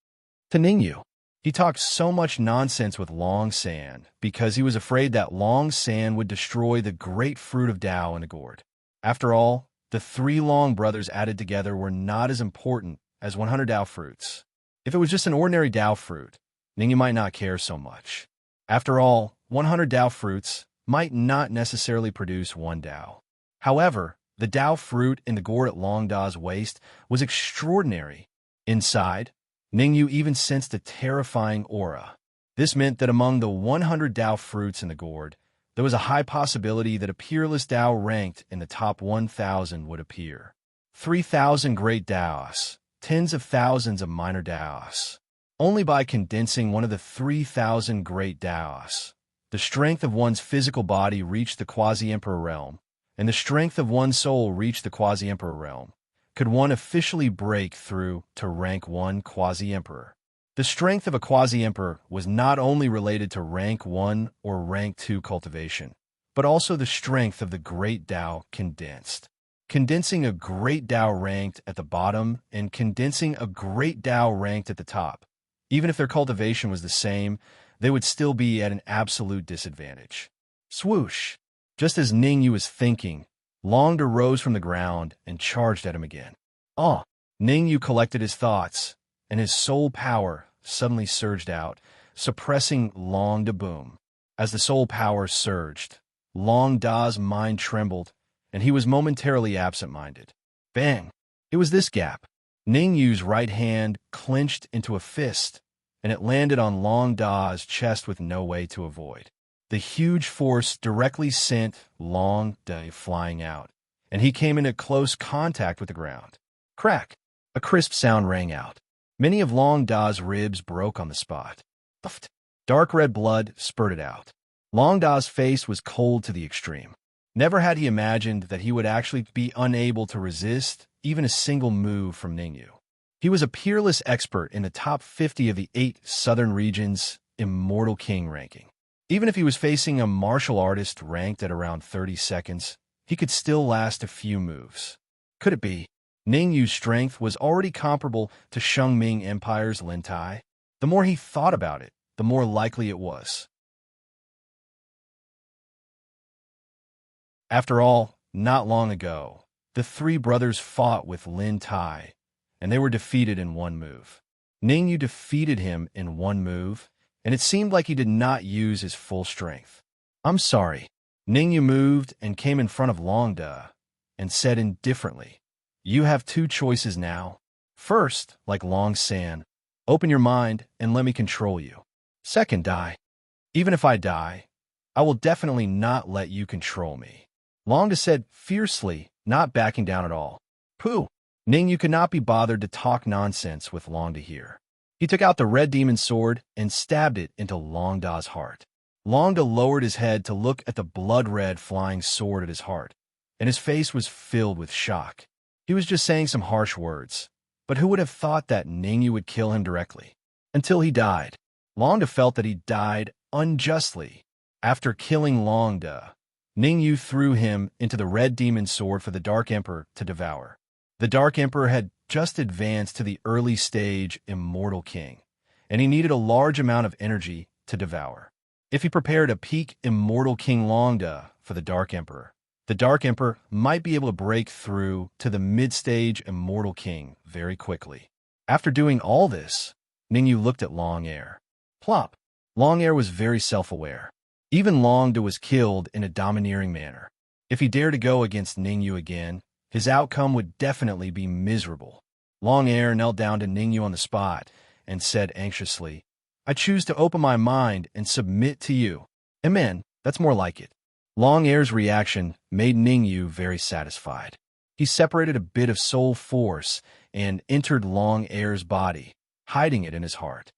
To Ningyu, he talked so much nonsense with Long San because he was afraid that Long San would destroy the great fruit of Dao in the gourd. After all, the 3 Long brothers added together were not as important as 100 Dao fruits. If it was just an ordinary Dao fruit, Ningyu might not care so much. After all, 100 Dao fruits might not necessarily produce 1 Dao. However, the Dao fruit in the gourd at Longda's waist was extraordinary. Inside, Ningyu even sensed a terrifying aura. This meant that among the 100 Dao fruits in the gourd, there was a high possibility that a peerless Dao ranked in the top 1,000 would appear. 3,000 great Daos, tens of thousands of minor Daos. Only by condensing one of the 3,000 great Daos, the strength of one's physical body reached the Quasi-Emperor realm, and the strength of one's soul reached the Quasi-Emperor realm, could one officially break through to rank 1 Quasi-Emperor. The strength of a Quasi-Emperor was not only related to rank 1 or rank 2 cultivation, but also the strength of the great Dao condensed. Condensing a great Dao ranked at the bottom and condensing a great Dao ranked at the top, even if their cultivation was the same, they would still be at an absolute disadvantage. Swoosh! Just as Ningyu was thinking, Longda rose from the ground and charged at him again. Ah! Ningyu collected his thoughts, and his soul power suddenly surged out, suppressing Longda boom. As the soul power surged, Longda's mind trembled, and he was momentarily absent-minded. Bang! It was this gap. Ningyu's right hand clenched into a fist, and it landed on Longda's chest with no way to avoid. The huge force directly sent Longda flying out, and he came into close contact with the ground. Crack! A crisp sound rang out. Many of Longda's ribs broke on the spot. Puffed. Dark red blood spurted out. Longda's face was cold to the extreme. Never had he imagined that he would actually be unable to resist even a single move from Ningyu. He was a peerless expert in the top 50 of the 8 southern regions' Immortal King ranking. Even if he was facing a martial artist ranked at around 30 seconds, he could still last a few moves. Could it be? Ningyu's strength was already comparable to Shungming Empire's Lin Tai. The more he thought about it, the more likely it was. After all, not long ago, the three brothers fought with Lin Tai, and they were defeated in one move. Ningyu defeated him in one move, and it seemed like he did not use his full strength. I'm sorry. Ningyu moved and came in front of Longda and said indifferently, you have two choices now. First, like Long San, open your mind and let me control you. Second, die. Even if I die, I will definitely not let you control me. Longda said fiercely, not backing down at all. Pooh! Ningyu could not be bothered to talk nonsense with Longda here. He took out the red demon sword and stabbed it into Longda's heart. Longda lowered his head to look at the blood-red flying sword at his heart, and his face was filled with shock. He was just saying some harsh words, but who would have thought that Ningyu would kill him directly? Until he died. Longda felt that he died unjustly. After killing Longda, Ningyu threw him into the red demon sword for the Dark Emperor to devour. The Dark Emperor had just advanced to the early stage Immortal King, and he needed a large amount of energy to devour. If he prepared a peak Immortal King Longda for the Dark Emperor might be able to break through to the mid-stage Immortal King very quickly. After doing all this, Ningyu looked at Long Air. Plop! Long Air was very self-aware. Even Longda was killed in a domineering manner. If he dared to go against Ningyu again, his outcome would definitely be miserable. Long Air knelt down to Ningyu on the spot and said anxiously, I choose to open my mind and submit to you. Amen, that's more like it. Long Air's reaction made Ningyu very satisfied. He separated a bit of soul force and entered Long Air's body, hiding it in his heart.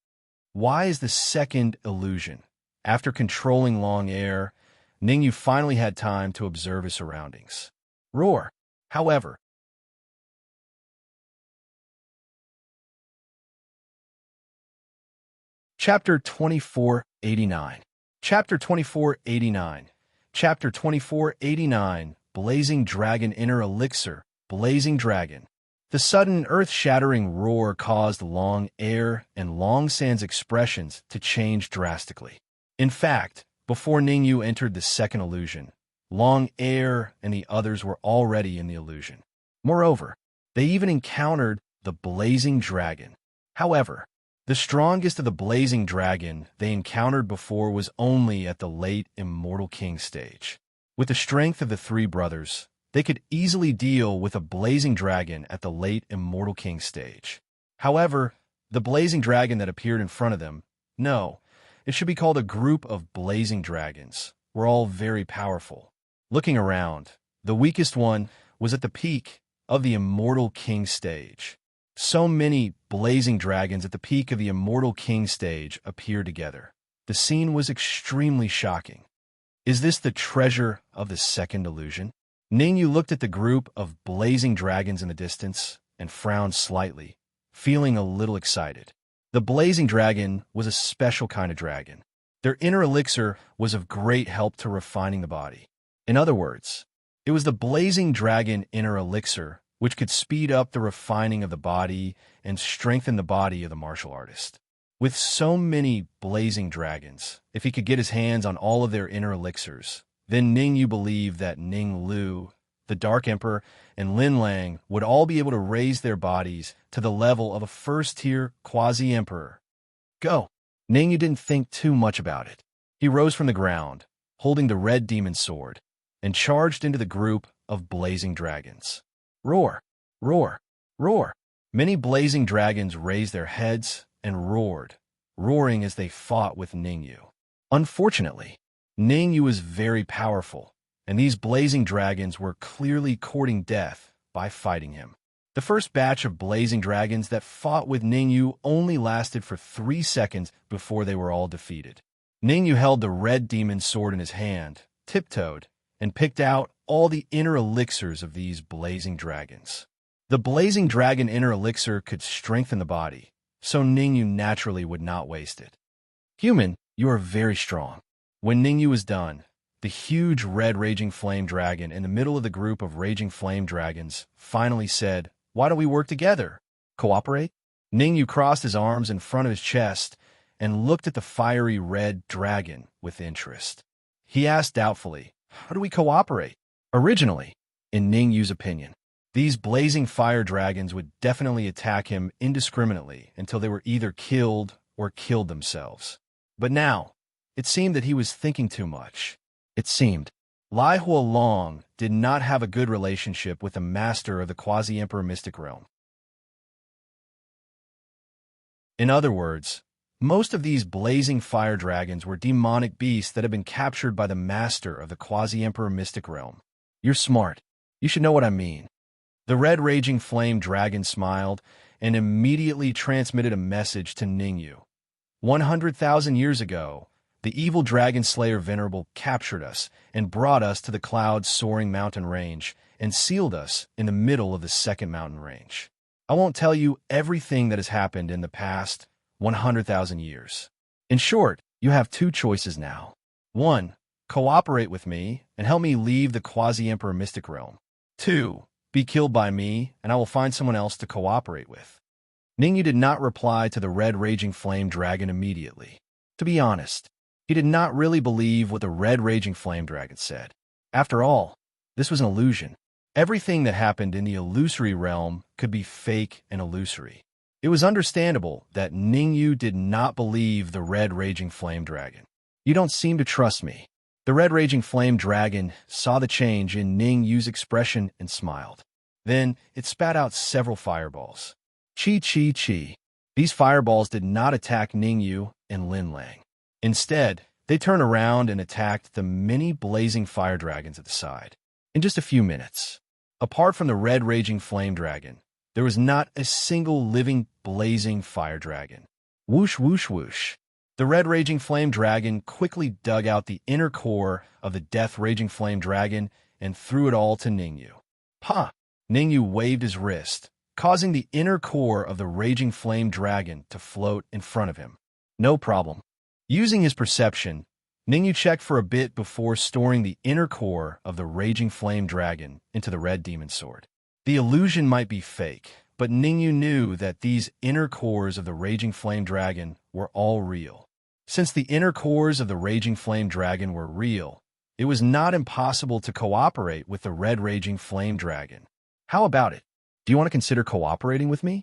Why is the second illusion? After controlling Long Air, Ningyu finally had time to observe his surroundings. Roar! However, Chapter 2489. Chapter 2489. Chapter 2489. Blazing Dragon Inner Elixir. Blazing Dragon. The sudden earth-shattering roar caused Long Air and Long San's expressions to change drastically. In fact, before Ningyu entered the second illusion, Long Air and the others were already in the illusion. Moreover, they even encountered the Blazing Dragon. However, the strongest of the Blazing Dragon they encountered before was only at the late Immortal King stage. With the strength of the three brothers, they could easily deal with a Blazing Dragon at the late Immortal King stage. However, the Blazing Dragon that appeared in front of them, no, it should be called a group of Blazing Dragons, were all very powerful. Looking around, the weakest one was at the peak of the Immortal King stage. So many Blazing Dragons at the peak of the Immortal King stage appeared together. The scene was extremely shocking. Is this the treasure of the second illusion? Ningyu looked at the group of Blazing Dragons in the distance and frowned slightly, feeling a little excited. The Blazing Dragon was a special kind of dragon. Their inner elixir was of great help to refining the body. In other words, it was the Blazing Dragon Inner Elixir which could speed up the refining of the body and strengthen the body of the martial artist. With so many Blazing Dragons, if he could get his hands on all of their inner elixirs, then Ningyu believed that Ning Lu, the Dark Emperor, and Lin Lang would all be able to raise their bodies to the level of a first-tier quasi-emperor. Go! Ningyu didn't think too much about it. He rose from the ground, holding the red demon sword, and charged into the group of Blazing Dragons. Roar! Roar! Roar! Many Blazing Dragons raised their heads and roared, roaring as they fought with Ningyu. Unfortunately, Ningyu was very powerful, and these Blazing Dragons were clearly courting death by fighting him. The first batch of Blazing Dragons that fought with Ningyu only lasted for 3 seconds before they were all defeated. Ningyu held the red demon sword in his hand, tiptoed, and picked out all the inner elixirs of these Blazing Dragons. The Blazing Dragon Inner Elixir could strengthen the body, so Ningyu naturally would not waste it. Human, you are very strong. When Ningyu was done, the huge red Raging Flame Dragon in the middle of the group of Raging Flame Dragons finally said, "Why don't we work together? Cooperate?" Ningyu crossed his arms in front of his chest and looked at the fiery red dragon with interest. He asked doubtfully, "How do we cooperate?" Originally, in Ning Yu's opinion. These blazing fire dragons would definitely attack him indiscriminately until they were either killed or killed themselves. But now, it seemed that he was thinking too much. It seemed. Lai Huolong did not have a good relationship with the master of the quasi-emperor mystic realm. In other words, most of these blazing fire dragons were demonic beasts that had been captured by the master of the quasi-emperor mystic realm. You're smart. You should know what I mean. The red raging flame dragon smiled and immediately transmitted a message to Ningyu. 100,000 years ago, the evil dragon slayer Venerable captured us and brought us to the clouds soaring mountain range and sealed us in the middle of the second mountain range. I won't tell you everything that has happened in the past 100,000 years. In short, you have two choices now. 1. Cooperate with me and help me leave the quasi-emperor mystic realm. 2. Be killed by me, and I will find someone else to cooperate with. Ningyu did not reply to the red raging flame dragon immediately. To be honest, he did not really believe what the red raging flame dragon said. After all, this was an illusion. Everything that happened in the illusory realm could be fake and illusory. It was understandable that Ningyu did not believe the red raging flame dragon. You don't seem to trust me. The red raging flame dragon saw the change in Ningyu's expression and smiled. Then it spat out several fireballs. Chi chi chi. These fireballs did not attack Ningyu and Lin Lang. Instead, they turned around and attacked the many blazing fire dragons at the side. In just a few minutes, apart from the red raging flame dragon, there was not a single living blazing fire dragon. Whoosh whoosh whoosh. The red raging flame dragon quickly dug out the inner core of the death raging flame dragon and threw it all to Ningyu. Ha! Ningyu waved his wrist, causing the inner core of the raging flame dragon to float in front of him. No problem. Using his perception, Ningyu checked for a bit before storing the inner core of the raging flame dragon into the red demon sword. The illusion might be fake, but Ningyu knew that these inner cores of the raging flame dragon were all real. Since the inner cores of the raging flame dragon were real, it was not impossible to cooperate with the red raging flame dragon. How about it? Do you want to consider cooperating with me?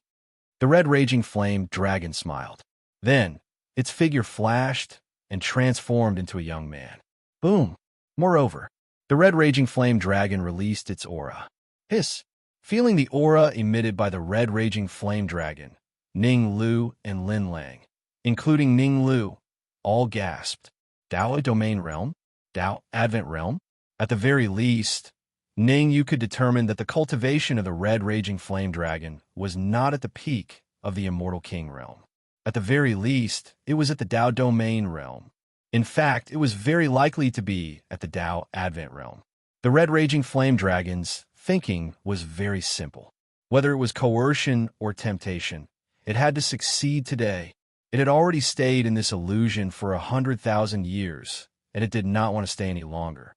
The red raging flame dragon smiled. Then, its figure flashed and transformed into a young man. Boom! Moreover, the red raging flame dragon released its aura. Hiss! Feeling the aura emitted by the red raging flame dragon, Ning Lu and Lin Lang, including Ning Lu, all gasped. Dao domain realm? Dao advent realm? At the very least, Ning Yu could determine that the cultivation of the red raging flame dragon was not at the peak of the immortal king realm. At the very least, it was at the Dao domain realm. In fact, it was very likely to be at the Dao advent realm. The red raging flame dragon's thinking was very simple. Whether it was coercion or temptation, it had to succeed today. It had already stayed in this illusion for 100,000 years, and it did not want to stay any longer.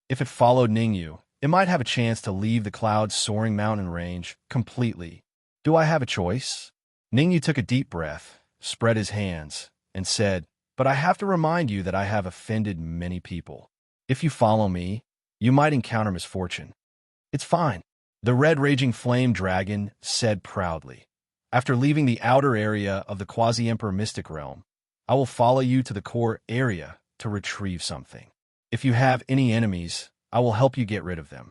If it followed Ningyu, it might have a chance to leave the clouds soaring mountain range completely. Do I have a choice? Ningyu took a deep breath, spread his hands, and said, but I have to remind you that I have offended many people. If you follow me, you might encounter misfortune. It's fine, the red raging flame dragon said proudly. After leaving the outer area of the quasi-emperor mystic realm, I will follow you to the core area to retrieve something. If you have any enemies, I will help you get rid of them.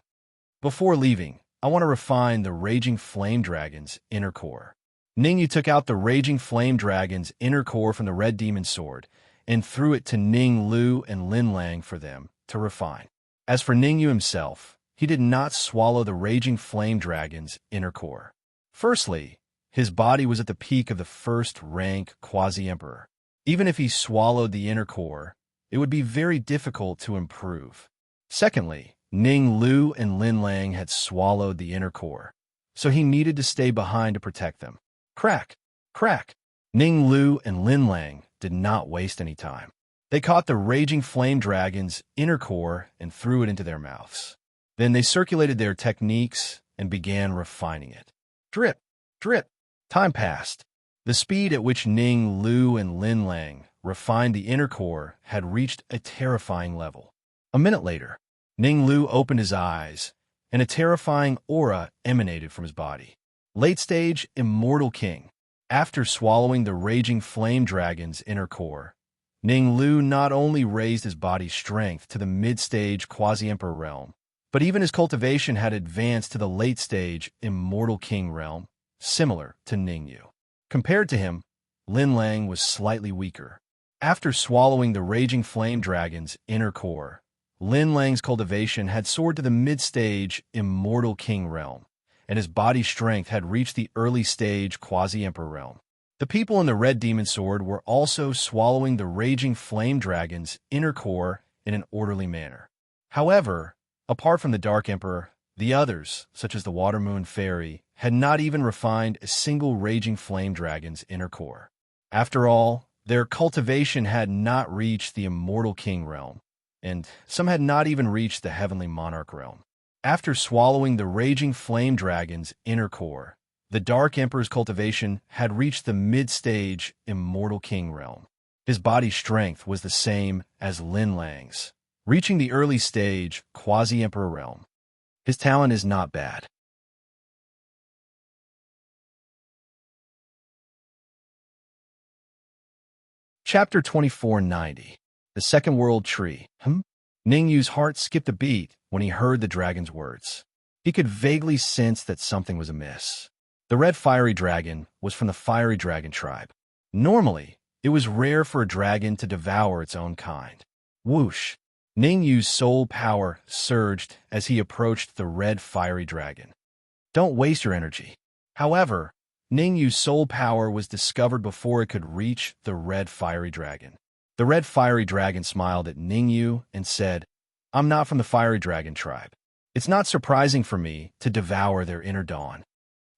Before leaving, I want to refine the raging flame dragon's inner core. Ningyu took out the raging flame dragon's inner core from the red demon sword and threw it to Ning Lu and Lin Lang for them to refine. As for Ningyu himself, he did not swallow the raging flame dragon's inner core. Firstly, his body was at the peak of the first-rank quasi-emperor. Even if he swallowed the inner core, it would be very difficult to improve. Secondly, Ning Lu and Lin Lang had swallowed the inner core, so he needed to stay behind to protect them. Crack! Crack! Ning Lu and Lin Lang did not waste any time. They caught the raging flame dragon's inner core and threw it into their mouths. Then they circulated their techniques and began refining it. Drip! Drip! Time passed. The speed at which Ning Lu and Lin Lang refined the inner core had reached a terrifying level. A minute later, Ning Lu opened his eyes, and a terrifying aura emanated from his body. Late stage, immortal king. After swallowing the raging flame dragon's inner core, Ning Lu not only raised his body's strength to the mid-stage quasi-emperor realm, but even his cultivation had advanced to the late-stage immortal king realm, similar to Ning Yu. Compared to him, Lin Lang was slightly weaker. After swallowing the raging flame dragon's inner core, Lin Lang's cultivation had soared to the mid-stage immortal king realm, and his body strength had reached the early-stage quasi-emperor realm. The people in the Red Demon Sword were also swallowing the raging flame dragon's inner core in an orderly manner. However, apart from the Dark Emperor, the others, such as the Water Moon Fairy, had not even refined a single raging flame dragon's inner core. After all, their cultivation had not reached the immortal king realm, and some had not even reached the heavenly monarch realm. After swallowing the raging flame dragon's inner core, the Dark Emperor's cultivation had reached the mid-stage immortal king realm. His body strength was the same as Lin Lang's, reaching the early stage quasi-emperor realm. His talent is not bad. Chapter 2490. The Second World Tree. Ning Yu's heart skipped a beat when he heard the dragon's words. He could vaguely sense that something was amiss. The red fiery dragon was from the fiery dragon tribe. Normally, it was rare for a dragon to devour its own kind. Whoosh! Ning Yu's soul power surged as he approached the red fiery dragon. Don't waste your energy. However, Ning Yu's soul power was discovered before it could reach the red fiery dragon. The red fiery dragon smiled at Ning Yu and said, "I'm not from the fiery dragon tribe. It's not surprising for me to devour their inner dawn.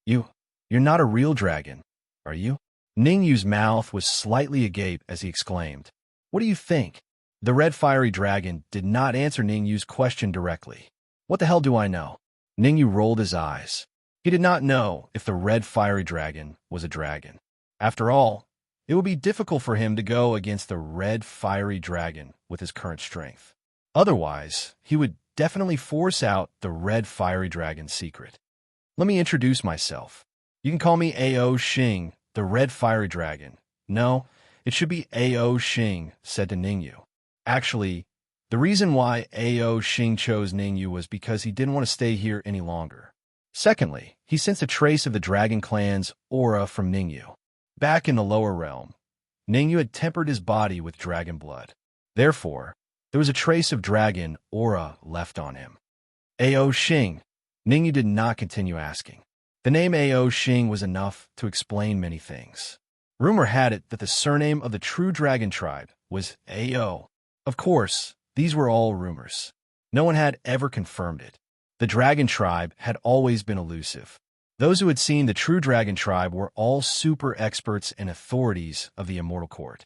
You're not a real dragon, are you?" Ning Yu's mouth was slightly agape as he exclaimed, "What do you think?" The red fiery dragon did not answer Ning Yu's question directly. "What the hell do I know?" Ning Yu rolled his eyes. He did not know if the red fiery dragon was a dragon. After all, it would be difficult for him to go against the red fiery dragon with his current strength. Otherwise, he would definitely force out the red fiery dragon's secret. "Let me introduce myself. You can call me A.O. Xing, the red fiery dragon." "No, it should be A.O. Xing," said to Ning Yu. Actually, the reason why A.O. Xing chose Ning Yu was because he didn't want to stay here any longer. Secondly, he sensed a trace of the Dragon Clan's aura from Ning Yu. Back in the lower realm, Ning Yu had tempered his body with dragon blood. Therefore, there was a trace of dragon aura left on him. "A.O. Xing." Ning Yu did not continue asking. The name A.O. Xing was enough to explain many things. Rumor had it that the surname of the true dragon tribe was A.O. Of course, these were all rumors. No one had ever confirmed it. The dragon tribe had always been elusive. Those who had seen the true dragon tribe were all super experts and authorities of the immortal court.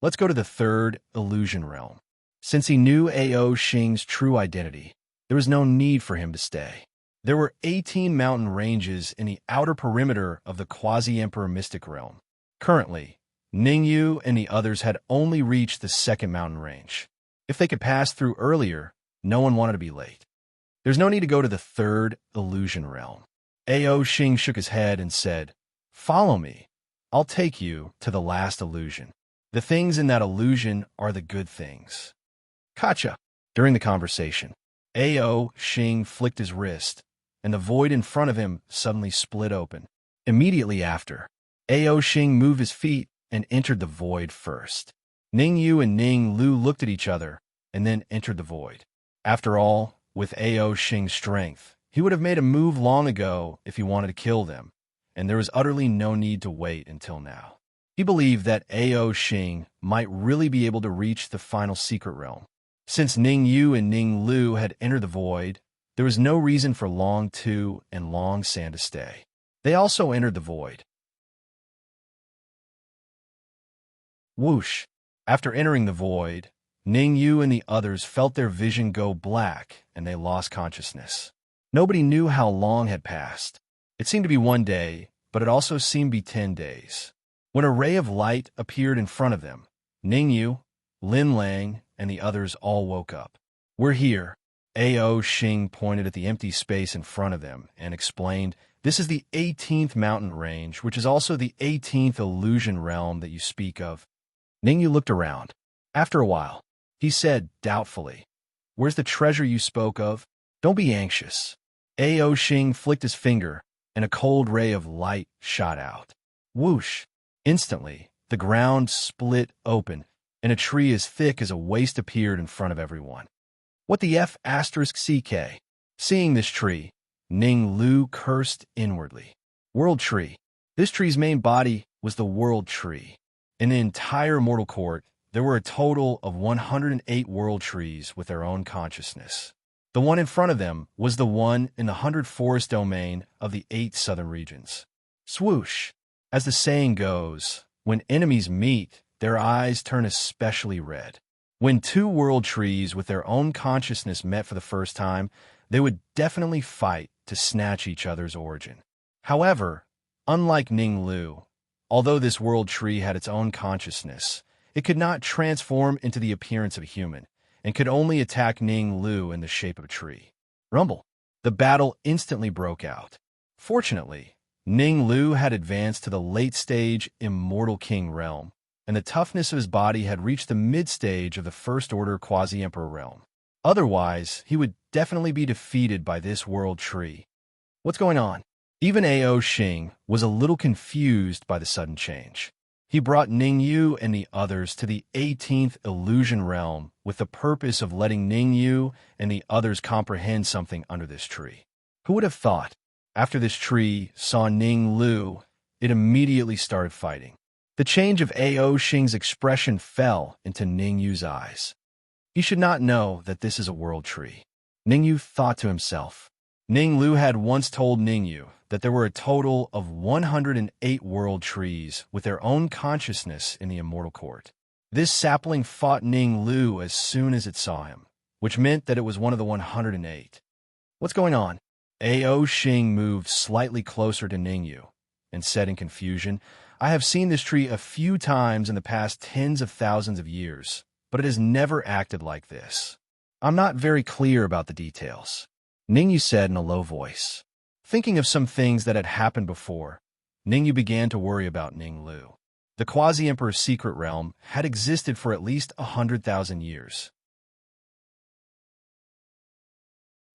Let's go to the third illusion realm. Since he knew A.O. Xing's true identity, there was no need for him to stay. There were 18 mountain ranges in the outer perimeter of the quasi-emperor mystic realm. Currently, Ning Yu and the others had only reached the second mountain range. If they could pass through earlier, no one wanted to be late. There's no need to go to the third illusion realm. A.O. Xing shook his head and said, "Follow me. I'll take you to the last illusion. The things in that illusion are the good things." Gotcha. During the conversation, A.O. Xing flicked his wrist, and the void in front of him suddenly split open. Immediately after, A.O. Xing moved his feet and entered the void first. Ning Yu and Ning Lu looked at each other and then entered the void. After all, with A.O. Xing's strength, he would have made a move long ago if he wanted to kill them, and there was utterly no need to wait until now. He believed that A.O. Xing might really be able to reach the final secret realm. Since Ning Yu and Ning Lu had entered the void, there was no reason for Long Tu and Long San to stay. They also entered the void. Whoosh! After entering the void, Ning Yu and the others felt their vision go black and they lost consciousness. Nobody knew how long had passed. It seemed to be one day, but it also seemed to be 10 days. When a ray of light appeared in front of them, Ning Yu, Lin Lang, and the others all woke up. We're here. A.O. Xing pointed at the empty space in front of them and explained, this is the 18th mountain range, which is also the 18th illusion realm that you speak of. Ningyu looked around. After a while, he said doubtfully, where's the treasure you spoke of? Don't be anxious. A.O. Xing flicked his finger, and a cold ray of light shot out. Whoosh! Instantly, the ground split open, and a tree as thick as a waist appeared in front of everyone. What the F***? Seeing this tree, Ning Lu cursed inwardly. World Tree. This tree's main body was the World Tree. In the entire Mortal Court, there were a total of 108 World Trees with their own consciousness. The one in front of them was the one in the 100 Forest domain of the 8 southern regions. Swoosh! As the saying goes, when enemies meet, their eyes turn especially red. When 2 World Trees with their own consciousness met for the first time, they would definitely fight to snatch each other's origin. However, unlike Ning Lu, although this World Tree had its own consciousness, it could not transform into the appearance of a human, and could only attack Ning Lu in the shape of a tree. Rumble! The battle instantly broke out. Fortunately, Ning Lu had advanced to the late-stage Immortal King realm, and the toughness of his body had reached the mid-stage of the First Order Quasi-Emperor realm. Otherwise, he would definitely be defeated by this World Tree. What's going on? Even A.O. Xing was a little confused by the sudden change. He brought Ningyu and the others to the 18th Illusion Realm with the purpose of letting Ningyu and the others comprehend something under this tree. Who would have thought? After this tree saw Ning Lu, it immediately started fighting. The change of A.O. Xing's expression fell into Ningyu's eyes. He should not know that this is a world tree. Ningyu thought to himself. Ning Lu had once told Ningyu that there were a total of 108 world trees with their own consciousness in the Immortal Court. This sapling fought Ning Lu as soon as it saw him, which meant that it was one of the 108. What's going on? A.O. Xing moved slightly closer to Ningyu and said in confusion, I have seen this tree a few times in the past tens of thousands of years, but it has never acted like this. I'm not very clear about the details. Ningyu said in a low voice. Thinking of some things that had happened before, Ningyu began to worry about Ning Lu. The Quasi-Emperor's secret realm had existed for at least 100,000 years.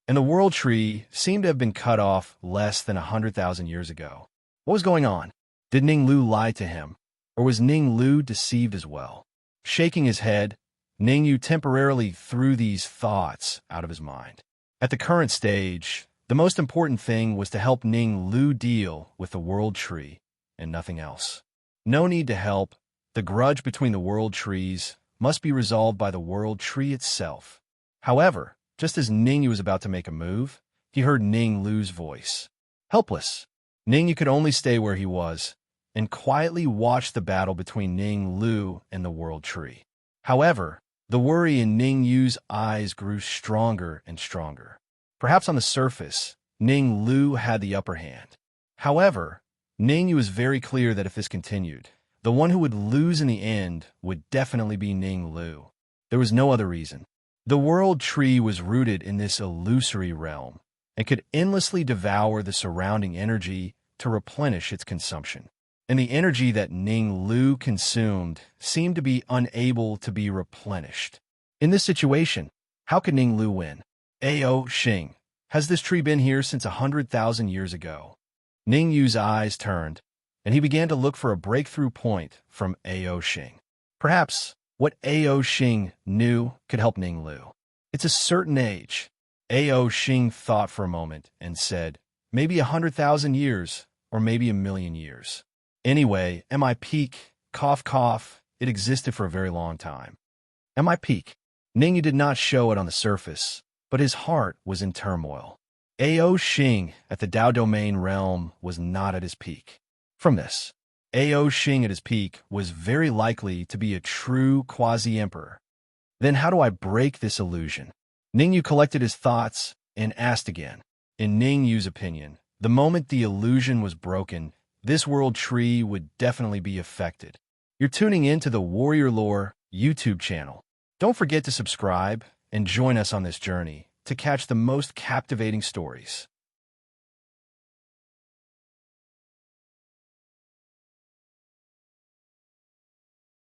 And the World Tree seemed to have been cut off less than 100,000 years ago. What was going on? Did Ning Lu lie to him, or was Ning Lu deceived as well? Shaking his head, Ningyu temporarily threw these thoughts out of his mind. At the current stage, the most important thing was to help Ning Lu deal with the World Tree and nothing else. No need to help. The grudge between the World Trees must be resolved by the World Tree itself. However, just as Ningyu was about to make a move, he heard Ning Lu's voice. Helpless, Ningyu could only stay where he was and quietly watch the battle between Ning Lu and the World Tree. However, the worry in Ningyu's eyes grew stronger and stronger. Perhaps on the surface, Ning Lu had the upper hand. However, Ningyu was very clear that if this continued, the one who would lose in the end would definitely be Ning Lu. There was no other reason. The World Tree was rooted in this illusory realm and could endlessly devour the surrounding energy to replenish its consumption. And the energy that Ning Lu consumed seemed to be unable to be replenished. In this situation, how could Ning Lu win? A.O. Xing, has this tree been here since 100,000 years ago? Ningyu's eyes turned, and he began to look for a breakthrough point from A.O. Xing. Perhaps what A.O. Xing knew could help Ning Lu. It's a certain age. A.O. Xing thought for a moment and said, maybe 100,000 years, or maybe 1,000,000 years. Anyway, M.I. peak, cough cough, it existed for a very long time. M.I. peak. Ningyu did not show it on the surface, but his heart was in turmoil. A.O. Xing at the Dao Domain realm was not at his peak. From this, A.O. Xing at his peak was very likely to be a true quasi-emperor. Then how do I break this illusion? Ningyu collected his thoughts and asked again. In Ningyu's opinion, the moment the illusion was broken, this World Tree would definitely be affected. You're tuning in to the Warrior Lore YouTube channel. Don't forget to subscribe and join us on this journey to catch the most captivating stories.